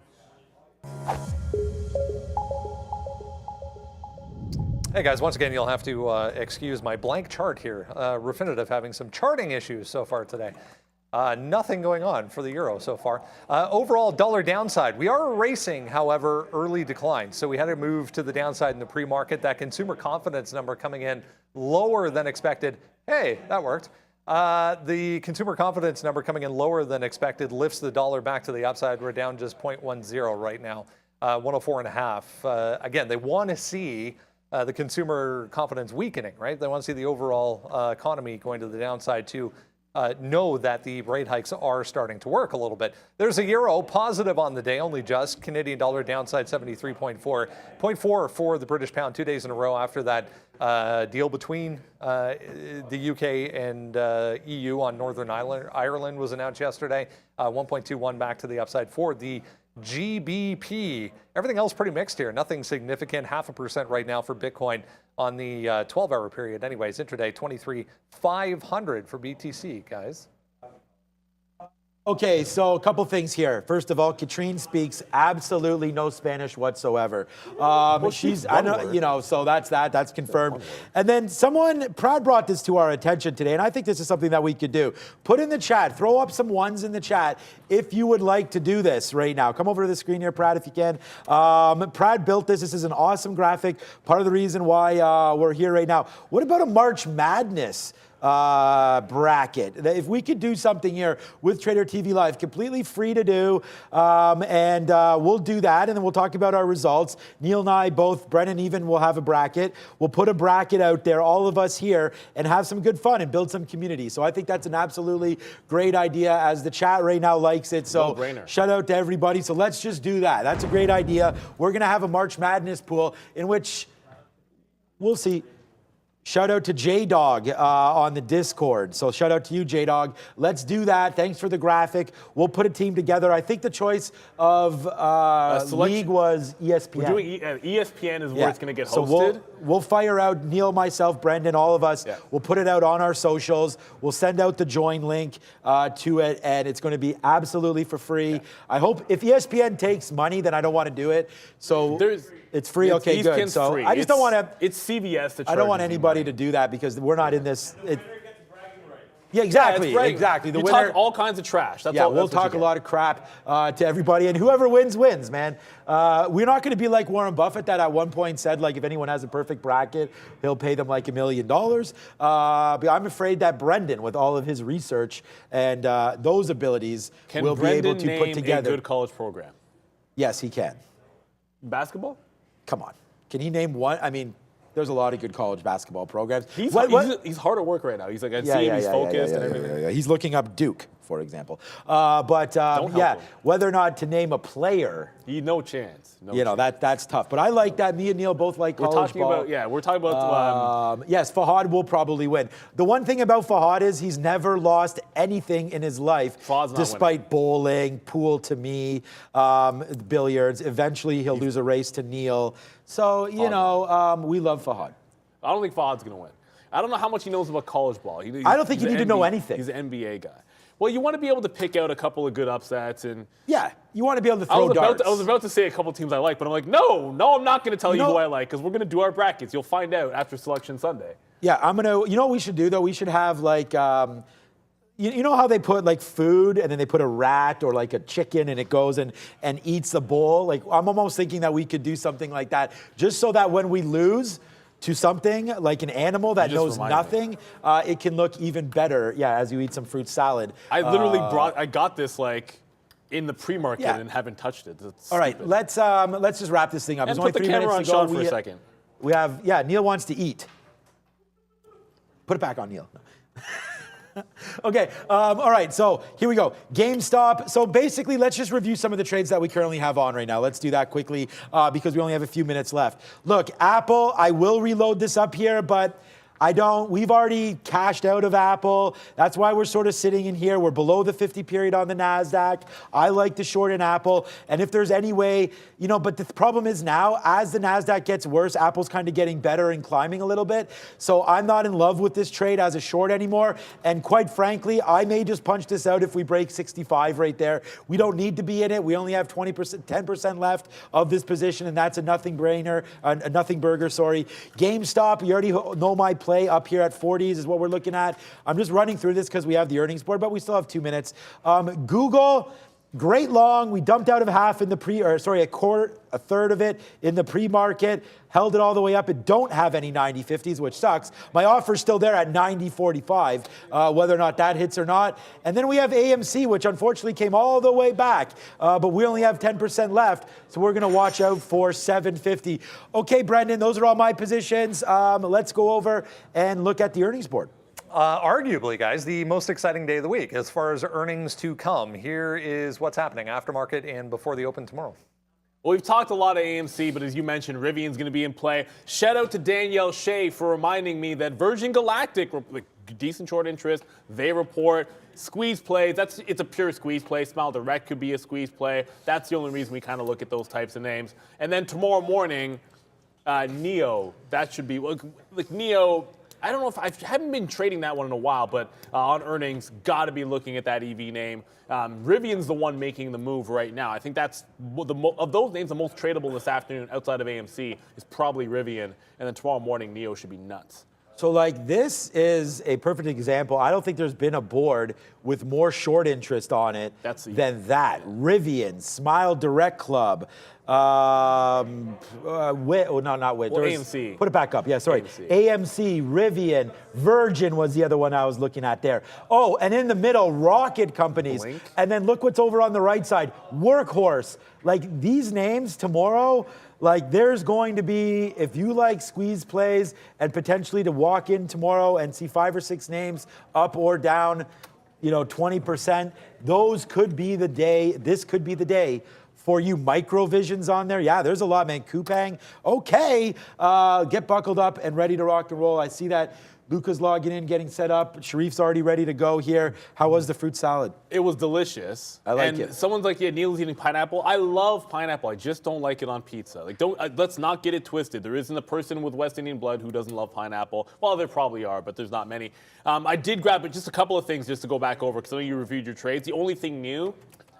Hey guys, once again, you'll have to excuse my blank chart here. Refinitiv having some charting issues so far today. Nothing going on for the euro so far. Overall dollar downside. We are erasing, however, early decline. So we had to move to the downside in the pre-market. That consumer confidence number coming in lower than expected. Hey, that worked. The consumer confidence number coming in lower than expected lifts the dollar back to the upside. We're down just 0.10 right now, 104.5. Again, they want to see the consumer confidence weakening, right? They want to see the overall economy going to the downside to know that the rate hikes are starting to work a little bit. There's a euro positive on the day, only just. Canadian dollar downside 73.4. 0.4 for the British pound 2 days in a row after that deal between the UK and EU on Northern Ireland was announced yesterday. 1.21 back to the upside for the GBP. Everything else pretty mixed here. Nothing significant. 0.5% right now for Bitcoin on the 12-hour period. Anyways, intraday 23,500 for BTC, guys. Okay, so a couple things here. First of all, Katrine speaks absolutely no Spanish whatsoever. She's, I know, you know, so that's confirmed. And then Prad brought this to our attention today, and I think this is something that we could do. Put in the chat, throw up some ones in the chat if you would like to do this right now. Come over to the screen here, Prad, if you can. Prad built this. This is an awesome graphic. Part of the reason why we're here right now. What about a March Madness bracket? If we could do something here with Trader TV Live, completely free to do, and we'll do that, and then we'll talk about our results. Neil and I both, Brennan even, will have a bracket. We'll put a bracket out there, all of us here, and have some good fun and build some community. So I think that's an absolutely great idea, as the chat right now likes it. So shout out to everybody. So let's just do that. That's a great idea. We're going to have a March Madness pool in which we'll see. Shout out to J-Dog on the Discord. So shout out to you, J-Dog. Let's do that. Thanks for the graphic. We'll put a team together. I think the choice of league was ESPN. We're doing ESPN is where it's going to get hosted. So we'll fire out Neil, myself, Brendan, all of us. Yeah. We'll put it out on our socials. We'll send out the join link to it, and it's going to be absolutely for free. Yeah. I hope if ESPN takes money, then I don't want to do it. So it's free. Okay, good. So free. I just don't want to. It's CBS. I don't want anybody to do that because we're not in this. Yeah, exactly. Yeah, exactly. The winner, talk all kinds of trash. That's all, we'll talk a lot of crap to everybody, and whoever wins, wins, man. We're not going to be like Warren Buffett, that at one point said, like, if anyone has a perfect bracket, he'll pay them like $1 million. But I'm afraid that Brendan, with all of his research and those abilities, will be able to put together a good college program. Yes, he can. Basketball? Come on. Can he name one? I mean, there's a lot of good college basketball programs. He's hard at work right now. He's like, he's focused and everything. Yeah. He's looking up Duke, for example. Whether or not to name a player, no chance. That's tough. But I like that. Me and Neil both like college ball. We're talking about. Yes, Fahad will probably win. The one thing about Fahad is he's never lost anything in his life, despite bowling, pool to me, billiards. Eventually, he'll lose a race to Neil. So, we love Fahad. I don't think Fahad's going to win. I don't know how much he knows about college ball. I don't think you need to know anything. He's an NBA guy. Well, you want to be able to pick out a couple of good upsets. Yeah, you want to be able to throw darts. I was about to say a couple teams I like, but I'm like, no, I'm not going to tell you who I like, because we're going to do our brackets. You'll find out after Selection Sunday. Yeah, I'm going to, what we should do, though? We should have, like, you know how they put, like, food, and then they put a rat or, like, a chicken, and it goes and eats the bowl? Like, I'm almost thinking that we could do something like that, just so that when we lose, to something like an animal that knows nothing, it can look even better. Yeah, as you eat some fruit salad. I literally I got this like in the pre-market and haven't touched it. That's all right, stupid. let's just wrap this thing up. And There's only put the 3 camera on minutes to go. Sean for a second. We have, Neil wants to eat. Put it back on, Neil. Okay, all right, so here we go. GameStop. So basically, let's just review some of the trades that we currently have on right now. Let's do that quickly because we only have a few minutes left. Look, Apple, I will reload this up here, but we've already cashed out of Apple. That's why we're sort of sitting in here. We're below the 50 period on the NASDAQ. I like to short in Apple. And if there's any way, but the problem is now, as the NASDAQ gets worse, Apple's kind of getting better and climbing a little bit. So I'm not in love with this trade as a short anymore. And quite frankly, I may just punch this out if we break 65 right there. We don't need to be in it. We only have 20%, 10% left of this position, and that's a nothing burger, sorry. GameStop, you already know my play up here at 40s is what we're looking at. I'm just running through this because we have the earnings board, but we still have 2 minutes. Google, great long. We dumped out of half in the a third of it in the pre-market, held it all the way up. It don't have any 90-50s, which sucks. My offer's still there at 90.45, whether or not that hits or not. And then we have AMC, which unfortunately came all the way back, but we only have 10% left, so we're gonna watch out for 750. Okay, Brendan, those are all my positions. Let's go over and look at the earnings board. Arguably, guys, the most exciting day of the week as far as earnings to come. Here is what's happening aftermarket and before the open tomorrow. Well, we've talked a lot of AMC, but as you mentioned, Rivian's going to be in play. Shout out to Danielle Shea for reminding me that Virgin Galactic, decent short interest, they report squeeze plays. It's a pure squeeze play. Smile Direct could be a squeeze play. That's the only reason we kind of look at those types of names. And then tomorrow morning, NEO. That should be like NEO. I don't know if I haven't been trading that one in a while, but on earnings, got to be looking at that EV name. Rivian's the one making the move right now. I think that's of those names, the most tradable this afternoon outside of AMC is probably Rivian. And then tomorrow morning, NEO should be nuts. So this is a perfect example. I don't think there's been a board with more short interest on it than that. Rivian, Smile Direct Club, not WIT. AMC. Put it back up. Yeah, sorry. AMC, Rivian, Virgin was the other one I was looking at there. Oh, and in the middle, rocket companies. Blink. And then look what's over on the right side, Workhorse. These names tomorrow, there's going to be, if you like squeeze plays and potentially to walk in tomorrow and see 5 or 6 names up or down, 20%, those could be the day. This could be the day for you. Microvisions on there. Yeah, there's a lot, man. Coupang. Okay. Get buckled up and ready to rock and roll. I see that Luca's logging in, getting set up. Sharif's already ready to go here. How was the fruit salad? It was delicious. I like it. Someone's like, yeah, Neil's eating pineapple. I love pineapple. I just don't like it on pizza. Let's not get it twisted. There isn't a person with West Indian blood who doesn't love pineapple. Well, there probably are, but there's not many. I did grab just a couple of things just to go back over because I know you reviewed your trades. The only thing new,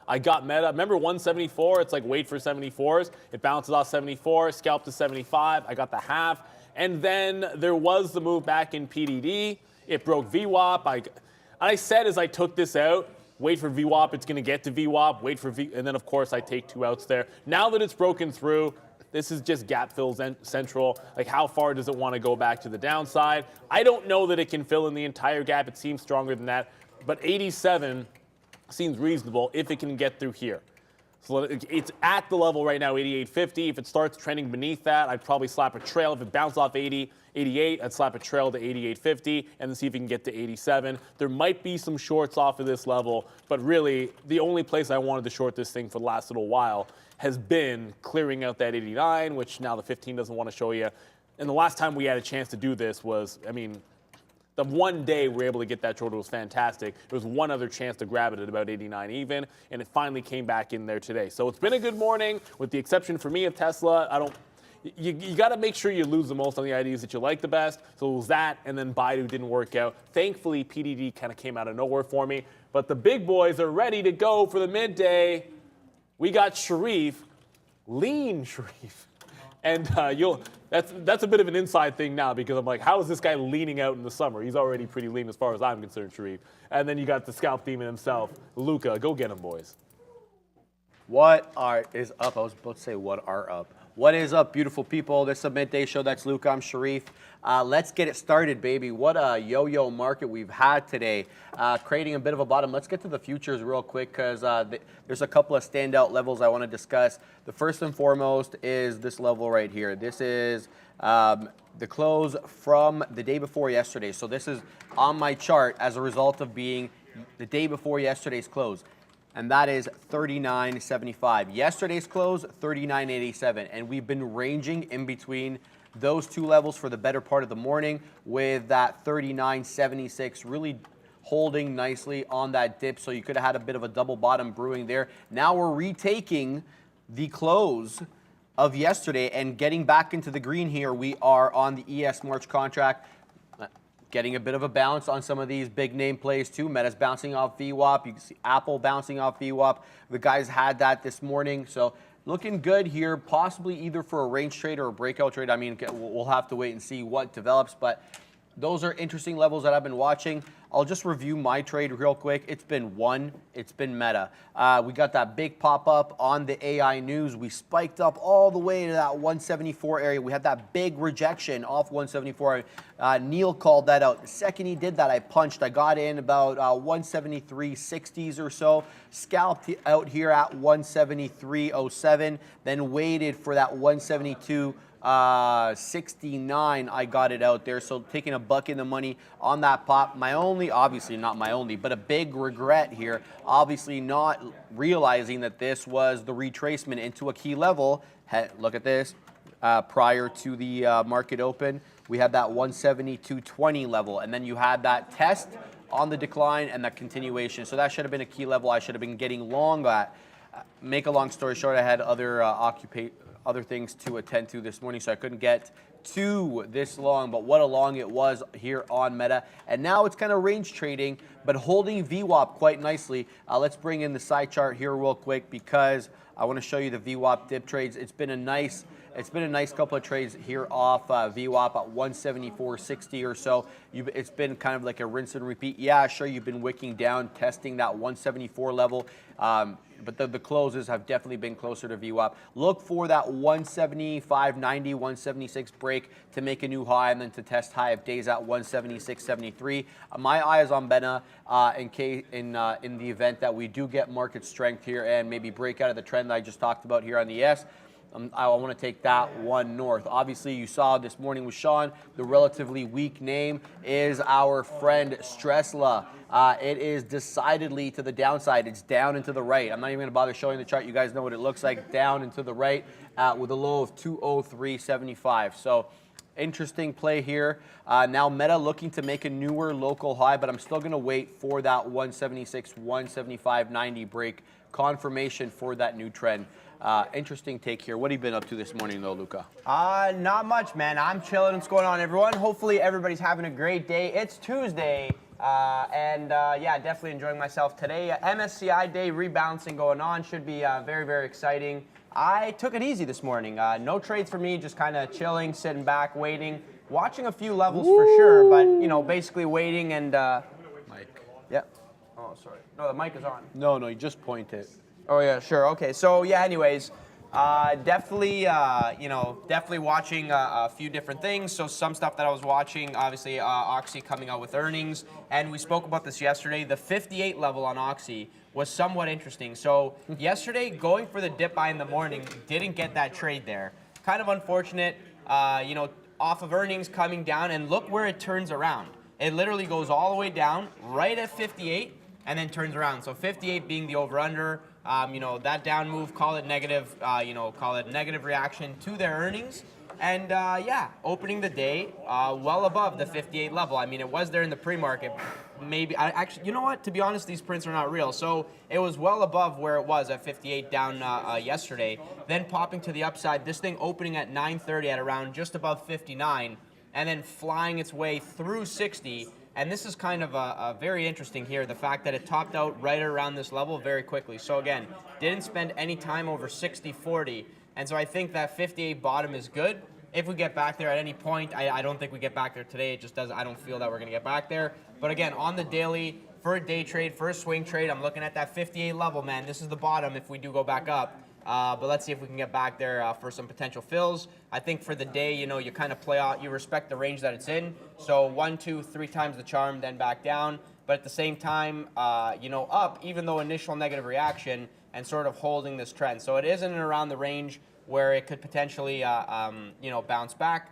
I got Meta. Remember 174? It's like wait for 74s. It bounces off 74, scalp to 75. I got the half. And then there was the move back in PDD. It broke VWAP. I said as I took this out, wait for VWAP, it's going to get to VWAP, wait for and then of course I take 2 outs there. Now that it's broken through, this is just gap fills central. How far does it want to go back to the downside? I don't know that it can fill in the entire gap. It seems stronger than that. But 87 seems reasonable if it can get through here. So it's at the level right now, 88.50. If it starts trending beneath that, I'd probably slap a trail. If it bounced off 80, 88, I'd slap a trail to 88.50 and then see if we can get to 87. There might be some shorts off of this level, but really the only place I wanted to short this thing for the last little while has been clearing out that 89, which now the 15 doesn't want to show you. And the last time we had a chance to do this was, the one day we were able to get that short was fantastic. There was one other chance to grab it at about 89 even, and it finally came back in there today. So it's been a good morning, with the exception for me of Tesla. You got to make sure you lose the most on the ideas that you like the best. So it was that, and then Baidu didn't work out. Thankfully, PDD kind of came out of nowhere for me. But the big boys are ready to go for the midday. We got Sharif, lean Sharif. And that's a bit of an inside thing now because I'm like, how is this guy leaning out in the summer? He's already pretty lean as far as I'm concerned, Sharif. And then you got the scalp demon himself, Luca. Go get him, boys. What is up? I was about to say what are up. What is up, beautiful people? This is a midday show. That's Luca. I'm Sharif. Let's get it started, baby. What a yo-yo market we've had today, creating a bit of a bottom. Let's get to the futures real quick because there's a couple of standout levels I want to discuss. The first and foremost is this level right here. This is the close from the day before yesterday. So this is on my chart as a result of being the day before yesterday's close. And that is 39.75. Yesterday's close, 39.87. And we've been ranging in between those two levels for the better part of the morning, with that 39.76 really holding nicely on that dip. So you could have had a bit of a double bottom brewing there. Now we're retaking the close of yesterday and getting back into the green here. We are on the ES March contract, getting a bit of a bounce on some of these big name plays too. Meta's bouncing off VWAP. You can see Apple bouncing off VWAP. The guys had that this morning. So looking good here, possibly either for a range trade or a breakout trade. I mean, we'll have to wait and see what develops, but those are interesting levels that I've been watching. I'll just review my trade real quick. It's been Meta. We got that big pop-up on the AI news. We spiked up all the way to that 174 area. We had that big rejection off 174. Neil called that out. The second he did that, I punched. I got in about 173.60s or so. Scalped out here at 173.07. Then waited for that 172. 69, I got it out there. So taking a buck in the money on that pop. My only, obviously not my only, but a big regret here, obviously not realizing that this was the retracement into a key level. Look at this. Prior to the market open, we had that 172.20 level, and then you had that test on the decline and that continuation. So that should have been a key level I should have been getting long at. Make a long story short, I had other things to attend to this morning, so I couldn't get to this long, but what a long it was here on Meta. And now it's kind of range trading, but holding VWAP quite nicely. Let's bring in the side chart here real quick because I want to show you the VWAP dip trades. It's been a nice couple of trades here off VWAP at 174.60 or so. It's been kind of like a rinse and repeat. Yeah, sure, you've been wicking down, testing that 174 level. But the closes have definitely been closer to VWAP. Look for that 175.90, 176 break to make a new high and then to test high of days at 176.73. My eye is on Meta in the event that we do get market strength here and maybe break out of the trend that I just talked about here on the ES. I want to take that one north. Obviously, you saw this morning with Sean, the relatively weak name is our friend TSLA. It is decidedly to the downside. It's down and to the right. I'm not even going to bother showing the chart. You guys know what it looks like, down and to the right with a low of 203.75. So interesting play here. Now Meta looking to make a newer local high, but I'm still going to wait for that 176, 175.90 break confirmation for that new trend. Interesting take here. What have you been up to this morning, though, Luca? Not much, man. I'm chilling. What's going on, everyone? Hopefully, everybody's having a great day. It's Tuesday, yeah, definitely enjoying myself today. MSCI day rebalancing going on. Should be very, very exciting. I took it easy this morning. No trades for me, just kind of chilling, sitting back, waiting, watching a few levels for sure, but, you know, basically waiting and... Mike. Yeah. Oh, sorry. No, the mic is on. No, you just point it. Oh yeah, sure. Okay, so yeah. Anyways, definitely watching a few different things. So some stuff that I was watching, obviously, Oxy coming out with earnings, and we spoke about this yesterday. The 58 level on Oxy was somewhat interesting. So yesterday, going for the dip buy in the morning, didn't get that trade there. Kind of unfortunate. Off of earnings coming down, and look where it turns around. It literally goes all the way down, right at 58, and then turns around. So 58 being the over/under. That down move, call it negative, negative reaction to their earnings. And opening the day well above the 58 level. I mean, it was there in the pre-market. Maybe, you know what? To be honest, these prints are not real. So it was well above where it was at 58 down yesterday. Then popping to the upside, this thing opening at 9:30 at around just above 59, and then flying its way through 60. And this is kind of a very interesting here, the fact that it topped out right around this level very quickly. So again, didn't spend any time over 60-40. And so I think that 58 bottom is good. If we get back there at any point, I don't think we get back there today. It just doesn't. I don't feel that we're going to get back there. But again, on the daily, for a day trade, for a swing trade, I'm looking at that 58 level, man. This is the bottom if we do go back up. But let's see if we can get back there for some potential fills. I think for the day, you know, you kind of play out, you respect the range that it's in. So 1, 2, 3 times the charm, then back down. But at the same time, you know, up, even though initial negative reaction, and sort of holding this trend. So it is in and around the range where it could potentially, you know, bounce back.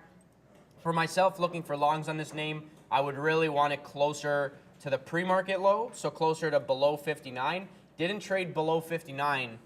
For myself, looking for longs on this name, I would really want it closer to the pre-market low, so closer to below 59. Didn't trade below 59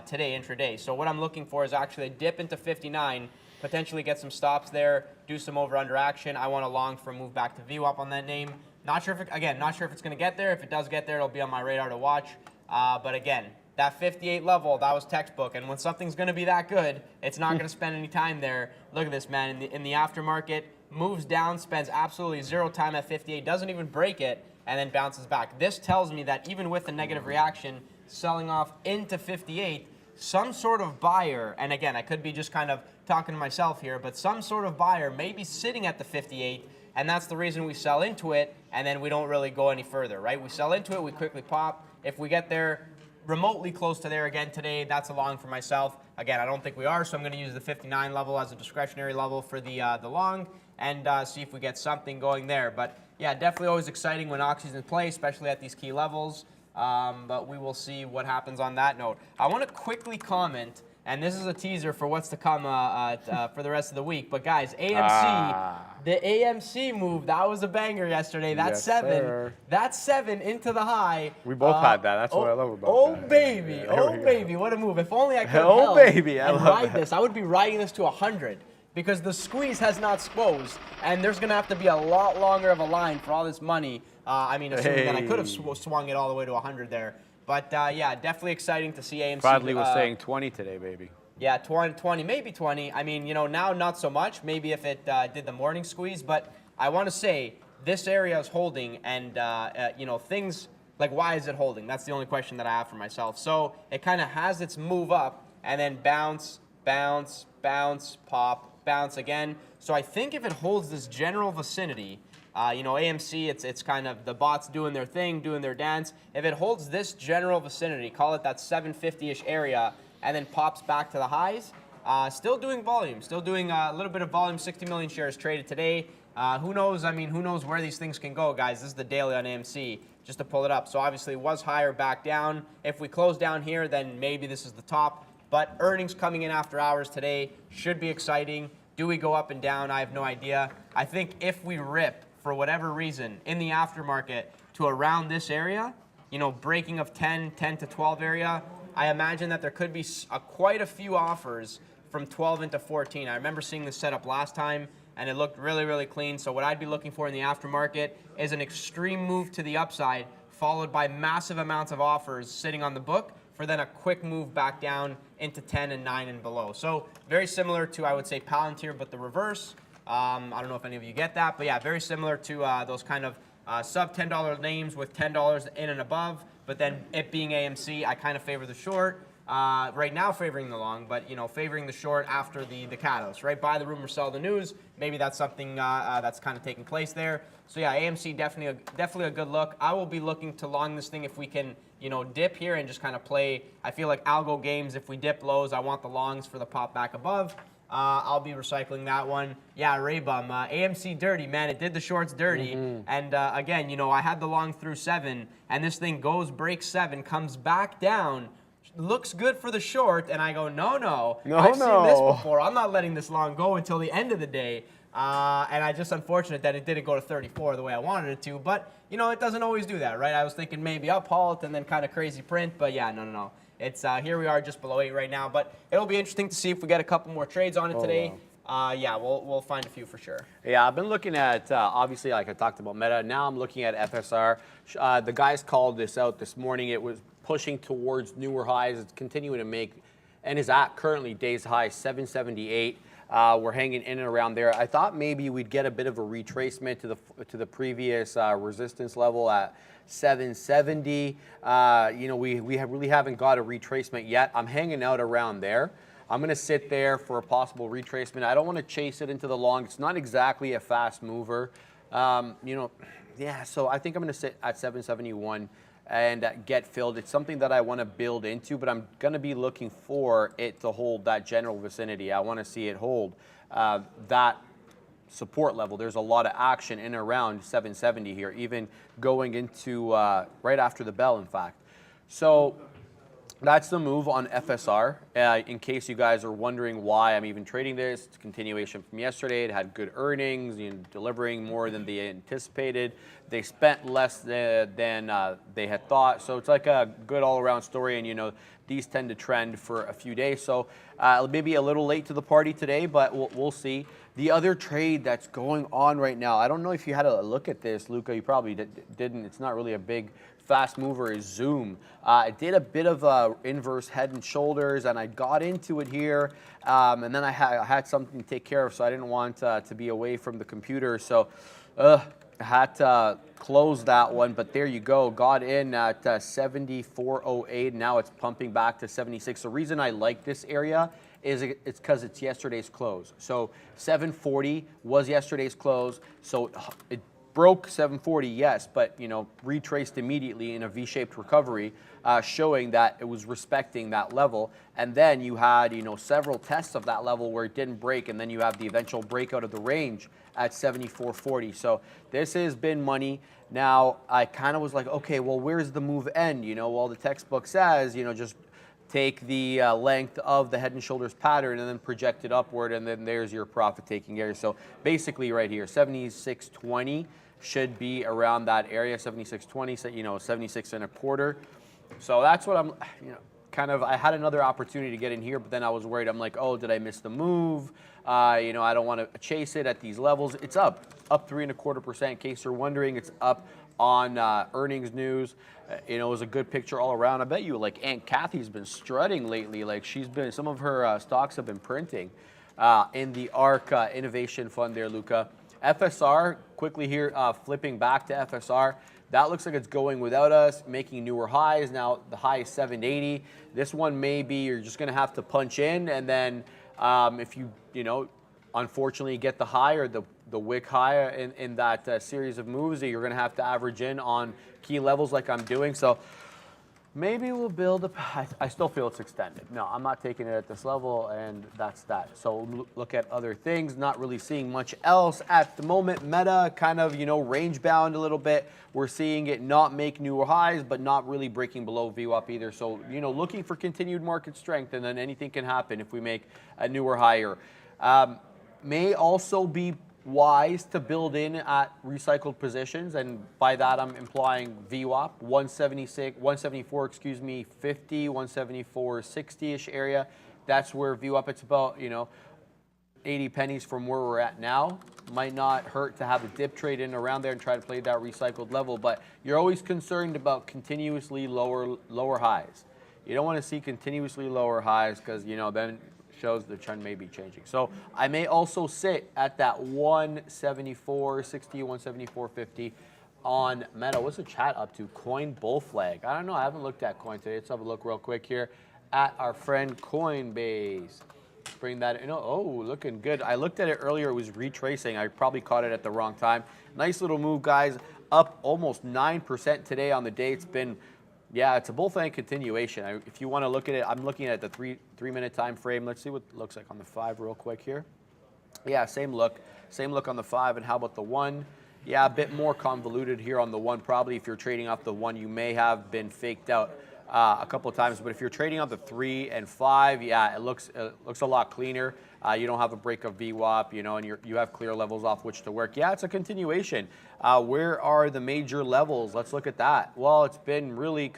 today, intraday. So what I'm looking for is actually a dip into 59, potentially get some stops there, do some over-under action. I want a long for a move back to VWAP on that name. Not sure if it's going to get there. If it does get there, it'll be on my radar to watch. But again, that 58 level, that was textbook. And when something's going to be that good, it's not going to spend any time there. Look at this, man. In the aftermarket, moves down, spends absolutely zero time at 58, doesn't even break it, and then bounces back. This tells me that even with the negative reaction, selling off into 58, some sort of buyer, and again, I could be just kind of talking to myself here, but some sort of buyer may be sitting at the 58, and that's the reason we sell into it, and then we don't really go any further, right? We sell into it, we quickly pop. If we get there remotely close to there again today, that's a long for myself. Again, I don't think we are, so I'm going to use the 59 level as a discretionary level for the long, and see if we get something going there. But yeah, definitely always exciting when Oxy's in play, especially at these key levels. But we will see what happens on that note. I want to quickly comment, and this is a teaser for what's to come for the rest of the week. But guys, AMC, the AMC move, that was a banger yesterday. That's That's 7 into the high. We both had that. That's what I love about Oh that. baby, oh baby, what a move! If only I could have Oh held baby, I and love ride that. this. I would be riding this to 100. Because the squeeze has not closed, and there's going to have to be a lot longer of a line for all this money. I mean, assuming that I could have swung it all the way to 100 there. But yeah, definitely exciting to see AMC. Bradley was saying 20 today, baby. Yeah, 20, maybe 20. I mean, you know, now not so much. Maybe if it did the morning squeeze. But I want to say this area is holding, and you know, things like, why is it holding? That's the only question that I have for myself. So it kind of has its move up, and then bounce, bounce, bounce, pop, bounce again. So I think if it holds this general vicinity, you know, AMC, it's kind of the bots doing their thing, doing their dance. If it holds this general vicinity, call it that 750-ish area, and then pops back to the highs, still doing volume, still doing a little bit of volume, 60 million shares traded today. Who knows? I mean, who knows where these things can go, guys? This is the daily on AMC, just to pull it up. So obviously it was higher back down. If we close down here, then maybe this is the top. But earnings coming in after hours today should be exciting. Do we go up and down? I have no idea. I think if we rip, for whatever reason, in the aftermarket to around this area, you know, breaking of 10 to 12 area, I imagine that there could be quite a few offers from 12 into 14. I remember seeing this setup last time, and it looked really, really clean. So what I'd be looking for in the aftermarket is an extreme move to the upside, followed by massive amounts of offers sitting on the book, for then a quick move back down into 10 and 9 and below. So very similar to, I would say, Palantir, but the reverse. I don't know if any of you get that, but yeah, very similar to those kind of sub $10 names with $10 in and above, but then it being AMC, I kind of favor the short. Right now favoring the long, but you know, favoring the short after the catalyst, right? Buy the rumor, sell the news. Maybe that's something that's kind of taking place there. So yeah, AMC definitely a good look. I will be looking to long this thing if we can, you know, dip here and just kind of play. I feel like algo games, if we dip lows, I want the longs for the pop back above. I'll be recycling that one. Yeah, Raybum, AMC dirty, man. It did the shorts dirty. And again, you know, I had the long through 7, and this thing breaks 7, comes back down, looks good for the short, and I go, no. I've seen this before. I'm not letting this long go until the end of the day. And I just unfortunate that it didn't go to 34 the way I wanted it to. But, you know, it doesn't always do that, right? I was thinking maybe up halt and then kind of crazy print. But, yeah, no. It's here we are just below 8 right now. But it'll be interesting to see if we get a couple more trades on it today. Wow. Yeah, we'll find a few for sure. Yeah, I've been looking at, obviously, like I talked about Meta. Now I'm looking at FSR. The guys called this out this morning. It was pushing towards newer highs. It's continuing to make, and is at currently day's high, 778. We're hanging in and around there. I thought maybe we'd get a bit of a retracement to the previous resistance level at 770. You know, we really haven't got a retracement yet. I'm hanging out around there. I'm going to sit there for a possible retracement. I don't want to chase it into the long. It's not exactly a fast mover. You know, yeah, so I think I'm going to sit at 771. and get filled. It's something that I want to build into, but I'm going to be looking for it to hold that general vicinity. I want to see it hold that support level. There's a lot of action in and around 770 here, even going into right after the bell, in fact. So that's the move on FSR. In case you guys are wondering why I'm even trading this, it's a continuation from yesterday. It had good earnings, delivering more than they anticipated. They spent less than they had thought. So it's like a good all-around story, and these tend to trend for a few days. So maybe a little late to the party today, but we'll see. The other trade that's going on right now, I don't know if you had a look at this, Luca. You probably didn't. It's not really a big fast mover, is Zoom. It did a bit of a inverse head and shoulders, and I got into it here, and then I had something to take care of, so I didn't want to be away from the computer. So I had to close that one, but there you go. Got in at 74.08. Now it's pumping back to 76. The reason I like this area is it's because it's yesterday's close. So 740 was yesterday's close. So it broke 740, yes, but retraced immediately in a V-shaped recovery, showing that it was respecting that level. And then you had several tests of that level where it didn't break, and then you have the eventual breakout of the range at 74.40. So this has been money. Now I kind of was like, okay, well, where's the move end? Well, the textbook says just take the length of the head and shoulders pattern and then project it upward, and then there's your profit taking area. So basically right here, 76.20 should be around that area, 76.20, 76 and a quarter. So that's what I'm, I had another opportunity to get in here, but then I was worried. I'm like, oh, did I miss the move? I don't want to chase it at these levels. It's up 3.25%. In case you're wondering, it's up on earnings news. It was a good picture all around. I bet you, Aunt Kathy's been strutting lately. Some of her stocks have been printing in the ARC Innovation Fund there, Luca. FSR, quickly here, flipping back to FSR. That looks like it's going without us, making newer highs. Now the high is 780. This one maybe you're just going to have to punch in, and then if you unfortunately get the high or the wick high in that series of moves, you're going to have to average in on key levels like I'm doing. So maybe we'll build I still feel it's extended. No, I'm not taking it at this level, and that's that. So look at other things, not really seeing much else at the moment. Meta kind of, range bound a little bit. We're seeing it not make newer highs, but not really breaking below VWAP either. So, looking for continued market strength, and then anything can happen if we make a newer higher. May also be wise to build in at recycled positions, and by that I'm implying VWAP 174, 50, 174, 60-ish area. That's where VWAP, it's about 80 pennies from where we're at now. Might not hurt to have a dip trade in around there and try to play that recycled level, but you're always concerned about continuously lower highs. You don't want to see continuously lower highs, because then shows the trend may be changing. So I may also sit at that 174.60, 174.50 on Meta. What's the chat up to? Coin bull flag. I don't know. I haven't looked at coin today. Let's have a look real quick here at our friend Coinbase. Bring that in. Oh, looking good. I looked at it earlier. It was retracing. I probably caught it at the wrong time. Nice little move, guys. Up almost 9% today on the day. It's been, it's a bull flag continuation. If you want to look at it, I'm looking at the three-minute time frame. Let's see what it looks like on the 5 real quick here. Yeah, same look on the 5. And how about the 1? Yeah, a bit more convoluted here on the 1. Probably if you're trading off the 1, you may have been faked out a couple of times. But if you're trading on the 3 and 5, it looks a lot cleaner. You don't have a break of VWAP, and you have clear levels off which to work. Yeah, it's a continuation. Where are the major levels? Let's look at that. Well, it's been really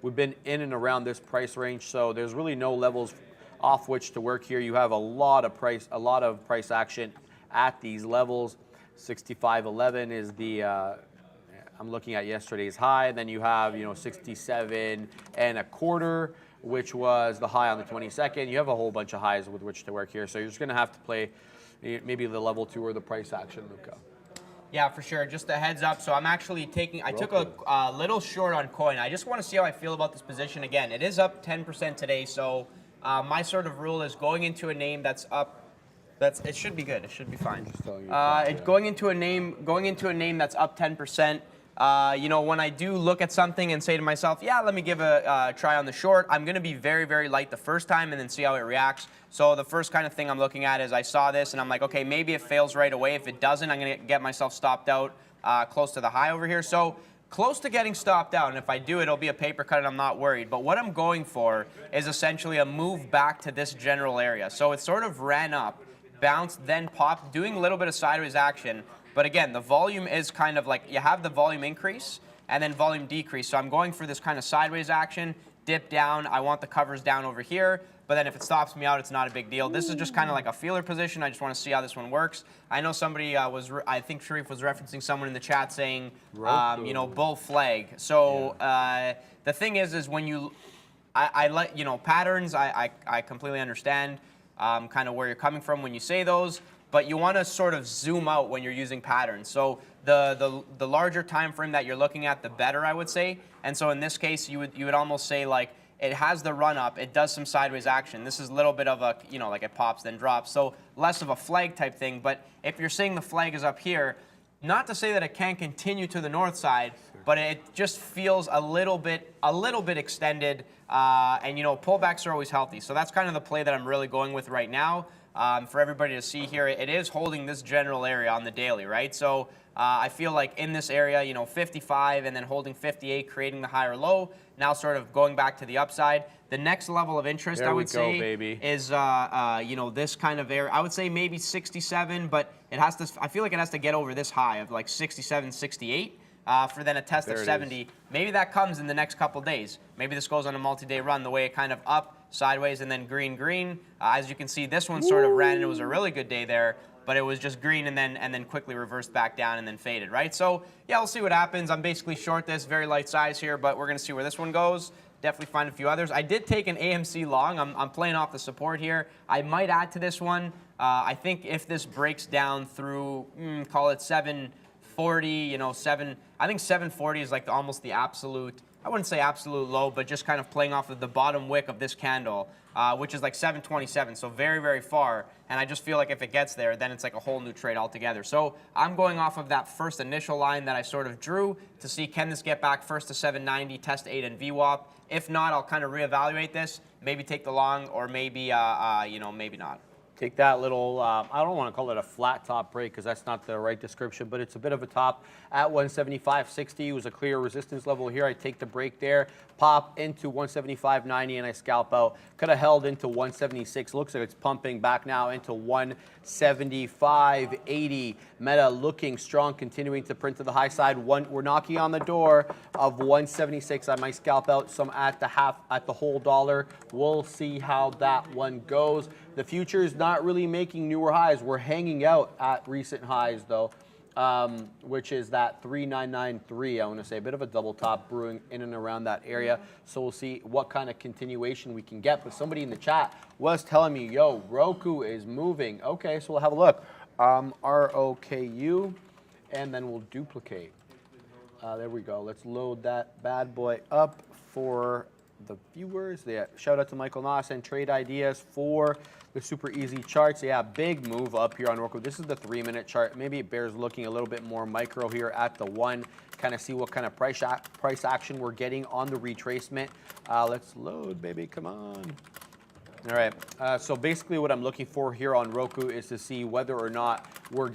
we've been in and around this price range, so there's really no levels off which to work here. You have a lot of price action at these levels. 65.11 is the I'm looking at yesterday's high. Then you have 67 and a quarter, which was the high on the 22nd. You have a whole bunch of highs with which to work here. So you're just going to have to play maybe the level 2 or the price action, Luca. Yeah, for sure. Just a heads up. So I'm actually I took a little short on coin. I just want to see how I feel about this position again. It is up 10% today. So my sort of rule is going into a name that's up. It should be good. It should be fine. Going into a name that's up 10%. you know, when I do look at something and say to myself, yeah, let me give a try on the short, I'm going to be very, very light the first time and then see how it reacts. So the first kind of thing I'm looking at is I saw this and I'm like, okay, maybe it fails right away. If it doesn't, I'm going to get myself stopped out close to the high over here. So close to getting stopped out, and if I do, it'll be a paper cut and I'm not worried. But what I'm going for is essentially a move back to this general area. So it sort of ran up, bounced, then popped, doing a little bit of sideways action. But again, the volume is kind of like, you have the volume increase and then volume decrease. So I'm going for this kind of sideways action, dip down. I want the covers down over here. But then if it stops me out, it's not a big deal. This is just kind of like a feeler position. I just want to see how this one works. I know somebody I think Sharif was referencing someone in the chat saying, you know, bull flag. So the thing is when you, I let, you know, patterns, I completely understand kind of where you're coming from when you say those. But you want to sort of zoom out when you're using patterns. So the larger time frame that you're looking at, the better, I would say. And so in this case, you would almost say like, it has the run up, it does some sideways action. This is a little bit of a, you know, like it pops then drops. So less of a flag type thing. But if you're saying the flag is up here, not to say that it can't continue to the north side, but it just feels a little bit extended. And you know, pullbacks are always healthy. So that's kind of the play that I'm really going with right now. For everybody to see here, it is holding this general area on the daily, right? So I feel like in this area, you know, 55 and then holding 58, creating the higher low. Now sort of going back to the upside. The next level of interest, I would say, is you know, this kind of area. I would say maybe 67, but it has to. I feel like it has to get over this high of like 67, 68. For then a test of 70. Maybe that comes in the next couple days. Maybe this goes on a multi-day run the way it kind of up, sideways, and then green, green. As you can see, this one sort of ran, and it was a really good day there, but it was just green and then quickly reversed back down and then faded, right? So yeah, we'll see what happens. I'm basically short this, very light size here, but we're going to see where this one goes. Definitely find a few others. I did take an AMC long. I'm playing off the support here. I might add to this one. I think if this breaks down through, call it 740, you know, I think 740 is like almost the absolute, I wouldn't say absolute low, but just kind of playing off of the bottom wick of this candle, which is like 727, so very, very far. And I just feel like if it gets there, then it's like a whole new trade altogether. So I'm going off of that first initial line that I sort of drew to see, can this get back first to 790, test 8 and VWAP? If not, I'll kind of reevaluate this, maybe take the long, or maybe, you know, maybe not. Take that little, I don't want to call it a flat top break because that's not the right description, but it's a bit of a top at 175.60. It was a clear resistance level here. I take the break there, pop into 175.90, and I scalp out. Could have held into 176. Looks like it's pumping back now into 175.80. Meta looking strong, continuing to print to the high side. We're knocking on the door of 176. I might scalp out some at the whole dollar. We'll see how that one goes. The future is not really making newer highs. We're hanging out at recent highs, though, which is that 3993. I want to say a bit of a double top brewing in and around that area. So we'll see what kind of continuation we can get. But somebody in the chat was telling me, yo, Roku is moving. Okay, so we'll have a look. ROKU, and then we'll duplicate. There we go. Let's load that bad boy up for the viewers. Yeah, shout out to Michael Noss and Trade Ideas for the super easy charts. Yeah, big move up here on Roku. This is the 3-minute chart. Maybe it bears looking a little bit more micro here at the 1. Kind of see what kind of price action we're getting on the retracement. Let's load, baby. Come on. All right. So basically, what I'm looking for here on Roku is to see whether or not we're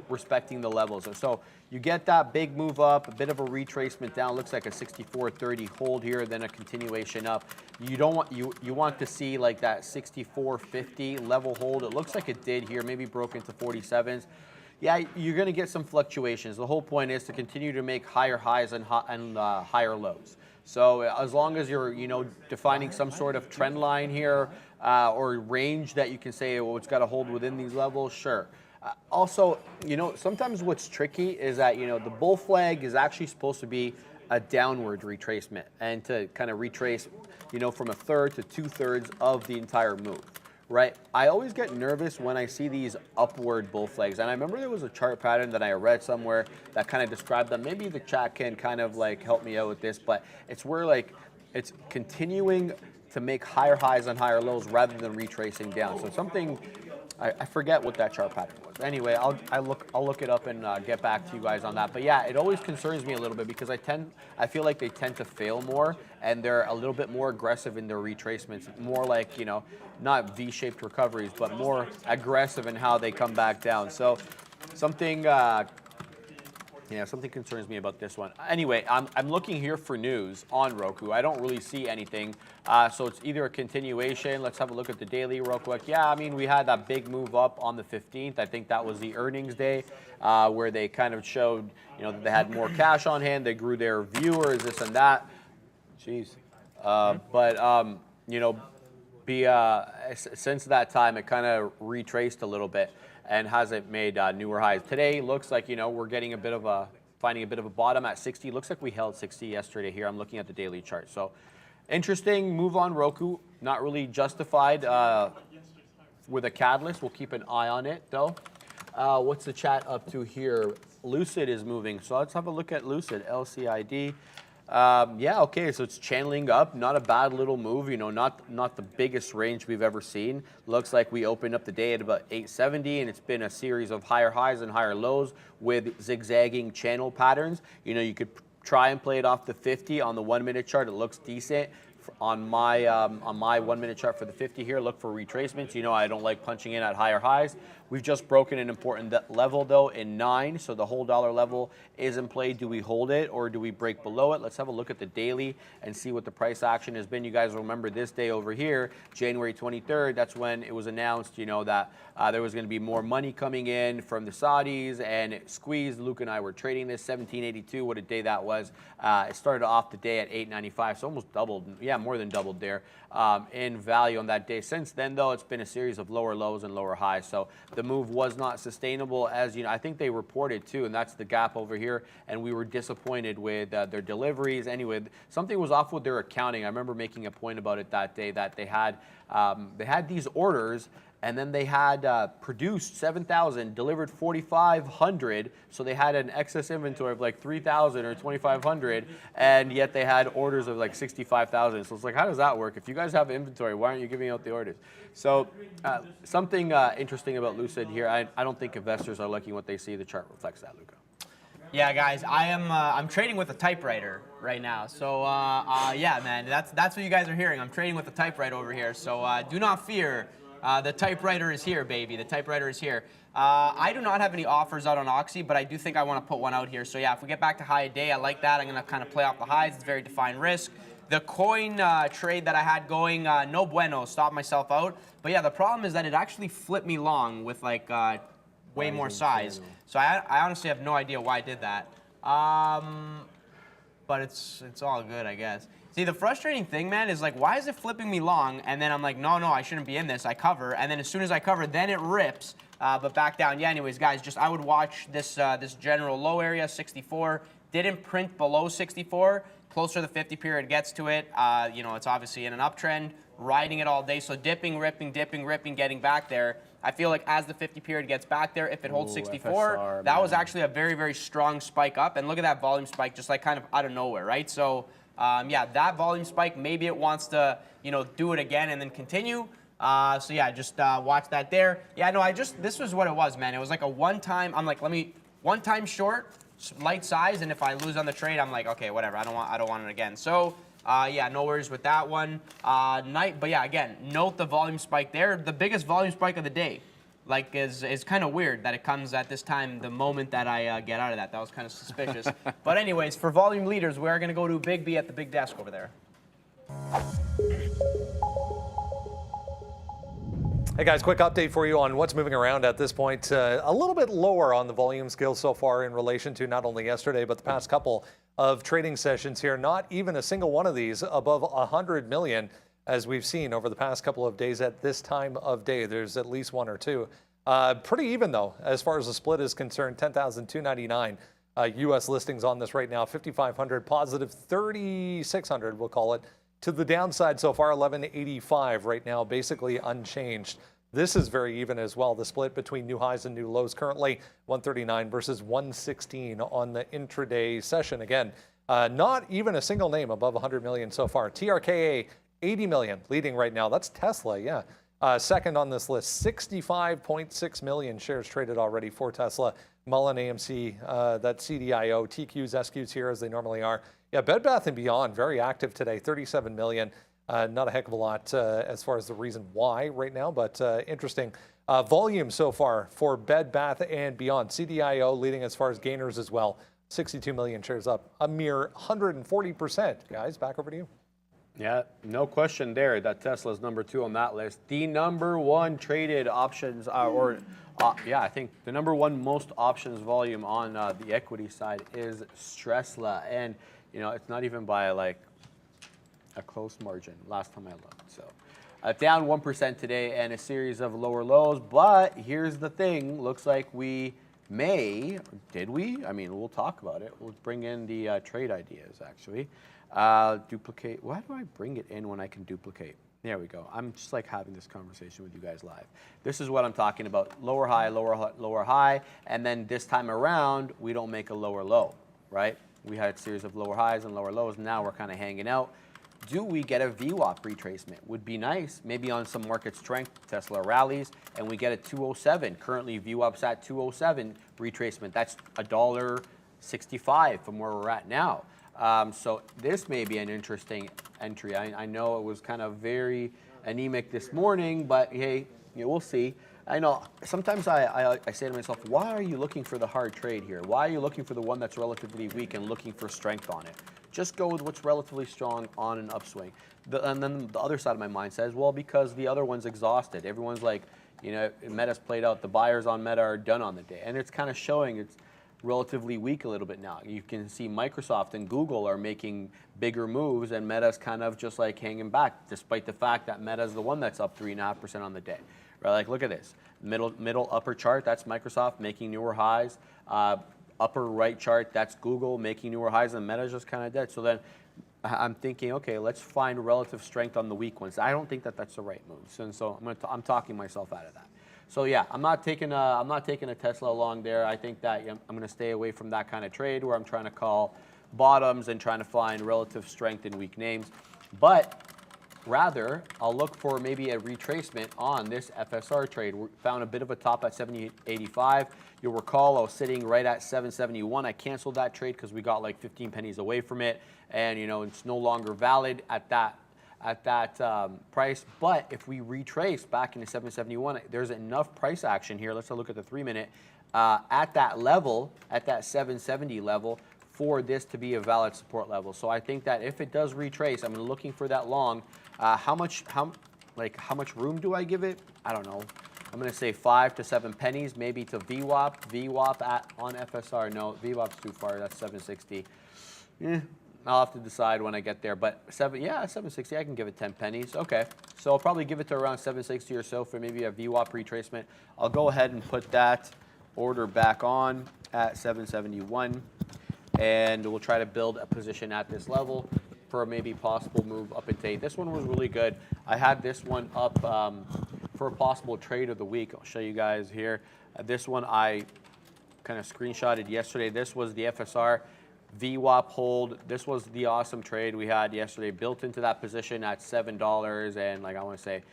respecting the levels. So you get that big move up, a bit of a retracement down. Looks like a 64.30 hold here, then a continuation up. You don't want you want to see like that 64.50 level hold. It looks like it did here. Maybe broke into 47s. Yeah, you're going to get some fluctuations. The whole point is to continue to make higher highs and higher lows. So as long as you're, you know, defining some sort of trend line here or range that you can say, well, it's got to hold within these levels, sure. Also, you know, sometimes what's tricky is that, you know, the bull flag is actually supposed to be a downward retracement and to kind of retrace, you know, from 1/3 to 2/3 of the entire move. Right, I always get nervous when I see these upward bull flags, and I remember there was a chart pattern that I read somewhere that kind of described them. Maybe the chat can kind of like help me out with this, but it's where like it's continuing to make higher highs and higher lows rather than retracing down. So something I forget what that chart pattern was. Anyway, I'll look it up and get back to you guys on that. But yeah, it always concerns me a little bit because I feel like they tend to fail more and they're a little bit more aggressive in their retracements, more like, you know, not V-shaped recoveries, but more aggressive in how they come back down. So something something concerns me about this one. Anyway, I'm looking here for news on Roku. I don't really see anything. So it's either a continuation. Let's have a look at the daily real quick. Yeah, I mean, we had that big move up on the 15th. I think that was the earnings day where they kind of showed, you know, that they had more cash on hand. They grew their viewers, this and that. Jeez. You know, since that time, it kind of retraced a little bit and hasn't made newer highs. Today looks like, you know, we're getting finding a bit of a bottom at 60. Looks like we held 60 yesterday here. I'm looking at the daily chart. So interesting move on Roku. Not really justified with a catalyst. We'll keep an eye on it though. What's the chat up to here? Lucid is moving. So let's have a look at Lucid, LCID. Yeah, okay, so it's channeling up. Not a bad little move, you know, not the biggest range we've ever seen. Looks like we opened up the day at about 870, and it's been a series of higher highs and higher lows with zigzagging channel patterns. You know, you could try and play it off the 50 on the 1 minute chart. It looks decent. On my 1 minute chart for the 50 here, look for retracements. You know, I don't like punching in at higher highs. We've just broken an important level though in 9, so the whole dollar level is in play. Do we hold it or do we break below it? Let's have a look at the daily and see what the price action has been. You guys remember this day over here, January 23rd. That's when it was announced, you know, that there was going to be more money coming in from the Saudis, and it squeezed. Luke and I were trading this 1782. What a day that was! It started off the day at 895, so almost doubled. Yeah, more than doubled there in value on that day. Since then, though, it's been a series of lower lows and lower highs. So the move was not sustainable, as you know. I think they reported too, and that's the gap over here. And we were disappointed with their deliveries. Anyway, something was off with their accounting. I remember making a point about it that day that they had these orders. And then they had produced 7,000, delivered 4,500, so they had an excess inventory of like 3,000 or 2,500, and yet they had orders of like 65,000. So it's like, how does that work? If you guys have inventory, why aren't you giving out the orders? So something interesting about Lucid here. I don't think investors are liking what they see. The chart reflects that, Luca. Yeah, guys, I'm trading with a typewriter right now. So yeah, man, that's what you guys are hearing. I'm trading with a typewriter over here. So do not fear. The typewriter is here, baby. The typewriter is here. I do not have any offers out on Oxy, but I do think I want to put one out here. So yeah, if we get back to high a day, I like that. I'm going to kind of play off the highs. It's very defined risk. The coin trade that I had going, no bueno, stopped myself out. But yeah, the problem is that it actually flipped me long with like way more size. So I honestly have no idea why I did that. But it's all good, I guess. See, the frustrating thing, man, is like, why is it flipping me long? And then I'm like, no, I shouldn't be in this. I cover, and then as soon as I cover, then it rips, but back down. Yeah, anyways, guys, just I would watch this this general low area, 64. Didn't print below 64. Closer the 50 period gets to it, you know, it's obviously in an uptrend, riding it all day. So dipping, ripping, getting back there. I feel like as the 50 period gets back there, if it holds 64, FSR, that was actually a very, very strong spike up. And look at that volume spike, just like kind of out of nowhere, right? So. Yeah, that volume spike, maybe it wants to, you know, do it again and then continue. So yeah, just watch that there. Yeah, no, this was what it was, man. It was like a one-time, I'm like, one-time short, light size, and if I lose on the trade, I'm like, okay, whatever, I don't want it again. So, yeah, no worries with that one. But yeah, again, note the volume spike there. The biggest volume spike of the day. Like, is kind of weird that it comes at this time, the moment that I get out of that. That was kind of suspicious. But anyways, for volume leaders, we're going to go to Big B at the big desk over there. Hey guys, quick update for you on what's moving around at this point. A little bit lower on the volume scale so far in relation to not only yesterday, but the past couple of trading sessions here. Not even a single one of these above 100 million. As we've seen over the past couple of days at this time of day. There's at least one or two. Pretty even, though, as far as the split is concerned. 10,299 U.S. listings on this right now. 5,500 positive, 3,600, we'll call it. To the downside so far, 1,185 right now, basically unchanged. This is very even as well. The split between new highs and new lows currently, 139 versus 116 on the intraday session. Again, not even a single name above 100 million so far. TRKA, 80 million leading right now. That's Tesla, yeah. Second on this list, 65.6 million shares traded already for Tesla. Mullen, AMC, that CDIO, TQs, SQs here as they normally are. Yeah, Bed Bath & Beyond, very active today, 37 million. Not a heck of a lot as far as the reason why right now, but interesting. Volume so far for Bed Bath & Beyond. CDIO leading as far as gainers as well. 62 million shares up, a mere 140%. Guys, back over to you. Yeah, no question there that Tesla's number 2 on that list. The number 1 traded options, yeah, I think the number 1 most options volume on the equity side is Stressla. And, you know, it's not even by like a close margin last time I looked. So down 1% today and a series of lower lows. But here's the thing, looks like we may, did we? I mean, we'll talk about it. We'll bring in the trade ideas actually. Duplicate. Why do I bring it in when I can duplicate? There we go. I'm just like having this conversation with you guys live. This is what I'm talking about. Lower high, lower high. And then this time around, we don't make a lower low, right? We had a series of lower highs and lower lows. Now we're kind of hanging out. Do we get a VWAP retracement? Would be nice. Maybe on some market strength, Tesla rallies, and we get a 207. Currently, VWAP's at 207 retracement. That's $1.65 from where we're at now. So this may be an interesting entry. I know it was kind of very anemic this morning, but hey, you know, we'll see. I know sometimes I say to myself, why are you looking for the hard trade here? Why are you looking for the one that's relatively weak and looking for strength on it? Just go with what's relatively strong on an upswing. And then the other side of my mind says, well, because the other one's exhausted. Everyone's like, you know, Meta's played out. The buyers on Meta are done on the day. And it's kind of showing it's relatively weak a little bit now. You can see Microsoft and Google are making bigger moves, and Meta's kind of just like hanging back, despite the fact that Meta's the one that's up 3.5% on the day. Right? Like, look at this. Middle upper chart, that's Microsoft making newer highs. Upper right chart, that's Google making newer highs, and Meta's just kind of dead. So then I'm thinking, okay, let's find relative strength on the weak ones. I don't think that that's the right move. And so I'm talking myself out of that. So yeah, I'm not taking a Tesla along there. I think that I'm going to stay away from that kind of trade where I'm trying to call bottoms and trying to find relative strength in weak names. But rather, I'll look for maybe a retracement on this FSR trade. We found a bit of a top at 785. You'll recall I was sitting right at 771. I canceled that trade because we got like 15 pennies away from it, and you know it's no longer valid at that price. But if we retrace back into 771, there's enough price action here. Let's look at the 3-minute at that level, at that 770 level, for this to be a valid support level. So I think that if it does retrace, I'm looking for that long. How much room do I give it? I don't know. I'm going to say 5 to 7 pennies, maybe to VWAP. VWAP on FSR. No, VWAP's too far. That's 760. I'll have to decide when I get there. But 760. I can give it 10 pennies. Okay. So I'll probably give it to around 760 or so for maybe a VWAP retracement. I'll go ahead and put that order back on at 771, and we'll try to build a position at this level for a maybe possible move up into 8. This one was really good. I had this one up for a possible trade of the week. I'll show you guys here. This one I kind of screenshotted yesterday. This was the FSR VWAP hold. This was the awesome trade we had yesterday, built into that position at $7 and like I want to say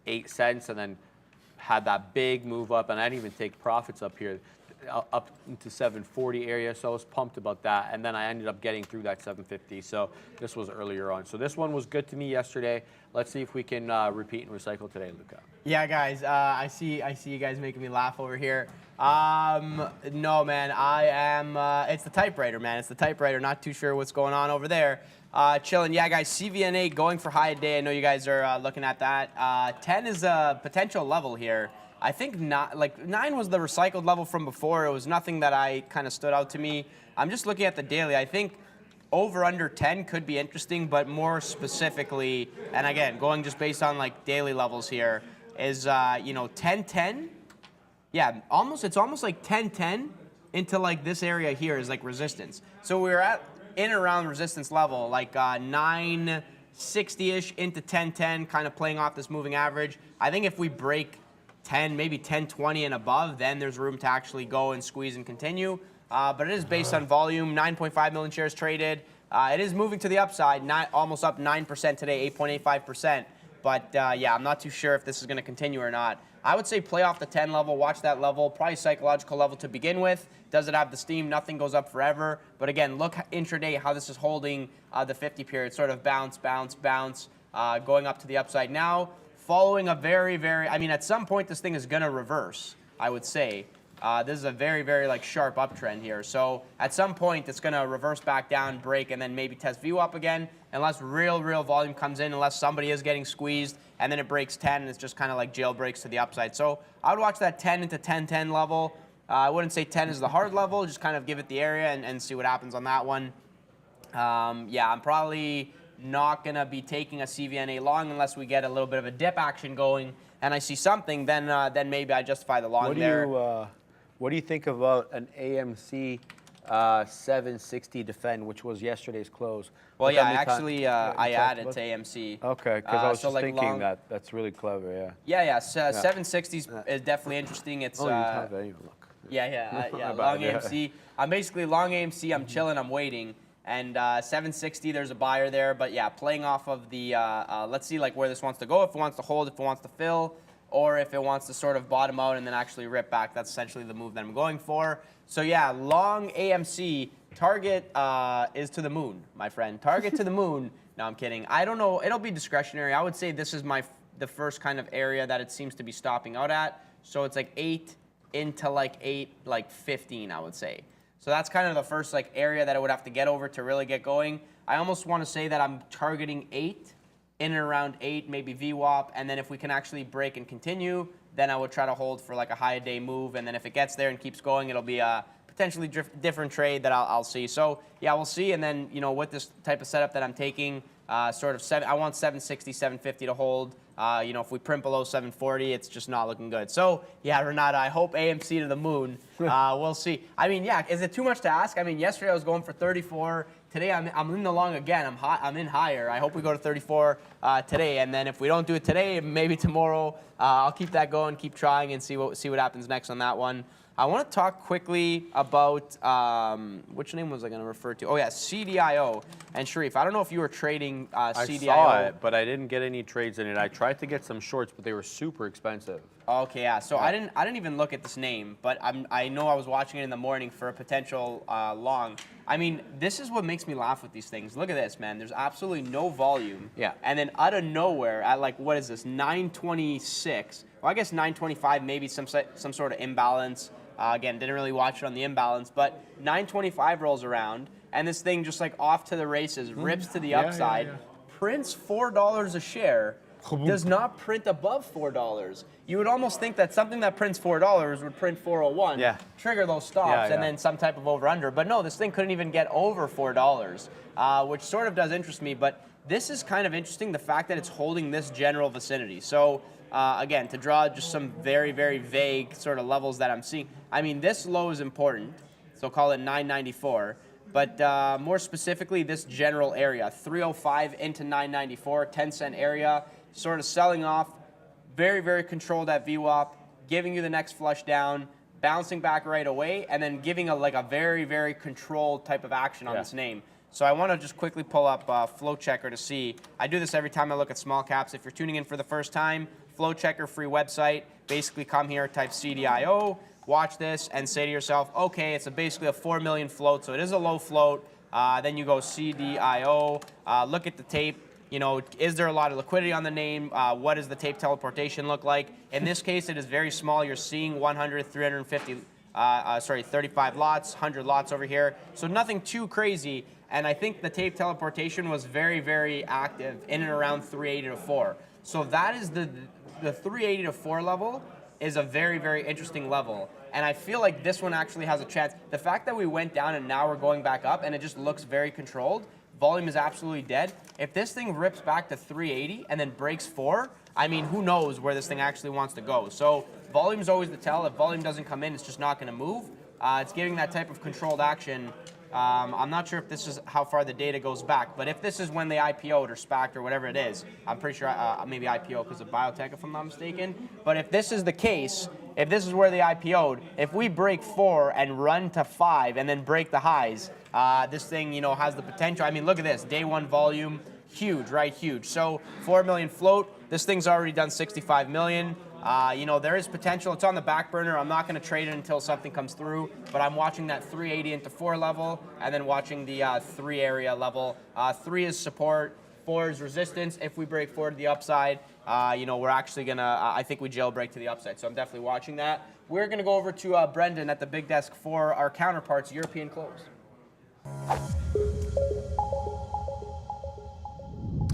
8 cents, and then had that big move up, and I didn't even take profits up here, up into 740 area, so I was pumped about that, and then I ended up getting through that 750, so this was earlier on. So this one was good to me yesterday. Let's see if we can repeat and recycle today, Luca. Yeah, guys, I see you guys making me laugh over here. No, man, I am, it's the typewriter, man. It's the typewriter. Not too sure what's going on over there. Chilling. Yeah, guys, CVNA going for high today. I know you guys are looking at that. 10 is a potential level here. I think not, like 9 was the recycled level from before. It was nothing that I kind of stood out to me. I'm just looking at the daily. I think over under 10 could be interesting, but more specifically, and again, going just based on like daily levels here, is 10-10. Yeah, it's almost like 10-10 into like this area here is like resistance. So we're at in around resistance level, like 960-ish into 10-10, kind of playing off this moving average. I think if we break 10, maybe 10-20 and above, then there's room to actually go and squeeze and continue. But it is based on volume, 9.5 million shares traded. It is moving to the upside, almost up 9% today, 8.85%. But yeah, I'm not too sure if this is going to continue or not. I would say play off the 10 level, watch that level, probably psychological level to begin with. Does it have the steam? Nothing goes up forever. But again, look intraday how this is holding the 50 period, sort of bounce, bounce, bounce, going up to the upside now. Following a very, I mean, at some point this thing is going to reverse, I would say. This is a very, like sharp uptrend here. So at some point it's going to reverse back down, break, and then maybe test VWAP again, unless real volume comes in, unless somebody is getting squeezed, and then it breaks 10, and it's just kind of like jailbreaks to the upside. So I would watch that 10 into 10 level. I wouldn't say 10 is the hard level, just kind of give it the area and see what happens on that one. Yeah, I'm probably not going to be taking a CVNA long unless we get a little bit of a dip action going, and I see something, then maybe I justify the long there. What do you think about an AMC 760 defend, which was yesterday's close? Well, yeah, actually, I added to AMC. Okay, because I was just like thinking that's really clever, yeah. Yeah. 760 is definitely interesting. It's you have it. Look. Yeah. Long AMC. I'm basically long AMC. I'm chilling. I'm waiting. And 760, there's a buyer there. But yeah, playing off of the. Let's see like where this wants to go. If it wants to hold, if it wants to fill, or if it wants to sort of bottom out and then actually rip back. That's essentially the move that I'm going for. So yeah, long AMC, target is to the moon, my friend. Target to the moon. No, I'm kidding. I don't know. It'll be discretionary. I would say this is the first kind of area that it seems to be stopping out at. So it's like 8 into like 15, I would say. So that's kind of the first like area that I would have to get over to really get going. I almost want to say that I'm targeting 8. In and around 8, maybe VWAP, and then if we can actually break and continue, then I would try to hold for like a high day move, and then if it gets there and keeps going, it'll be a potentially different trade that I'll see. So yeah, we'll see, and then with this type of setup that I'm taking, I want 760, 750 to hold. If we print below 740, it's just not looking good. So yeah, Renata, I hope AMC to the moon. We'll see. I mean, yeah, is it too much to ask? I mean, yesterday I was going for 34. Today I'm in the long again. I'm in higher. I hope we go to 34 today, and then if we don't do it today, maybe tomorrow. I'll keep that going, keep trying, and see what happens next on that one. I want to talk quickly about which name was I going to refer to? Oh yeah, CDIO. And Sharif, I don't know if you were trading CDIO. I saw it, but I didn't get any trades in it. I tried to get some shorts, but they were super expensive. Okay, yeah. So I didn't even look at this name, but I know I was watching it in the morning for a potential long. I mean, this is what makes me laugh with these things. Look at this, man. There's absolutely no volume. Yeah. And then out of nowhere, at like what is this? 926. Well, I guess 925, maybe some sort of imbalance. Again, didn't really watch it on the imbalance, but 925 rolls around, and this thing just like off to the races, rips to the upside, prints $4 a share, does not print above $4. You would almost think that something that prints $4 would print 401, trigger those stops, and then some type of over-under. But no, this thing couldn't even get over $4, which sort of does interest me. But this is kind of interesting, the fact that it's holding this general vicinity. So again, to draw just some very vague sort of levels that I'm seeing. I mean, this low is important, so call it 994. But more specifically, this general area, 305 into 994, 10-cent area, sort of selling off, very controlled at VWAP, giving you the next flush down, bouncing back right away, and then giving a very controlled type of action on this name. So I want to just quickly pull up Flow Checker to see. I do this every time I look at small caps. If you're tuning in for the first time, Flow Checker, free website. Basically come here, type CDIO, watch this, and say to yourself, okay, it's basically a 4 million float, so it is a low float. Then you go CDIO, look at the tape. Is there a lot of liquidity on the name? What does the tape teleportation look like? In this case, it is very small. You're seeing 100, 350, 35 lots, 100 lots over here. So nothing too crazy. And I think the tape teleportation was very active in and around 380 to 4. So that is the 380 to 4 level is a very interesting level. And I feel like this one actually has a chance. The fact that we went down and now we're going back up and it just looks very controlled, volume is absolutely dead. If this thing rips back to 380 and then breaks 4, I mean, who knows where this thing actually wants to go. So volume's always the tell. If volume doesn't come in, it's just not going to move. It's giving that type of controlled action. I'm not sure if this is how far the data goes back, but if this is when they IPO'd or SPAC'd or whatever it is, I'm pretty sure maybe IPO because of biotech, if I'm not mistaken. But if this is the case, if this is where they IPO'd, if we break 4 and run to 5 and then break the highs, this thing, has the potential. I mean, look at this, day one volume, huge, right? Huge. So 4 million float. This thing's already done 65 million. You know, there is potential. It's on the back burner. I'm not going to trade it until something comes through, but I'm watching that 380 into 4 level and then watching the 3 area level. 3 is support, 4 is resistance. If we break 4 to the upside, you know, we're actually going to, I think we jailbreak to the upside. So I'm definitely watching that. We're going to go over to Brendan at the big desk for our counterparts, European close.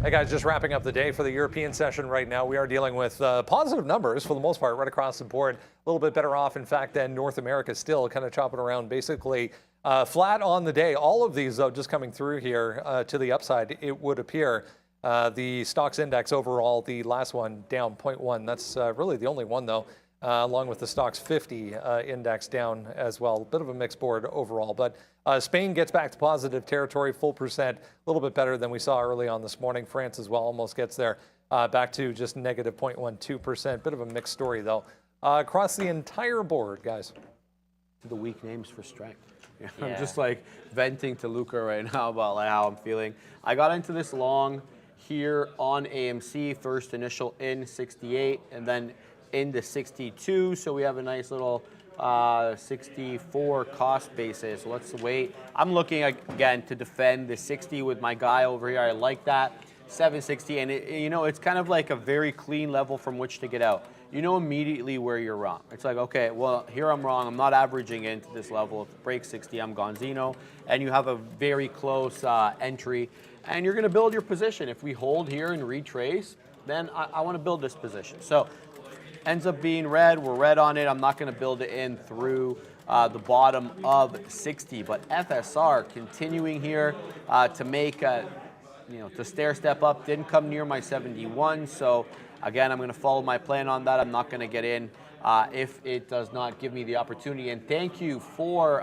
Hey guys, just wrapping up the day for the European session right now. We are dealing with positive numbers for the most part right across the board. A little bit better off, in fact, than North America, still kind of chopping around basically flat on the day. All of these, though, just coming through here to the upside, it would appear. The stocks index overall, the last one, down 0.1. That's really the only one, though, along with the stocks 50 index down as well. A bit of a mixed board overall. But Spain gets back to positive territory, full percent, a little bit better than we saw early on this morning. France as well almost gets there, back to just negative 0.12%. Bit of a mixed story, though, across the entire board, guys. The weak names for strength. Yeah. I'm just like venting to Luca right now about like how I'm feeling. I got into this long here on AMC, first initial in 68 and then into 62. So we have a nice little 64 cost basis. Let's wait. I'm looking again to defend the 60 with my guy over here. I like that 760, and you know, it's kind of like a very clean level from which to get out. You know immediately where you're wrong. It's like, okay, well, here I'm wrong. I'm not averaging into this level. If it breaks 60, I'm gonzino. And you have a very close entry, and you're going to build your position. If we hold here and retrace, then I want to build this position. So ends up being red. We're red on it. I'm not going to build it in through the bottom of 60. But FSR continuing here to make you know, to stair step up. Didn't come near my 71. So again, I'm going to follow my plan on that. I'm not going to get in if it does not give me the opportunity. And thank you for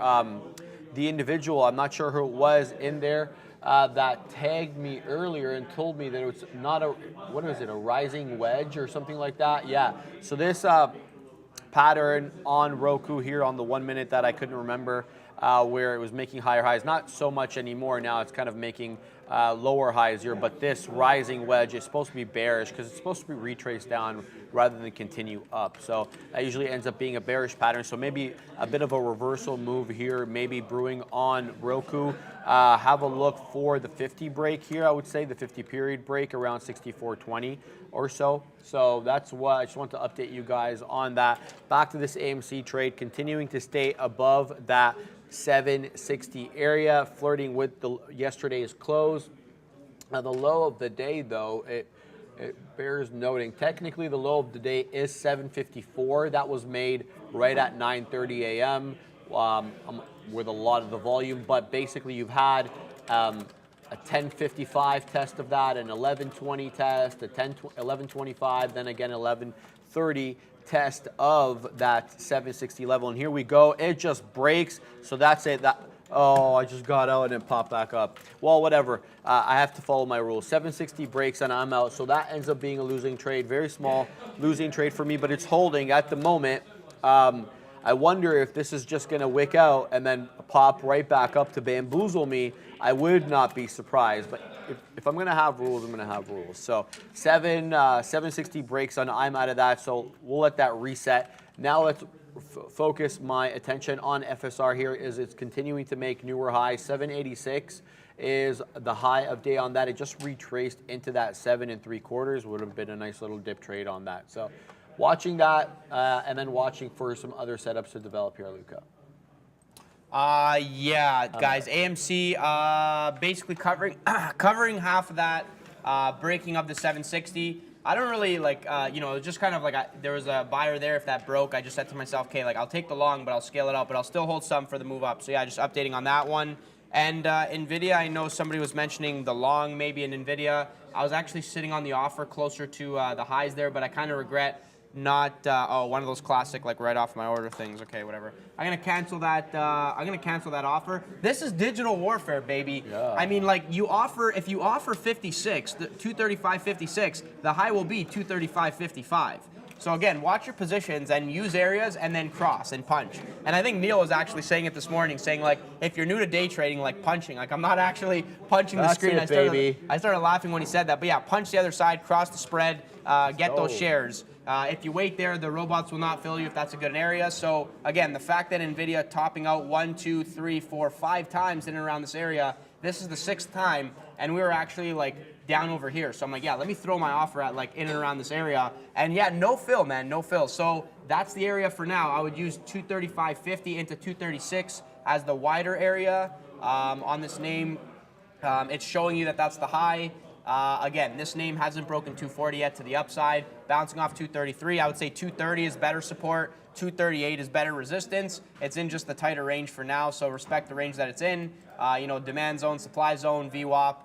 the individual. I'm not sure who it was in there that tagged me earlier and told me that it was not a, what is it, a rising wedge or something like that? Yeah. So this pattern on Roku here on the 1 minute that I couldn't remember where it was making higher highs, not so much anymore now. It's kind of making lower highs here, but this rising wedge is supposed to be bearish because it's supposed to be retraced down rather than continue up. So that usually ends up being a bearish pattern. So maybe a bit of a reversal move here, maybe brewing on Roku. Have a look for the 50 break here. I would say the 50 period break around 64.20 or so. So that's what I just want to update you guys on that. Back to this AMC trade, continuing to stay above that 760 area, flirting with the yesterday's close. Now the low of the day, though, it bears noting, technically the low of the day is 754. That was made right at 9:30 a.m. With a lot of the volume, but basically you've had a 1055 test of that, an 1120 test, a 1125, then again 1130 test of that 760 level, and here we go. It just breaks, so that's it. Oh, I just got out and it popped back up. Well, whatever. I have to follow my rules. 760 breaks and I'm out, so that ends up being a losing trade. Very small losing trade for me, but it's holding at the moment. I wonder if this is just going to wick out and then pop right back up to bamboozle me. I would not be surprised, but if I'm going to have rules, I'm going to have rules. So 760 breaks on, I'm out of that, so we'll let that reset. Now let's focus my attention on FSR here. Is it's continuing to make newer highs. 786 is the high of day on that. It just retraced into that 7 3/4. Would have been a nice little dip trade on that. So watching that and then watching for some other setups to develop here, Luca. Yeah, guys, AMC basically covering half of that, breaking up the 760. I don't really like, you know, just kind of like there was a buyer there. If that broke, I just said to myself, okay, like I'll take the long, but I'll scale it out, but I'll still hold some for the move up. So yeah, just updating on that one. And Nvidia, I know somebody was mentioning the long maybe in Nvidia. I was actually sitting on the offer closer to the highs there, but I kind of regret not, oh, one of those classic, like right off my order things. Okay, whatever. I'm gonna cancel that. I'm gonna cancel that offer. This is digital warfare, baby. Yeah. I mean, like if you offer 56, the 235.56, the high will be 235.55. So again, watch your positions and use areas and then cross and punch. And I think Neil was actually saying it this morning, saying like, if you're new to day trading, like punching, like I'm not actually punching the screen. It, baby. I started laughing when he said that. But yeah, punch the other side, cross the spread, get those shares. If you wait there, the robots will not fill you if that's a good area. So again, the fact that Nvidia topping out 1, 2, 3, 4, 5 times in and around this area, this is the 6th time, and we were actually like down over here. So I'm like, yeah, let me throw my offer at like in and around this area. And yeah, no fill, man, no fill. So that's the area for now. I would use 235.50 into 236 as the wider area on this name. It's showing you that that's the high. Again, this name hasn't broken 240 yet to the upside. Bouncing off 233, I would say 230 is better support. 238 is better resistance. It's in just the tighter range for now, so respect the range that it's in. Demand zone, supply zone, VWAP.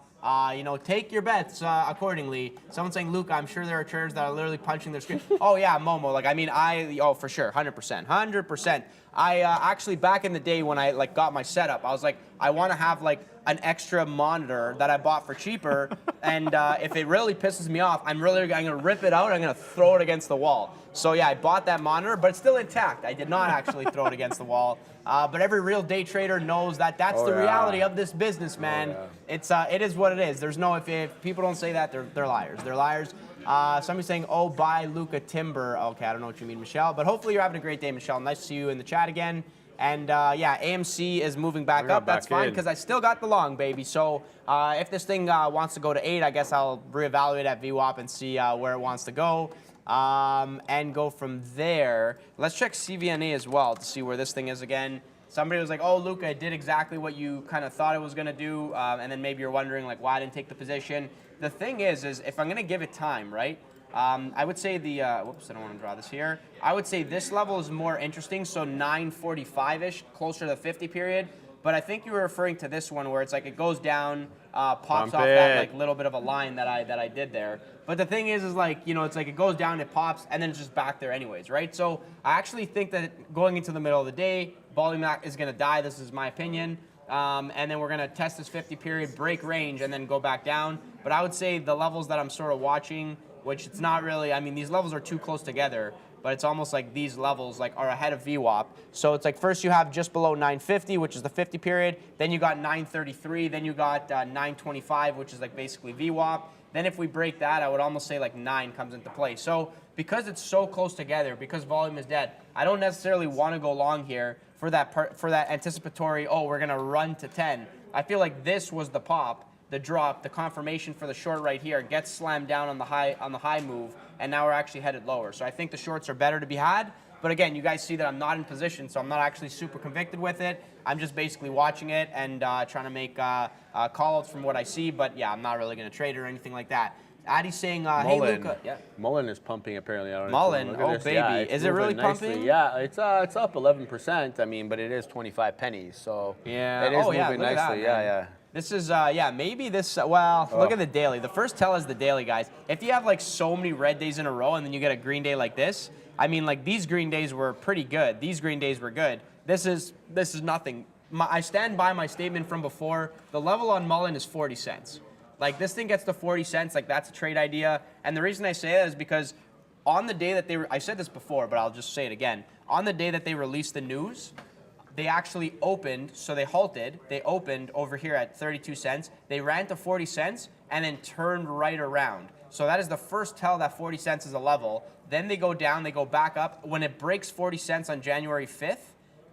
Take your bets accordingly. Someone's saying, Luke, I'm sure there are traders that are literally punching their screen. Oh yeah, Momo. For sure, 100%. I actually, back in the day when I got my setup, I was like, I want to have like an extra monitor that I bought for cheaper, and if it really pisses me off, I'm gonna rip it out. I'm gonna throw it against the wall. So yeah, I bought that monitor, but it's still intact. I did not actually throw it against the wall. But every real day trader knows that that's the reality of this business, man. It is what it is. There's no, if people don't say that, they're liars. They're liars. Somebody's saying, oh, buy Luca Timber. Okay, I don't know what you mean, Michelle. But hopefully you're having a great day, Michelle. Nice to see you in the chat again. And yeah, AMC is moving back up. That's fine, because I still got the long, baby. So if this thing wants to go to 8, I guess I'll reevaluate at VWAP and see where it wants to go. And go from there. Let's check CVNA as well to see where this thing is again. Somebody was like, oh, Luca, it did exactly what you kind of thought it was going to do. And then maybe you're wondering, like, why I didn't take the position. The thing is if I'm going to give it time, right, I would say the, whoops, I don't want to draw this here. I would say this level is more interesting, so 945-ish, closer to the 50 period. But I think you were referring to this one where it's like it goes down, pops off that like little bit of a line that I did there. But the thing is like, it's like it goes down, it pops, and then it's just back there anyways, right? So I actually think that going into the middle of the day, volume is going to die. This is my opinion. And then we're going to test this 50 period, break range, and then go back down. But I would say the levels that I'm sort of watching, which it's not really, I mean, these levels are too close together, but it's almost like these levels like are ahead of VWAP. So it's like first you have just below 950, which is the 50 period. Then you got 933. Then you got 925, which is like basically VWAP. Then if we break that, I would almost say like 9 comes into play. So because it's so close together, because volume is dead, I don't necessarily want to go long here for that anticipatory, oh, we're going to run to 10. I feel like this was the pop, the drop, the confirmation for the short right here, gets slammed down on the high move, and now we're actually headed lower. So I think the shorts are better to be had. But again, you guys see that I'm not in position, so I'm not actually super convicted with it. I'm just basically watching it and trying to make call-outs from what I see. But yeah, I'm not really going to trade or anything like that. Addy's saying, hey, Luca. Yeah. Mullen is pumping, apparently. I don't Mullen, oh, baby. Yeah, is it really nicely. pumping? Yeah, it's up 11%. I mean, but it is 25 pennies, so yeah. it is moving look nicely. at that, yeah. This is, maybe this, look at the daily. The first tell is the daily, guys. If you have like so many red days in a row and then you get a green day like this, I mean, like these green days were pretty good. These green days were good. This is nothing. I stand by my statement from before. The level on Mullen is 40 cents. Like this thing gets to 40 cents, like that's a trade idea. And the reason I say that is because on the day that I said this before, but I'll just say it again. On the day that they released the news, they actually opened, so they halted. They opened over here at 32 cents. They ran to 40 cents and then turned right around. So that is the first tell that 40 cents is a level. Then they go down, they go back up. When it breaks 40 cents on January 5th,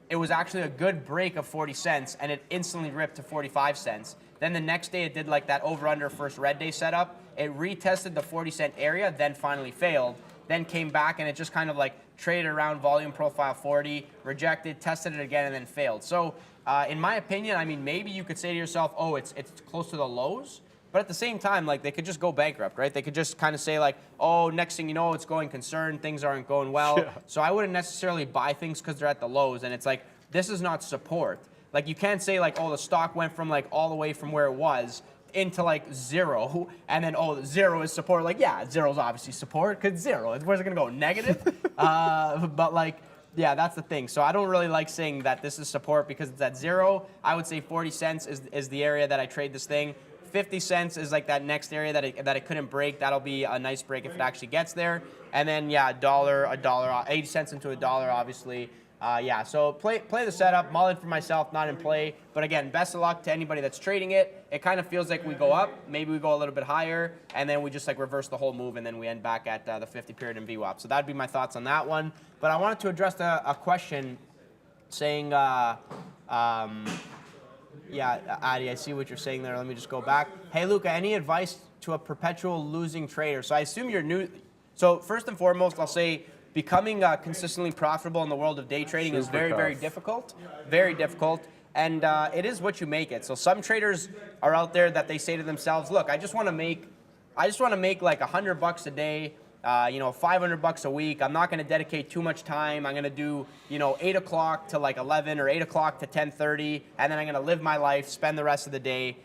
it was actually a good break of 40 cents, and it instantly ripped to 45 cents. Then the next day, it did like that over-under first red day setup. It retested the 40-cent area, then finally failed. Then came back, and it just kind of like traded around volume profile 40, rejected, tested it again, and then failed. So in my opinion, I mean, maybe you could say to yourself, oh, it's close to the lows. But at the same time, like they could just go bankrupt, right? They could just kind of say like, oh, next thing you know, it's going concern, things aren't going well. Yeah. So I wouldn't necessarily buy things because they're at the lows. And it's like, this is not support. Like you can't say like, oh, the stock went from like all the way from where it was into like 0, and then, oh, 0 is support. Like, yeah, 0 is obviously support because 0. Where's it going to go? Negative? But like, yeah, that's the thing. So I don't really like saying that this is support because it's at 0. I would say 40 cents is the area that I trade this thing. 50 cents is like that next area that it couldn't break. That'll be a nice break if it actually gets there. And then yeah, a dollar, 80 cents into a dollar, obviously. Yeah, so play the setup, mullet for myself, not in play. But again, best of luck to anybody that's trading it. It kind of feels like we go up, maybe we go a little bit higher, and then we just like reverse the whole move, and then we end back at the 50 period in VWAP. So that'd be my thoughts on that one. But I wanted to address a question saying, yeah, Adi, I see what you're saying there. Let me just go back. Hey, Luca, any advice to a perpetual losing trader? So I assume you're new. So first and foremost, I'll say, becoming consistently profitable in the world of day trading is very, very difficult. Very difficult. And it is what you make it. So some traders are out there that they say to themselves, look, I just want to make like $100 a day, 500 bucks a week. I'm not going to dedicate too much time. I'm going to do, 8 o'clock to like 11 or 8 o'clock to 10:30, and then I'm going to live my life, spend the rest of the day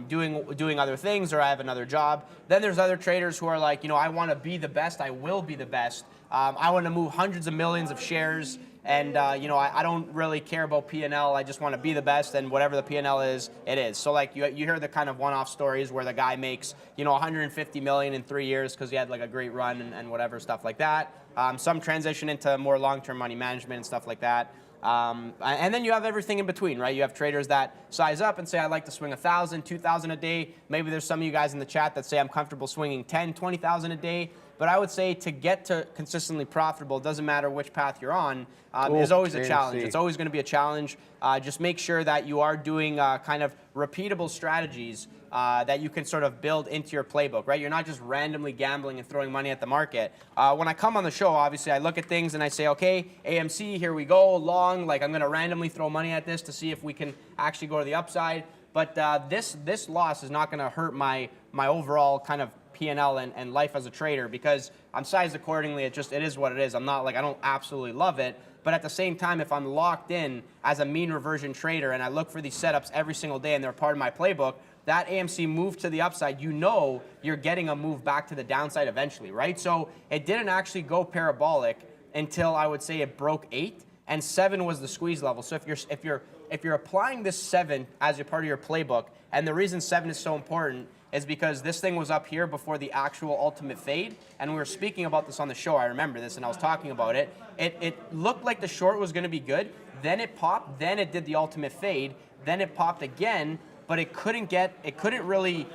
doing other things, or I have another job. Then there's other traders who are like, I want to be the best. I will be the best. I want to move hundreds of millions of shares, and I don't really care about P&L. I just want to be the best, and whatever the P&L is, it is. So like you hear the kind of one-off stories where the guy makes 150 million in 3 years because he had like a great run and whatever stuff like that. Some transition into more long-term money management and stuff like that. And then you have everything in between, right? You have traders that size up and say, I'd like to swing 1,000, 2,000 a day. Maybe there's some of you guys in the chat that say I'm comfortable swinging 10, 20,000 a day. But I would say to get to consistently profitable, doesn't matter which path you're on, is always a challenge. It's always going to be a challenge. Just make sure that you are doing kind of repeatable strategies that you can sort of build into your playbook, right? You're not just randomly gambling and throwing money at the market. When I come on the show, obviously, I look at things and I say, okay, AMC, here we go, long. Like I'm going to randomly throw money at this to see if we can actually go to the upside. But this loss is not going to hurt my overall kind of P&L and life as a trader, because I'm sized accordingly. It is what it is. I'm not like, I don't absolutely love it, but at the same time, if I'm locked in as a mean reversion trader and I look for these setups every single day and they're part of my playbook, that AMC move to the upside, you're getting a move back to the downside eventually, right? So it didn't actually go parabolic until I would say it broke 8, and 7 was the squeeze level. So if you're applying this 7 as a part of your playbook, and the reason 7 is so important is because this thing was up here before the actual ultimate fade, and we were speaking about this on the show. I remember this, and I was talking about it. It looked like the short was going to be good. Then it popped. Then it did the ultimate fade. Then it popped again, but it couldn't really,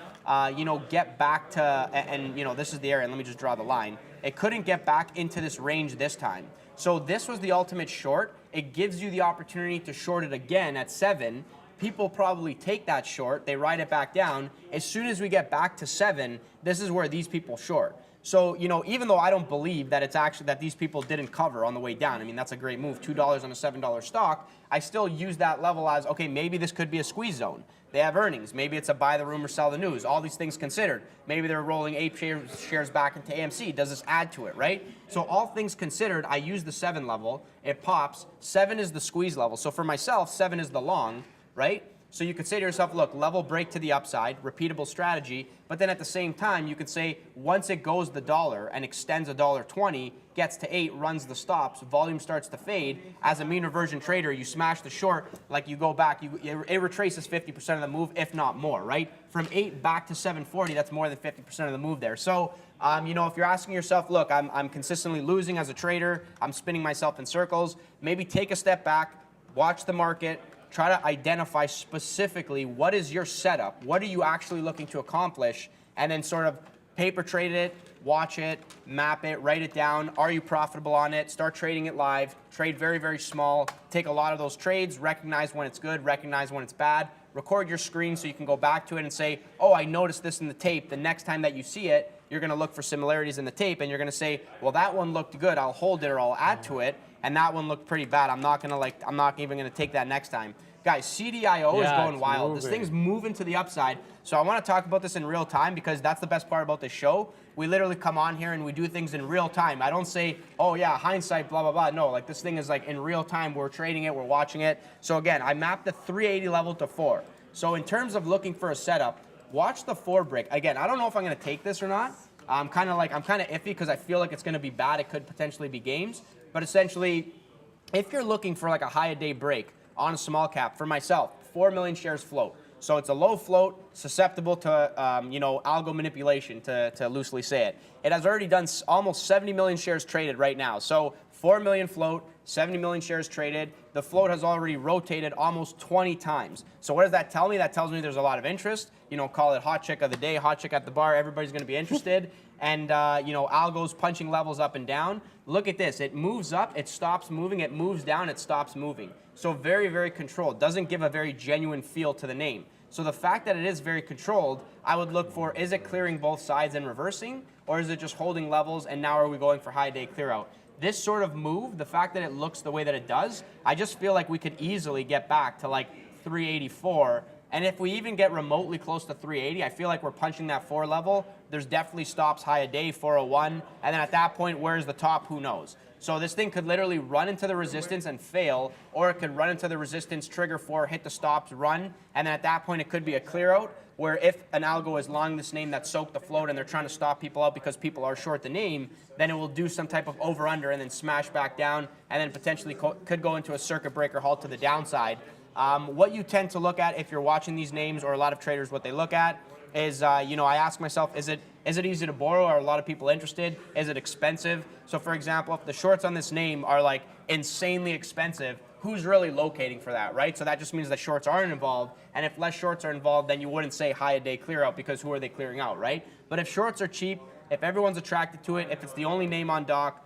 get back to. And this is the area. And let me just draw the line. It couldn't get back into this range this time. So this was the ultimate short. It gives you the opportunity to short it again at 7. People probably take that short, they ride it back down. As soon as we get back to 7, this is where these people short. So, even though I don't believe that it's actually that these people didn't cover on the way down, I mean, that's a great move, $2 on a $7 stock, I still use that level as, okay, maybe this could be a squeeze zone. They have earnings. Maybe it's a buy the rumor, sell the news. All these things considered. Maybe they're rolling 8 shares back into AMC. Does this add to it, right? So all things considered, I use the 7 level. It pops. 7 is the squeeze level. So for myself, 7 is the long, right? So you could say to yourself, look, level break to the upside, repeatable strategy, but then at the same time, you could say once it goes the dollar and extends $1.20, gets to 8, runs the stops, volume starts to fade. As a mean reversion trader, you smash the short, like you go back, it retraces 50% of the move, if not more, right? From 8 back to 740, that's more than 50% of the move there. So, if you're asking yourself, look, I'm consistently losing as a trader, I'm spinning myself in circles, maybe take a step back, watch the market, try to identify specifically what is your setup, what are you actually looking to accomplish, and then sort of paper trade it, watch it, map it, write it down. Are you profitable on it? Start trading it live. Trade very, very small. Take a lot of those trades, recognize when it's good, recognize when it's bad. Record your screen so you can go back to it and say, oh, I noticed this in the tape. The next time that you see it, you're going to look for similarities in the tape, and you're going to say, well, that one looked good. I'll hold it or I'll add to it. And that one looked pretty bad. I'm not even going to take that next time. Guys, CDIO is going wild. This thing's moving to the upside. So I want to talk about this in real time because that's the best part about this show. We literally come on here and we do things in real time. I don't say, oh yeah, hindsight, blah, blah, blah. No, like this thing is like in real time. We're trading it, we're watching it. So again, I mapped the 380 level to 4. So in terms of looking for a setup, watch the 4 break. Again, I don't know if I'm going to take this or not. I'm kind of iffy because I feel like it's going to be bad. It could potentially be games. But essentially, if you're looking for like a high a day break on a small cap, for myself, 4 million shares float. So it's a low float, susceptible to algo manipulation, to loosely say it. It has already done almost 70 million shares traded right now. So 4 million float, 70 million shares traded. The float has already rotated almost 20 times. So what does that tell me? That tells me there's a lot of interest. Call it hot chick of the day, hot chick at the bar. Everybody's going to be interested. And, algo's punching levels up and down. Look at this. It moves up, it stops moving. It moves down, it stops moving. So very, very controlled. Doesn't give a very genuine feel to the name. So the fact that it is very controlled, I would look for, is it clearing both sides and reversing? Or is it just holding levels and now are we going for high day clear out? This sort of move, the fact that it looks the way that it does, I just feel like we could easily get back to like 384. And if we even get remotely close to 380, I feel like we're punching that 4 level. There's definitely stops high a day, 401. And then at that point, where's the top? Who knows? So this thing could literally run into the resistance and fail, or it could run into the resistance, trigger 4, hit the stops, run. And then at that point, it could be a clear out, where if an algo is long this name that soaked the float and they're trying to stop people out because people are short the name, then it will do some type of over-under and then smash back down, and then potentially could go into a circuit breaker halt to the downside. What you tend to look at if you're watching these names, or a lot of traders, what they look at is, I ask myself, is it easy to borrow? Are a lot of people interested? Is it expensive? So for example, if the shorts on this name are like insanely expensive, who's really locating for that, right? So that just means that shorts aren't involved. And if less shorts are involved, then you wouldn't say high a day clear out, because who are they clearing out, right? But if shorts are cheap, if everyone's attracted to it, if it's the only name on dock,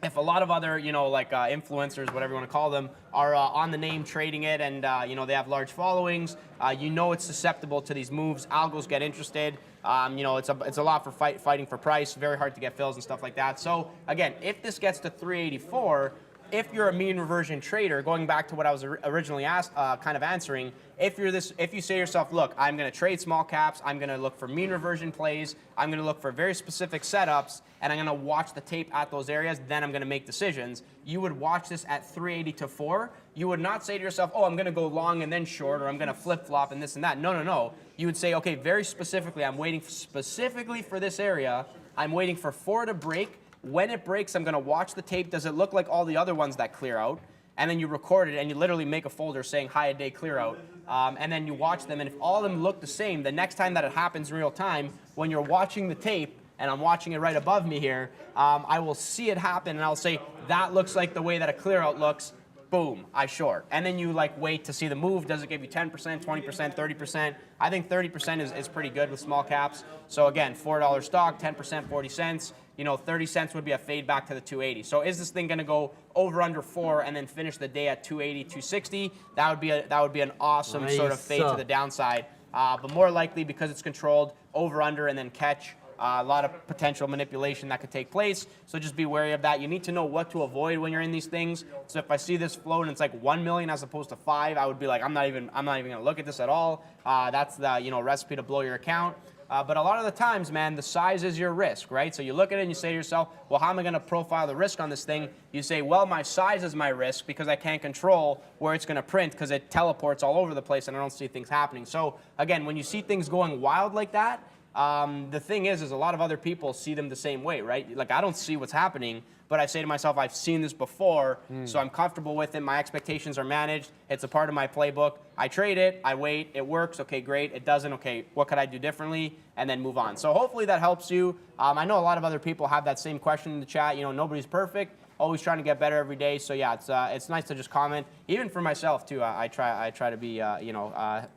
if a lot of other, influencers, whatever you want to call them, are on the name trading it, and they have large followings, it's susceptible to these moves. Algos get interested. It's a lot for fighting for price. Very hard to get fills and stuff like that. So again, if this gets to 384. If you're a mean reversion trader, going back to what I was originally answering, if you say to yourself, look, I'm going to trade small caps, I'm going to look for mean reversion plays, I'm going to look for very specific setups, and I'm going to watch the tape at those areas, then I'm going to make decisions. You would watch this at 380 to 4. You would not say to yourself, oh, I'm going to go long and then short, or I'm going to flip-flop and this and that. No. You would say, okay, very specifically, I'm waiting specifically for this area. I'm waiting for 4 to break. When it breaks, I'm going to watch the tape. Does it look like all the other ones that clear out? And then you record it, and you literally make a folder saying high a day clear out. And then you watch them, and if all of them look the same, the next time that it happens in real time, when you're watching the tape, and I'm watching it right above me here, I will see it happen, and I'll say, that looks like the way that a clear out looks. Boom, I short. And then you wait to see the move. Does it give you 10%, 20%, 30%? I think 30% is pretty good with small caps. So again, $4 stock, 10%, 40 cents. 30 cents would be a fade back to the 280. So is this thing going to go over under 4 and then finish the day at 280, 260? That would be an awesome sort of fade to the downside. But more likely, because it's controlled, over under and then catch. A lot of potential manipulation that could take place, so just be wary of that. You need to know what to avoid when you're in these things. So if I see this float and it's like 1 million as opposed to 5, I would be like, I'm not even going to look at this at all. That's the recipe to blow your account. But a lot of the times, man, the size is your risk, right? So you look at it and you say to yourself, well, how am I going to profile the risk on this thing? You say, well, my size is my risk because I can't control where it's going to print because it teleports all over the place and I don't see things happening. So again, when you see things going wild like that, the thing is a lot of other people see them the same way, right? Like, I don't see what's happening, but I say to myself, I've seen this before, so I'm comfortable with it. My expectations are managed. It's a part of my playbook. I trade it, I wait, it works, okay, great. It doesn't, okay, what could I do differently? And then move on. So hopefully that helps you. I know a lot of other people have that same question in the chat. Nobody's perfect. Always trying to get better every day. So yeah, it's nice to just comment. Even for myself too, I try to be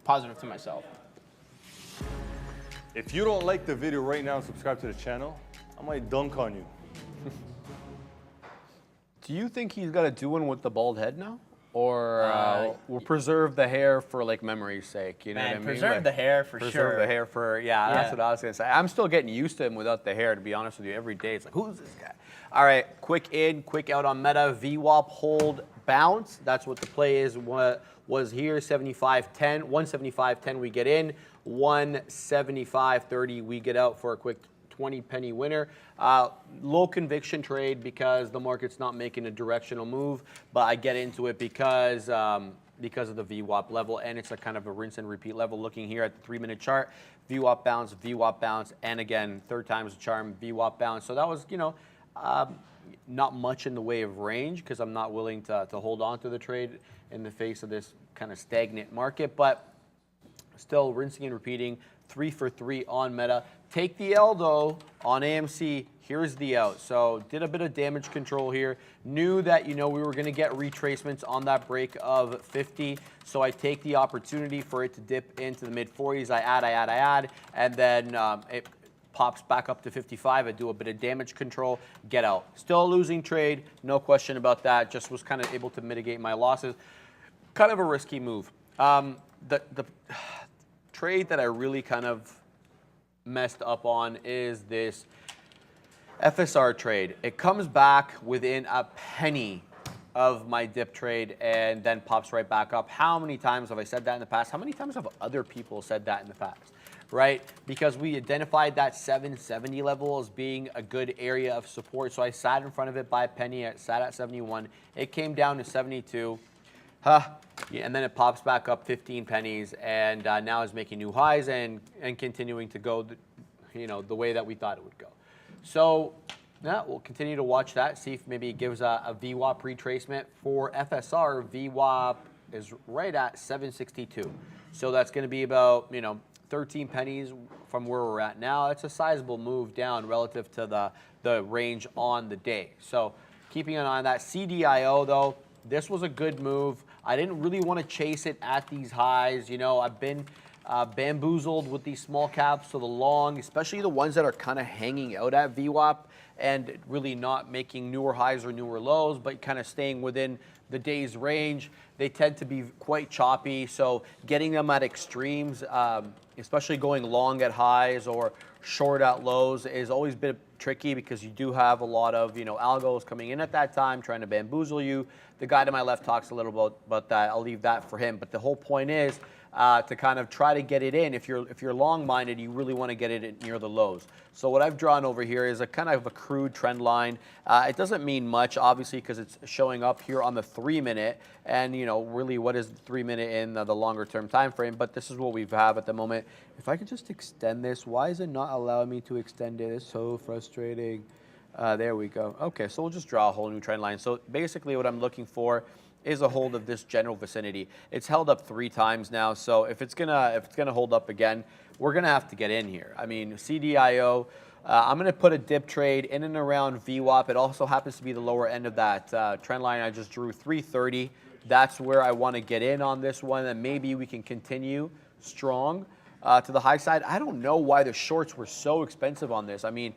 positive to myself. If you don't like the video right now and subscribe to the channel, I might dunk on you. Do you think he's got to do one with the bald head now? Or we'll preserve the hair for memory's sake, you know what I mean? Preserve the hair for sure. Preserve the hair for, yeah, that's what I was going to say. I'm still getting used to him without the hair, to be honest with you. Every day it's like, who's this guy? All right, quick in, quick out on Meta. VWAP, hold, bounce. That's what the play is. What was here, 75.10. 175.10 we get in. 175.30 we get out for a quick 20 penny winner. Low conviction trade because the market's not making a directional move, but I get into it because of the VWAP level, and it's a kind of a rinse and repeat level. Looking here at the 3-minute chart, VWAP bounce, and again, third time's the charm, VWAP bounce. So that was, not much in the way of range because I'm not willing to hold on to the trade in the face of this kind of stagnant market, but Still rinsing and repeating, 3 for 3 on Meta. Take the L though on AMC. Here's the out. So did a bit of damage control here. Knew that, we were going to get retracements on that break of 50. So I take the opportunity for it to dip into the mid 40s. I add, and then it pops back up to 55. I do a bit of damage control, get out. Still a losing trade, no question about that. Just was kind of able to mitigate my losses. Kind of a risky move. The trade that I really kind of messed up on is this FSR trade. It comes back within a penny of my dip trade and then pops right back up. How many times have I said that in the past? How many times have other people said that in the past? Right? Because we identified that 770 level as being a good area of support. So I sat in front of it by a penny. I sat at 71. It came down to 72. And then it pops back up 15 pennies and now is making new highs and continuing to go the way that we thought it would go. So yeah, we'll continue to watch that, see if maybe it gives a VWAP retracement. For FSR, VWAP is right at 762. So that's going to be about 13 pennies from where we're at now. It's a sizable move down relative to the range on the day. So keeping an eye on that. CDIO though, this was a good move. I didn't really want to chase it at these highs. I've been bamboozled with these small caps, so the long, especially the ones that are kind of hanging out at VWAP and really not making newer highs or newer lows, but kind of staying within the day's range. They tend to be quite choppy, so getting them at extremes, especially going long at highs or short at lows, is always a bit tricky because you do have a lot of algos coming in at that time trying to bamboozle you. The guy to my left talks a little bit about that. I'll leave that for him. But the whole point is to kind of try to get it in. If you're long-minded, you really want to get it near the lows. So what I've drawn over here is a kind of a crude trend line. It doesn't mean much, obviously, because it's showing up here on the 3-minute. And, really, what is the 3-minute in the longer-term time frame? But this is what we have at the moment. If I could just extend this, why is it not allowing me to extend it? It's so frustrating. There we go. Okay, so we'll just draw a whole new trend line. So basically what I'm looking for is a hold of this general vicinity. It's held up 3 times now, so if it's gonna hold up again, we're gonna have to get in here. I mean, CDIO, I'm gonna put a dip trade in and around VWAP. It also happens to be the lower end of that trend line I just drew, 330. That's where I want to get in on this one, and maybe we can continue strong to the high side. I don't know why the shorts were so expensive on this. I mean,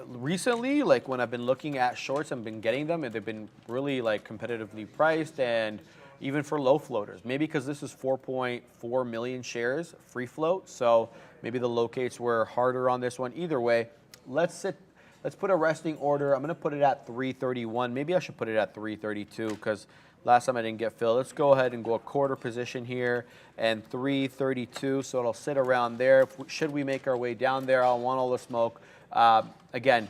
recently, like when I've been looking at shorts and been getting them, and they've been really like competitively priced, and even for low floaters. Maybe because this is 4.4 million shares free float, so maybe the locates were harder on this one. Either way, let's put a resting order. I'm going to put it at 331. Maybe I should put it at 332 because last time I didn't get filled. Let's go ahead and go a quarter position here and 332. So it'll sit around there. Should we make our way down there, I'll want all the smoke. Again,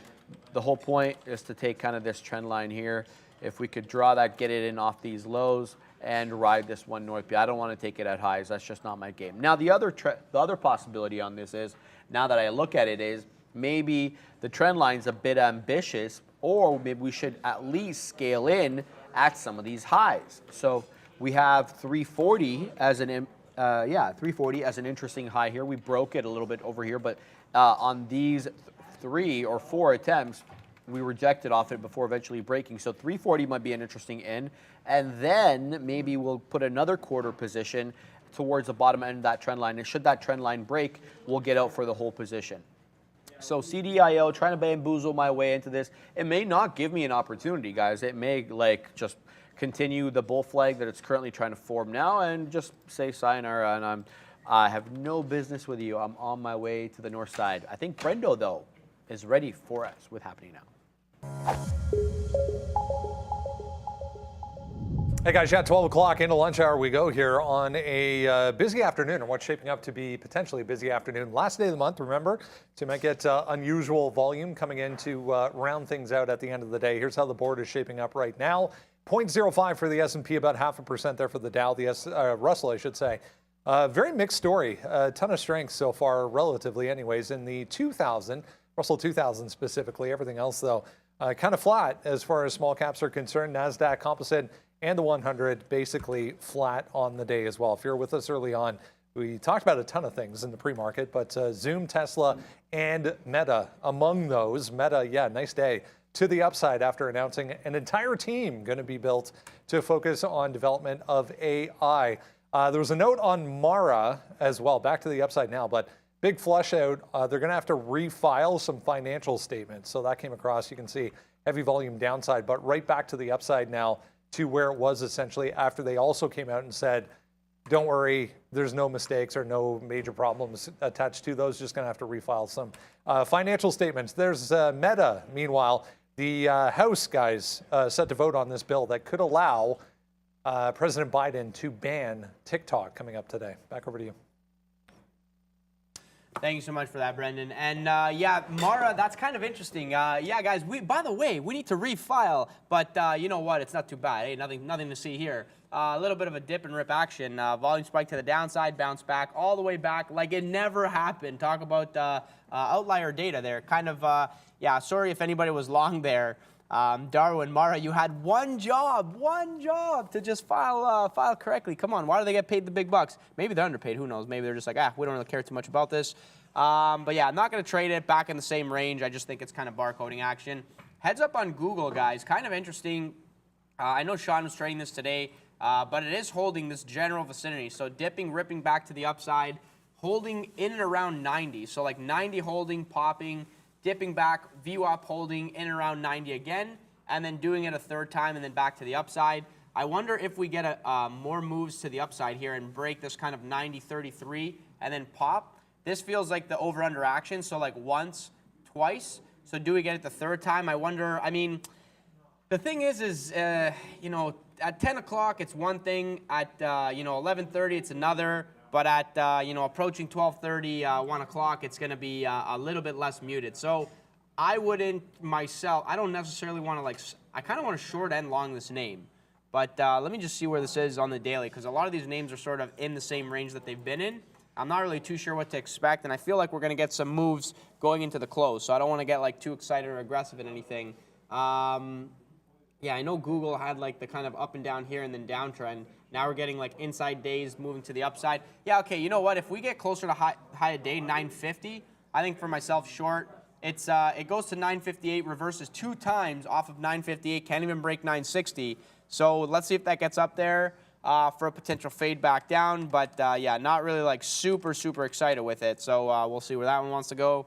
the whole point is to take kind of this trend line here. If we could draw that, get it in off these lows and ride this one north. I don't want to take it at highs. That's just not my game. Now, the other possibility on this is, now that I look at it, is maybe the trend line's a bit ambitious, or maybe we should at least scale in at some of these highs. So we have 340 as an 340 as an interesting high here. We broke it a little bit over here, but on these 3 or 4 attempts, we rejected off it before eventually breaking. So 340 might be an interesting in. And then maybe we'll put another quarter position towards the bottom end of that trend line. And should that trend line break, we'll get out for the whole position. So CDIO, trying to bamboozle my way into this. It may not give me an opportunity, guys. It may like just continue the bull flag that it's currently trying to form now and just say sayonara, and I have no business with you. I'm on my way to the north side. I think Brendo, though, is ready for us with happening now. Hey guys, yeah, 12 o'clock into lunch hour we go here on a busy afternoon, or what's shaping up to be potentially a busy afternoon. Last day of the month, remember, so you might get unusual volume coming in to round things out at the end of the day. Here's how the board is shaping up right now. 0.05 for the S&P, about 0.5% there for the Dow, the Russell, I should say. Very mixed story, a ton of strength so far, relatively anyways, in the 2000, Russell 2000 specifically. Everything else, though, kind of flat as far as small caps are concerned. NASDAQ Composite and the 100 basically flat on the day as well. If you're with us early on, We talked about a ton of things in the pre-market, but Zoom, Tesla, and Meta among those. Meta, yeah, nice day to the upside after announcing an entire team going to be built to focus on development of AI. There was a note on Mara as well, back to the upside now, but big flush out. They're going to have to refile some financial statements. So that came across. You can see heavy volume downside, but right back to the upside now to where it was essentially after they also came out and said, don't worry, there's no mistakes or no major problems attached to those. Just going to have to refile some financial statements. There's Meta, meanwhile. The House guys set to vote on this bill that could allow President Biden to ban TikTok coming up today. Back over to you. Thank you so much for that, Brendan. And yeah, Mara, that's kind of interesting. Yeah, guys, by the way, we need to refile, but you know what? It's not too bad. Hey, nothing to see here. A little bit of a dip and rip action. Volume spike to the downside, bounce back, all the way back like it never happened. Talk about outlier data there. Kind of, yeah, sorry if anybody was long there. Darwin, Mara, you had one job to just file correctly. Come on, why do they get paid the big bucks? Maybe they're underpaid, who knows? Maybe they're just like, we don't really care too much about this. But yeah, I'm not going to trade it back in the same range. I just think it's kind of barcoding action. Heads up on Google, guys. Kind of interesting. I know Sean was trading this today, but it is holding this general vicinity. So dipping, ripping back to the upside, holding in and around 90. So like 90 holding, popping, dipping back, VWAP holding in and around 90 again, and then doing it a third time and then back to the upside. I wonder if we get more moves to the upside here and break this kind of 90-33 and then pop. This feels like the over-under action, so like once, twice. So do we get it the third time? I wonder, I mean, the thing is you know, at 10 o'clock, it's one thing. At, you know, 11:30, it's another. But at, you know, approaching 12:30, 1 o'clock, it's going to be a little bit less muted. So I wouldn't myself, I don't necessarily want to like, I kind of want to short and long this name. But let me just see where this is on the daily, because a lot of these names are sort of in the same range that they've been in. I'm not really too sure what to expect, and I feel like we're going to get some moves going into the close. So I don't want to get like too excited or aggressive in anything. Yeah, I know Google had like the kind of up and down here and then downtrend. Now we're getting like inside days moving to the upside. Yeah, okay, you know what? If we get closer to high of day, 950, I think for myself short, it's it goes to 958, reverses 2 times off of 958, can't even break 960. So let's see if that gets up there for a potential fade back down. But yeah, not really like super excited with it. So we'll see where that one wants to go.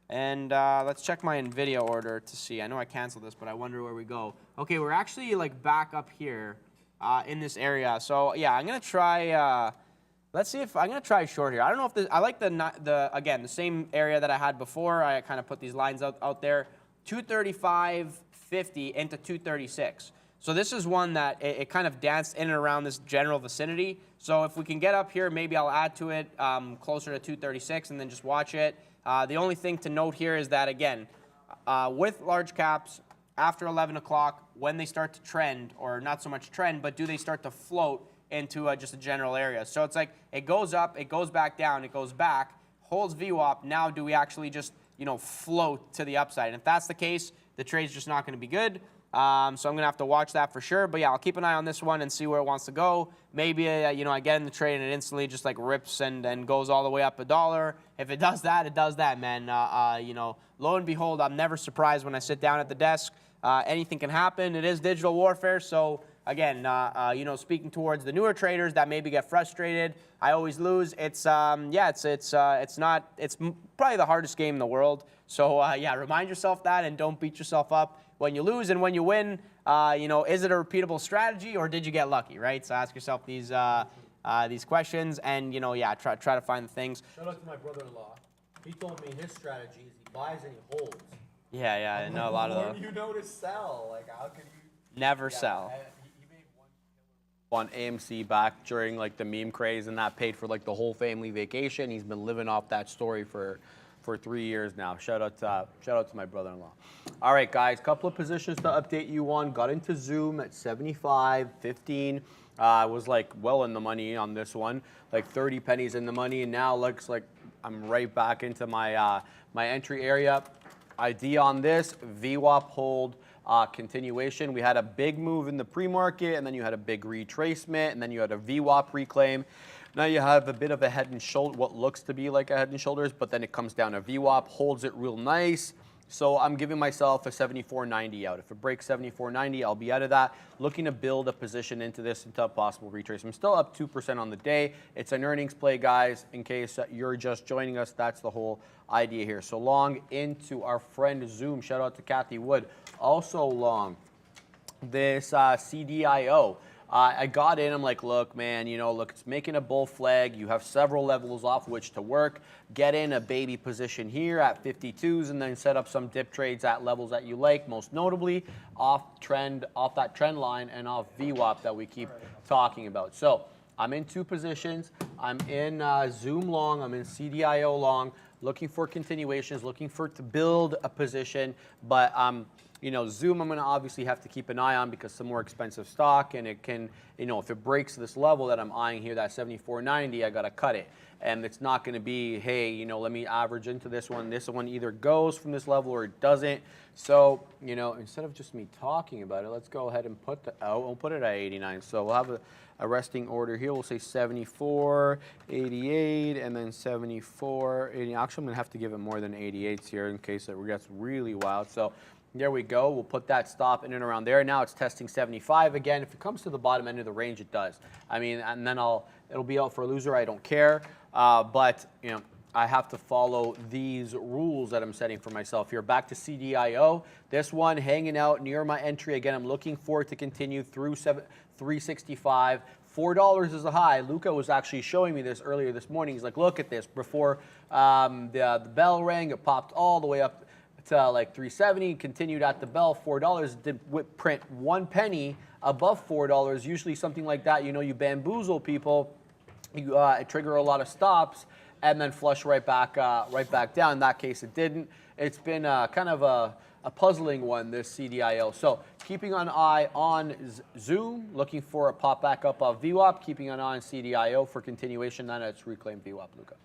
And let's check my Nvidia order to see. I know I canceled this, but I wonder where we go. Okay, we're actually like back up here in this area. So yeah, I'm gonna try. Let's see if I'm gonna try short here. I don't know if this. I like the again the same area that I had before. I kind of put these lines out there. 235.50 into 236. So this is one that it kind of danced in and around this general vicinity. So if we can get up here, maybe I'll add to it closer to 236 and then just watch it. The only thing to note here is that, again, with large caps, after 11 o'clock, when they start to trend, or not so much trend, but do they start to float into just a general area? So it's like it goes up, it goes back down, it goes back, holds VWAP. Now do we actually just, you know, float to the upside? And if that's the case, the trade's just not going to be good. So I'm going to have to watch that for sure. But yeah, I'll keep an eye on this one and see where it wants to go. Maybe, you know, I get in the trade and it instantly just like rips and goes all the way up $1. If it does that, it does that, man. You know, lo and behold, I'm never surprised when I sit down at the desk. Anything can happen. It is digital warfare. So again, you know, speaking towards the newer traders that maybe get frustrated, I always lose. It's yeah, it's probably the hardest game in the world. So yeah, remind yourself that and don't beat yourself up when you lose. And when you win, you know, is it a repeatable strategy or did you get lucky, right? So ask yourself these questions and, you know, yeah, try to find the things. Shout out to my brother-in-law. He told me his strategy is he buys and he holds. Yeah, I know a lot of those. You know to sell. Like, how could you? Never sell. He made one On AMC back during like the meme craze, and that paid for like the whole family vacation. He's been living off that story for 3 years now. Shout out to my brother-in-law. All right, guys, couple of positions to update you on. Got into Zoom at 75.15. I was like well in the money on this one, like 30 pennies in the money, and now looks like I'm right back into my my entry area. ID on this, VWAP hold continuation. We had a big move in the pre-market, and then you had a big retracement, and then you had a VWAP reclaim. Now you have a bit of a head and shoulder, what looks to be like a head and shoulders, but then it comes down to VWAP, holds it real nice. So I'm giving myself a 74.90 out. If it breaks 74.90, I'll be out of that. Looking to build a position into this into a possible retrace. I'm still up 2% on the day. It's an earnings play, guys. In case you're just joining us, that's the whole idea here. So long into our friend Zoom. Shout out to Kathy Wood. Also long this CDIO. I got in, I'm like, look, man, look, it's making a bull flag. You have several levels off which to work. Get in a baby position here at 52s and then set up some dip trades at levels that you like, most notably off that trend line and off VWAP that we keep talking about. So I'm in 2 positions. I'm in Zoom long, I'm in CDIO long, looking for continuations, looking to build a position, but Zoom I'm going to obviously have to keep an eye on because it's a more expensive stock, and it can, if it breaks this level that I'm eyeing here, that 74.90, I got to cut it. And it's not going to be, hey, let me average into this one. This one either goes from this level or it doesn't. So, instead of just me talking about it, let's go ahead and put we'll put it at 89. So we'll have a resting order here. We'll say 74.88 and then 74.80. Actually, I'm going to have to give it more than 88s here in case it gets really wild. So there we go. We'll put that stop in and around there. Now it's testing 75 again. If it comes to the bottom end of the range, it does. I mean, and then it'll be out for a loser. I don't care. But I have to follow these rules that I'm setting for myself here. Back to CDIO. This one hanging out near my entry. Again, I'm looking for it to continue through 365. $4 is a high. Luca was actually showing me this earlier this morning. He's like, look at this. Before the bell rang, it popped all the way up to like 370, continued at the bell, $4. Did print 1 penny above $4. Usually something like that, you bamboozle people, you trigger a lot of stops, and then flush right back down. In that case, it didn't. It's been kind of a puzzling one, this CDIO. So keeping an eye on Zoom, looking for a pop back up of VWAP, keeping an eye on CDIO for continuation, then it's reclaimed VWAP, Luca.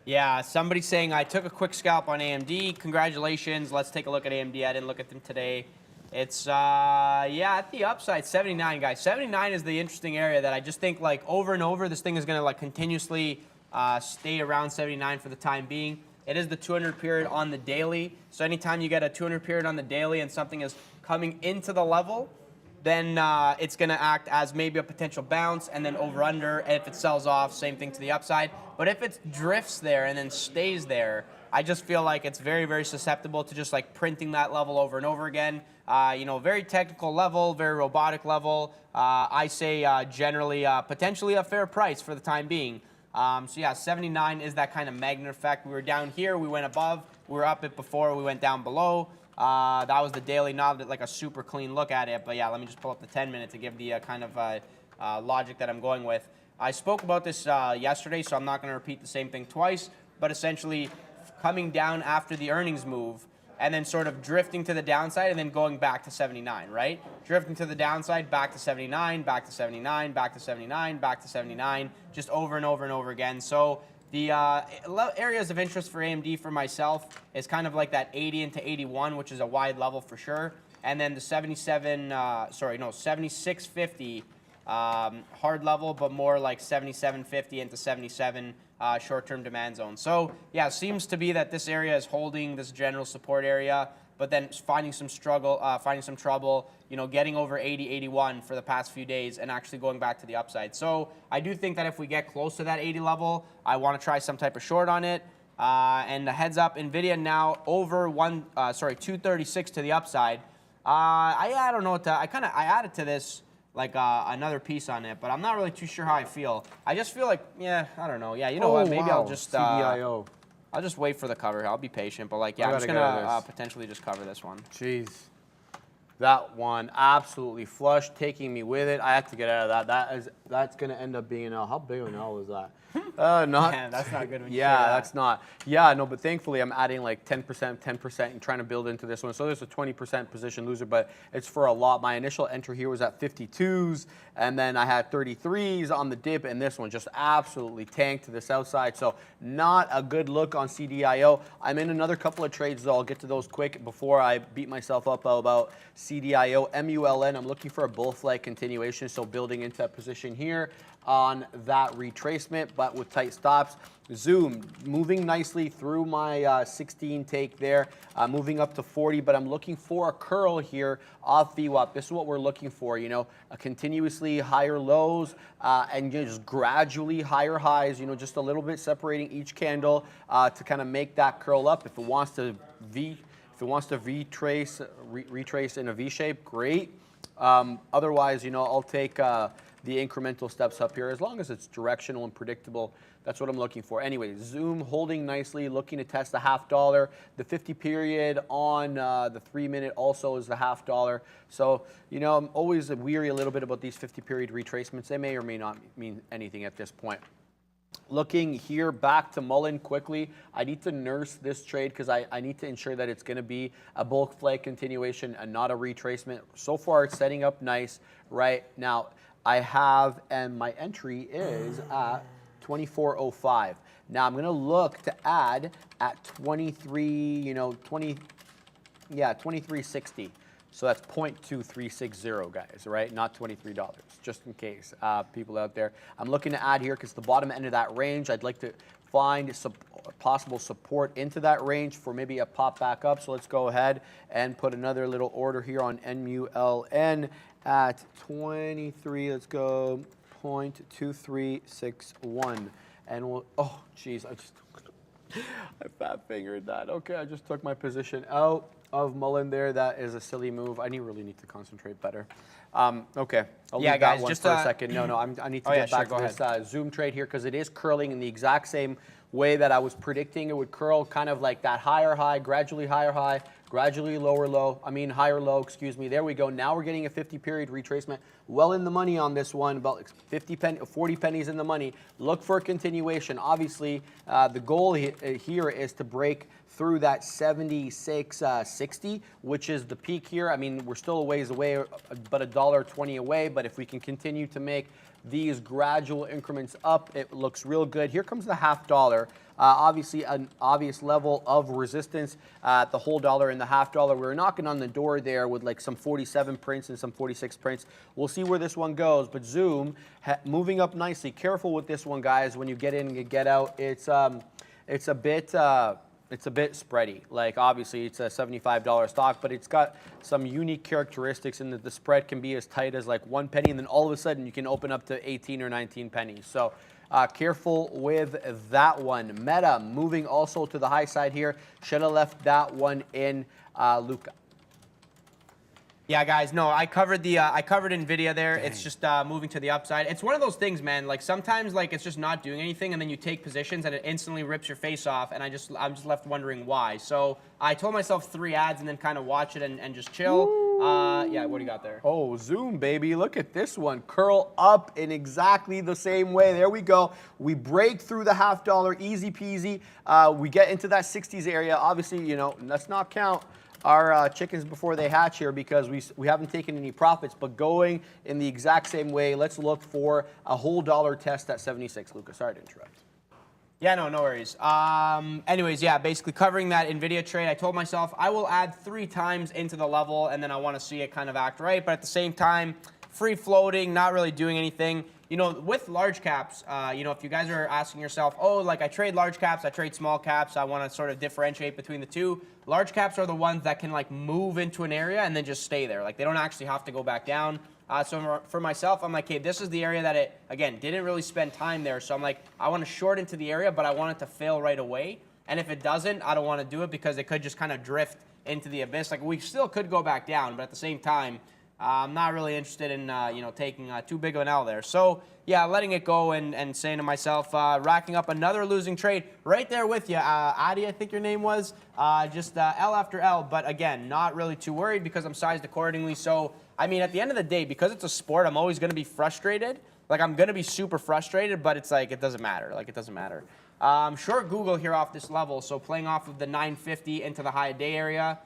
Yeah, somebody saying I took a quick scalp on AMD. Congratulations. Let's take a look at AMD. I didn't look at them today. It's, at the upside, 79, guys. 79 is the interesting area that I just think, like, over and over, this thing is going to, like, continuously stay around 79 for the time being. It is the 200 period on the daily. So anytime you get a 200 period on the daily and something is coming into the level, then it's going to act as maybe a potential bounce and then over-under. And if it sells off, same thing to the upside. But if it drifts there and then stays there, I just feel like it's very, very susceptible to just like printing that level over and over again. Very technical level, very robotic level. I say generally potentially a fair price for the time being. 79 is that kind of magnet effect. We were down here, we went above, we were up it before, we went down below. That was the daily, not like a super clean look at it, but yeah, let me just pull up the 10-minute to give the kind of logic that I'm going with. I spoke about this yesterday, so I'm not going to repeat the same thing twice, but essentially coming down after the earnings move and then sort of drifting to the downside and then going back to 79, right? Drifting to the downside, back to 79, back to 79, back to 79, back to 79, just over and over and over again. So the areas of interest for AMD for myself is kind of like that 80 into 81, which is a wide level for sure. And then the 7650 hard level, but more like 7750 into 77 short-term demand zone. So yeah, it seems to be that this area is holding this general support area, but then finding some trouble, getting over 80, 81 for the past few days and actually going back to the upside. So I do think that if we get close to that 80 level, I want to try some type of short on it. And the heads up, Nvidia now over 236 to the upside. I don't know what to, I added to this like another piece on it, but I'm not really too sure how I feel. I just feel like, I don't know. Yeah, you know what? Maybe I'll just CDIO. I'll just wait for the cover. I'll be patient, but like, I'm just gonna potentially just cover this one. Jeez, that one absolutely flushed, taking me with it. I have to get out of that. That's gonna end up being an L. How big of an L is that? Not. Man, that's not good when you Yeah, say that. that's not. Yeah, no, but thankfully I'm adding like 10%, and trying to build into this one. So there's a 20% position loser, but it's for a lot. My initial entry here was at 52s, and then I had 33s on the dip, and this one just absolutely tanked to the south side. So not a good look on CDIO. I'm in another couple of trades, though. I'll get to those quick before I beat myself up about CDIO. MULN, I'm looking for a bull flag continuation, so building into a position here on that retracement, but with tight stops. Zoom moving nicely through my 16 take there, moving up to 40, but I'm looking for a curl here off VWAP. This is what we're looking for, you know, a continuously higher lows and just gradually higher highs, you know, just a little bit separating each candle to kind of make that curl up. If it wants to retrace in a V shape, great. Otherwise, you know, I'll take the incremental steps up here as long as it's directional and predictable. That's what I'm looking for. Anyway, Zoom holding nicely, looking to test the $0.5. The 50 period on the 3-minute also is the $0.5. So, you know, I'm always weary a little bit about these 50 period retracements. They may or may not mean anything at this point. Looking here back to Mullen quickly, I need to nurse this trade because I need to ensure that it's going to be a bulk flag continuation and not a retracement. So far, it's setting up nice right now. I have, and my entry is at 24.05. Now I'm going to look to add at 23.60. So that's 0.2360, guys, right? Not $23, just in case people out there. I'm looking to add here because the bottom end of that range, I'd like to find possible support into that range for maybe a pop back up. So let's go ahead and put another little order here on MULN at 23. Let's go 0.2361. And we'll, oh, geez, I fat fingered that. Okay, I just took my position out of Mullen there. That is a silly move. I really need to concentrate better. Okay, I'll leave guys, that one just for a second. No, I need to get back to this Zoom trade here because it is curling in the exact same way that I was predicting it would curl, kind of like that higher high, gradually higher high, gradually lower low, higher low, excuse me. There we go. Now we're getting a 50 period retracement. Well in the money on this one, about 40 pennies in the money. Look for a continuation. Obviously, the goal here is to break through that 76.60, which is the peak here. I mean, we're still a ways away, but $1.20 away. But if we can continue to make these gradual increments up, it looks real good. Here comes the $0.5. Obviously, an obvious level of resistance at the whole dollar and the $0.5. We're knocking on the door there with like some 47 prints and some 46 prints. We'll see where this one goes. But Zoom moving up nicely. Careful with this one, guys. When you get in and get out, it's a bit spready. Like, obviously, it's a $75 stock, but it's got some unique characteristics in that the spread can be as tight as like 1 penny, and then all of a sudden you can open up to 18 or 19 pennies. So careful with that one. Meta moving also to the high side here. Should have left that one in, Luca. Yeah, guys, no, I covered Nvidia there. Dang. It's just moving to the upside. It's one of those things, man. Like sometimes, like it's just not doing anything, and then you take positions, and it instantly rips your face off. And I'm just left wondering why. So I told myself 3 ads, and then kind of watch it and just chill. Yeah, what do you got there? Oh, Zoom, baby. Look at this one. Curl up in exactly the same way. There we go. We break through the $0.5, easy peasy. We get into that 60s area. Obviously, you know, let's not count our chickens before they hatch here because we haven't taken any profits, but going in the exact same way, let's look for a whole dollar test at 76. Lucas, sorry to interrupt. Yeah, no worries. Anyways, yeah, basically covering that Nvidia trade, I told myself I will add 3 times into the level, and then I want to see it kind of act right, but at the same time, free floating, not really doing anything. You know, with large caps, you know, if you guys are asking yourself, oh, like I trade large caps, I trade small caps, I want to sort of differentiate between the two. Large caps are the ones that can like move into an area and then just stay there. Like they don't actually have to go back down. So for myself, I'm like, hey, this is the area that it, again, didn't really spend time there. So I'm like, I want to short into the area, but I want it to fail right away. And if it doesn't, I don't want to do it because it could just kind of drift into the abyss. Like we still could go back down, but at the same time, I'm not really interested in, you know, taking too big of an L there. So, yeah, letting it go and saying to myself, racking up another losing trade right there with you. Adi, I think your name was, just L after L. But, again, not really too worried because I'm sized accordingly. So, I mean, at the end of the day, because it's a sport, I'm always going to be frustrated. like I'm gonna be super frustrated, but it's like it doesn't matter. Like it doesn't matter. Short Google here off this level, so playing off of the 950 into the high day area.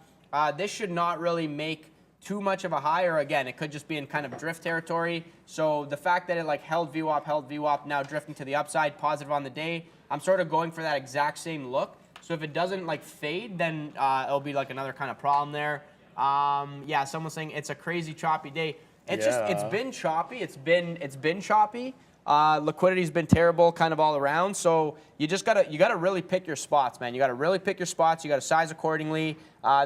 This should not really make too much of a high, or again, it could just be in kind of drift territory. So the fact that it like held VWAP, now drifting to the upside, positive on the day, I'm sort of going for that exact same look. So if it doesn't like fade, then it'll be like another kind of problem there. Yeah, someone's saying it's a crazy choppy day. It's just, it's been choppy. It's been choppy. Liquidity's been terrible kind of all around. So you just gotta really pick your spots, man. You gotta really pick your spots. You gotta size accordingly.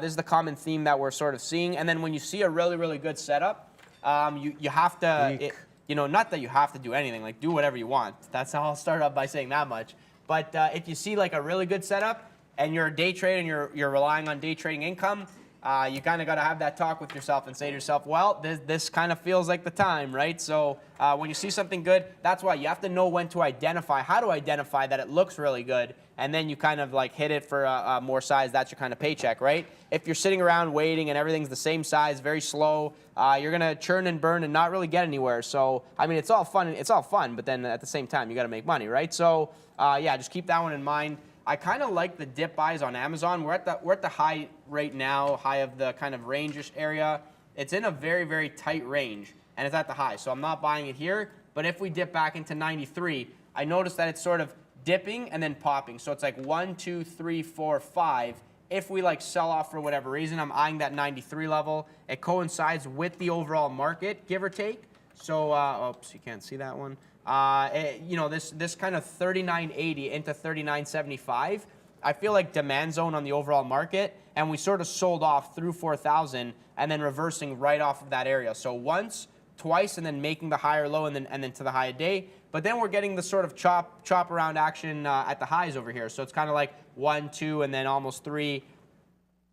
This is the common theme that we're sort of seeing. And then when you see a really, really good setup, you have to, you know, not that you have to do anything, like do whatever you want. That's how I'll start up by saying that much. But if you see like a really good setup and you're a day trader and you're relying on day trading income, you kind of got to have that talk with yourself and say to yourself, well, this kind of feels like the time, right? So when you see something good, that's why you have to know when to identify, how to identify that it looks really good, and then you kind of like hit it for more size. That's your kind of paycheck, right? If you're sitting around waiting and everything's the same size, very slow, you're gonna churn and burn and not really get anywhere. So I mean, it's all fun, but then at the same time, you got to make money, right? So yeah, just keep that one in mind. I kind of like the dip buys on Amazon. We're at the high right now, high of the kind of range-ish area. It's in a very, very tight range, and it's at the high. So I'm not buying it here. But if we dip back into 93, I noticed that it's sort of dipping and then popping. So it's like 1, 2, 3, 4, 5. If we like sell off for whatever reason, I'm eyeing that 93 level. It coincides with the overall market, give or take. So, oops, you can't see that one. You know, this kind of 39.80 into 39.75, I feel like demand zone on the overall market, and we sort of sold off through 4,000 and then reversing right off of that area. So once, twice, and then making the higher low and then to the high day. But then we're getting the sort of chop around action at the highs over here. So it's kind of like 1, 2, and then almost 3.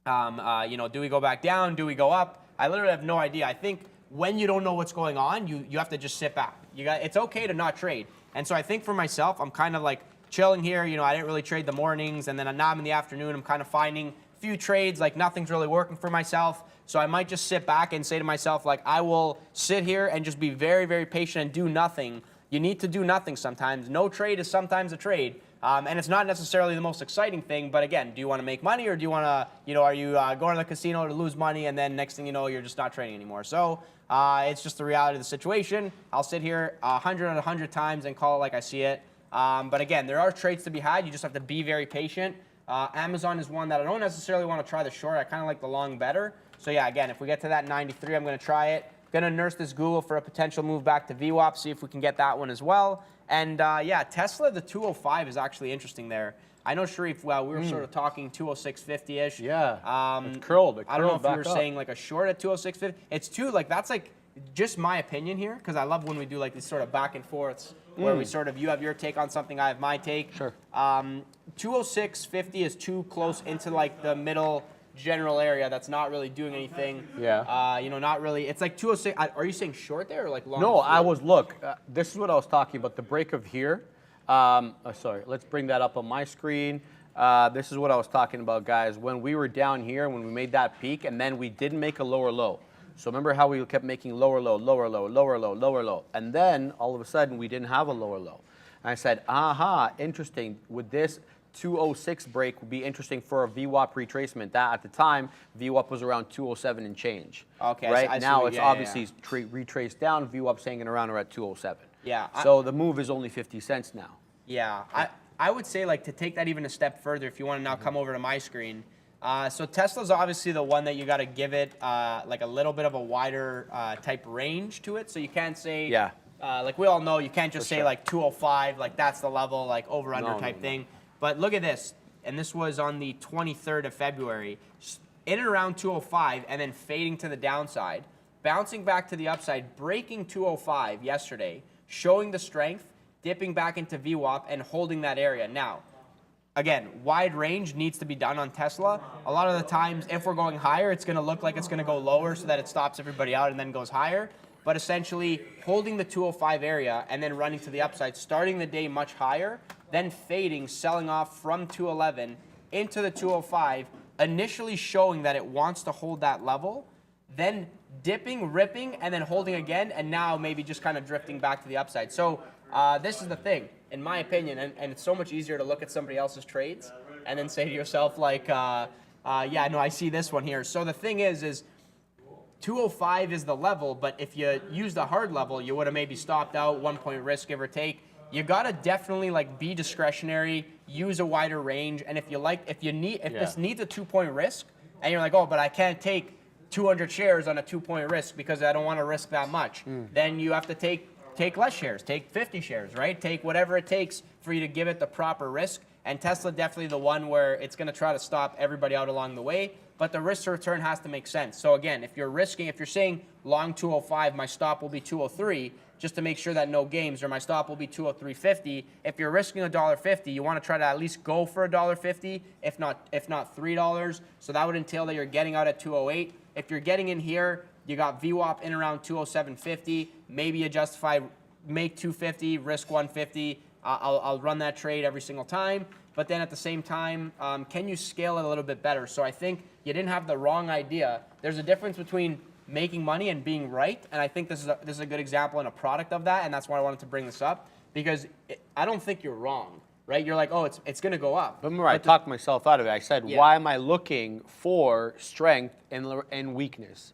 You know, do we go back down? Do we go up? I literally have no idea. I think when you don't know what's going on, you have to just sit back. It's okay to not trade. And so I think for myself, I'm kind of like chilling here. You know, I didn't really trade the mornings, and then now I'm in the afternoon. I'm kind of finding a few trades, like nothing's really working for myself. So I might just sit back and say to myself, like, I will sit here and just be very, very patient and do nothing. You need to do nothing sometimes. No trade is sometimes a trade. And it's not necessarily the most exciting thing, but again, do you want to make money, or do you want to, you know, are you going to the casino to lose money, and then next thing you know, you're just not trading anymore? So it's just the reality of the situation. I'll sit here 100 and 100 times and call it like I see it. But again, there are trades to be had. You just have to be very patient. Amazon is one that I don't necessarily want to try the short. I kind of like the long better. So yeah, again, if we get to that 93, I'm going to try it. Going to nurse this Google for a potential move back to VWAP, see if we can get that one as well. And yeah, Tesla, the 205 is actually interesting there. I know, Sharif, well, we were sort of talking 206.50-ish. Yeah, it curled. I don't know if you were saying like a short at 206.50. It's too, like, that's like just my opinion here, because I love when we do like these sort of back and forths where we sort of, you have your take on something, I have my take. Sure. 206.50 is too close into like the middle general area that's not really doing anything. Yeah. You know, not really. It's like 206. Are you saying short there or like long? No, I was, look, this is what I was talking about, the break of here. Sorry, let's bring that up on my screen. This is what I was talking about, guys. When we were down here, when we made that peak, and then we didn't make a lower low. So remember how we kept making lower low, lower low, lower low, lower low. And then all of a sudden we didn't have a lower low. And I said, aha, interesting. Would this 206 break would be interesting for a VWAP retracement? That at the time, VWAP was around 207 and change. Okay. Right? Now it's obviously retraced down. VWAP's hanging around or at 207. Yeah. So the move is only 50 cents now. Yeah. I would say, like, to take that even a step further, if you want to now come over to my screen. So Tesla's obviously the one that you got to give it like a little bit of a wider type range to it. So you can't say, like we all know, you can't just say like 205, like that's the level, like over under type thing. But look at this, and this was on the 23rd of February, in and around 205, and then fading to the downside, bouncing back to the upside, breaking 205 yesterday, showing the strength, dipping back into VWAP, and holding that area. Now, again, wide range needs to be done on Tesla. A lot of the times, if we're going higher, it's going to look like it's going to go lower so that it stops everybody out and then goes higher. But essentially, holding the 205 area and then running to the upside, starting the day much higher, then fading, selling off from 211 into the 205, initially showing that it wants to hold that level, then dipping, ripping, and then holding again, and now maybe just kind of drifting back to the upside. So this is the thing, in my opinion, and it's so much easier to look at somebody else's trades and then say to yourself like, yeah, no, I see this one here. So the thing is 205 is the level, but if you use the hard level, you would have maybe stopped out, 1 point risk, give or take. You gotta definitely like be discretionary, use a wider range, and if this needs a 2 point risk, and you're like, oh, but I can't take 200 shares on a 2 point risk because I don't want to risk that much, then you have to take less shares, take 50 shares, right? Take whatever it takes for you to give it the proper risk. And Tesla definitely the one where it's going to try to stop everybody out along the way, but the risk to return has to make sense. So again, if you're saying long 205, my stop will be 203, just to make sure that no games, or my stop will be 203.50. If you're risking $1.50, you want to try to at least go for $1.50, if not $3. So that would entail that you're getting out at 208. If you're getting in here, you got VWAP in around 207.50. Maybe you justify make 250, risk 150. I'll run that trade every single time. But then at the same time, can you scale it a little bit better? So I think you didn't have the wrong idea. There's a difference between making money and being right, and I think this is a good example and a product of that, and that's why I wanted to bring this up, because I don't think you're wrong, right? You're like, oh, it's going to go up. But remember, I talked myself out of it. I said, why am I looking for strength and weakness?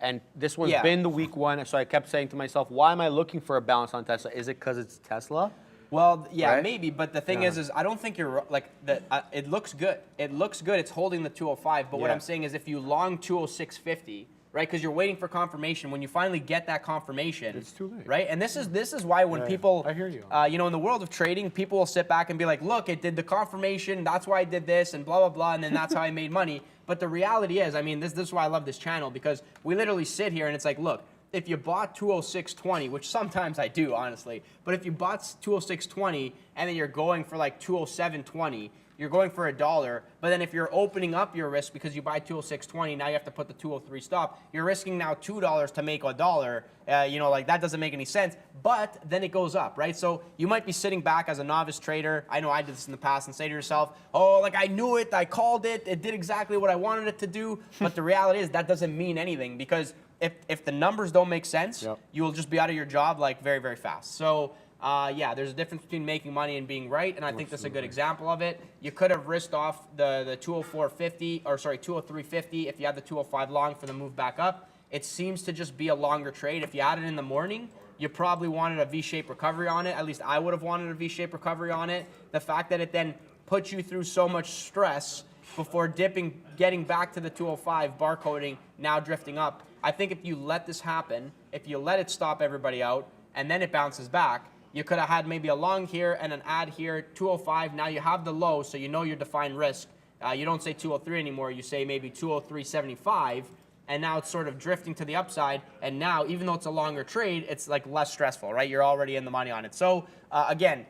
And this one's been the weak one, so I kept saying to myself, why am I looking for a balance on Tesla? Is it because it's Tesla? Well, yeah, right? Maybe, but the thing is I don't think you're like that. It looks good. It looks good. It's holding the 205. But what I'm saying is, if you long 206.50, right? Because you're waiting for confirmation. When you finally get that confirmation, it's too late, right? And this is why when people, I hear you. You know, in the world of trading, people will sit back and be like, look, it did the confirmation. That's why I did this, and blah blah blah, and then that's how I made money. But the reality is, I mean, this is why I love this channel, because we literally sit here and it's like, look. If you bought 206.20, which sometimes I do, honestly, but if you bought 206.20 and then you're going for like 207.20, you're going for $1. But then if you're opening up your risk because you buy 206.20, now you have to put the 203 stop. You're risking now $2 to make $1. You know, like that doesn't make any sense. But then it goes up, right? So you might be sitting back as a novice trader. I know I did this in the past, and say to yourself, oh, like I knew it, I called it, it did exactly what I wanted it to do. But the reality is that doesn't mean anything, because if the numbers don't make sense, you will just be out of your job like very, very fast. So yeah, there's a difference between making money and being right, and I think that's a good example of it. You could have risked off the 204.50, or sorry, 203.50 if you had the 205 long for the move back up. It seems to just be a longer trade. If you had it in the morning, you probably wanted a V-shaped recovery on it. At least I would have wanted a V-shaped recovery on it. The fact that it then puts you through so much stress before dipping, getting back to the 205, barcoding, now drifting up. I think if you let this happen, if you let it stop everybody out, and then it bounces back, you could have had maybe a long here and an add here, 205. Now you have the low, so you know your defined risk. You don't say 203 anymore. You say maybe 203.75, and now it's sort of drifting to the upside. And now, even though it's a longer trade, it's like less stressful, right? You're already in the money on it. So again,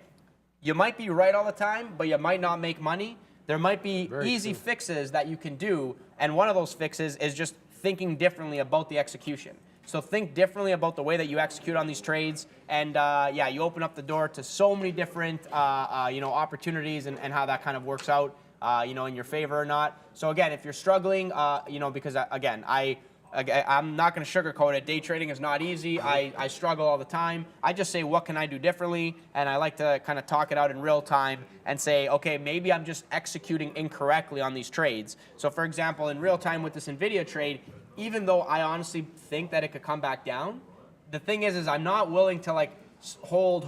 you might be right all the time, but you might not make money. There might be easy fixes that you can do, and one of those fixes is just thinking differently about the execution. So think differently about the way that you execute on these trades, and yeah, you open up the door to so many different you know, opportunities, and how that kind of works out, you know, in your favor or not. So again, if you're struggling, you know, because again, I'm not going to sugarcoat it. Day trading is not easy. I struggle all the time. I just say, what can I do differently? And I like to kind of talk it out in real time and say, okay, maybe I'm just executing incorrectly on these trades. So for example, in real time with this Nvidia trade, even though I honestly think that it could come back down, the thing is I'm not willing to like hold.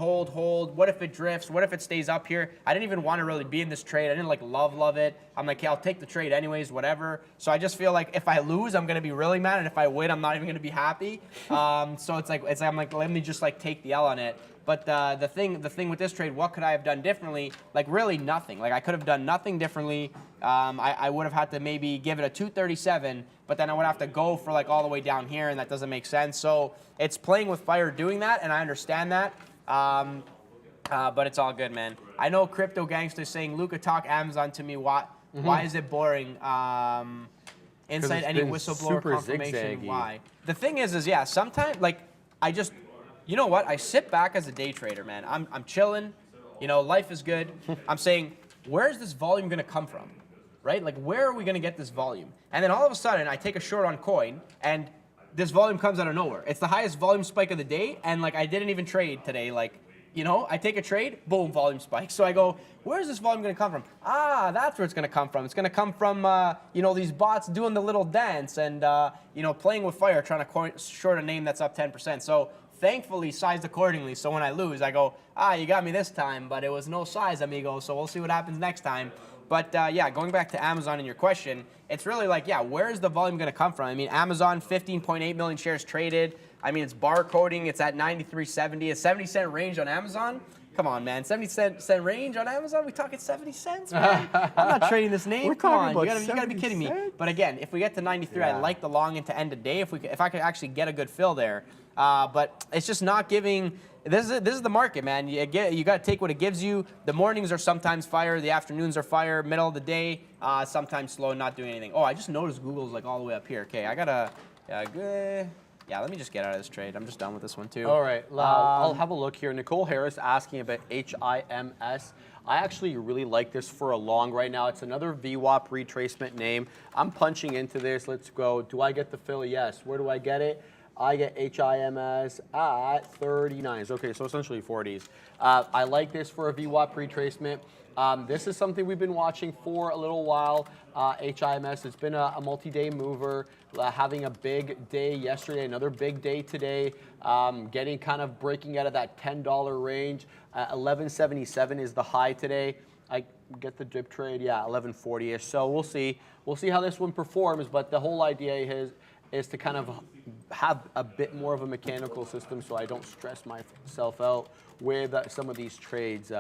What if it drifts? What if it stays up here? I didn't even want to really be in this trade. I didn't like love it. I'm like, yeah, I'll take the trade anyways, whatever. So I just feel like if I lose, I'm gonna be really mad, and if I win, I'm not even gonna be happy. So it's like I'm like, let me just like take the L on it. But the thing with this trade, what could I have done differently? Like really nothing. Like I could have done nothing differently. I would have had to maybe give it a 237, but then I would have to go for like all the way down here, and that doesn't make sense. So it's playing with fire doing that, and I understand that. But it's all good, man. I know Crypto Gangster saying, Luca, talk Amazon to me. Why is it boring? Inside any whistleblower confirmation, zigzaggy. why? The thing is yeah, sometimes like I just, you know what? I sit back as a day trader, man. I'm chilling. You know, life is good. I'm saying, where is this volume going to come from? Right? Like, where are we going to get this volume? And then all of a sudden, I take a short on coin, and this volume comes out of nowhere. It's the highest volume spike of the day, and like I didn't even trade today. Like, you know, I take a trade, boom, volume spike. So I go, where is this volume going to come from? Ah, that's where it's going to come from. It's going to come from, you know, these bots doing the little dance and, you know, playing with fire, trying to short a name that's up 10%. So thankfully, sized accordingly. So when I lose, I go, ah, you got me this time, but it was no size, amigo. So we'll see what happens next time. But yeah, going back to Amazon and your question, it's really like, yeah, where is the volume going to come from? I mean, Amazon, 15.8 million shares traded. I mean, it's barcoding. It's at 93.70. A 70-cent range on Amazon? Come on, man. 70-cent range on Amazon? We talking 70 cents, man? I'm not trading this name. Come on. You gotta be kidding me. But again, if we get to 93, I like the long end to end of day. If I could actually get a good fill there. But it's just not giving. This is the market, man. You got to take what it gives you. The mornings are sometimes fire. The afternoons are fire. Middle of the day, sometimes slow, not doing anything. Oh, I just noticed Google's like all the way up here. Okay, I gotta. Yeah, let me just get out of this trade. I'm just done with this one too. All right, I'll have a look here. Nicole Harris asking about HIMS. I actually really like this for a long right now. It's another VWAP retracement name. I'm punching into this. Let's go. Do I get the fill? Yes. Where do I get it? I get HIMS at 39s. Okay, so essentially 40s. I like this for a VWAP retracement. This is something we've been watching for a little while. HIMS, it's been a multi-day mover, having a big day yesterday, another big day today, getting kind of breaking out of that $10 range. 1177 is the high today. I get the dip trade, yeah, 1140-ish. So we'll see. We'll see how this one performs, but the whole idea is to kind of have a bit more of a mechanical system so I don't stress myself out with some of these trades.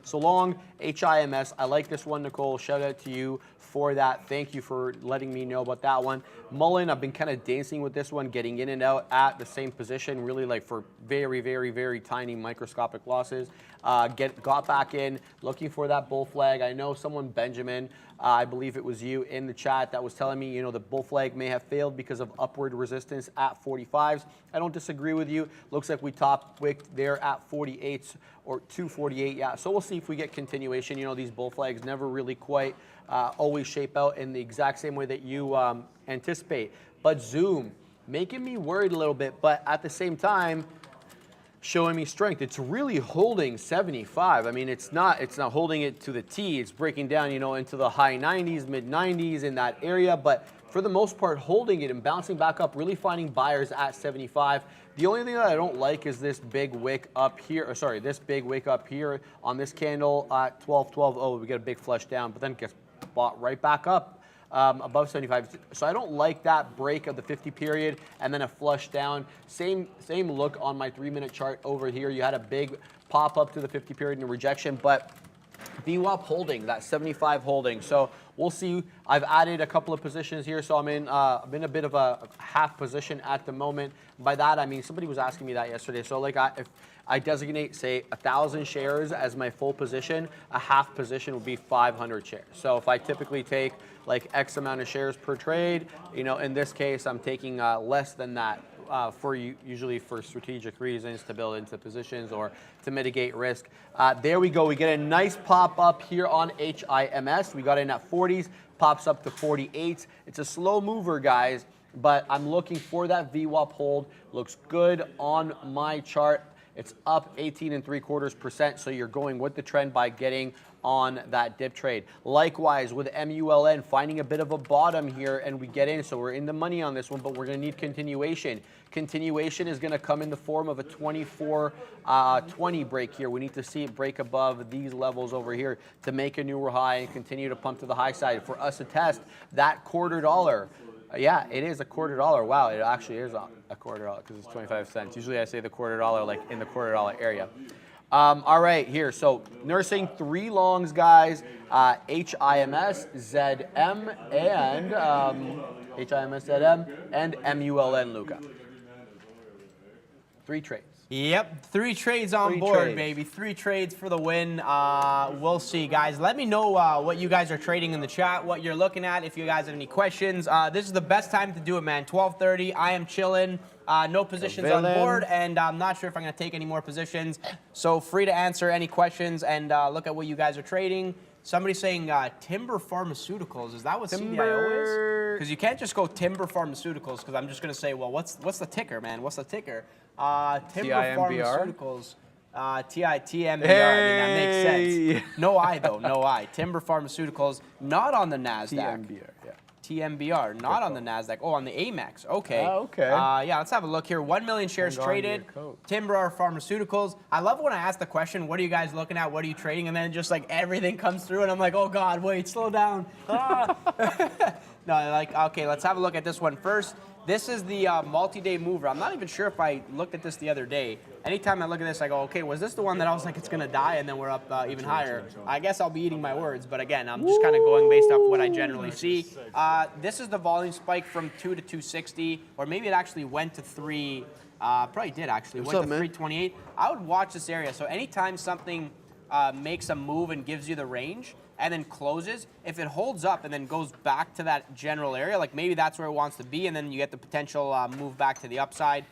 So long, HIMS. I like this one, Nicole. Shout out to you for that. Thank you for letting me know about that one. Mullen, I've been kind of dancing with this one, getting in and out at the same position, really like for very, very, very tiny microscopic losses. Got back in, looking for that bull flag. I know someone, Benjamin, I believe it was you in the chat that was telling me, you know, the bull flag may have failed because of upward resistance at 45s. I don't disagree with you. Looks like we top wicked there at 48s or 248. Yeah, so we'll see if we get continuation. You know, these bull flags never really quite always shape out in the exact same way that you anticipate. But Zoom, making me worried a little bit, but at the same time, showing me strength. It's really holding 75. I mean, it's not holding it to the T. It's breaking down, you know, into the high 90s, mid 90s in that area, but for the most part, holding it and bouncing back up, really finding buyers at 75. The only thing that I don't like is this big wick up here, or sorry, this big wick up here on this candle at 12.12. Oh, we get a big flush down, but then it gets bought right back up. Above 75. So I don't like that break of the 50 period and then a flush down. Same look on my 3-minute chart over here. You had a big pop up to the 50 period and rejection, but VWAP holding, that 75 holding. So we'll see. I've added a couple of positions here, so I'm in a bit of a half position at the moment. By that, I mean, somebody was asking me that yesterday. So like if I designate, say, 1,000 shares as my full position, a half position would be 500 shares. So if I typically take like X amount of shares per trade, you know, in this case, I'm taking less than that usually for strategic reasons, to build into positions or to mitigate risk. There we go. We get a nice pop up here on HIMS. We got in at 40s, pops up to 48s. It's a slow mover, guys, but I'm looking for that VWAP hold. Looks good on my chart. It's up 18.75%, so you're going with the trend by getting on that dip trade. Likewise with MULN, finding a bit of a bottom here, and we get in, so we're in the money on this one, but we're going to need continuation. Continuation is going to come in the form of a 24.20 break here. We need to see it break above these levels over here to make a newer high and continue to pump to the high side for us to test that $0.25. Yeah, it is a $0.25. Wow, it actually is a $0.25 because it's 25 cents. Usually I say the $0.25 like in the $0.25 area. All right, here. So nursing 3 longs, guys. HIMS, ZM, and HIMS, ZM, and MULN, Luca. 3 trades. Yep, 3 trades on board, baby. 3 trades for the win. We'll see, guys. Let me know what you guys are trading in the chat, what you're looking at, if you guys have any questions. This is the best time to do it, man. 12:30, I am chilling. No positions on board, and I'm not sure if I'm going to take any more positions. So free to answer any questions and look at what you guys are trading. Somebody's saying Timber Pharmaceuticals. Is that what CDIO is? Because you can't just go Timber Pharmaceuticals, because I'm just going to say, well, what's the ticker, man? What's the ticker? Timber Pharmaceuticals. TMBR. I mean, that makes sense. No I, though. No I. Timber Pharmaceuticals, not on the NASDAQ. TMBR, yeah. TMBR, not on the NASDAQ. Oh, on the AMEX. Okay. Okay. Yeah, let's have a look here. 1 million shares traded. Timber Pharmaceuticals. I love when I ask the question, what are you guys looking at? What are you trading? And then just like everything comes through and I'm like, oh God, wait, slow down. No, like, okay, let's have a look at this one first. This is the multi-day mover. I'm not even sure if I looked at this the other day. Anytime I look at this, I go, okay, was this the one that I was like, it's going to die, and then we're up even higher? I guess I'll be eating my words, but again, I'm just kind of going based off what I generally see. This is the volume spike from 2 to 260, or maybe it actually went to 3. Probably did, actually. Went to 328. I would watch this area. So anytime something makes a move and gives you the range, and then closes, if it holds up and then goes back to that general area, like maybe that's where it wants to be, and then you get the potential move back to the upside.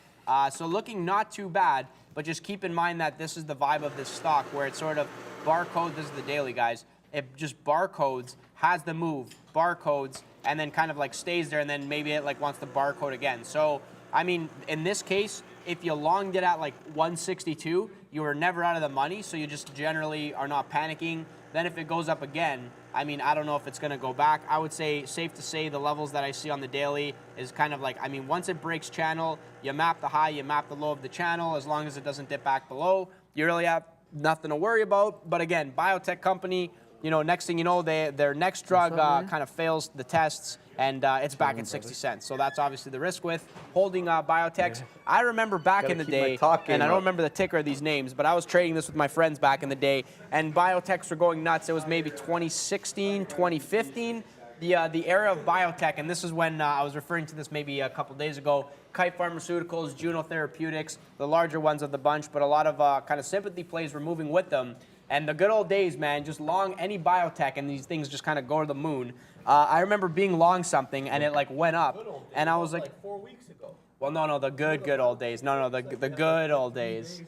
So looking not too bad, but just keep in mind that this is the vibe of this stock, where it sort of barcode, this is the daily, guys, it just barcodes, has the move, barcodes, and then kind of like stays there, and then maybe it like wants to barcode again. So, I mean, in this case, if you longed it at like 162, you were never out of the money, so you just generally are not panicking. Then if it goes up again, I mean, I don't know if it's going to go back. I would say, safe to say, the levels that I see on the daily is kind of like, I mean, once it breaks channel, you map the high, you map the low of the channel. As long as it doesn't dip back below, you really have nothing to worry about. But again, biotech company, you know, next thing you know, their next drug kind of fails the tests, and it's back at 60 cents. So that's obviously the risk with holding biotechs. I remember back in the day, and I don't remember the ticker of these names, but I was trading this with my friends back in the day, and biotechs were going nuts. It was maybe 2016, 2015, the era of biotech, and this is when I was referring to this maybe a couple days ago. Kite Pharmaceuticals, Juno Therapeutics, the larger ones of the bunch, but a lot of kind of sympathy plays were moving with them. And the good old days, man, just long any biotech and these things just kind of go to the moon. I remember being long something and it like went up, and I was like 4 weeks ago. Well, no, the good old days. No, the good old days.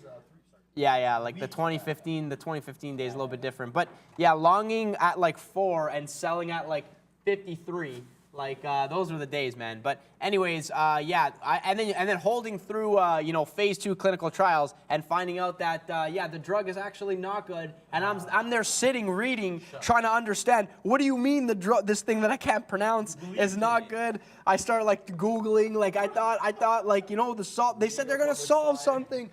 Yeah, like the 2015 days a little bit different. But yeah, longing at like 4 and selling at like 53. Like those were the days, man. But anyways, yeah, and then holding through you know, phase 2 clinical trials and finding out that yeah, the drug is actually not good, and I'm there sitting reading, trying to understand, what do you mean the drug, this thing that I can't pronounce is not good? I start like googling, like I thought like, you know, they said they're gonna solve something,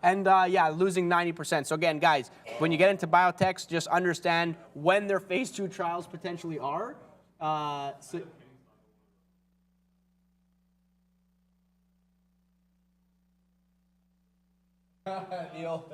and yeah, losing 90%. So again, guys, when you get into biotechs, just understand when their phase 2 trials potentially are. Neil.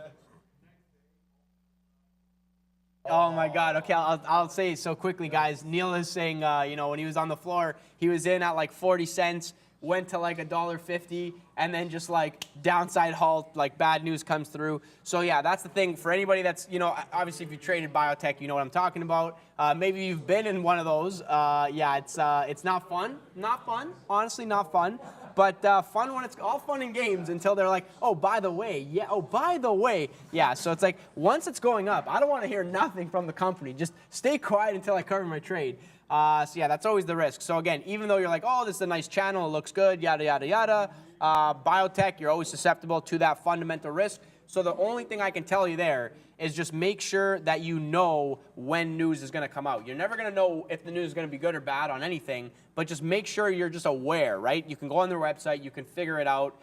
Oh my God. Okay, I'll say it so quickly, guys. Neil is saying, you know, when he was on the floor, he was in at like 40 cents, went to like $1.50, and then just like downside halt, like bad news comes through. So yeah, that's the thing for anybody that's, you know, obviously if you traded biotech, you know what I'm talking about. Maybe you've been in one of those. Yeah, it's not fun. Not fun. Honestly, not fun. But fun when it's all fun and games until they're like, oh, by the way, yeah, oh, by the way. Yeah, so it's like, once it's going up, I don't want to hear nothing from the company. Just stay quiet until I cover my trade. So yeah, that's always the risk. So again, even though you're like, oh, this is a nice channel, it looks good, yada, yada, yada, biotech, you're always susceptible to that fundamental risk. So the only thing I can tell you there is just make sure that you know when news is going to come out. You're never going to know if the news is going to be good or bad on anything, but just make sure you're just aware, right? You can go on their website, you can figure it out,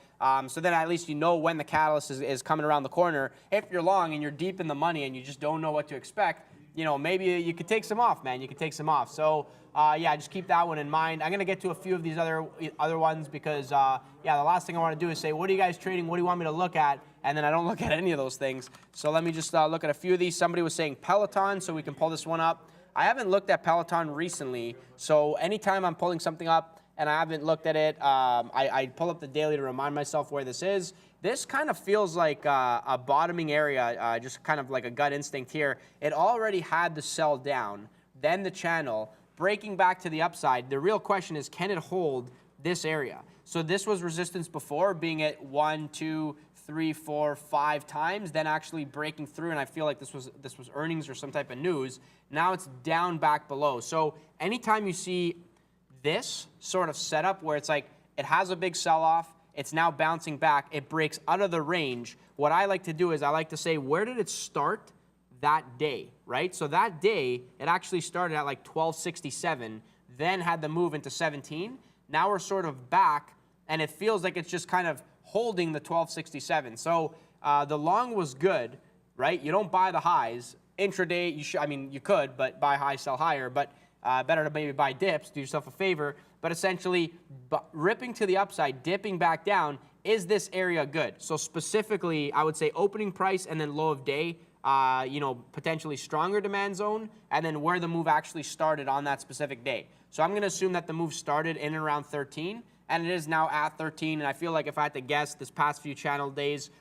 so then at least you know when the catalyst is coming around the corner. If you're long and you're deep in the money and you just don't know what to expect, you know, maybe you could take some off, man. You could take some off. So, yeah, just keep that one in mind. I'm going to get to a few of these other ones because, yeah, the last thing I want to do is say, what are you guys trading? What do you want me to look at? And then I don't look at any of those things. So let me just look at a few of these. Somebody was saying Peloton, so we can pull this one up. I haven't looked at Peloton recently, so anytime I'm pulling something up and I haven't looked at it, I pull up the daily to remind myself where this is. This kind of feels like a bottoming area, just kind of like a gut instinct here. It already had the sell down, then the channel, breaking back to the upside. The real question is, can it hold this area? So this was resistance before, being at 1, 2, 3, 4, 5 times, then actually breaking through, and I feel like this was earnings or some type of news. Now it's down back below. So anytime you see this sort of setup where it's like it has a big sell-off, it's now bouncing back, it breaks out of the range, what I like to do is I like to say, where did it start that day, right? So that day, it actually started at like 1267, then had the move into 17. Now we're sort of back, and it feels like it's just kind of holding the 1267. So the long was good, right? You don't buy the highs. Intraday, you could, but buy high, sell higher, but better to maybe buy dips, do yourself a favor. But essentially, ripping to the upside, dipping back down, is this area good? So specifically, I would say opening price and then low of day, potentially stronger demand zone, and then where the move actually started on that specific day. So I'm going to assume that the move started in and around 13, and it is now at 13. And I feel like if I had to guess, this past few channel days,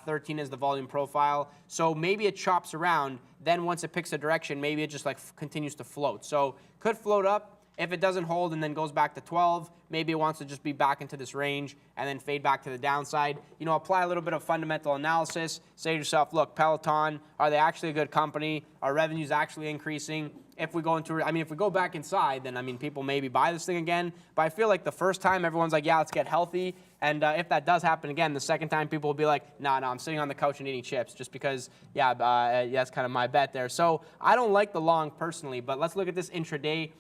13 is the volume profile. So maybe it chops around. Then once it picks a direction, maybe it just like continues to float. So could float up. If it doesn't hold and then goes back to 12, maybe it wants to just be back into this range and then fade back to the downside. Apply a little bit of fundamental analysis. Say to yourself, look, Peloton, are they actually a good company? Are revenues actually increasing? If we go if we go back inside, then, people maybe buy this thing again. But I feel like the first time everyone's like, yeah, let's get healthy. And if that does happen again, the second time people will be like, no, I'm sitting on the couch and eating chips just because, that's kind of my bet there. So I don't like the long personally, but let's look at this intraday.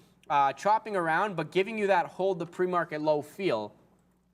Chopping around, but giving you that hold the pre-market low feel.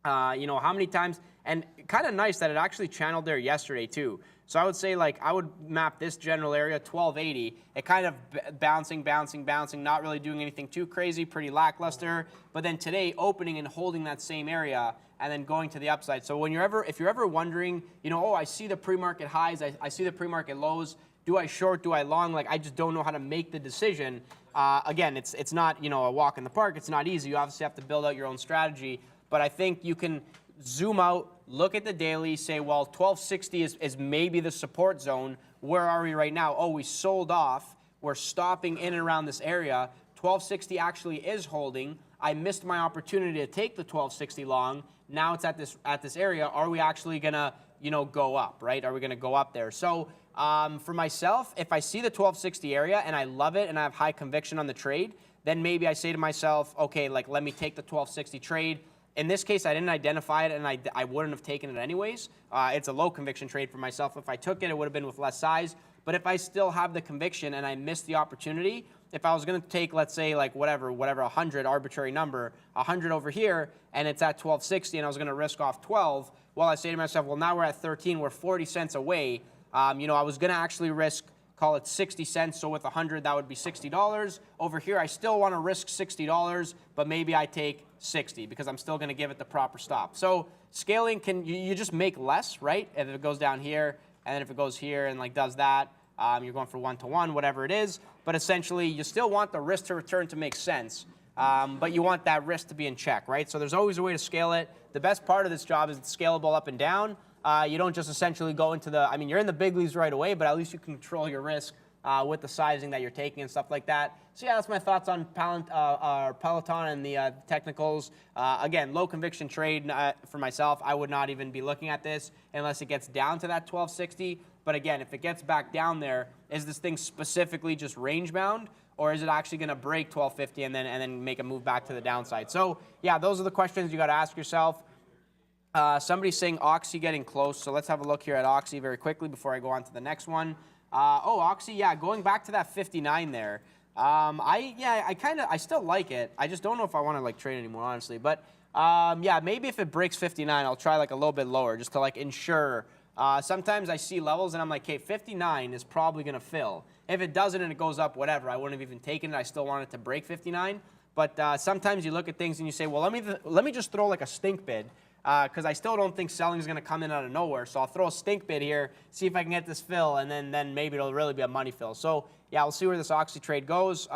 How many times, and kind of nice that it actually channeled there yesterday too. So I would say I would map this general area, 1280. It kind of bouncing, not really doing anything too crazy, pretty lackluster. But then today opening and holding that same area and then going to the upside. So if you're ever wondering, I see the pre-market highs, I see the pre-market lows. Do I short? Do I long? I just don't know how to make the decision. Again, it's not a walk in the park. It's not easy. You obviously have to build out your own strategy. But I think you can zoom out, look at the daily, say, well, 1260 is maybe the support zone. Where are we right now? Oh, we sold off. We're stopping in and around this area. 1260 actually is holding. I missed my opportunity to take the 1260 long. Now it's at this area. Are we actually gonna go up? Right? Are we gonna go up there? So. For myself, if I see the 1260 area and I love it and I have high conviction on the trade, then maybe I say to myself, okay, let me take the 1260 trade. In this case, I didn't identify it and I wouldn't have taken it anyways. It's a low conviction trade for myself. If I took it, it would have been with less size. But if I still have the conviction and I miss the opportunity, if I was going to take, let's say, whatever, 100, arbitrary number, 100 over here, and it's at 1260 and I was going to risk off 12, well, I say to myself, well, now we're at 13, we're 40 cents away. I was going to actually risk, call it 60 cents, so with 100, that would be $60. Over here, I still want to risk $60, but maybe I take 60 because I'm still going to give it the proper stop. So scaling, you just make less, right? If it goes down here, and then if it goes here and does that, you're going for 1-to-1, whatever it is. But essentially, you still want the risk to return to make sense, but you want that risk to be in check, right? So there's always a way to scale it. The best part of this job is it's scalable up and down. You don't just essentially go into you're in the big leagues right away, but at least you can control your risk with the sizing that you're taking and stuff like that. So yeah, that's my thoughts on Peloton and the technicals. Again, low conviction trade for myself. I would not even be looking at this unless it gets down to that 1260. But again, if it gets back down there, is this thing specifically just range bound? Or is it actually going to break 1250 and then make a move back to the downside? So yeah, those are the questions you got to ask yourself. Somebody's saying Oxy getting close, so let's have a look here at Oxy very quickly before I go on to the next one. Oxy, yeah, going back to that 59 there. I still like it. I just don't know if I want to trade anymore, honestly. But yeah, maybe if it breaks 59, I'll try a little bit lower just to ensure. Sometimes I see levels and I'm like, okay, 59 is probably going to fill. If it doesn't and it goes up, whatever, I wouldn't have even taken it. I still want it to break 59. But sometimes you look at things and you say, well, let me just throw a stink bid. Because I still don't think selling is going to come in out of nowhere. So I'll throw a stink bid here, see if I can get this fill, and then maybe it'll really be a money fill. So yeah, we'll see where this Oxy trade goes.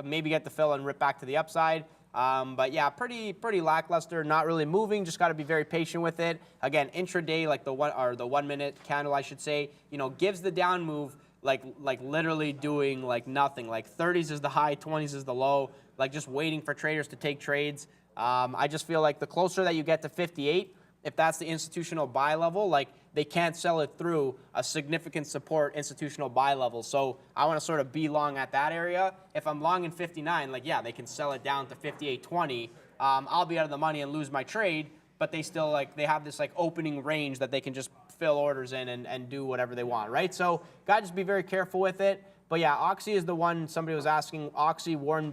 Maybe get the fill and rip back to the upside. But yeah, pretty lackluster, not really moving. Just got to be very patient with it. Again, intraday, the 1 minute candle, I should say, gives the down move literally doing nothing. 30s is the high, 20s is the low. Just waiting for traders to take trades. I just feel like the closer that you get to 58, if that's the institutional buy level, like they can't sell it through a significant support institutional buy level. So I want to sort of be long at that area. If I'm long in 59, like, yeah, they can sell it down to 58.20. I'll be out of the money and lose my trade, but they still, like, they have this like opening range that they can just fill orders in and do whatever they want, right? So gotta just be very careful with it. But yeah, Oxy is the one somebody was asking. Oxy, Warren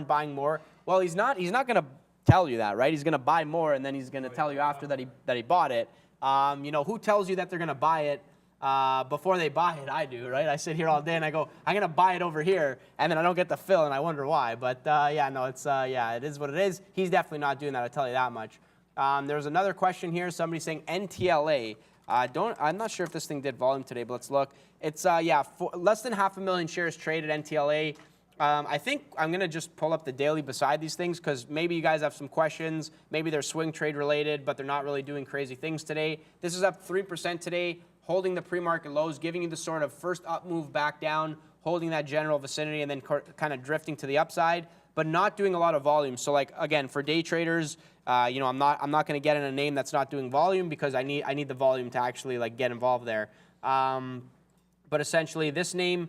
buying more. Well, he's not gonna tell you that, right? He's gonna buy more, and then he's gonna tell you after that he bought it. You know, who tells you that they're gonna buy it before they buy it? I do, right? I sit here all day and I go, I'm gonna buy it over here, and then I don't get the fill, and I wonder why. But yeah, no, it's yeah, it is what it is. He's definitely not doing that. I tell you that much. There's another question here. Somebody saying NTLA. I'm not sure if this thing did volume today, but let's look. It's yeah, less than 500,000 shares traded NTLA. I think I'm going to just pull up the daily beside these things because maybe you guys have some questions. Maybe they're swing trade related, but they're not really doing crazy things today. This is up 3% today, holding the pre-market lows, giving you the sort of first up move back down, holding that general vicinity, and then kind of drifting to the upside, but not doing a lot of volume. So like, again, for day traders, you know, I'm not going to get in a name that's not doing volume because I need the volume to actually like get involved there. But essentially, this name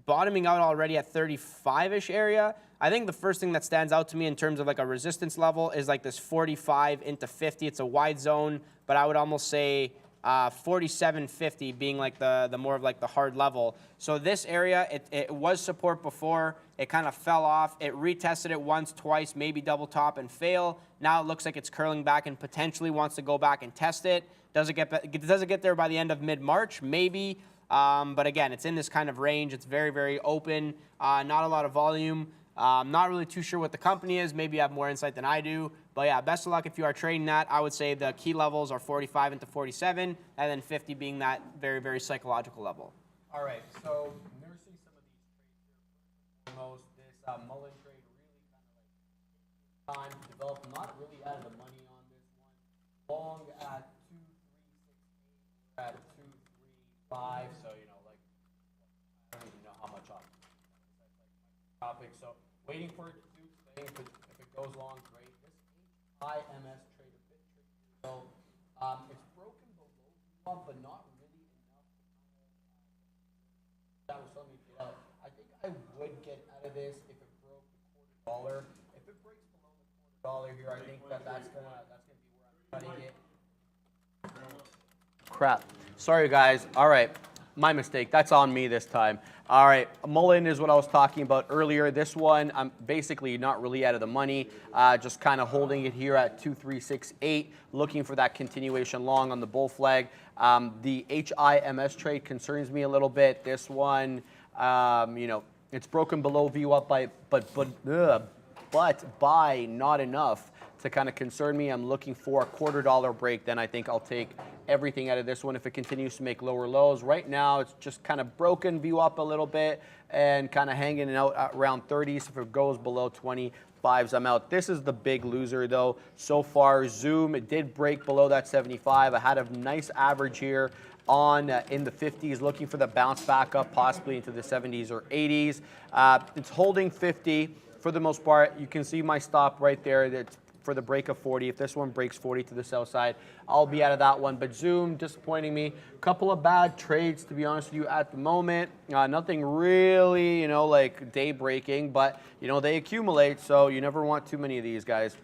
bottoming out already at 35-ish area. I think the first thing that stands out to me in terms of like a resistance level is like this 45 into 50. It's a wide zone, but I would almost say 47.50 being like the more of like the hard level. So this area, it was support before. It kind of fell off. It retested it once, twice, maybe double top and fail. Now it looks like it's curling back and potentially wants to go back and test it. Does it get there by the end of mid-March? Maybe. But again, it's in this kind of range. It's very, very open. Not a lot of volume. Not really too sure what the company is. Maybe you have more insight than I do. But yeah, best of luck if you are trading that. I would say the key levels are 45 into 47, and then 50 being that very, very psychological level. All right, so nursing some of these trades here. Most this Mullen trade really kind of like time to develop. Not really out of the money on this one. Long at 2.368, at 2.35. So you know, like I don't even know how much off. Topic. So waiting for it to do things. If it goes long, great. This IMS trade a bit tricky. So it's broken below, but not really enough. That was something to get out. I think I would get out of this if it broke the $0.25. If it breaks below the $0.25 here, I think that's gonna be where I'm cutting it. Crap. Sorry, guys. All right. My mistake. That's on me this time. All right, Mullen is what I was talking about earlier. This one, I'm basically not really out of the money, just kind of holding it here at 2.368, looking for that continuation long on the bull flag. The HIMS trade concerns me a little bit. This one, you know, it's broken below VWAP but by not enough to kind of concern me. I'm looking for a $0.25 break. Then I think I'll take everything out of this one if it continues to make lower lows. Right now, it's just kind of broken VWAP a little bit and kind of hanging out at around 30s. If it goes below 25s, I'm out. This is the big loser, though. So far, Zoom, it did break below that 75. I had a nice average here on in the 50s, looking for the bounce back up, possibly into the 70s or 80s. It's holding 50 for the most part. You can see my stop right there. That's for the break of 40. If this one breaks 40 to the sell side, I'll be out of that one. But Zoom, disappointing me. Couple of bad trades, to be honest with you, at the moment. Nothing really, you know, like day breaking, but, you know, they accumulate, so you never want too many of these guys.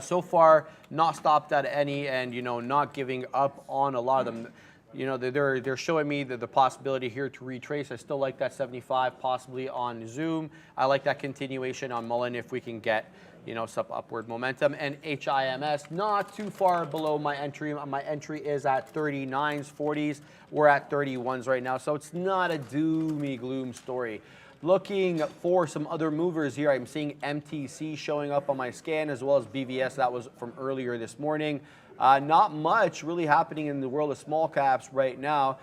So far, not stopped at any, and, you know, not giving up on a lot of them. You know, they're showing me the possibility here to retrace. I still like that 75 possibly on Zoom. I like that continuation on Mullen if we can get, you know, some upward momentum. And HIMS, not too far below my entry. My entry is at 39s, 40s. We're at 31s right now, so it's not a doomy gloom story. Looking for some other movers here. I'm seeing MTC showing up on my scan as well as BVS. That was from earlier this morning. Not much really happening in the world of small caps right now.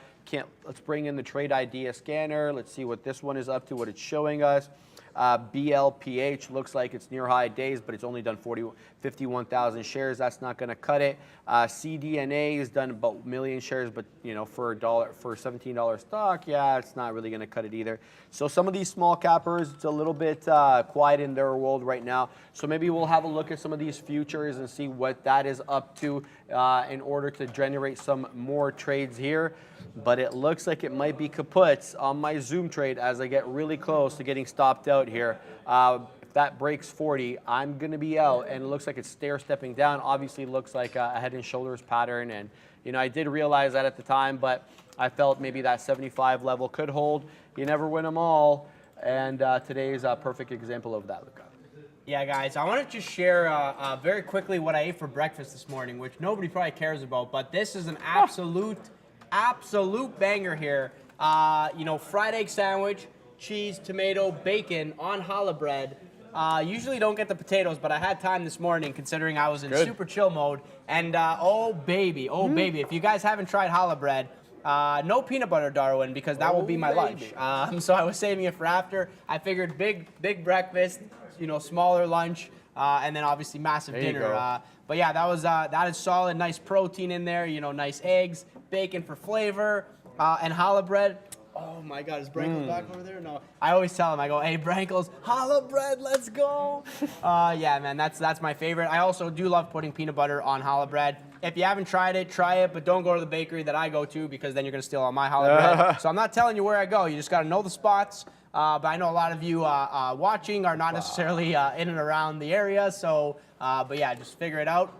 Let's bring in the trade idea scanner. Let's see what this one is up to, what it's showing us. BLPH looks like it's near high days, but it's only done 51,000 shares. That's not going to cut it. CDNA has done about 1 million shares, but you know, for $17 stock, yeah, it's not really going to cut it either. So some of these small cappers, it's a little bit quiet in their world right now. So maybe we'll have a look at some of these futures and see what that is up to in order to generate some more trades here. But it looks like it might be kaput on my Zoom trade as I get really close to getting stopped out here. If that breaks 40, I'm going to be out, and it looks like it's stair-stepping down. Obviously, looks like a head and shoulders pattern, and I did realize that at the time, but I felt maybe that 75 level could hold. You never win them all, and today is a perfect example of that, Luca. Yeah, guys, I want to just share very quickly what I ate for breakfast this morning, which nobody probably cares about, but this is an absolute banger here. Fried egg sandwich, cheese, tomato, bacon on challah bread. Usually don't get the potatoes, but I had time this morning considering I was in super chill mode. And oh baby, if you guys haven't tried challah bread, no peanut butter, Darwin, because that will be my lunch. So I was saving it for after. I figured big breakfast, smaller lunch, and then obviously massive dinner. But yeah, that is solid, nice protein in there, nice eggs, bacon for flavor, and challah bread. Oh my God, is Brankles back over there? No. I always tell him, I go, hey Brankles, challah bread, let's go. Yeah, man, that's my favorite. I also do love putting peanut butter on challah bread. If you haven't tried it, try it, but don't go to the bakery that I go to because then you're gonna steal all my challah bread. So I'm not telling you where I go. You just gotta know the spots. But I know a lot of you watching are not necessarily in and around the area. So, but yeah, just figure it out.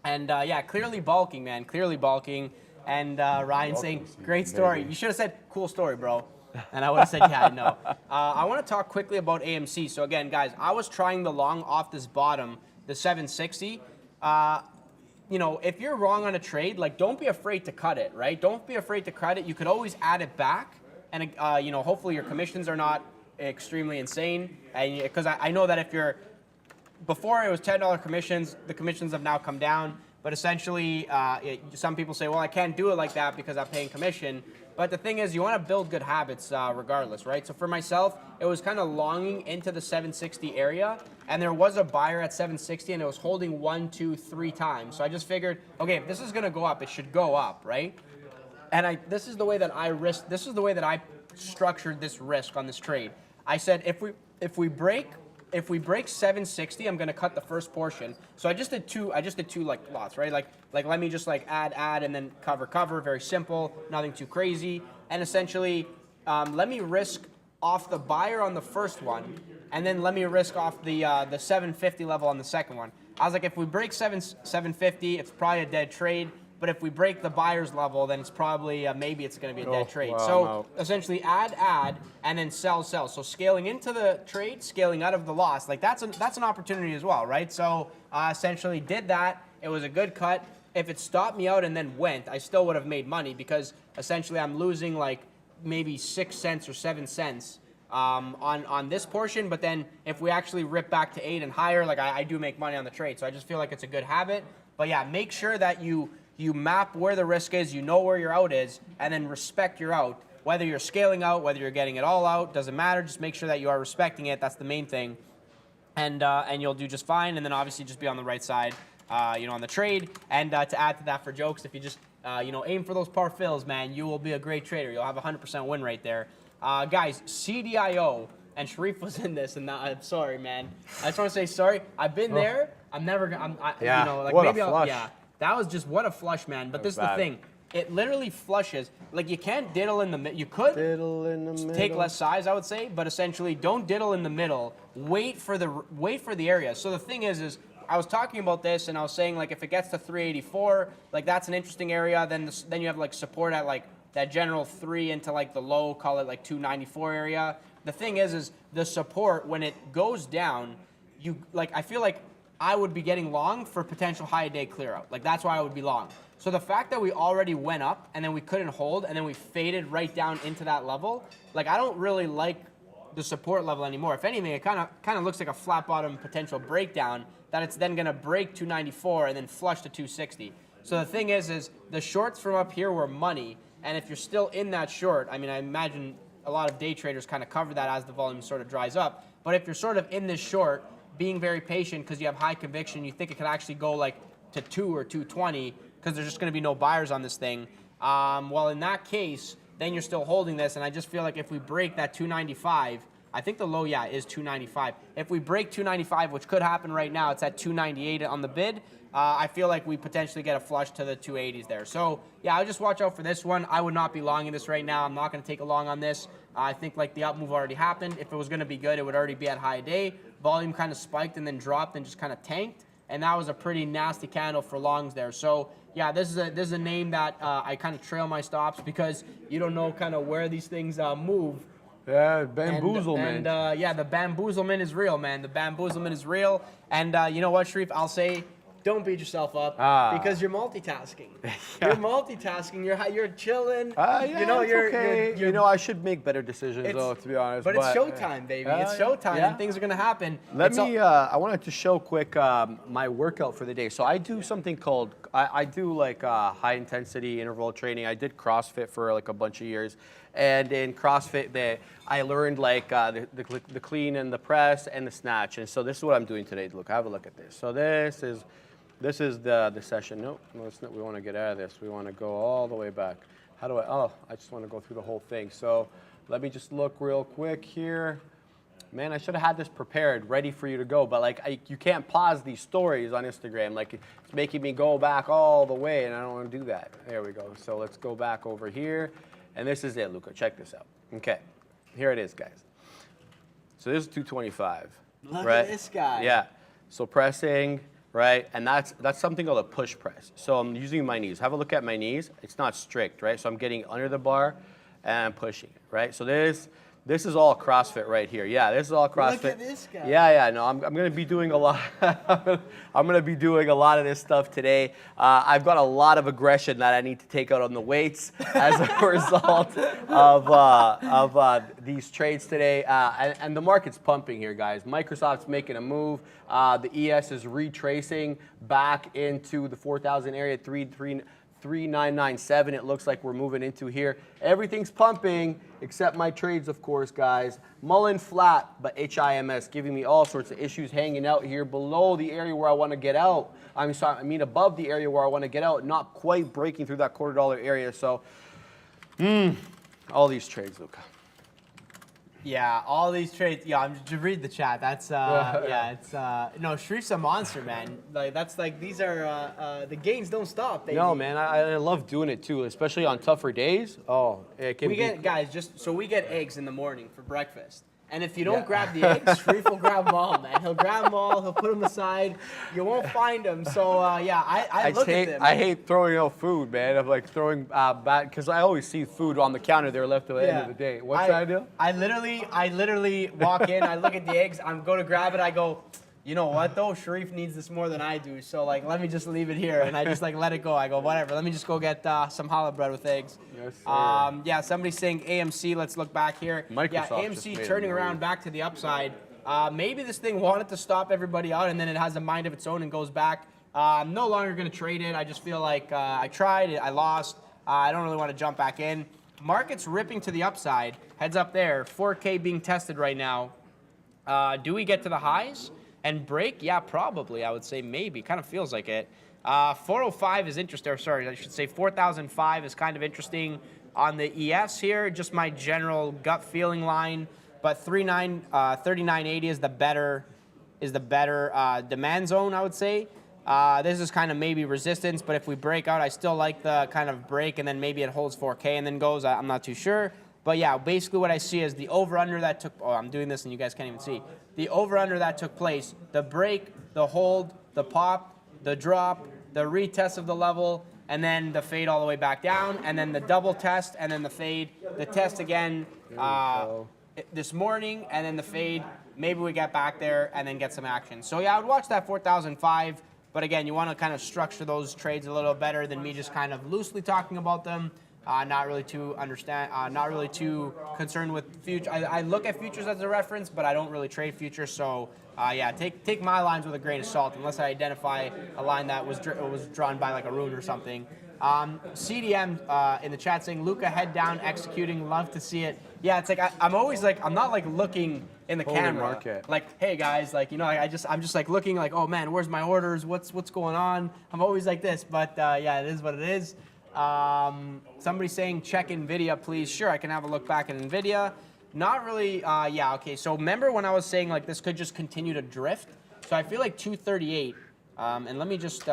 And yeah, clearly bulking, man, clearly bulking. And Ryan saying, great story. You should have said, cool story, bro. And I would have said, yeah, I know. I want to talk quickly about AMC. So again, guys, I was trying the long off this bottom, the 760. If you're wrong on a trade, like don't be afraid to cut it, right? Don't be afraid to cut it. You could always add it back. And, hopefully your commissions are not extremely insane. And because I know that if you're, before it was $10 commissions, the commissions have now come down. But essentially, some people say, well, I can't do it like that because I'm paying commission. But the thing is, you want to build good habits regardless, right? So for myself, it was kind of longing into the 760 area. And there was a buyer at 760, and it was holding 1, 2, 3 times. So I just figured, okay, if this is going to go up, it should go up, right? And this is the way that I structured this risk on this trade. I said, if we break 760, I'm gonna cut the first portion. So I just did two like lots, right? Like let me just like add and then cover, very simple, nothing too crazy. And essentially, let me risk off the buyer on the first one, and then let me risk off the 750 level on the second one. I was like, if we break 750, it's probably a dead trade. But if we break the buyer's level, then it's probably, maybe it's going to be a dead trade. Wow, so essentially add, and then sell. So scaling into the trade, scaling out of the loss, like that's an opportunity as well, right? So essentially did that. It was a good cut. If it stopped me out and then went, I still would have made money because essentially I'm losing like maybe 6 cents or 7 cents on this portion. But then if we actually rip back to 8 and higher, like I do make money on the trade. So I just feel like it's a good habit. But yeah, make sure that you map where the risk is, you know where your out is, and then respect your out. Whether you're scaling out, whether you're getting it all out, doesn't matter. Just make sure that you are respecting it. That's the main thing. And you'll do just fine. And then obviously just be on the right side, on the trade. And to add to that for jokes, if you just, aim for those par fills, man, you will be a great trader. You'll have a 100% win rate there. Guys, CDIO, and Sharif was in this, and I'm sorry, man. I just want to say sorry. I've been there. I'm never gonna, what maybe a flush. That was just, what a flush, man. But this is the thing. It literally flushes. Like, you can't diddle in the middle. You could take less size, I would say, but essentially don't diddle in the middle. Wait for the area. So the thing is I was talking about this, and I was saying, like, if it gets to 384, like, that's an interesting area. Then you have, like, support at, like, that general 3 into, like, the low, call it, like, 294 area. The thing is the support, when it goes down, I feel like I would be getting long for potential high day clear out. Like, that's why I would be long. So the fact that we already went up and then we couldn't hold and then we faded right down into that level, like, I don't really like the support level anymore. If anything, it kind of looks like a flat bottom potential breakdown that it's then going to break 294 and then flush to 260. So the thing is the shorts from up here were money, and if you're still in that short, I mean, I imagine a lot of day traders kind of cover that as the volume sort of dries up. But if you're sort of in this short, being very patient because you have high conviction, you think it could actually go like to 2 or 220 because there's just going to be no buyers on this thing. Well, in that case, then you're still holding this, and I just feel like if we break that 295, I think the low, yeah, is 295. If we break 295, which could happen right now, it's at 298 on the bid. I feel like we potentially get a flush to the 280s there. So, yeah, I'll just watch out for this one. I would not be longing this right now. I'm not going to take a long on this. I think like the up move already happened. If it was going to be good, it would already be at high day. Volume kind of spiked and then dropped and just kind of tanked. And that was a pretty nasty candle for longs there. So, yeah, this is a name that I kind of trail my stops because you don't know kind of where these things move. Yeah, bamboozlement. And yeah, the bamboozlement is real, man. The bamboozlement is real. And you know what, Sharif? I'll say, don't beat yourself up because you're multitasking. You're multitasking. You're chilling. Yeah, you know, you're okay. You know, I should make better decisions, though, to be honest. But it's showtime, baby. It's showtime, and things are gonna happen. I wanted to show quick my workout for the day. So I do something called I do like high intensity interval training. I did CrossFit for like a bunch of years, and in CrossFit, I learned like the clean and the press and the snatch. And so this is what I'm doing today. Look, have a look at this. So this is the session. Nope, no, it's not. We want to get out of this. We want to go all the way back. How do I? Oh, I just want to go through the whole thing. So let me just look real quick here. Man, I should have had this prepared, ready for you to go. But like, you can't pause these stories on Instagram. Like, it's making me go back all the way, and I don't want to do that. There we go. So let's go back over here, and this is it, Luca. Check this out. Okay, here it is, guys. So this is 225. Look right? at this guy. Yeah. So pressing. Right, and that's something called a push press. So I'm using my knees. Have a look at my knees. It's not strict, right? So I'm getting under the bar and I'm pushing it, right? So this is all CrossFit right here. Yeah, this is all CrossFit. Look at this guy. Yeah. No, I'm going to be doing a lot. I'm going to be doing a lot of this stuff today. I've got a lot of aggression that I need to take out on the weights as a result of these trades today. And the market's pumping here, guys. Microsoft's making a move. The ES is retracing back into the 4,000 area, 3997. It looks like we're moving into here. Everything's pumping except my trades, of course, guys. Mullen flat, but HIMS giving me all sorts of issues hanging out here below the area where I want to get out. I mean above the area where I want to get out, not quite breaking through that $250 area. So, all these trades, Luca. Yeah, all these trades. Yeah, I'm just read the chat. That's yeah, it's no, Sharif's a monster, man. Like that's like these are the gains don't stop, baby. No, man, I love doing it too, especially on tougher days. Oh, it can we get guys we get eggs in the morning for breakfast. And if you don't grab the eggs, Sharif will grab them all, man. He'll grab them all. He'll put them aside. You won't find them. So, yeah, I look at them. I hate throwing out food, man. I'm like throwing back because I always see food on the counter there left at the end of the day. What's that do? I literally walk in. I look at the eggs. I'm going to grab it. I go, you know what, though? Sharif needs this more than I do. So, like, let me just leave it here. And I just, like, let it go. I go, whatever. Let me just go get some challah bread with eggs. Yes, sir. Yeah, somebody's saying AMC. Let's look back here. Microsoft AMC turning around back to the upside. Maybe this thing wanted to stop everybody out, and then it has a mind of its own and goes back. I'm no longer going to trade it. I just feel like I tried. I lost. I don't really want to jump back in. Market's ripping to the upside. Heads up there. 4K being tested right now. Do we get to the highs and break? Yeah, probably. I would say maybe. Kind of feels like it. 405 is interesting. Or sorry, I should say 4,005 is kind of interesting on the ES here. Just my general gut feeling line. But 3980 is the better demand zone, I would say. This is kind of maybe resistance, but if we break out, I still like the kind of break, and then maybe it holds 4K and then goes. I'm not too sure. But yeah, basically what I see is the over-under that took, I'm doing this and you guys can't even see. The over-under that took place, the break, the hold, the pop, the drop, the retest of the level, and then the fade all the way back down, and then the double test, and then the fade, the test again this morning, and then the fade. Maybe we get back there and then get some action. So yeah, I would watch that 4,005. But again, you want to kind of structure those trades a little better than me just kind of loosely talking about them. Not really too concerned with futures. I look at futures as a reference, but I don't really trade futures. So yeah, take my lines with a grain of salt, unless I identify a line that was drawn by like a rune or something. CDM in the chat saying, Luca, head down, executing, love to see it. Yeah, it's like I'm always like, I'm not like looking in the camera, market. like, hey guys, like, you know, I'm just like looking like, oh man, where's my orders? What's going on? I'm always like this, but yeah, it is what it is. Somebody saying check Nvidia, please. Sure, I can have a look back at Nvidia. Not really. Yeah. Okay. So remember when I was saying like this could just continue to drift? So I feel like 238. And let me just.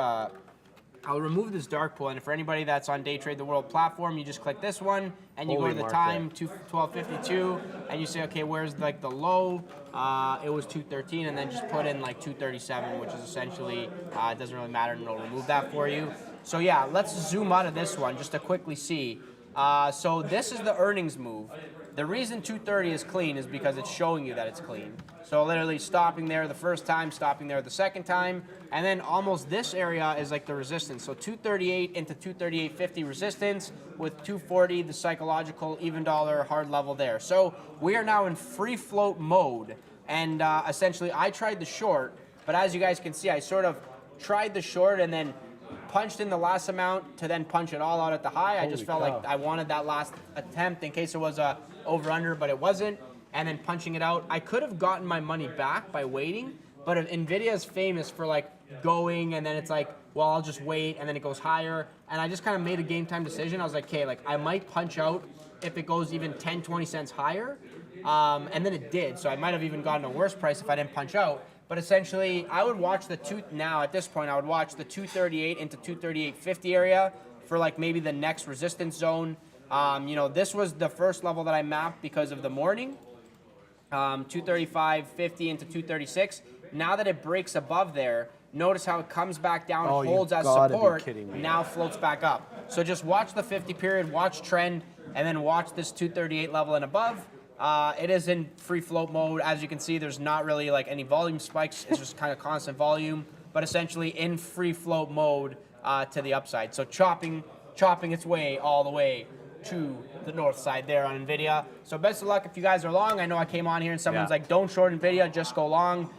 I'll remove this dark pool, and for anybody that's on Day Trade the World platform, you just click this one, and you go to the time, 1252, and you say, okay, where's like the low? It was 213, and then just put in like 237, which is essentially, it doesn't really matter, and it'll remove that for you. So yeah, let's zoom out of this one just to quickly see. So this is the earnings move. The reason 230 is clean is because it's showing you that it's clean. So literally stopping there the first time, stopping there the second time, and then almost this area is like the resistance. So 238 into 238.50 resistance with 240, the psychological even dollar hard level there. So we are now in free float mode, and essentially I tried the short, but as you guys can see, I sort of tried the short and then punched in the last amount to then punch it all out at the high. I just felt like I wanted that last attempt in case it was a over-under, but it wasn't, and then punching it out. I could have gotten my money back by waiting, but Nvidia is famous for like going and then it's like, well, I'll just wait, and then it goes higher, and I just kind of made a game time decision. I was like, okay, like I might punch out if it goes even 10, 20 cents higher, and then it did, so I might have even gotten a worse price if I didn't punch out. But essentially, I would watch now at this point, I would watch the 238 into 238.50 area for like maybe the next resistance zone. You know, this was the first level that I mapped because of the morning, 235.50 into 236. Now that it breaks above there, notice how it comes back down, holds as support, now floats back up. So just watch the 50 period, watch trend, and then watch this 238 level and above. It is in free float mode. As you can see, there's not really like any volume spikes. It's just kind of constant volume, but essentially in free float mode to the upside. So chopping its way all the way to the north side there on Nvidia. So best of luck if you guys are long. I know I came on here and someone's like, don't short Nvidia, just go long.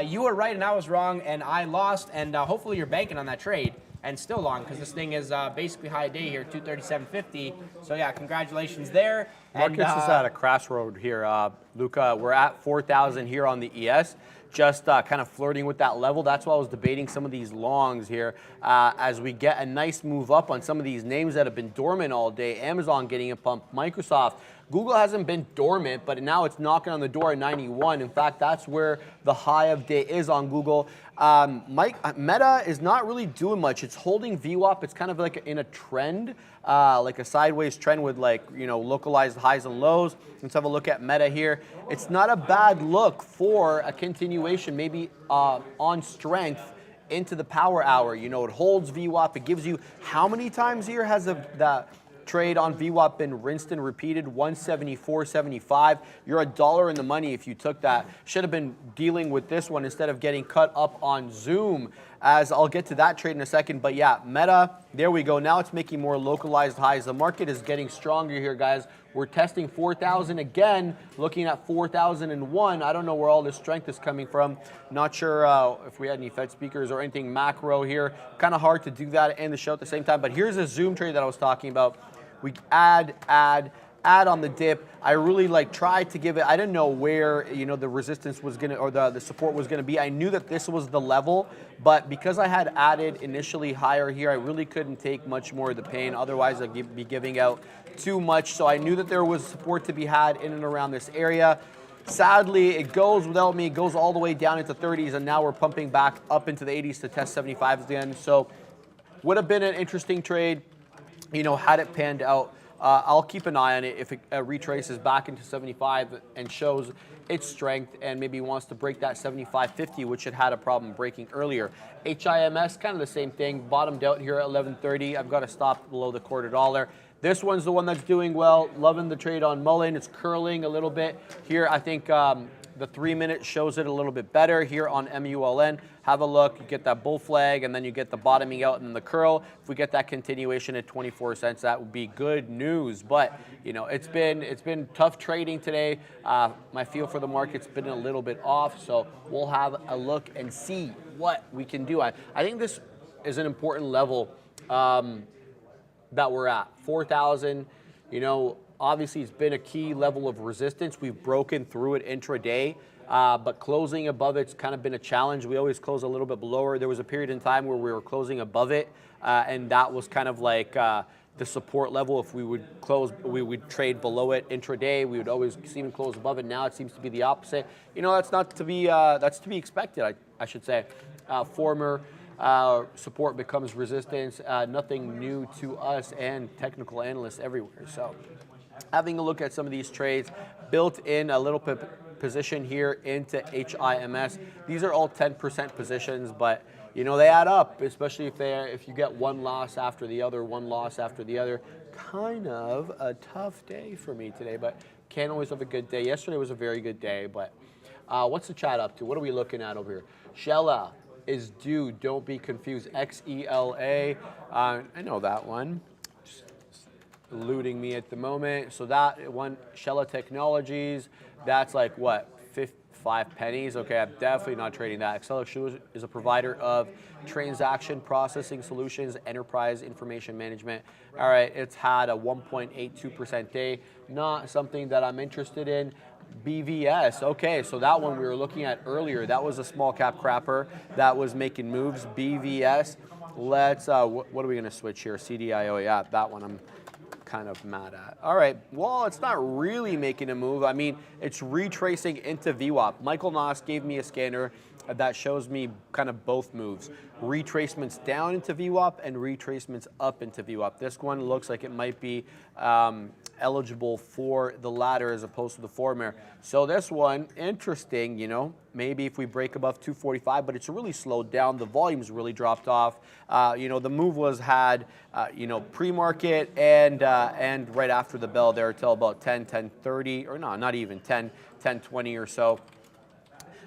You were right and I was wrong, and I lost, and hopefully you're banking on that trade and still long, because this thing is basically high day here, 237.50. So yeah, congratulations there. Markets is at a crossroad here, Luca. We're at 4,000 here on the ES, just kind of flirting with that level. That's why I was debating some of these longs here as we get a nice move up on some of these names that have been dormant all day. Amazon getting a pump, Microsoft. Google hasn't been dormant, but now it's knocking on the door at 91. In fact, that's where the high of day is on Google. Meta is not really doing much. It's holding VWAP. It's kind of like in a trend, like a sideways trend with like, you know, localized highs and lows. Let's have a look at Meta here. It's not a bad look for a continuation, maybe on strength into the power hour. You know, it holds VWAP. It gives you how many times here has that trade on VWAP been rinsed and repeated? 174.75. You're $1 in the money if you took that. Should have been dealing with this one instead of getting cut up on Zoom, as I'll get to that trade in a second. But yeah, Meta, there we go. Now it's making more localized highs. The market is getting stronger here, guys. We're testing 4,000 again, looking at 4,001. I don't know where all this strength is coming from. Not sure if we had any Fed speakers or anything macro here. Kind of hard to do that and the show at the same time. But here's a Zoom trade that I was talking about. We add on the dip. I really tried to give it, I didn't know where, you know, the resistance was gonna, or the support was gonna be. I knew that this was the level, but because I had added initially higher here, I really couldn't take much more of the pain. Otherwise I'd be giving out too much. So I knew that there was support to be had in and around this area. Sadly, it goes without me. It goes all the way down into 30s, and now we're pumping back up into the 80s to test 75s again. So would have been an interesting trade, you know, had it panned out. I'll keep an eye on it if it retraces back into 75 and shows its strength and maybe wants to break that 75.50, which it had a problem breaking earlier. HIMS, kind of the same thing, bottomed out here at 11.30. I've got to stop below the $0.25. This one's the one that's doing well. Loving the trade on Mullen. It's curling a little bit here. I think the 3-minute shows it a little bit better here on MULN. Have a look. You get that bull flag, and then you get the bottoming out and the curl. If we get that continuation at 24 cents, that would be good news. But you know, it's been tough trading today. My feel for the market's been a little bit off, so we'll have a look and see what we can do. I think this is an important level that we're at. 4,000. You know, obviously it's been a key level of resistance. We've broken through it intraday. But closing above it's kind of been a challenge. We always close a little bit below. There was a period in time where we were closing above it, and that was kind of like the support level. If we would trade below it intraday. We would always see them close above it. Now it seems to be the opposite. You know, that's not to be that's to be expected. I should say. Former support becomes resistance. Nothing new to us and technical analysts everywhere. So, having a look at some of these trades, built in a little position here into HIMS. These are all 10% positions, but you know, they add up, especially if you get one loss after the other, one loss after the other. Kind of a tough day for me today, but can't always have a good day. Yesterday was a very good day, but what's the chat up to? What are we looking at over here? Shella is due, don't be confused. XELA, I know that one. Just eluding me at the moment. So that one, Shella Technologies, that's like what? 5 pennies. Okay, I'm definitely not trading that. NCLH is a provider of transaction processing solutions, enterprise information management. All right, it's had a 1.82% day. Not something that I'm interested in. BVS. Okay, so that one we were looking at earlier. That was a small cap crapper that was making moves. BVS. Let's. What are we going to switch here? CDIO. Yeah, that one I'm kind of mad at. All right, well, it's not really making a move. I mean, it's retracing into VWAP. Michael Noss gave me a scanner that shows me kind of both moves. Retracements down into VWAP and retracements up into VWAP. This one looks like it might be eligible for the latter as opposed to the former. So this one, interesting, you know, maybe if we break above 245, but it's really slowed down. The volume's really dropped off. You know, the move was had, you know, pre-market and right after the bell there till about 10:30, or no, not even 10:20 or so.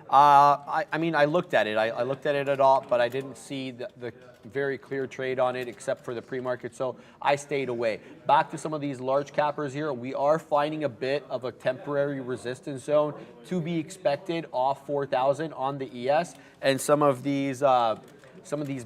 I mean, I looked at it. I looked at it at all, but I didn't see the very clear trade on it except for the pre-market, so I stayed away. Back to some of these large cappers here. We are finding a bit of a temporary resistance zone to be expected off 4,000 on the ES, and some of these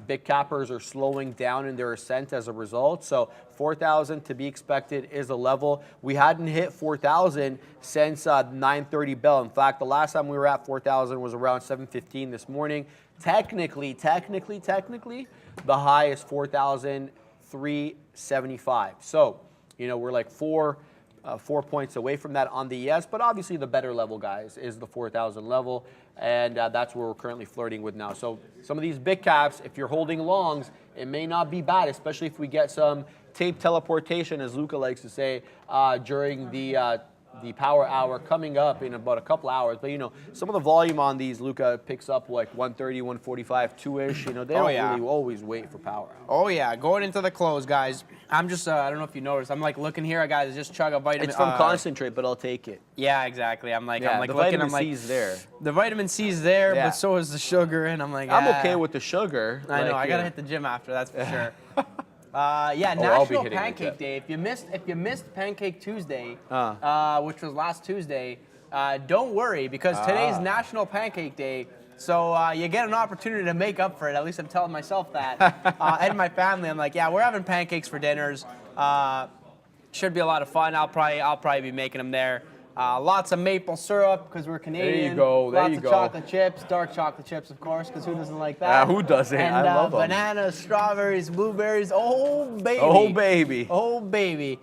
big cappers are slowing down in their ascent as a result. So 4,000 to be expected is a level. We hadn't hit 4,000 since 9:30 bell. In fact, the last time we were at 4,000 was around 7:15 this morning. Technically, the high is 4,375. So, you know, we're like 4 points away from that on the ES, but obviously the better level, guys, is the 4,000 level, and that's where we're currently flirting with now. So some of these big caps, if you're holding longs, it may not be bad, especially if we get some tape teleportation, as Luca likes to say, during the power hour coming up in about a couple hours. But, you know, some of the volume on these, Luca picks up like 130, 145, 2-ish. You know, they don't really always wait for power hour. Oh, yeah. Going into the close, guys. I'm just, I don't know if you noticed, I'm like looking here, guys, just chug a vitamin. It's from concentrate, but I'll take it. Yeah, exactly. I'm like, the looking, vitamin C's there. The vitamin C's there, but so is the sugar, and I'm like, I'm okay with the sugar. I know, I gotta hit the gym after, that's for sure. Yeah, National Pancake Day. If you missed Pancake Tuesday, which was last Tuesday, don't worry, because today's National Pancake Day. So you get an opportunity to make up for it. At least I'm telling myself that, and my family. I'm like, yeah, we're having pancakes for dinners. Should be a lot of fun. I'll probably be making them there. Lots of maple syrup because we're Canadian. There you go. Lots of chocolate chips, dark chocolate chips, of course, because who doesn't like that? Who doesn't? And, I love them. Bananas, strawberries, blueberries. Oh baby. Oh baby. Oh baby.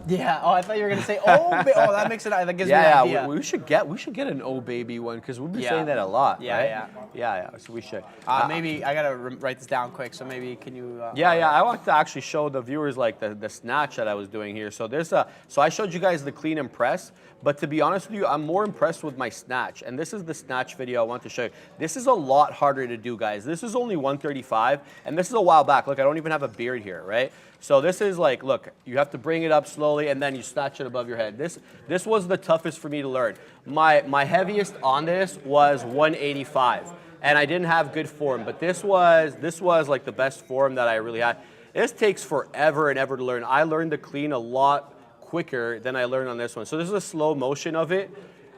Yeah. Oh, I thought you were gonna say oh baby. Oh, that makes it. That gives me an idea. We should get an oh baby one because we've been saying that a lot. Yeah, right? Yeah. So we should. Maybe I gotta write this down quick. So maybe can you? I want to actually show the viewers like the snatch that I was doing here. So there's so I showed you guys the clean and press, but to be honest with you, I'm more impressed with my snatch. And this is the snatch video I want to show you. This is a lot harder to do, guys. This is only 135, and this is a while back. Look, I don't even have a beard here, right? So this is like, look, you have to bring it up slowly, and then you snatch it above your head. This was the toughest for me to learn. My heaviest on this was 185. And I didn't have good form, but this was like the best form that I really had. This takes forever and ever to learn. I learned the clean a lot quicker than I learned on this one. So this is a slow motion of it,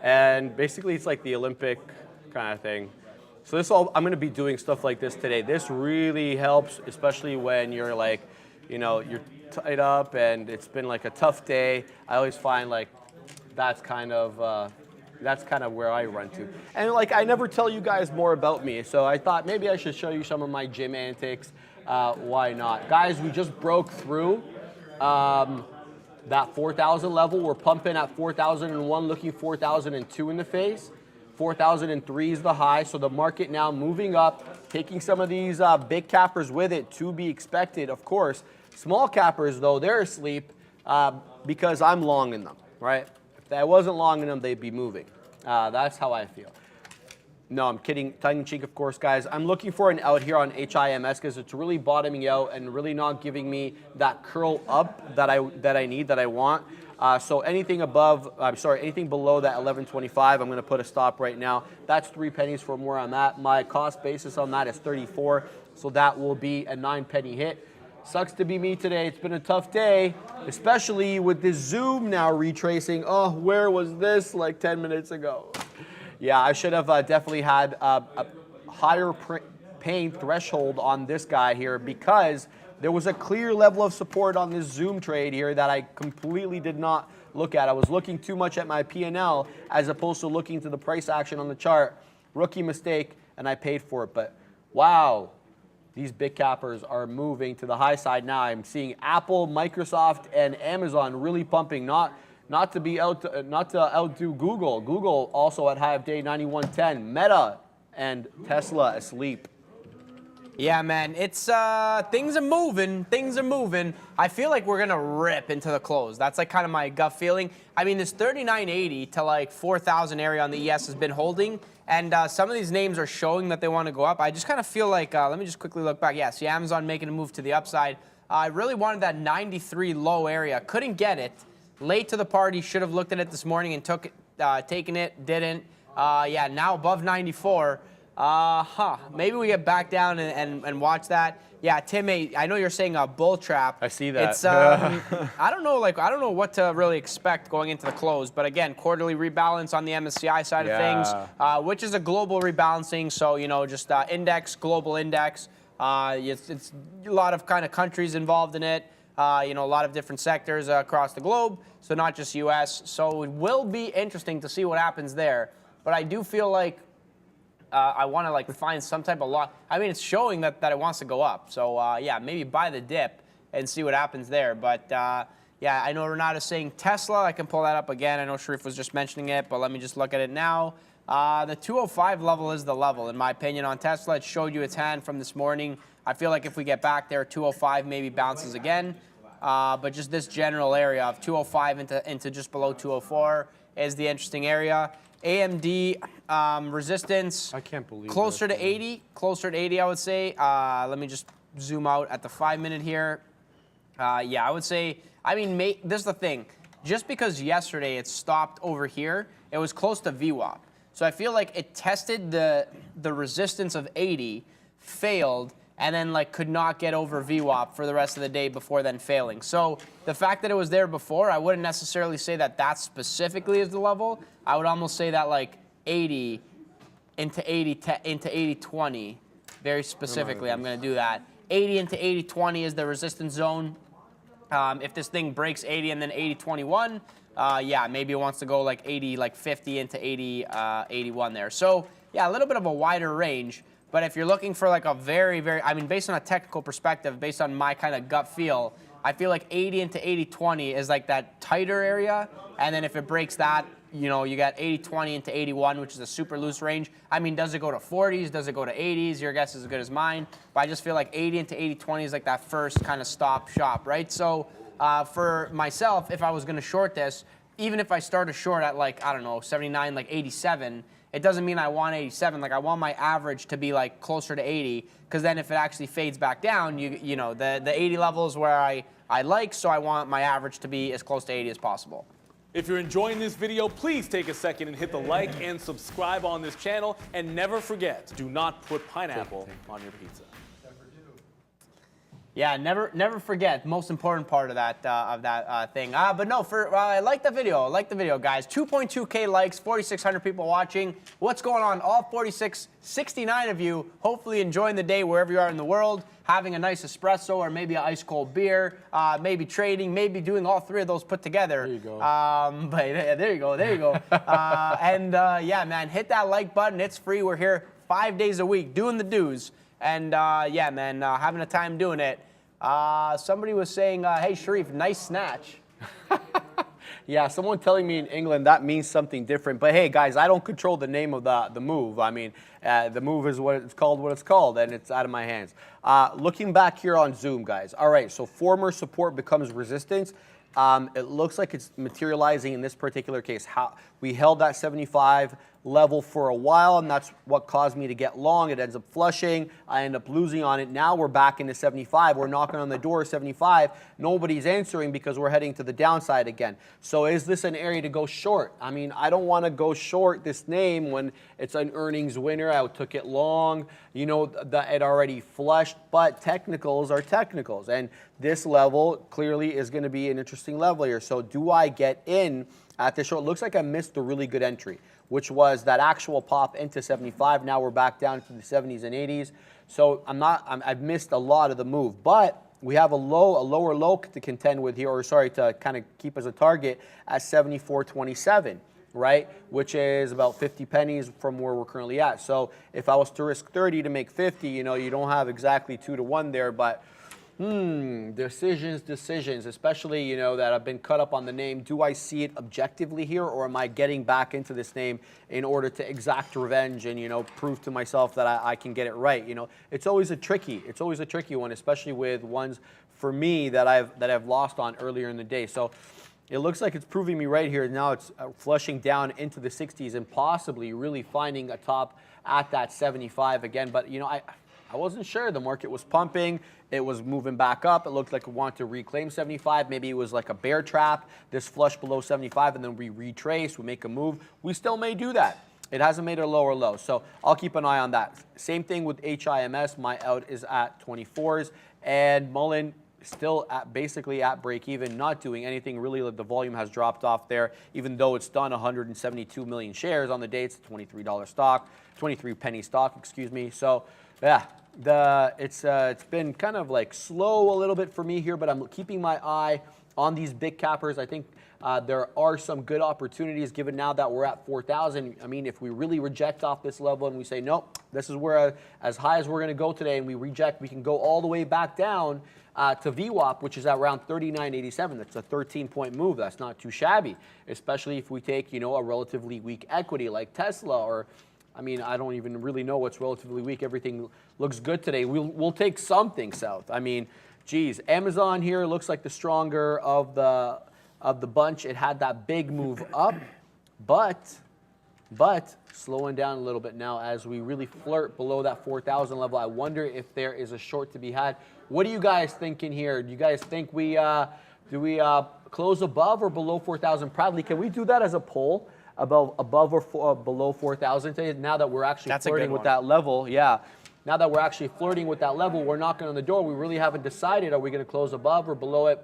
and basically it's like the Olympic kind of thing. So I'm going to be doing stuff like this today. This really helps, especially when you're like, you know, you're tied up and it's been like a tough day. I always find like that's kind of where I run to. And like I never tell you guys more about me, so I thought maybe I should show you some of my gym antics. why not? Guys, we just broke through that 4,000 level. We're pumping at 4,001, looking 4,002 in the face. 4,003 is the high, so the market now moving up, taking some of these big cappers with it, to be expected, of course. Small cappers, though, they're asleep because I'm long in them, right? If I wasn't long in them, they'd be moving. That's how I feel. No, I'm kidding. Tongue in cheek, of course, guys. I'm looking for an out here on HIMS because it's really bottoming out and really not giving me that curl up that I need, that I want. So anything above, anything below that 1125, I'm going to put a stop right now. That's 3 pennies from where I'm at. My cost basis on that is 34, so that will be a 9 penny hit. Sucks to be me today. It's been a tough day, especially with this Zoom now retracing. Oh, where was this like 10 minutes ago? Yeah, I should have definitely had a higher pain threshold on this guy here because there was a clear level of support on this Zoom trade here that I completely did not look at. I was looking too much at my P&L as opposed to looking to the price action on the chart. Rookie mistake, and I paid for it. But wow, these big cappers are moving to the high side now. I'm seeing Apple, Microsoft, and Amazon really pumping. Not to outdo Google. Google also at high of day 91.10. Meta and Tesla asleep. Yeah, man, it's things are moving. Things are moving. I feel like we're gonna rip into the close. That's like kind of my gut feeling. I mean, this 3980 to like 4,000 area on the ES has been holding, and some of these names are showing that they want to go up. I just kind of feel like let me just quickly look back. Yeah, see Amazon making a move to the upside. I really wanted that 93 low area. Couldn't get it. Late to the party. Should have looked at it this morning and taken it. Didn't. Yeah, now above 94. Maybe we get back down and watch that. Yeah, Tim, I know you're saying a bull trap. I see that. It's I don't know what to really expect going into the close. But again, quarterly rebalance on the MSCI side of things, which is a global rebalancing. So just index, global index. It's a lot of kind of countries involved in it. A lot of different sectors across the globe. So not just U.S. So it will be interesting to see what happens there. But I do feel like I want to find some type of lock. I mean, it's showing that it wants to go up. So yeah, maybe buy the dip and see what happens there. But yeah, I know Renato's saying Tesla. I can pull that up again. I know Sharif was just mentioning it, but let me just look at it now. The 205 level is the level, in my opinion, on Tesla. It showed you its hand from this morning. I feel like if we get back there, 205 maybe bounces again. But just this general area of 205 into just below 204 is the interesting area. AMD resistance. I can't believe closer this. to 80. Closer to 80, I would say. Let me just zoom out at the 5 minute here. Yeah, I would say. I mean, this is the thing. Just because yesterday it stopped over here, it was close to VWAP. So I feel like it tested the resistance of 80, failed, and then could not get over VWAP for the rest of the day before then failing. So the fact that it was there before, I wouldn't necessarily say that specifically is the level. I would almost say that 80 into 80-20, very specifically, I'm going to do that. 80 into 80-20 is the resistance zone. If this thing breaks 80 and then 80-21, yeah, maybe it wants to go 50 into 80-81 there. So yeah, a little bit of a wider range. But if you're looking for a very, very, I mean, based on a technical perspective, based on my kind of gut feel, I feel like 80 into 80-20 is that tighter area. And then if it breaks that, you got 80-20 into 81, which is a super loose range. I mean, does it go to 40s? Does it go to 80s? Your guess is as good as mine. But I just feel like 80 into 80-20 is that first kind of stop shop, right? So for myself, if I was going to short this, even if I start a short at I don't know, 79, 87, it doesn't mean I want 87. I want my average to be closer to 80, because then if it actually fades back down, the 80 level is where I like, so I want my average to be as close to 80 as possible. If you're enjoying this video, please take a second and hit the like and subscribe on this channel. And never forget, do not put pineapple on your pizza. Yeah, never forget. Most important part of that thing. But no, I like the video. I like the video, guys. 2.2K likes, 4,600 people watching. What's going on? All 69 of you, hopefully enjoying the day wherever you are in the world, having a nice espresso or maybe an ice cold beer, maybe trading, maybe doing all three of those put together. There you go. But there you go. Yeah, man, hit that like button. It's free. We're here 5 days a week doing the dues. And yeah, man, having a time doing it. Somebody was saying, hey, Sharif, nice snatch. Yeah, someone telling me in England that means something different. But hey, guys, I don't control the name of the move. I mean, the move is what it's called, and it's out of my hands. Looking back here on Zoom, guys. All right, so former support becomes resistance. It looks like it's materializing in this particular case. How we held that 75 level for a while, and that's what caused me to get long. It ends up flushing. I end up losing on it. Now we're back into 75. We're knocking on the door of 75. Nobody's answering because we're heading to the downside again. So is this an area to go short? I mean, I don't want to go short this name when it's an earnings winner. I took it long. You know, that it already flushed, but technicals are technicals. And this level clearly is going to be an interesting level here. So do I get in at this short? It looks like I missed a really good entry, which was that actual pop into 75. Now we're back down to the 70s and 80s. So I've missed a lot of the move, but we have a lower low to contend with here, or sorry, to kind of keep as a target at 74.27, right? Which is about 50 pennies from where we're currently at. So if I was to risk 30 to make 50, you know, you don't have exactly 2 to 1 there, but decisions, especially, you know, that I've been cut up on the name. Do I see it objectively here, or am I getting back into this name in order to exact revenge and, you know, prove to myself that I can get it right? You know, it's always a tricky one, especially with ones for me that I've lost on earlier in the day. So it looks like it's proving me right here. Now it's flushing down into the 60s and possibly really finding a top at that 75 again. But, you know, I wasn't sure. The market was pumping. It was moving back up. It looked like it wanted to reclaim 75. Maybe it was like a bear trap, this flush below 75, and then we retrace, we make a move. We still may do that. It hasn't made a lower low, so I'll keep an eye on that. Same thing with HIMS. My out is at 24s, and Mullen still basically at break even, not doing anything really. The volume has dropped off there, even though it's done 172 million shares on the day. It's a $23 stock, 23 penny stock, excuse me. So yeah, it's been kind of like slow a little bit for me here, but I'm keeping my eye on these big cappers. I think there are some good opportunities given now that we're at 4,000. I mean, if we really reject off this level and we say, nope, this is where as high as we're going to go today, and we reject, we can go all the way back down to VWAP, which is at around 39.87. That's a 13-point move. That's not too shabby, especially if we take, you know, a relatively weak equity like Tesla, or I mean, I don't even really know what's relatively weak. Everything looks good today. We'll take something south. I mean, geez, Amazon here looks like the stronger of the bunch. It had that big move up, but slowing down a little bit now as we really flirt below that 4,000 level. I wonder if there is a short to be had. What are you guys thinking here? Do you guys think we close above or below 4,000? Proudly, can we do that as a poll? Above or below 4,000 today? Now that we're actually flirting with that level, yeah. Now that we're actually flirting with that level, we're knocking on the door. We really haven't decided, are we going to close above or below it?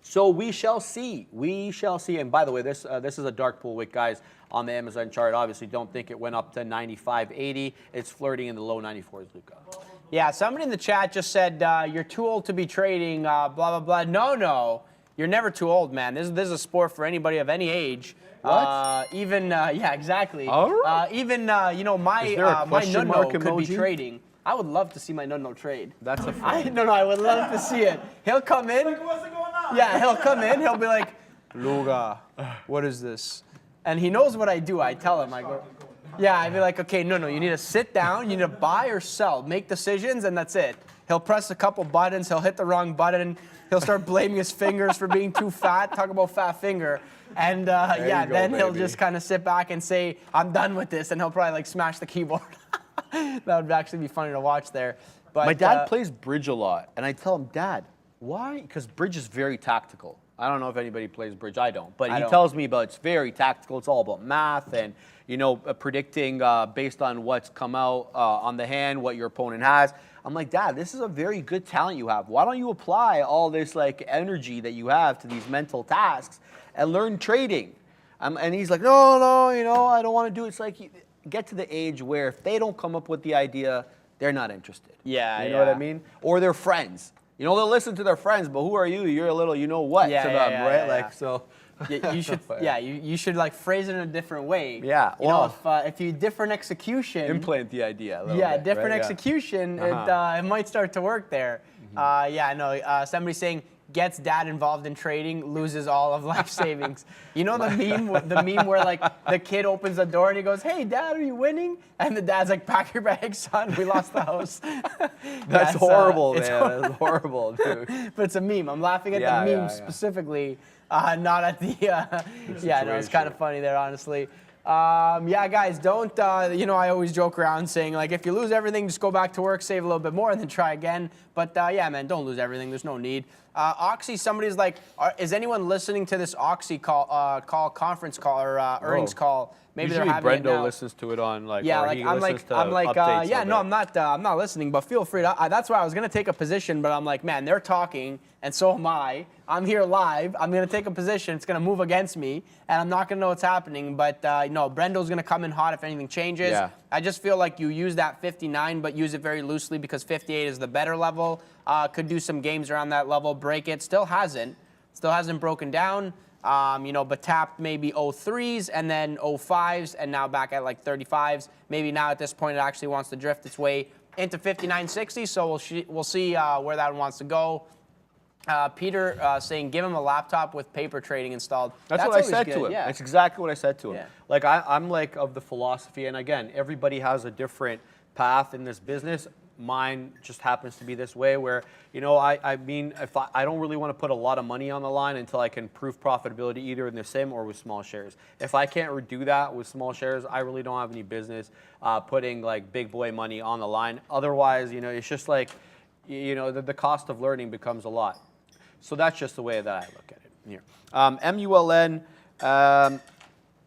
So we shall see. We shall see. And by the way, this is a dark pool wick, guys, on the Amazon chart. Obviously, don't think it went up to 95.80. It's flirting in the low 94s, Luca. Yeah, somebody in the chat just said, you're too old to be trading, blah, blah, blah. No. You're never too old, man. This is a sport for anybody of any age. What? Yeah, exactly. All right. You know, my no could be trading. I would love to see my no trade. That's a friend. I would love to see it. He'll come in. What's going on? Yeah, he'll come in. He'll be like, Luga, what is this? And he knows what I do. I tell him, I go, yeah, I'd be like, okay, no, you need to sit down. You need to buy or sell, make decisions, and that's it. He'll press a couple buttons. He'll hit the wrong button. He'll start blaming his fingers for being too fat. Talk about fat finger. And then he'll just kind of sit back and say, I'm done with this. And he'll probably like smash the keyboard. That would actually be funny to watch there. But my dad plays bridge a lot. And I tell him, Dad, why? Because bridge is very tactical. I don't know if anybody plays bridge. I don't. But he tells me about it's very tactical. It's all about math and, you know, predicting based on what's come out on the hand, what your opponent has. I'm like, Dad, this is a very good talent you have. Why don't you apply all this like energy that you have to these mental tasks and learn trading? And he's like, no, you know, I don't want to do it. It's like, you get to the age where if they don't come up with the idea, they're not interested. Yeah, you know what I mean? Or they're friends. you know, they'll listen to their friends, but who are you? You're a little, you know what, Yeah, to yeah, them, yeah, right? yeah, Like yeah. so. You should, you should like phrase it in a different way. Yeah, You know, if you different execution. Implant the idea. A little Yeah, bit, different right? execution. It might start to work there. Yeah, no. Somebody saying gets dad involved in trading, loses all of life savings. You know the meme where like the kid opens the door and he goes, "Hey, dad, are you winning?" And the dad's like, "Pack your bags, son. We lost the house." That's horrible, man. It's That's horrible, dude. But it's a meme. I'm laughing at Yeah, the meme yeah. specifically, not at the. Yeah, no, it's kind of funny there, honestly. Yeah, guys, don't. You know, I always joke around saying like, if you lose everything, just go back to work, save a little bit more, and then try again. But yeah, man, don't lose everything. There's no need. Oxy, somebody's like, is anyone listening to this Oxy conference call or earnings call? Maybe Usually they're having it Brendo now. listens to it on like. Yeah, or like he I'm listens like, to updates yeah, of no, it. I'm not listening, but feel free to. That's why I was gonna take a position, but I'm like, man, they're talking, and so am I. I'm here live. I'm gonna take a position. It's gonna move against me, and I'm not gonna know what's happening. But no, Brendo's gonna come in hot if anything changes. Yeah. I just feel like you use that 59, but use it very loosely because 58 is the better level. Could do some games around that level, break it. Still hasn't broken down. You know, but tapped maybe 03s and then 05s and now back at like 35s. Maybe now at this point it actually wants to drift its way into 59.60. So we'll see where that one wants to go. Peter saying give him a laptop with paper trading installed. That's what I always said good, to him. yeah. That's exactly what I said to him. Yeah. Like I'm like of the philosophy, and again, everybody has a different path in this business. Mine just happens to be this way where, you know, I mean, if I don't really want to put a lot of money on the line until I can prove profitability either in the sim or with small shares. If I can't do that with small shares, I really don't have any business putting like big boy money on the line. Otherwise, you know, it's just like, you know, the cost of learning becomes a lot. So that's just the way that I look at it here. MULN,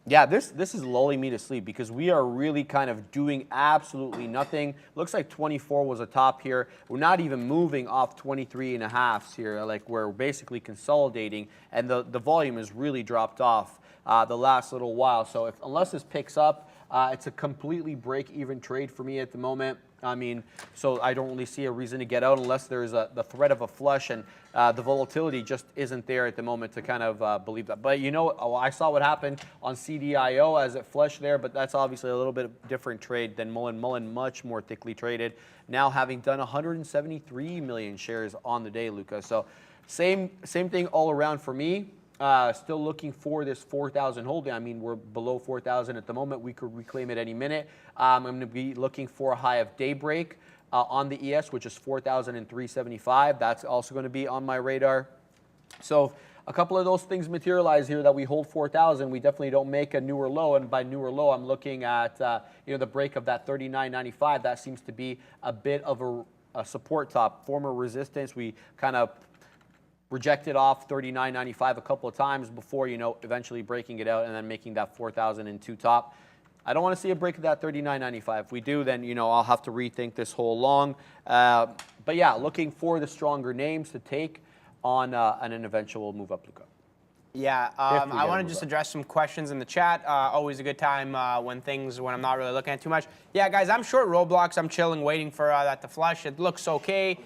yeah, this is lulling me to sleep because we are really kind of doing absolutely nothing. Looks like 24 was a top here. We're not even moving off 23.5s here. Like we're basically consolidating, and the volume has really dropped off the last little while. So unless this picks up, it's a completely break-even trade for me at the moment. I mean, so I don't really see a reason to get out unless there's the threat of a flush, and the volatility just isn't there at the moment to kind of believe that. But you know, I saw what happened on CDIO as it flushed there, but that's obviously a little bit different trade than Mullen. Mullen much more thickly traded, now having done 173 million shares on the day, Luca. So same thing all around for me. Still looking for this 4,000 holding. I mean, we're below 4,000 at the moment. We could reclaim it any minute. I'm going to be looking for a high of daybreak on the ES, which is 4,375. That's also going to be on my radar. So a couple of those things materialize here that we hold 4,000. We definitely don't make a newer low, and by newer low, I'm looking at you know, the break of that 39.95. That seems to be a bit of a support top, former resistance. We kind of rejected off 39.95 a couple of times before, you know, eventually breaking it out and then making that 4,002 top. I don't want to see a break of that 39.95. If we do, then, you know, I'll have to rethink this whole long. But yeah, looking for the stronger names to take on an eventual move up, Luca. Yeah, I want to just address some questions in the chat. Always a good time when I'm not really looking at too much. Yeah, guys, I'm short Roblox. I'm chilling, waiting for that to flush. It looks okay.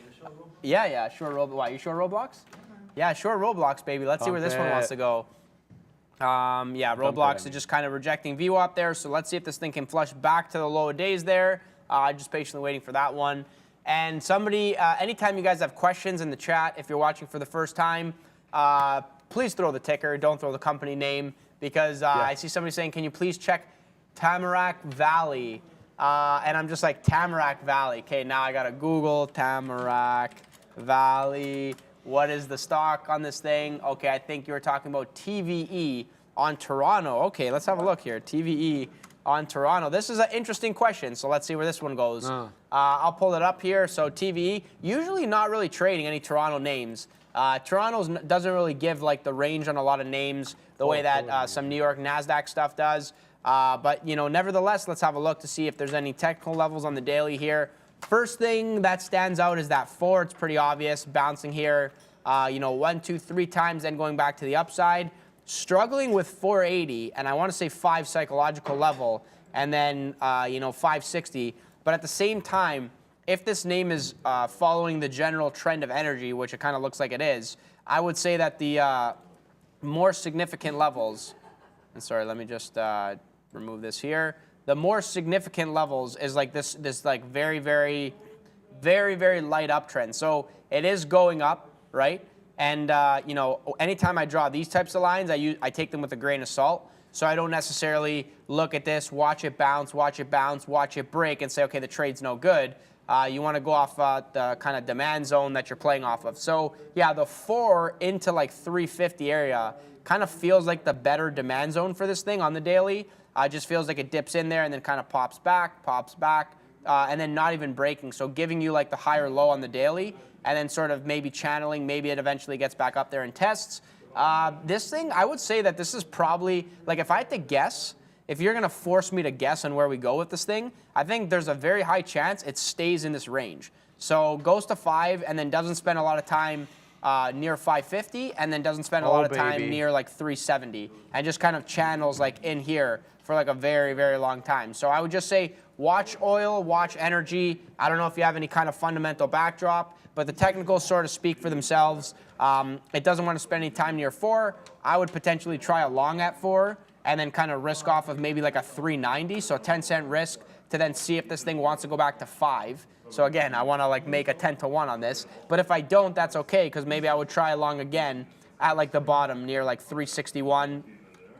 Yeah, short Roblox. Why, you short Roblox? Yeah, short Roblox, baby. Let's see where this one wants to go. Yeah, Roblox is just kind of rejecting VWAP there, so let's see if this thing can flush back to the low days there. Just patiently waiting for that one. And somebody, anytime you guys have questions in the chat, if you're watching for the first time, please throw the ticker. Don't throw the company name, because I see somebody saying, can you please check Tamarack Valley? And I'm just like, Tamarack Valley. Okay, now I got to Google Tamarack Valley. What is the stock on this thing? Okay, I think you were talking about TVE on Toronto. Okay, let's have a look here. TVE on Toronto. This is an interesting question, so let's see where this one goes. I'll pull it up here. So TVE, usually not really trading any Toronto names. Toronto doesn't really give like the range on a lot of names the way that some New York NASDAQ stuff does. But, you know, nevertheless, let's have a look to see if there's any technical levels on the daily here. First thing that stands out is that 4. It's pretty obvious, bouncing here, you know, 1, 2, 3 times, then going back to the upside. Struggling with 480, and I want to say 5 psychological level, and then, you know, 560. But at the same time, if this name is following the general trend of energy, which it kind of looks like it is, I would say that the more significant levels, and sorry, let me just remove this here. The more significant levels is like this like very, very light uptrend. So it is going up, right? And you know, anytime I draw these types of lines, I take them with a grain of salt. So I don't necessarily look at this, watch it bounce, watch it bounce, watch it break, and say, okay, the trade's no good. You want to go off the kind of demand zone that you're playing off of. So yeah, the 4 into like 350 area kind of feels like the better demand zone for this thing on the daily. Just feels like it dips in there and then kind of pops back, and then not even breaking. So giving you like the higher low on the daily, and then sort of maybe channeling, maybe it eventually gets back up there and tests. This thing, I would say that this is probably, like if I had to guess, if you're going to force me to guess on where we go with this thing, I think there's a very high chance it stays in this range. So goes to 5 and then doesn't spend a lot of time near 550, and then doesn't spend a lot of time near like 370, and just kind of channels like in here for like a very, very long time. So I would just say watch oil, watch energy. I don't know if you have any kind of fundamental backdrop, but the technicals sort of speak for themselves. It doesn't want to spend any time near 4. I would potentially try a long at 4 and then kind of risk off of maybe like a 390, so a 10-cent risk to then see if this thing wants to go back to 5. So again, I want to like make a 10 to 1 on this. But if I don't, that's okay, because maybe I would try long again at like the bottom near like 361,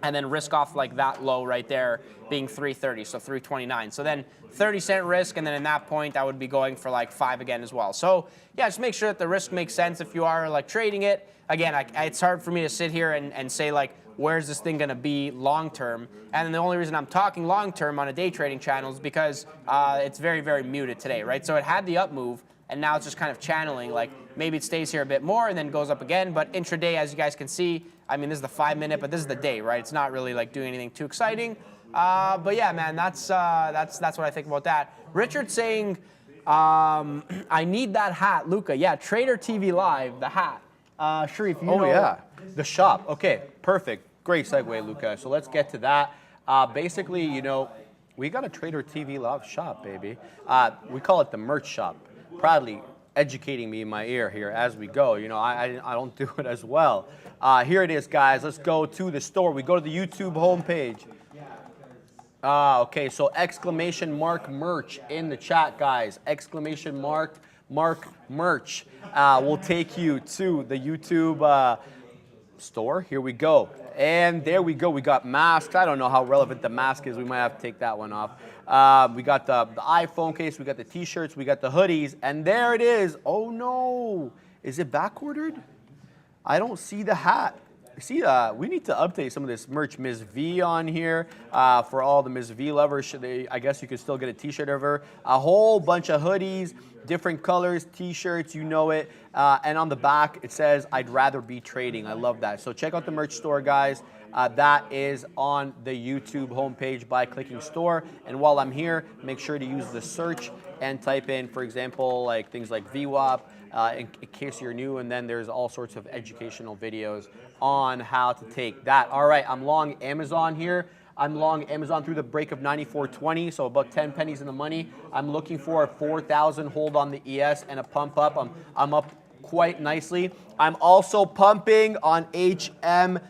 and then risk off like that low right there being 330, so 329. So then 30-cent risk, and then in that point, I would be going for like 5 again as well. So yeah, just make sure that the risk makes sense if you are like trading it. Again, it's hard for me to sit here and say like, where's this thing going to be long term? And then the only reason I'm talking long term on a day trading channel is because it's very, very muted today, right? So it had the up move, and now it's just kind of channeling, like maybe it stays here a bit more and then goes up again. But intraday, as you guys can see, I mean, this is the 5-minute, but this is the day, right? It's not really like doing anything too exciting. But yeah, man, that's what I think about that. Richard saying, I need that hat, Luca. Yeah, Trader TV Live, the hat. Sharif, you know. Oh yeah, the shop. Okay, perfect. Great segue, Luca. So let's get to that. Basically, you know, we got a Trader TV Live shop, baby. We call it the merch shop. Proudly educating me in my ear here as we go. You know, I don't do it as well. Here it is, guys. Let's go to the store. We go to the YouTube homepage. Okay, so exclamation mark merch in the chat, guys. Exclamation mark merch will take you to the YouTube store. Here we go. And there we go. We got masks. I don't know how relevant the mask is. We might have to take that one off. We got the iPhone case. We got the T-shirts. We got the hoodies. And there it is. Oh, no. Is it back ordered? I don't see the hat. See, we need to update some of this merch. Ms. V on here for all the Ms. V lovers. I guess you could still get a T-shirt of her. A whole bunch of hoodies, different colors, T-shirts, you know it. And on the back, it says, I'd rather be trading. I love that. So check out the merch store, guys. That is on the YouTube homepage by clicking store. And while I'm here, make sure to use the search and type in, for example, like things like VWAP, in case you're new, and then there's all sorts of educational videos on how to take that. All right, I'm long Amazon here. I'm long Amazon through the break of 94.20, so about 10 pennies in the money. I'm looking for a 4,000 hold on the ES and a pump up. I'm up quite nicely. I'm also pumping on HIMS.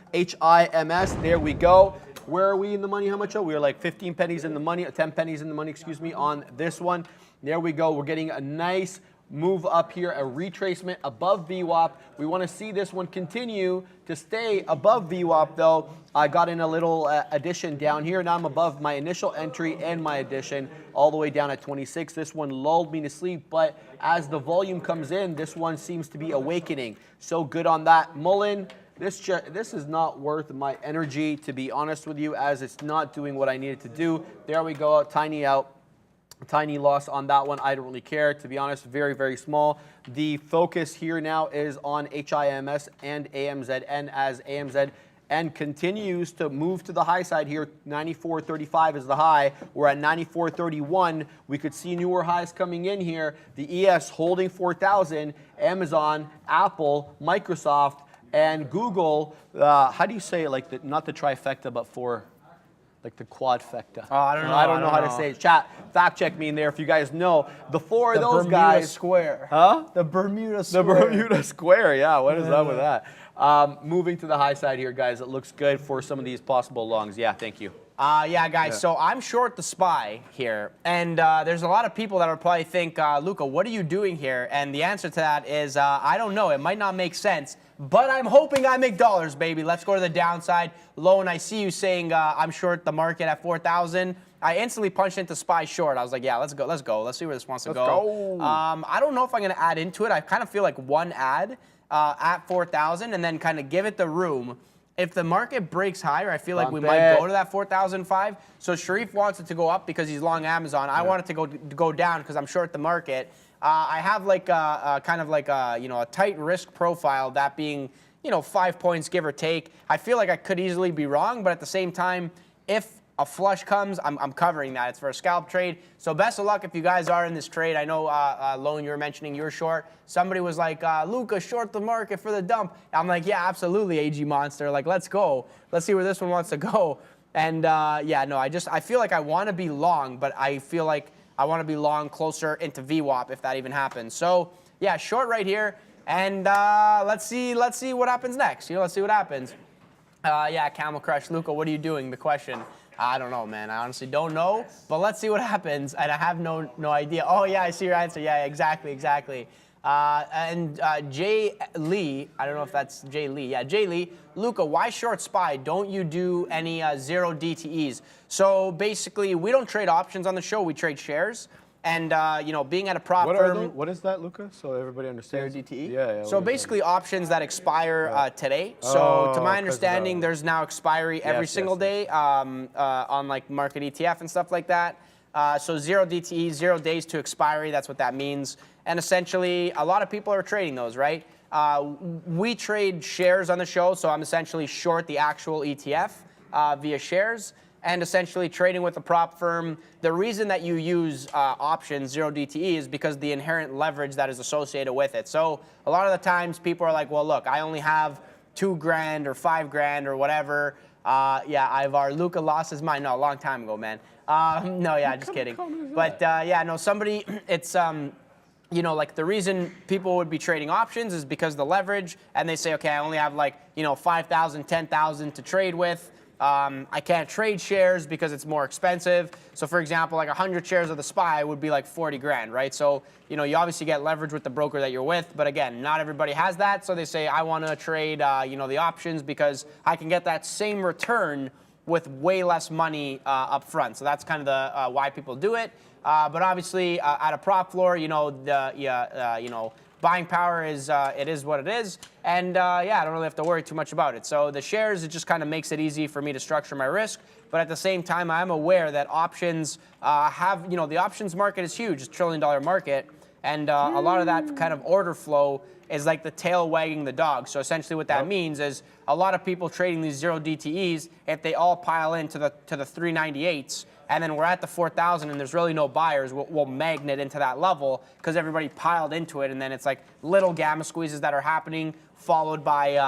There we go. Where are we in the money? How much? Oh, we are like 15 pennies in the money, 10 pennies in the money, excuse me, on this one. There we go. We're getting a nice move up here, a retracement above VWAP. We want to see this one continue to stay above VWAP though. I got in a little addition down here. Now I'm above my initial entry and my addition all the way down at 26. This one lulled me to sleep, but as the volume comes in, this one seems to be awakening. So good on that. Mullen, this is not worth my energy, to be honest with you, as it's not doing what I needed to do. There we go, tiny out. Tiny loss on that one. I don't really care, to be honest. Very, very small. The focus here now is on HIMS and AMZN, as AMZN continues to move to the high side here. 94.35 is the high. We're at 94.31. We could see newer highs coming in here. The ES holding 4,000. Amazon, Apple, Microsoft, and Google. How do you say it? Like not the trifecta, but for Like the quadfecta. Oh, I don't know. I don't know how to say it. Chat, fact check me in there if you guys know. The four of those Bermuda guys. Square. Huh? The Bermuda The Square. Bermuda Square, yeah. What is up with that? Moving to the high side here, guys. It looks good for some of these possible longs. Yeah, thank you. Yeah, guys, so I'm short the SPY here, and there's a lot of people that will probably think, Luca, what are you doing here? And the answer to that is, I don't know. It might not make sense, but I'm hoping I make dollars, baby. Let's go to the downside. Lone, I see you saying I'm short the market at 4,000. I instantly punched into SPY short. I was like, yeah, let's go. Let's see where this wants to go. I don't know if I'm going to add into it. I kind of feel like one add at 4,000 and then kind of give it the room. If the market breaks higher, I feel like we might go to that 4,005. So Sharif wants it to go up because he's long Amazon. I want it to go down because I'm short the market. I have like kind of like a tight risk profile, that being 5 points give or take. I feel like I could easily be wrong, but at the same time, if a flush comes, I'm covering that. It's for a scalp trade. So best of luck if you guys are in this trade. I know, Lone, you were mentioning you're short. Somebody was like, Luca, short the market for the dump. I'm like, yeah, absolutely, AG Monster. Like, let's go. Let's see where this one wants to go. And yeah, no, I feel like I want to be long, but I feel like I want to be long closer into VWAP if that even happens. So yeah, short right here. And let's see what happens next. Let's see what happens. Yeah, Camel Crush, Luca, what are you doing? The question. I don't know, man. I honestly don't know, but let's see what happens. And I have no idea. Oh, yeah, I see your answer. Yeah, exactly. And Jay Lee, I don't know if that's Jay Lee. Yeah, Jay Lee. Luca, why short SPY? Don't you do any zero DTEs? So basically, we don't trade options on the show. We trade shares. And, being at a prop firm. What is that, Luca? So everybody understands. Zero DTE? Yeah. So basically options that expire today. So to my understanding, there's now expiry every single day on like market ETF and stuff like that. So zero DTE, 0 days to expiry. That's what that means. And essentially, a lot of people are trading those, right? We trade shares on the show. So I'm essentially short the actual ETF via shares. And essentially trading with a prop firm. The reason that you use options, zero DTE, is because the inherent leverage that is associated with it. So a lot of the times people are like, well, look, I only have $2,000 or $5,000 or whatever. Yeah, Ivar, Luca lost his mind. No, a long time ago, man. No, yeah, just kidding. But yeah, no, somebody, it's, like the reason people would be trading options is because the leverage, and they say, okay, I only have like, 5,000, 10,000 to trade with. I can't trade shares because it's more expensive. So for example, like 100 shares of the SPY would be like 40 grand, right? So, you obviously get leverage with the broker that you're with, but again, not everybody has that. So they say, I want to trade, the options because I can get that same return with way less money up front. So that's kind of the why people do it. But obviously at a prop floor, buying power is, it is what it is. And yeah, I don't really have to worry too much about it. So the shares, it just kind of makes it easy for me to structure my risk. But at the same time, I'm aware that options have, the options market is huge. It's $1 trillion market. And a lot of that kind of order flow is like the tail wagging the dog. So essentially what that means is a lot of people trading these zero DTEs, if they all pile into the 398s, and then we're at the 4,000 and there's really no buyers, we'll magnet into that level because everybody piled into it, and then it's like little gamma squeezes that are happening, followed by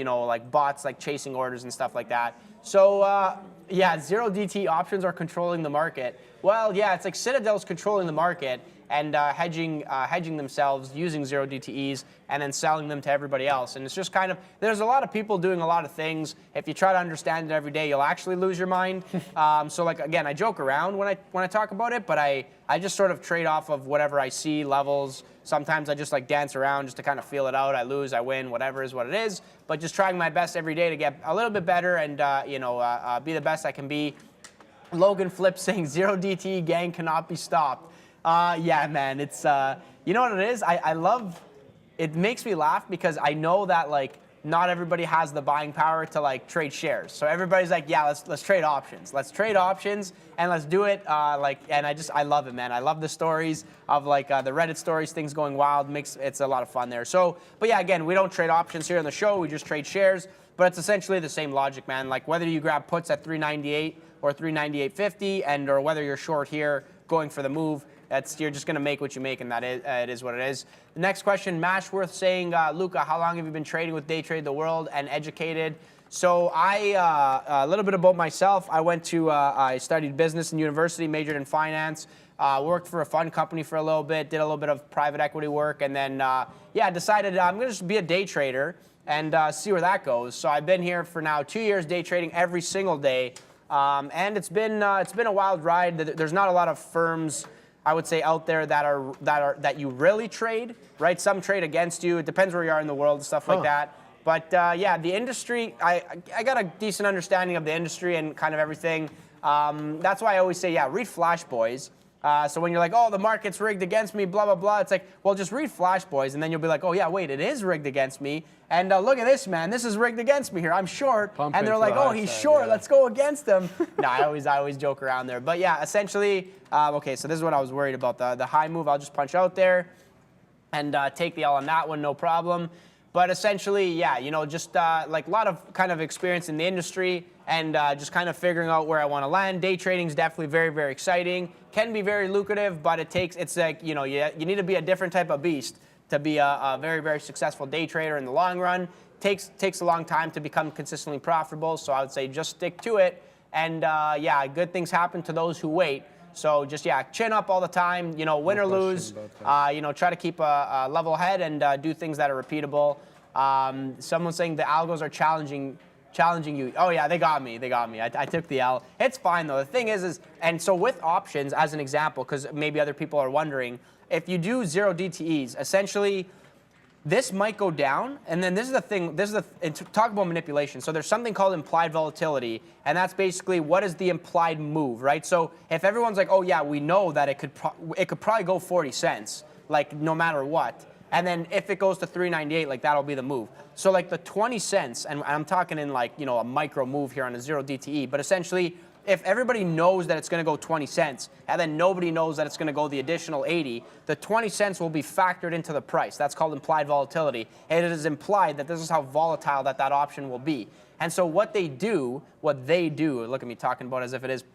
like bots like chasing orders and stuff like that. So yeah, zero DT options are controlling the market. Well, yeah, it's like Citadel's controlling the market and hedging themselves using zero DTEs and then selling them to everybody else. And it's just kind of, there's a lot of people doing a lot of things. If you try to understand it every day, you'll actually lose your mind. So like, again, I joke around when I talk about it, but I just sort of trade off of whatever I see, levels. Sometimes I just like dance around just to kind of feel it out. I lose, I win, whatever is what it is. But just trying my best every day to get a little bit better and be the best I can be. Logan Flip saying zero DT gang cannot be stopped. Yeah, man, it's, you know what it is? I love, it makes me laugh because I know that like not everybody has the buying power to like trade shares. So everybody's like, yeah, let's trade options. Let's trade options and let's do it. And I love it, man. I love the stories of like the Reddit stories, things going wild. It's a lot of fun there. So, but yeah, again, we don't trade options here on the show. We just trade shares, but it's essentially the same logic, man. Like whether you grab puts at 398 or 398.50 or whether you're short here going for the move, You're just going to make what you make, and that is, it is what it is. The next question, Mashworth saying, Luca, how long have you been trading with Day Trade the World and educated? So a little bit about myself. I studied business in university, majored in finance, worked for a fund company for a little bit, did a little bit of private equity work, and then, decided I'm going to just be a day trader and see where that goes. So I've been here for now 2 years, day trading every single day. And it's been a wild ride. There's not a lot of firms, I would say, out there that you really trade, right? Some trade against you. It depends where you are in the world and stuff like that. But the industry, I got a decent understanding of the industry and kind of everything. That's why I always say, read Flash Boys. So when you're like, oh, the market's rigged against me, blah, blah, blah, it's like, well, just read Flash Boys, and then you'll be like, oh, yeah, wait, it is rigged against me. And look at this, man. This is rigged against me here. I'm short. And they're like, oh, he's short. Let's go against him. No, I always joke around there. But, yeah, essentially, okay, so this is what I was worried about. The high move, I'll just punch out there and take the L on that one, no problem. But essentially, just like a lot of kind of experience in the industry and just kind of figuring out where I want to land. Day trading is definitely very, very exciting. Can be very lucrative, but it's like, you need to be a different type of beast to be a very, very successful day trader in the long run. Takes a long time to become consistently profitable, so I would say just stick to it. And good things happen to those who wait. So just, chin up all the time, win or lose, try to keep a level head and do things that are repeatable. Someone's saying the algos are challenging you. Oh, yeah, they got me. I took the L. It's fine, though. The thing is, and so with options, as an example, because maybe other people are wondering, if you do 0 DTEs, essentially, this might go down, and then this is the thing, talk about manipulation. So there's something called implied volatility, and that's basically what is the implied move, right? So if everyone's like, oh yeah, we know that it could probably go 40 cents, like no matter what. And then if it goes to 398, like that'll be the move. So like the 20 cents, and I'm talking in like, a micro move here on a 0 DTE, but essentially, if everybody knows that it's going to go 20 cents, and then nobody knows that it's going to go the additional 80, the 20 cents will be factored into the price. That's called implied volatility. And it is implied that this is how volatile that option will be. And so what they do, look at me talking about it as if it is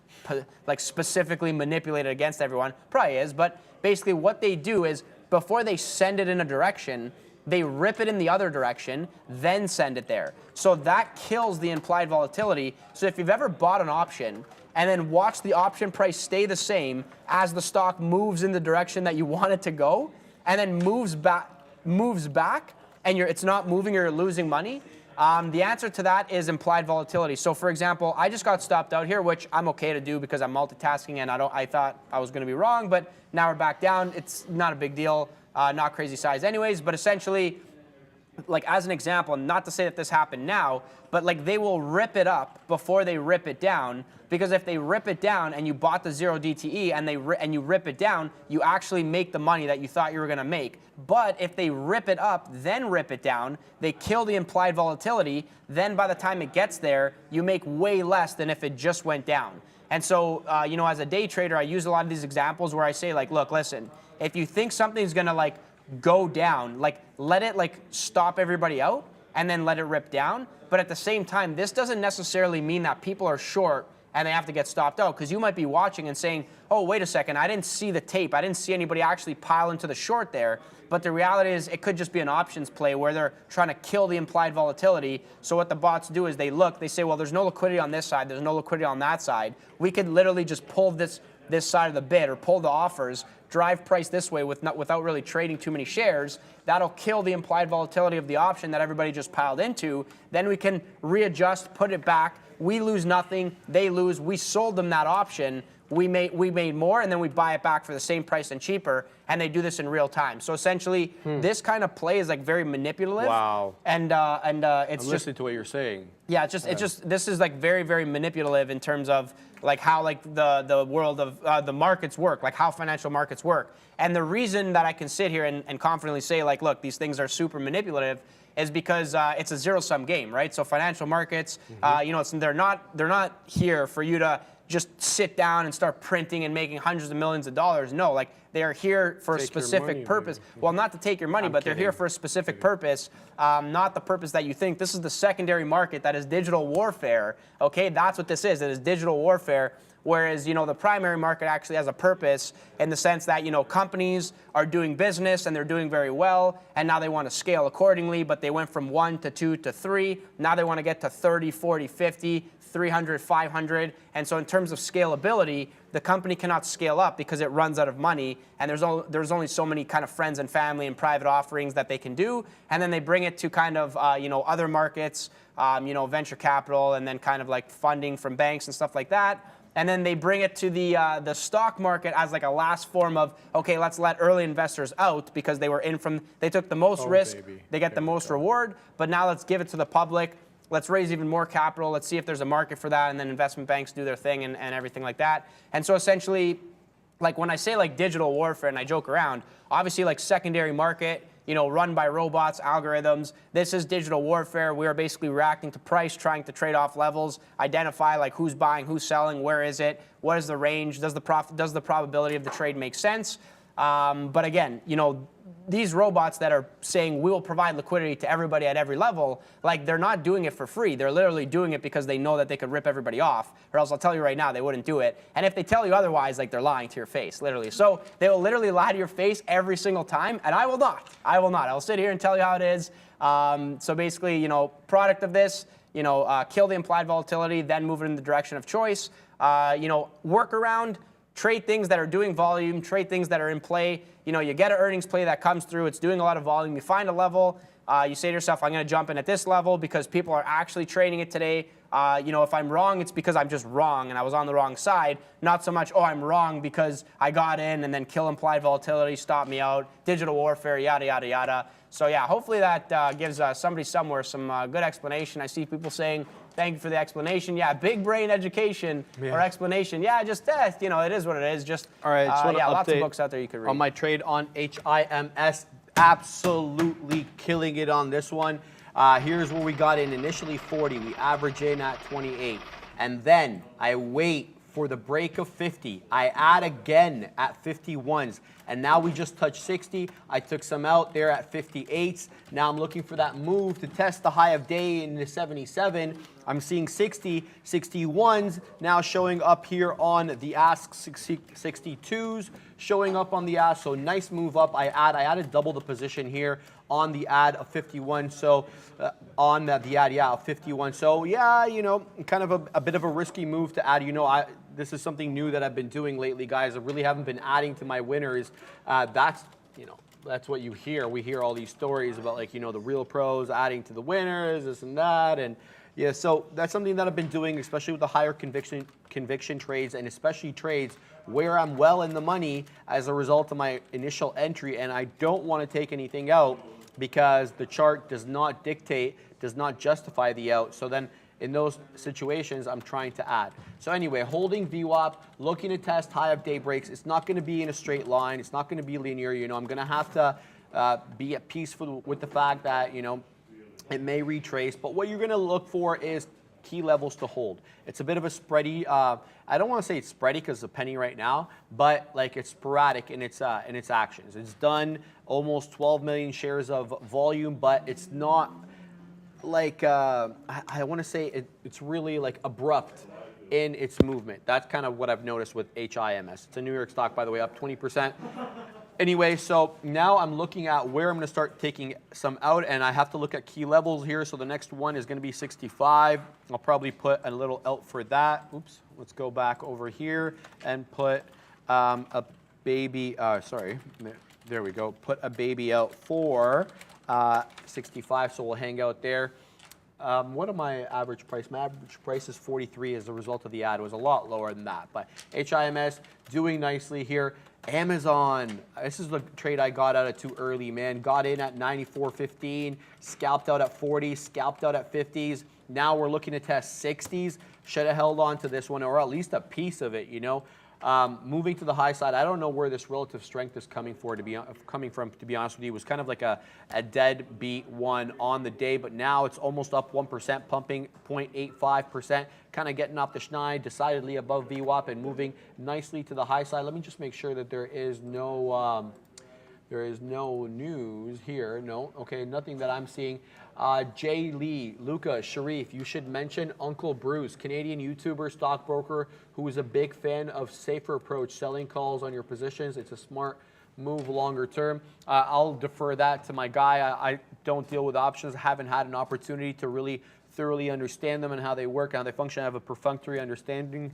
like specifically manipulated against everyone, probably is, but basically what they do is before they send it in a direction, they rip it in the other direction, then send it there. So that kills the implied volatility. So if you've ever bought an option and then watched the option price stay the same as the stock moves in the direction that you want it to go, and then moves back, and it's not moving or you're losing money, the answer to that is implied volatility. So for example, I just got stopped out here, which I'm okay to do because I'm multitasking and I thought I was going to be wrong, but now we're back down. It's not a big deal. Not crazy size anyways, but essentially, like as an example, not to say that this happened now, but like they will rip it up before they rip it down, because if they rip it down and you bought the 0 DTE and you rip it down, you actually make the money that you thought you were going to make. But if they rip it up, then rip it down, they kill the implied volatility, then by the time it gets there, you make way less than if it just went down. And so, as a day trader, I use a lot of these examples where I say, like, look, listen, if you think something's going to, like, go down, like, let it, like, stop everybody out and then let it rip down. But at the same time, this doesn't necessarily mean that people are short and they have to get stopped out, because you might be watching and saying, oh, wait a second, I didn't see the tape. I didn't see anybody actually pile into the short there. But the reality is it could just be an options play where they're trying to kill the implied volatility. So what the bots do is they say, well, there's no liquidity on this side. There's no liquidity on that side. We could literally just pull this side of the bid or pull the offers, drive price this way without really trading too many shares. That'll kill the implied volatility of the option that everybody just piled into. Then we can readjust, put it back. We lose nothing. They lose. We sold them that option. We made more, and then we buy it back for the same price and cheaper, and they do this in real time. So essentially, this kind of play is like very manipulative. Wow. And it's I'm listening to what you're saying. Yeah, this is like very, very manipulative in terms of like how like the world of the markets work, like how financial markets work. And the reason that I can sit here and confidently say like, look, these things are super manipulative is because it's a zero-sum game, right? So financial markets, they're not here for you to just sit down and start printing and making hundreds of millions of dollars. No, like They are here for a specific purpose. Well, not to take your money, but they're here for a specific purpose, not the purpose that you think. This is the secondary market that is digital warfare. Okay, that's what this is. It is digital warfare. Whereas, the primary market actually has a purpose in the sense that, companies are doing business and they're doing very well, and now they want to scale accordingly, but they went from 1 to 2 to 3. Now they want to get to 30, 40, 50, 300, 500. And so in terms of scalability, the company cannot scale up because it runs out of money, and there's only so many kind of friends and family and private offerings that they can do. And then they bring it to kind of, other markets, venture capital, and then kind of like funding from banks and stuff like that. And then they bring it to the stock market as like a last form of, okay, let's let early investors out because they were they took the most risk, they get the most reward, but now let's give it to the public. Let's raise even more capital. Let's see if there's a market for that, and then investment banks do their thing and everything like that. And so essentially, like when I say like digital warfare and I joke around, obviously like secondary market, run by robots, algorithms. This is digital warfare. We are basically reacting to price, trying to trade off levels, identify like who's buying, who's selling, where is it, what is the range, does the probability of the trade make sense? But again, these robots that are saying we will provide liquidity to everybody at every level, like they're not doing it for free. They're literally doing it because they know that they could rip everybody off, or else I'll tell you right now, they wouldn't do it. And if they tell you otherwise, like they're lying to your face, literally. So they will literally lie to your face every single time, and I will not. I will not. I'll sit here and tell you how it is. So basically, product of this, kill the implied volatility, then move it in the direction of choice. Work around. Trade things that are doing volume, trade things that are in play. You get an earnings play that comes through, it's doing a lot of volume. You find a level, you say to yourself, I'm going to jump in at this level because people are actually trading it today. If I'm wrong, it's because I'm just wrong and I was on the wrong side. Not so much, I'm wrong because I got in and then kill implied volatility, stop me out, digital warfare, yada, yada, yada. So yeah, hopefully that gives somebody somewhere some good explanation. I see people saying, thank you for the explanation. Yeah, big brain education or explanation. Yeah, just it is what it is. Just all right. Lots of books out there you could read. On my trade on HIMS, absolutely killing it on this one. Here's where we got in initially 40. We average in at 28, and then I wait for the break of 50. I add again at 51s. And now we just touched 60. I took some out there at 58s. Now I'm looking for that move to test the high of day in the 77. I'm seeing 60, 61s now showing up here on the ask 62s, showing up on the ask. So nice move up. I added double the position here on the ad of 51. So on the ad, of 51. So yeah, kind of a bit of a risky move to add. This is something new that I've been doing lately, guys. I really haven't been adding to my winners. That's what you hear. We hear all these stories about the real pros adding to the winners, this and that, and yeah. So that's something that I've been doing, especially with the higher conviction trades, and especially trades where I'm well in the money as a result of my initial entry, and I don't want to take anything out because the chart does not justify the out. So then, in those situations, I'm trying to add. So anyway, holding VWAP, looking to test high of day breaks. It's not going to be in a straight line. It's not going to be linear. I'm going to have to be at peace with the fact that, it may retrace. But what you're going to look for is key levels to hold. It's a bit of a spready. I don't want to say it's spready because it's a penny right now, but it's sporadic in its actions. It's done almost 12 million shares of volume, but it's not I want to say it's really abrupt in its movement. That's kind of what I've noticed with HIMS. It's a New York stock, by the way, up 20%. Anyway, so now I'm looking at where I'm going to start taking some out, and I have to look at key levels here. So the next one is going to be 65. I'll probably put a little out for that. Oops. Let's go back over here and put a baby. There we go. Put a baby out for 65, so we'll hang out there. What are my average price? My average price is 43 as a result of the ad. It was a lot lower than that. But HIMS doing nicely here. Amazon, this is the trade I got out of too early, man. Got in at 94.15, scalped out at 40, scalped out at 50s. Now we're looking to test 60s. Should have held on to this one, or at least a piece of it, Moving to the high side, I don't know where this relative strength is coming from. To be honest with you, it was kind of like a deadbeat one on the day, but now it's almost up 1%, pumping 0.85%, kind of getting off the schneid, decidedly above VWAP and moving nicely to the high side. Let me just make sure that there is no news here. No, okay, nothing that I'm seeing. Jay Lee, Luca, Sharif, you should mention Uncle Bruce, Canadian YouTuber, stockbroker, who is a big fan of safer approach, selling calls on your positions. It's a smart move longer term. I'll defer that to my guy. I don't deal with options. I haven't had an opportunity to really thoroughly understand them and how they work, how they function. I have a perfunctory understanding.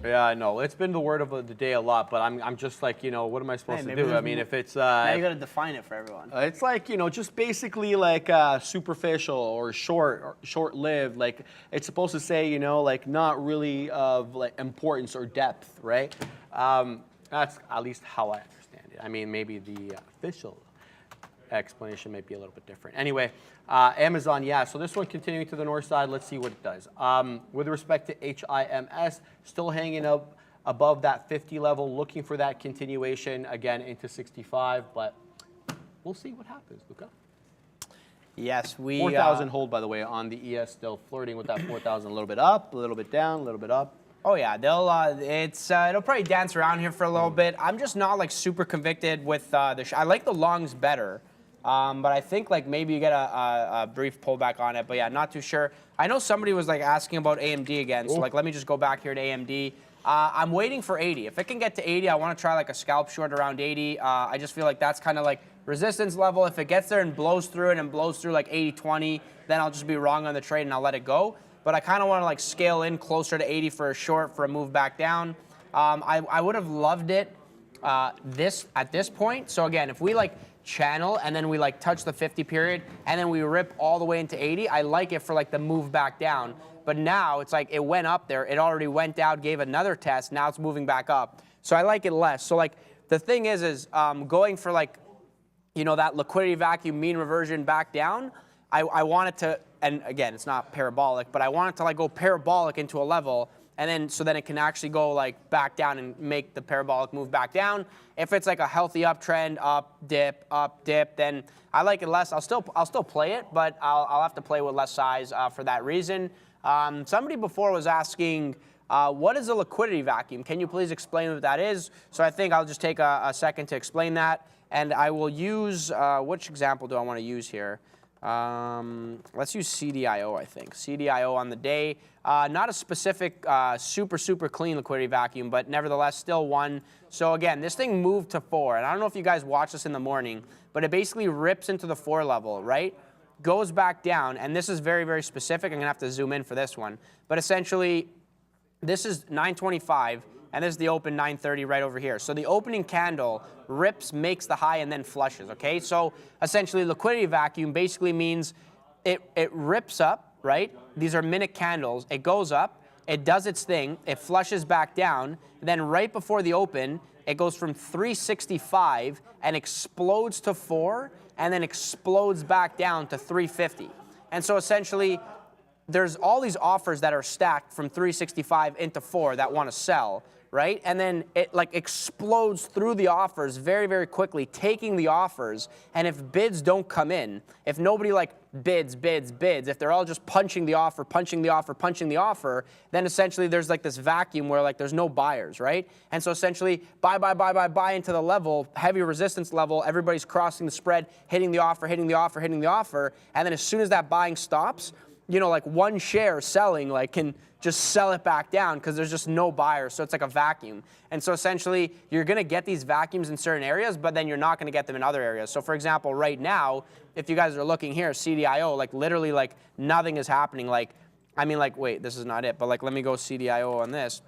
Yeah, I know. It's been the word of the day a lot, but I'm just like, what am I supposed to do? I mean, if it's... now you got to define it for everyone. It's like, just basically like superficial or short-lived. Like, it's supposed to say, like not really of like importance or depth, right? That's at least how I understand it. I mean, maybe the official explanation might be a little bit different. Anyway, Amazon, yeah. So this one continuing to the north side. Let's see what it does. With respect to HIMS, still hanging up above that 50 level, looking for that continuation again into 65, but we'll see what happens, Luca. Yes, we 4,000 hold, by the way, on the ES, still flirting with that 4,000, a little bit up, a little bit down, a little bit up. Oh yeah, it'll probably dance around here for a little bit. I'm just not like super convicted with I like the longs better. But I think like maybe you get a brief pullback on it. But yeah, not too sure. I know somebody was like asking about AMD again. So like let me just go back here to AMD. I'm waiting for 80. If it can get to 80, I want to try like a scalp short around 80. I just feel like that's kind of like resistance level. If it gets there and blows through it and blows through like 80-20, then I'll just be wrong on the trade and I'll let it go. But I kind of want to like scale in closer to 80 for a short for a move back down. I would have loved it at this point. So again, if we like channel and then we like touch the 50 period and then we rip all the way into 80, I like it for like the move back down. But now it's like it went up there, it already went down, gave another test, now it's moving back up. So I like it less. So like the thing is going for like, that liquidity vacuum mean reversion back down, I want it to, and again, it's not parabolic, but I want it to like go parabolic into a level, and then so then it can actually go like back down and make the parabolic move back down. If it's like a healthy uptrend, up dip, then I like it less. I'll still play it, but I'll have to play with less size for that reason. Somebody before was asking, what is a liquidity vacuum? Can you please explain what that is? So I think I'll just take a second to explain that, and I will use which example do I want to use here? Let's use CDIO, I think. CDIO on the day. Not a specific super clean liquidity vacuum, but nevertheless still one. So again, this thing moved to 4. And I don't know if you guys watch this in the morning, but it basically rips into the 4 level, right? Goes back down, and this is very specific. I'm going to have to zoom in for this one. But essentially, this is 925, and this is the open 930 right over here. So the opening candle rips, makes the high, and then flushes, okay? So essentially, liquidity vacuum basically means it rips up, right? These are minute candles. It goes up, it does its thing, it flushes back down, and then right before the open, it goes from 365 and explodes to 4, and then explodes back down to 350. And so essentially, there's all these offers that are stacked from 365 into 4 that want to sell, right? And then it like explodes through the offers very quickly, taking the offers. And if bids don't come in, if nobody like bids, if they're all just punching the offer, then essentially there's like this vacuum where like there's no buyers, right? And so essentially buy into the level, heavy resistance level, everybody's crossing the spread, hitting the offer. And then as soon as that buying stops, like one share selling like can just sell it back down because there's just no buyers. So it's like a vacuum. And so essentially you're going to get these vacuums in certain areas, but then you're not going to get them in other areas. So for example, right now, if you guys are looking here, CDIO, like literally like nothing is happening. Like, I mean like, wait, this is not it, but like, let me go CDIO on this.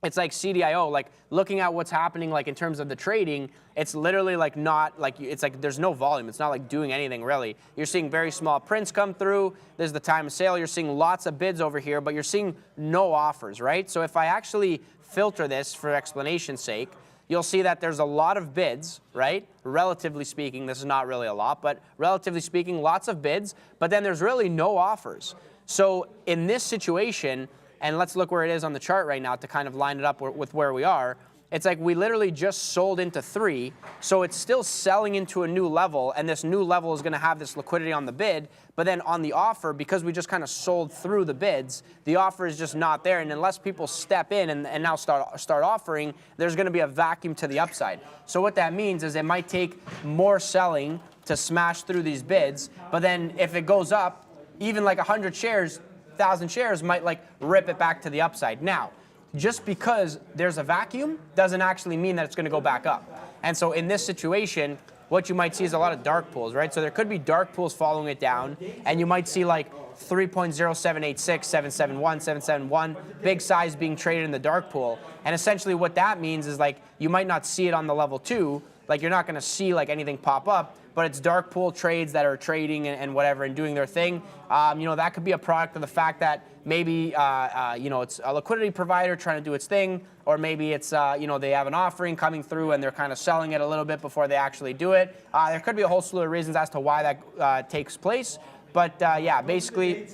It's like CDIO, like looking at what's happening like in terms of the trading, it's literally like not like, it's like there's no volume. It's not like doing anything really. You're seeing very small prints come through. There's the time of sale. You're seeing lots of bids over here, but you're seeing no offers, right? So if I actually filter this for explanation's sake, you'll see that there's a lot of bids, right? Relatively speaking, this is not really a lot, but relatively speaking, lots of bids, but then there's really no offers. So in this situation, and let's look where it is on the chart right now to kind of line it up with where we are. It's like we literally just sold into 3, so it's still selling into a new level, and this new level is going to have this liquidity on the bid, but then on the offer, because we just kind of sold through the bids, the offer is just not there, and unless people step in and now start offering, there's going to be a vacuum to the upside. So what that means is it might take more selling to smash through these bids, but then if it goes up, even like 100 shares, 1,000 shares might like rip it back to the upside. Now, just because there's a vacuum doesn't actually mean that it's going to go back up. And so in this situation, what you might see is a lot of dark pools, right? So there could be dark pools following it down, and you might see like 3.0786, 771, 771, big size being traded in the dark pool. And essentially what that means is like you might not see it on the level 2, like you're not going to see like anything pop up, but it's dark pool trades that are trading and whatever and doing their thing. That could be a product of the fact that maybe it's a liquidity provider trying to do its thing, or maybe it's they have an offering coming through and they're kind of selling it a little bit before they actually do it. There could be a whole slew of reasons as to why that takes place. But basically,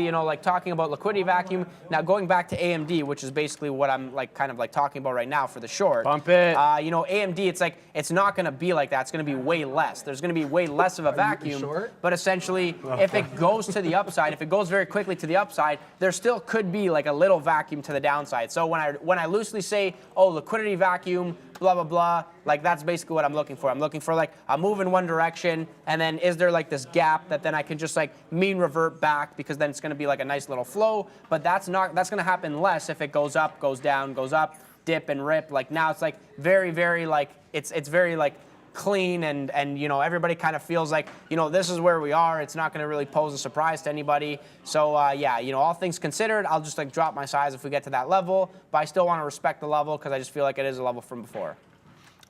like talking about liquidity vacuum. Now going back to AMD, which is basically what I'm like kind of like talking about right now for the short. Pump it. AMD, it's like it's not going to be like that. It's going to be way less. There's going to be way less of a vacuum. But essentially, if it goes to the upside, if it goes very quickly to the upside, there still could be like a little vacuum to the downside. So when I loosely say, oh, liquidity vacuum, blah, blah, blah, like that's basically what I'm looking for. I'm looking for like a move in one direction, and then is there like this gap that then I can just like mean revert back, because then it's going to be like a nice little flow. But that's going to happen less if it goes up, goes down, goes up, dip and rip. Like now it's like very, very like it's very like clean, and everybody kind of feels like this is where we are. It's not going to really pose a surprise to anybody. So all things considered, I'll just like drop my size if we get to that level, but I still want to respect the level because I just feel like it is a level from before.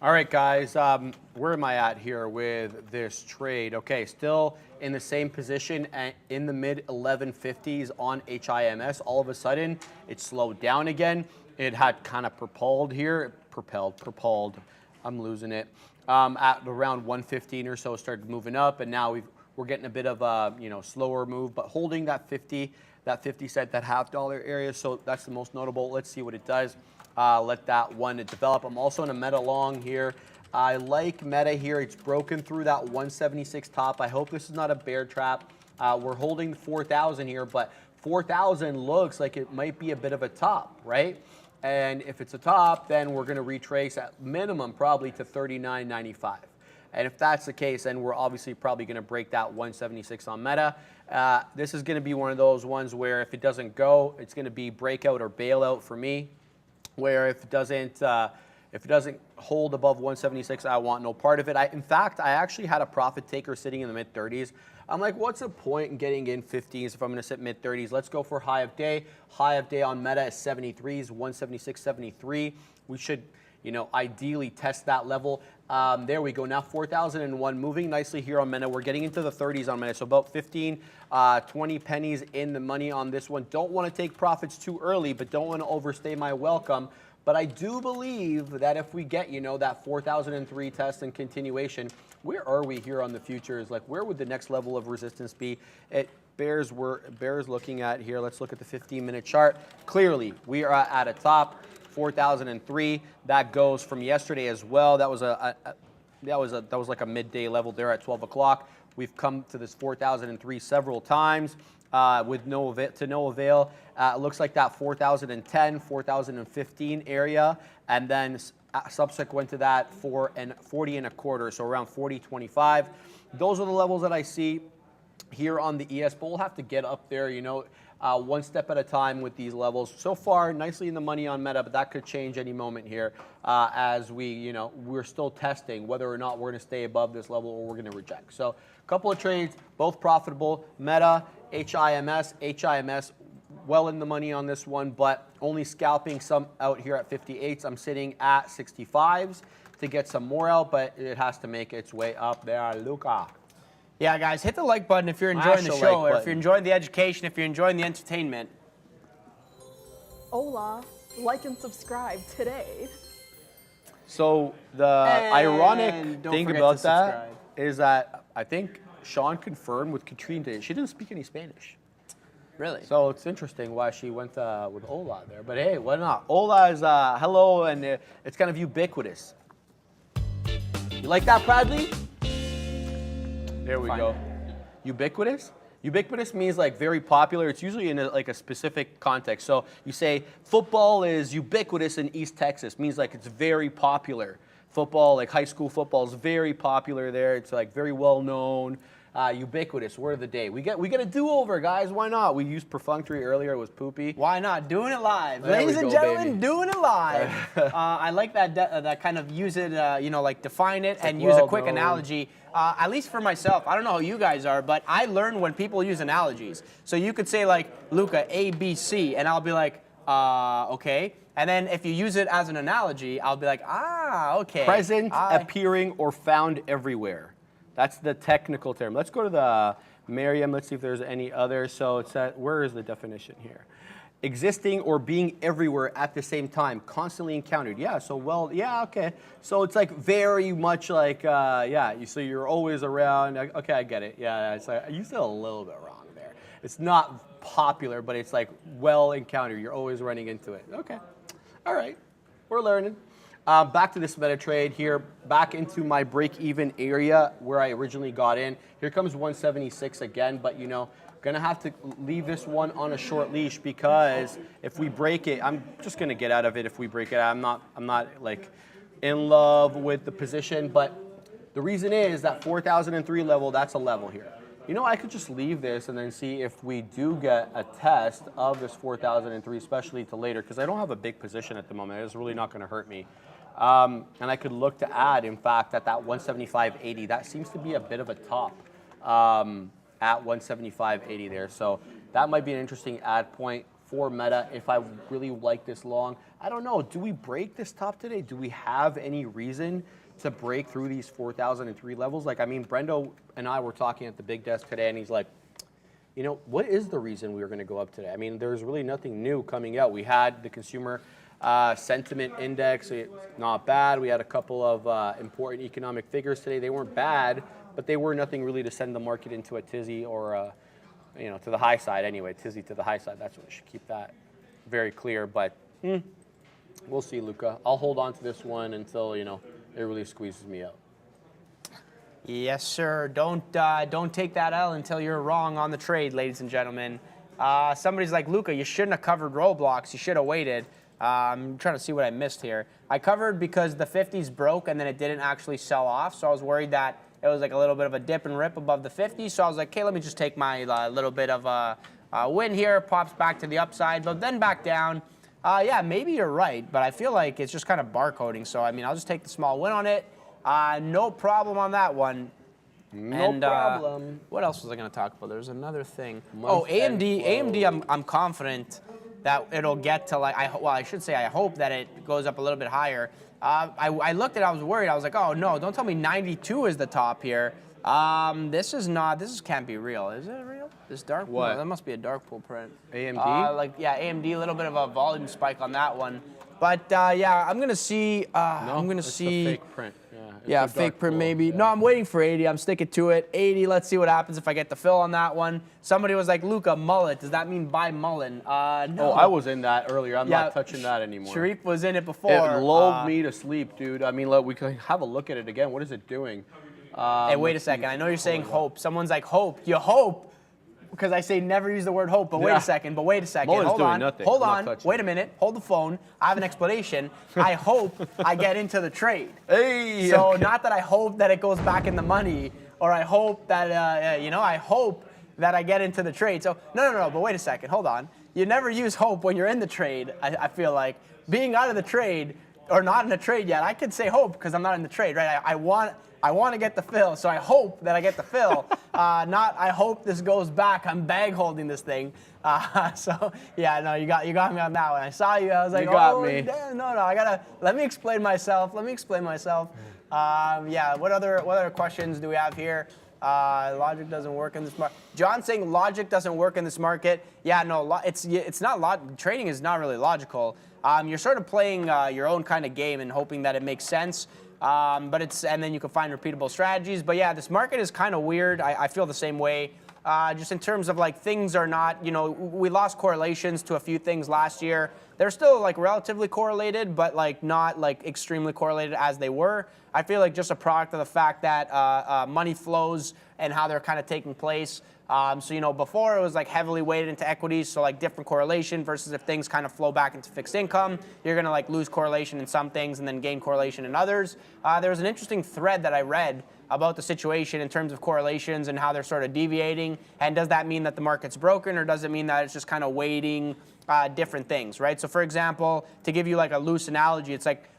All right, guys, where am I at here with this trade? Okay, still in the same position in the mid 1150s on HIMS. All of a sudden, it slowed down again. It had kind of propelled here, propelled. I'm losing it. At around 115 or so, started moving up, and now we're getting a bit of a slower move, but holding that 50 cent, that $0.50 area. So that's the most notable. Let's see what it does. Let that one develop. I'm also in a Meta long here. I like Meta here. It's broken through that 176 top. I hope this is not a bear trap. We're holding 4,000 here, but 4,000 looks like it might be a bit of a top, right? And if it's a top, then we're going to retrace at minimum probably to 39.95. And if that's the case, then we're obviously probably going to break that 176 on Meta. This is going to be one of those ones where if it doesn't go, it's going to be breakout or bailout for me. Where if it doesn't hold above 176, I want no part of it. In fact, I actually had a profit taker sitting in the mid 30s. I'm like, what's the point in getting in 15s if I'm going to sit mid 30s? Let's go for high of day. High of day on Meta is 73s, 176.73. We should, ideally test that level. There we go. Now 4,001 moving nicely here on Meta. We're getting into the 30s on Meta, so about 15, 20 pennies in the money on this one. Don't want to take profits too early, but don't want to overstay my welcome. But I do believe that if we get, that 4,003 test and continuation, where are we here on the futures? Like, where would the next level of resistance be? Bears looking at here. Let's look at the 15-minute chart. Clearly, we are at a top. 4,003. That goes from yesterday as well. That was like a midday level there at 12 o'clock. We've come to this 4,003 several times with no avail. It looks like that 4,010, 4,015 area, and then subsequent to that 40 and a quarter, so around 40.25. Those are the levels that I see here on the ES, but we'll have to get up there, one step at a time with these levels. So far, nicely in the money on Meta, but that could change any moment here as we're still testing whether or not we're going to stay above this level or we're going to reject. So a couple of trades, both profitable. Meta, HIMS, well in the money on this one, but only scalping some out here at 58s. I'm sitting at 65s to get some more out, but it has to make its way up there. Luca. Yeah, guys, hit the like button if you're enjoying the show, or if you're enjoying the education, if you're enjoying the entertainment. Hola, like and subscribe today. So the ironic thing about that is that I think Sean confirmed with Katrina today, she didn't speak any Spanish. Really? So it's interesting why she went with Ola there. But hey, why not? Ola is hello, and it's kind of ubiquitous. You like that, Bradley? There we go. Ubiquitous? Ubiquitous means like very popular. It's usually in like a specific context. So you say football is ubiquitous in East Texas. Means like it's very popular. Football, like high school football, is very popular there. It's like very well known. Ubiquitous, word of the day. We get a do-over, guys. Why not? We used perfunctory earlier. It was poopy. Why not? Doing it live. There Ladies we and go, gentlemen, baby. doing it live. I like that kind of use it, like define it and use a quick analogy. At least for myself, I don't know how you guys are, but I learn when people use analogies. So you could say like, Luca, A, B, C, and I'll be like, okay. And then if you use it as an analogy, I'll be like, okay. Present, appearing, or found everywhere. That's the technical term. Let's go to the Merriam. Let's see if there's any other. So it's where is the definition here? Existing or being everywhere at the same time, constantly encountered. Yeah, so well, yeah, okay. So it's like very much like, yeah, so you're always around. Okay, I get it. Yeah, it's like, you said a little bit wrong there. It's not popular, but it's like well encountered. You're always running into it. Okay, all right, we're learning. Back to this meta trade here, back into my break-even area where I originally got in. Here comes 176 again, but you know, gonna have to leave this one on a short leash because if we break it, I'm just gonna get out of it if we break it. I'm not like in love with the position, but the reason is that 4,003 level, that's a level here. You know, I could just leave this and then see if we do get a test of this 4,003, especially to later, because I don't have a big position at the moment. It's really not going to hurt me. And I could look to add, in fact, at that 175.80. That seems to be a bit of a top at 175.80 there. So that might be an interesting add point for Meta if I really like this long. I don't know. Do we break this top today? Do we have any reason to break through these 4,003 levels? Like, I mean, Brendo and I were talking at the big desk today, and he's like, you know, what is the reason we were going to go up today? I mean, there's really nothing new coming out. We had the consumer sentiment index, not bad. We had a couple of important economic figures today. They weren't bad, but they were nothing really to send the market into a tizzy or, you know, to the high side anyway. Tizzy to the high side. That's what we should keep that very clear. But we'll see, Luca. I'll hold on to this one until, you know, it really squeezes me out. Yes, sir. Don't take that L until you're wrong on the trade, ladies and gentlemen. Somebody's like, Luca, you shouldn't have covered Roblox. You should have waited. I'm trying to see what I missed here. I covered because the 50s broke and then it didn't actually sell off. So I was worried that it was like a little bit of a dip and rip above the 50s. So I was like, okay, let me just take my little bit of a win here. Pops back to the upside, but then back down. Yeah, maybe you're right, but I feel like it's just kind of barcoding. So, I mean, I'll just take the small win on it. No problem on that one. No problem. What else was I going to talk about? There's another thing. AMD, I'm confident that it'll get to like, I should say I hope that it goes up a little bit higher. I looked at it, I was worried. I was like, oh no, don't tell me 92 is the top here. This can't be real. Is it real? This dark pool? What? That must be a dark pool print. AMD? Yeah, AMD, a little bit of a volume spike on that one. But yeah, I'm gonna see. I'm gonna see. A fake print. Yeah, fake print maybe. Yeah. No, I'm waiting for 80. I'm sticking to it. 80. Let's see what happens if I get the fill on that one. Somebody was like, Luca, mullet. Does that mean buy Mullen? No. Oh, I was in that earlier. I'm not touching that anymore. Sharif was in it before. It lulled me to sleep, dude. I mean, look, we can have a look at it again. What is it doing? Hey, wait a second. I know you're saying hope. Someone's like, hope. You hope? Because I say never use the word hope, but wait a second, Mullen's hold doing on, nothing. hold on, wait a minute, hold the phone. I have an explanation. I hope I get into the trade. Hey. So not that I hope that it goes back in the money, or I hope that, I hope that I get into the trade. So no, but wait a second, hold on. You never use hope when you're in the trade, I feel like. Being out of the trade, or not in the trade yet, I could say hope because I'm not in the trade, right? I want to get the fill, so I hope that I get the fill. Not I hope this goes back. I'm bag holding this thing. So yeah, no, you got me on that one. I saw you. I was like, me. Damn, no, I gotta let me explain myself. Yeah, what other questions do we have here? Logic doesn't work in this market. John saying logic doesn't work in this market. Yeah, no, it's not trading is not really logical. You're sort of playing your own kind of game and hoping that it makes sense. But and then you can find repeatable strategies. But yeah, this market is kind of weird. I feel the same way. Just in terms of like things are not, we lost correlations to a few things last year. They're still like relatively correlated, but like not like extremely correlated as they were. I feel like just a product of the fact that money flows and how they're kind of taking place. So, before it was like heavily weighted into equities, so like different correlation versus if things kind of flow back into fixed income, you're going to like lose correlation in some things and then gain correlation in others. There was an interesting thread that I read about the situation in terms of correlations and how they're sort of deviating. And does that mean that the market's broken, or does it mean that it's just kind of weighting different things, right? So for example, to give you like a loose analogy, it's like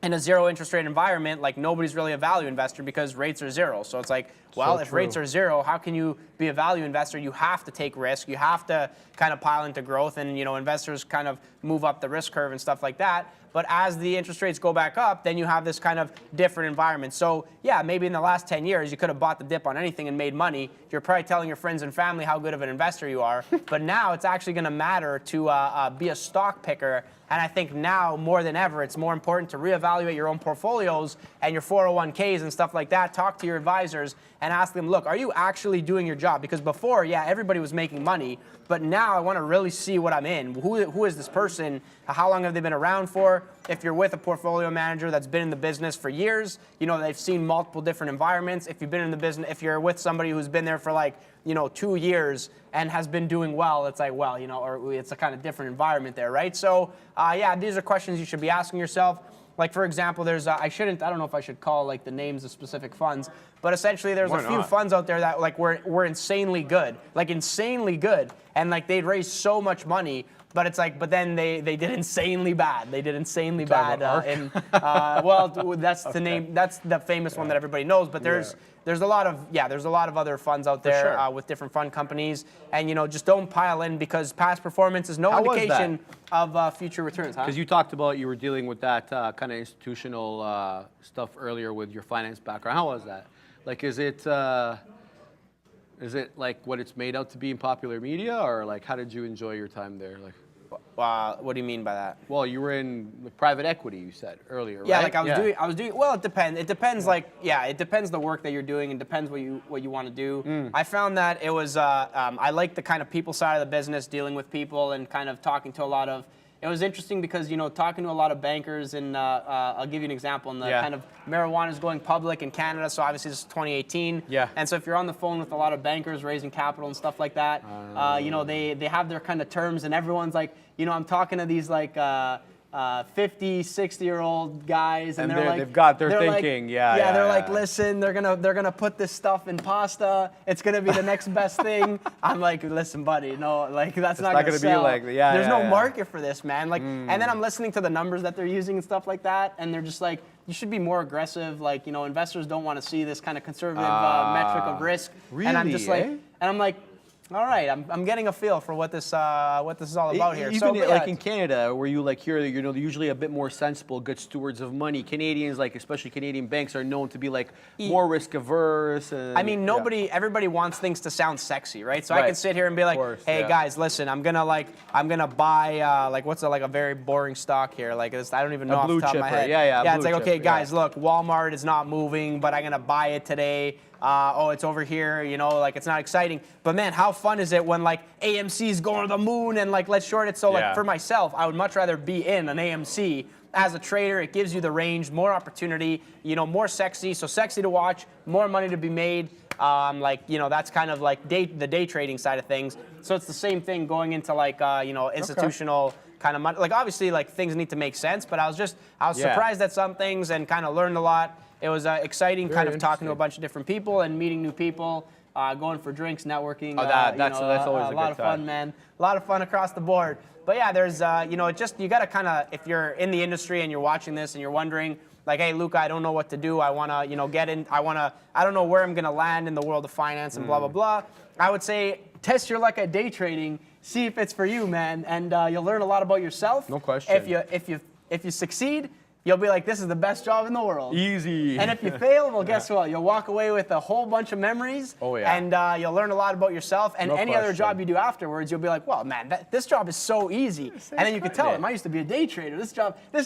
in a zero interest rate environment, like nobody's really a value investor because rates are zero. So it's like, well, if rates are zero, how can you be a value investor? You have to take risk. You have to kind of pile into growth, and investors kind of move up the risk curve and stuff like that. But as the interest rates go back up, then you have this kind of different environment. So yeah, maybe in the last 10 years, you could have bought the dip on anything and made money. You're probably telling your friends and family how good of an investor you are. But now it's actually going to matter to be a stock picker. And I think now more than ever, it's more important to reevaluate your own portfolios and your 401ks and stuff like that. Talk to your advisors and ask them, look, are you actually doing your job? Because before, yeah, everybody was making money. But now I want to really see what I'm in. Who is this person? How long have they been around for? If you're with a portfolio manager that's been in the business for years, they've seen multiple different environments. If you've been in the business, if you're with somebody who's been there for like, 2 years and has been doing well, it's like, well, or it's a kind of different environment there, right? So, yeah, these are questions you should be asking yourself. Like, for example, there's, I don't know if I should call like the names of specific funds, but essentially there's a few funds out there that like were insanely good, and like they'd raised so much money. But it's like, but then they did insanely bad. They did insanely bad. Well, that's the name. That's the famous one that everybody knows. But there's a lot of other funds out there with different fund companies, and just don't pile in because past performance is no indication of future returns. Because you talked about you were dealing with that kind of institutional stuff earlier with your finance background. How was that? Like, is it like what it's made out to be in popular media, or like how did you enjoy your time there? Like, what do you mean by that? Well, you were in private equity, you said earlier, yeah, right? Like I was doing. Well, it depends. It depends. Like, yeah, it depends the work that you're doing, and depends what you want to do. I found that it was. I like the kind of people side of the business, dealing with people and kind of talking to a lot of. It was interesting because, talking to a lot of bankers, and I'll give you an example. And the kind of marijuana is going public in Canada, so obviously this is 2018. Yeah. And so if you're on the phone with a lot of bankers raising capital and stuff like that, they have their kind of terms, and everyone's like, I'm talking to these like 50, 60-year-old guys, and they're like, they've got their thinking, they're like, listen, they're gonna put this stuff in pasta. It's gonna be the next best thing. I'm like, listen, buddy, no, like that's not gonna sell. Be like, there's no market for this, man. Like, and then I'm listening to the numbers that they're using and stuff like that, and they're just like, you should be more aggressive. Like, investors don't want to see this kind of conservative metric of risk. Really? And I'm just like, and I'm like, all right, I'm getting a feel for what this is all about here. Even like in Canada, where you like here, they're usually a bit more sensible, good stewards of money. Canadians, like especially Canadian banks, are known to be like more risk averse. And, I mean, everybody wants things to sound sexy, right? So I can sit here and be like, hey guys, listen, I'm gonna buy like what's like a very boring stock here, like I don't even know off the top of my head. Yeah, it's like, okay, guys, look, Walmart is not moving, but I'm gonna buy it today. It's over here, like it's not exciting. But man, how fun is it when like AMC's going to the moon and like let's short it. So like for myself, I would much rather be in an AMC. As a trader, it gives you the range, more opportunity, more sexy. So sexy to watch, more money to be made. That's kind of like the day trading side of things. So it's the same thing going into like, institutional kind of money. Like obviously like things need to make sense, but I was surprised at some things and kind of learned a lot. It was exciting, kind of talking to a bunch of different people and meeting new people, going for drinks, networking. That's always a lot of fun, man. A lot of fun across the board. But yeah, there's, you got to kind of, if you're in the industry and you're watching this and you're wondering, like, hey, Luca, I don't know what to do. I want to, get in. I don't know where I'm going to land in the world of finance and blah, blah, blah. I would say test your luck at day trading, see if it's for you, man, and you'll learn a lot about yourself. No question. If you succeed, you'll be like, this is the best job in the world. Easy. And if you fail, well, guess what? You'll walk away with a whole bunch of memories. Oh, yeah. And you'll learn a lot about yourself. And No any other question. job you do afterwards, you'll be like, well, man, this job is so easy. And then you can tell them, I used to be a day trader. This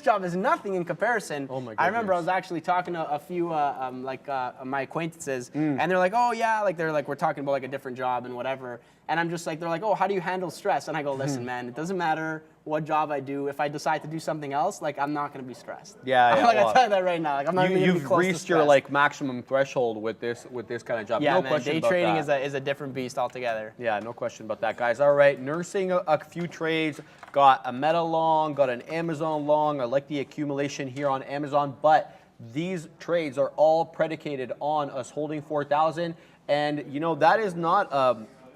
job is nothing in comparison. Oh, my I remember I goodness. was actually talking to a few my acquaintances, and they're like, oh yeah, like they're like, we're talking about like a different job and whatever. And I'm just like, they're like, oh, how do you handle stress? And I go, listen, man, it doesn't matter what job I do. If I decide to do something else, like I'm not going to be stressed. Yeah, yeah. Like well, I tell you that right now. Like I'm not even going to be you've close to reached your stress. like maximum threshold with this kind of job. Yeah, no man, question day about trading that. is a different beast altogether. Yeah, no question about that, guys. All right, nursing a few trades. Got a Meta long, got an Amazon long. I like the accumulation here on Amazon, but these trades are all predicated on us holding 4,000, and you know that is not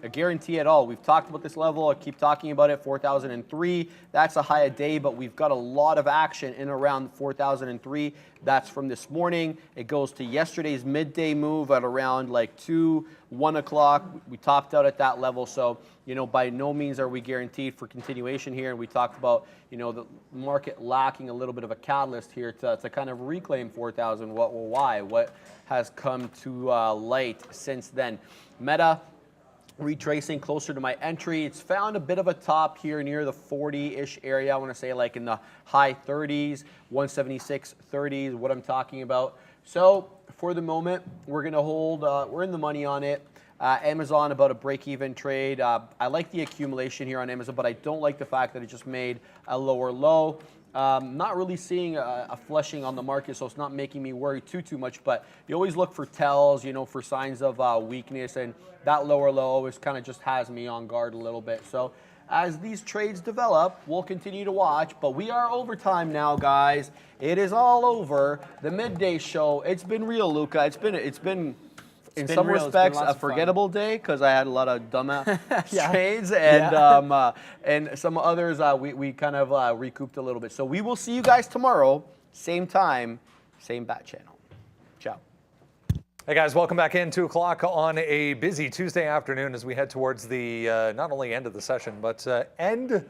a guarantee at all. We've talked about this level. I keep talking about it. 4,003. That's a high a day, but we've got a lot of action in around 4,003. That's from this morning. It goes to yesterday's midday move at around like 1 o'clock. We topped out at that level. So, you know, by no means are we guaranteed for continuation here. And we talked about, you know, the market lacking a little bit of a catalyst here to kind of reclaim 4,000. Why? What has come to light since then? Meta, retracing closer to my entry. It's found a bit of a top here near the 40-ish area. I want to say like in the high 30s, 176.30 is what I'm talking about. So for the moment, we're going to hold, we're in the money on it. Amazon, about a break-even trade. I like the accumulation here on Amazon, but I don't like the fact that it just made a lower low. Not really seeing a flushing on the market, so it's not making me worry too much, but you always look for tells, you know, for signs of weakness, and that lower low always kind of just has me on guard a little bit. So as these trades develop, we'll continue to watch, but we are overtime now, guys. It is all over. The midday show, it's been real, Luca. It's been in some real. It's been respects lots a of fun. forgettable day because I had a lot of dumb Yeah. trades, and and some others we kind of recouped a little bit. So we will see you guys tomorrow, same time, same bat channel. Ciao. Hey guys, welcome back in. 2 o'clock on a busy Tuesday afternoon as we head towards the not only end of the session, but end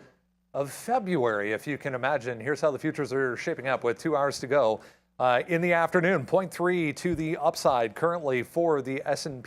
of February, if you can imagine. Here's how the futures are shaping up with 2 hours to go. In the afternoon, 0.3 to the upside currently for the S&P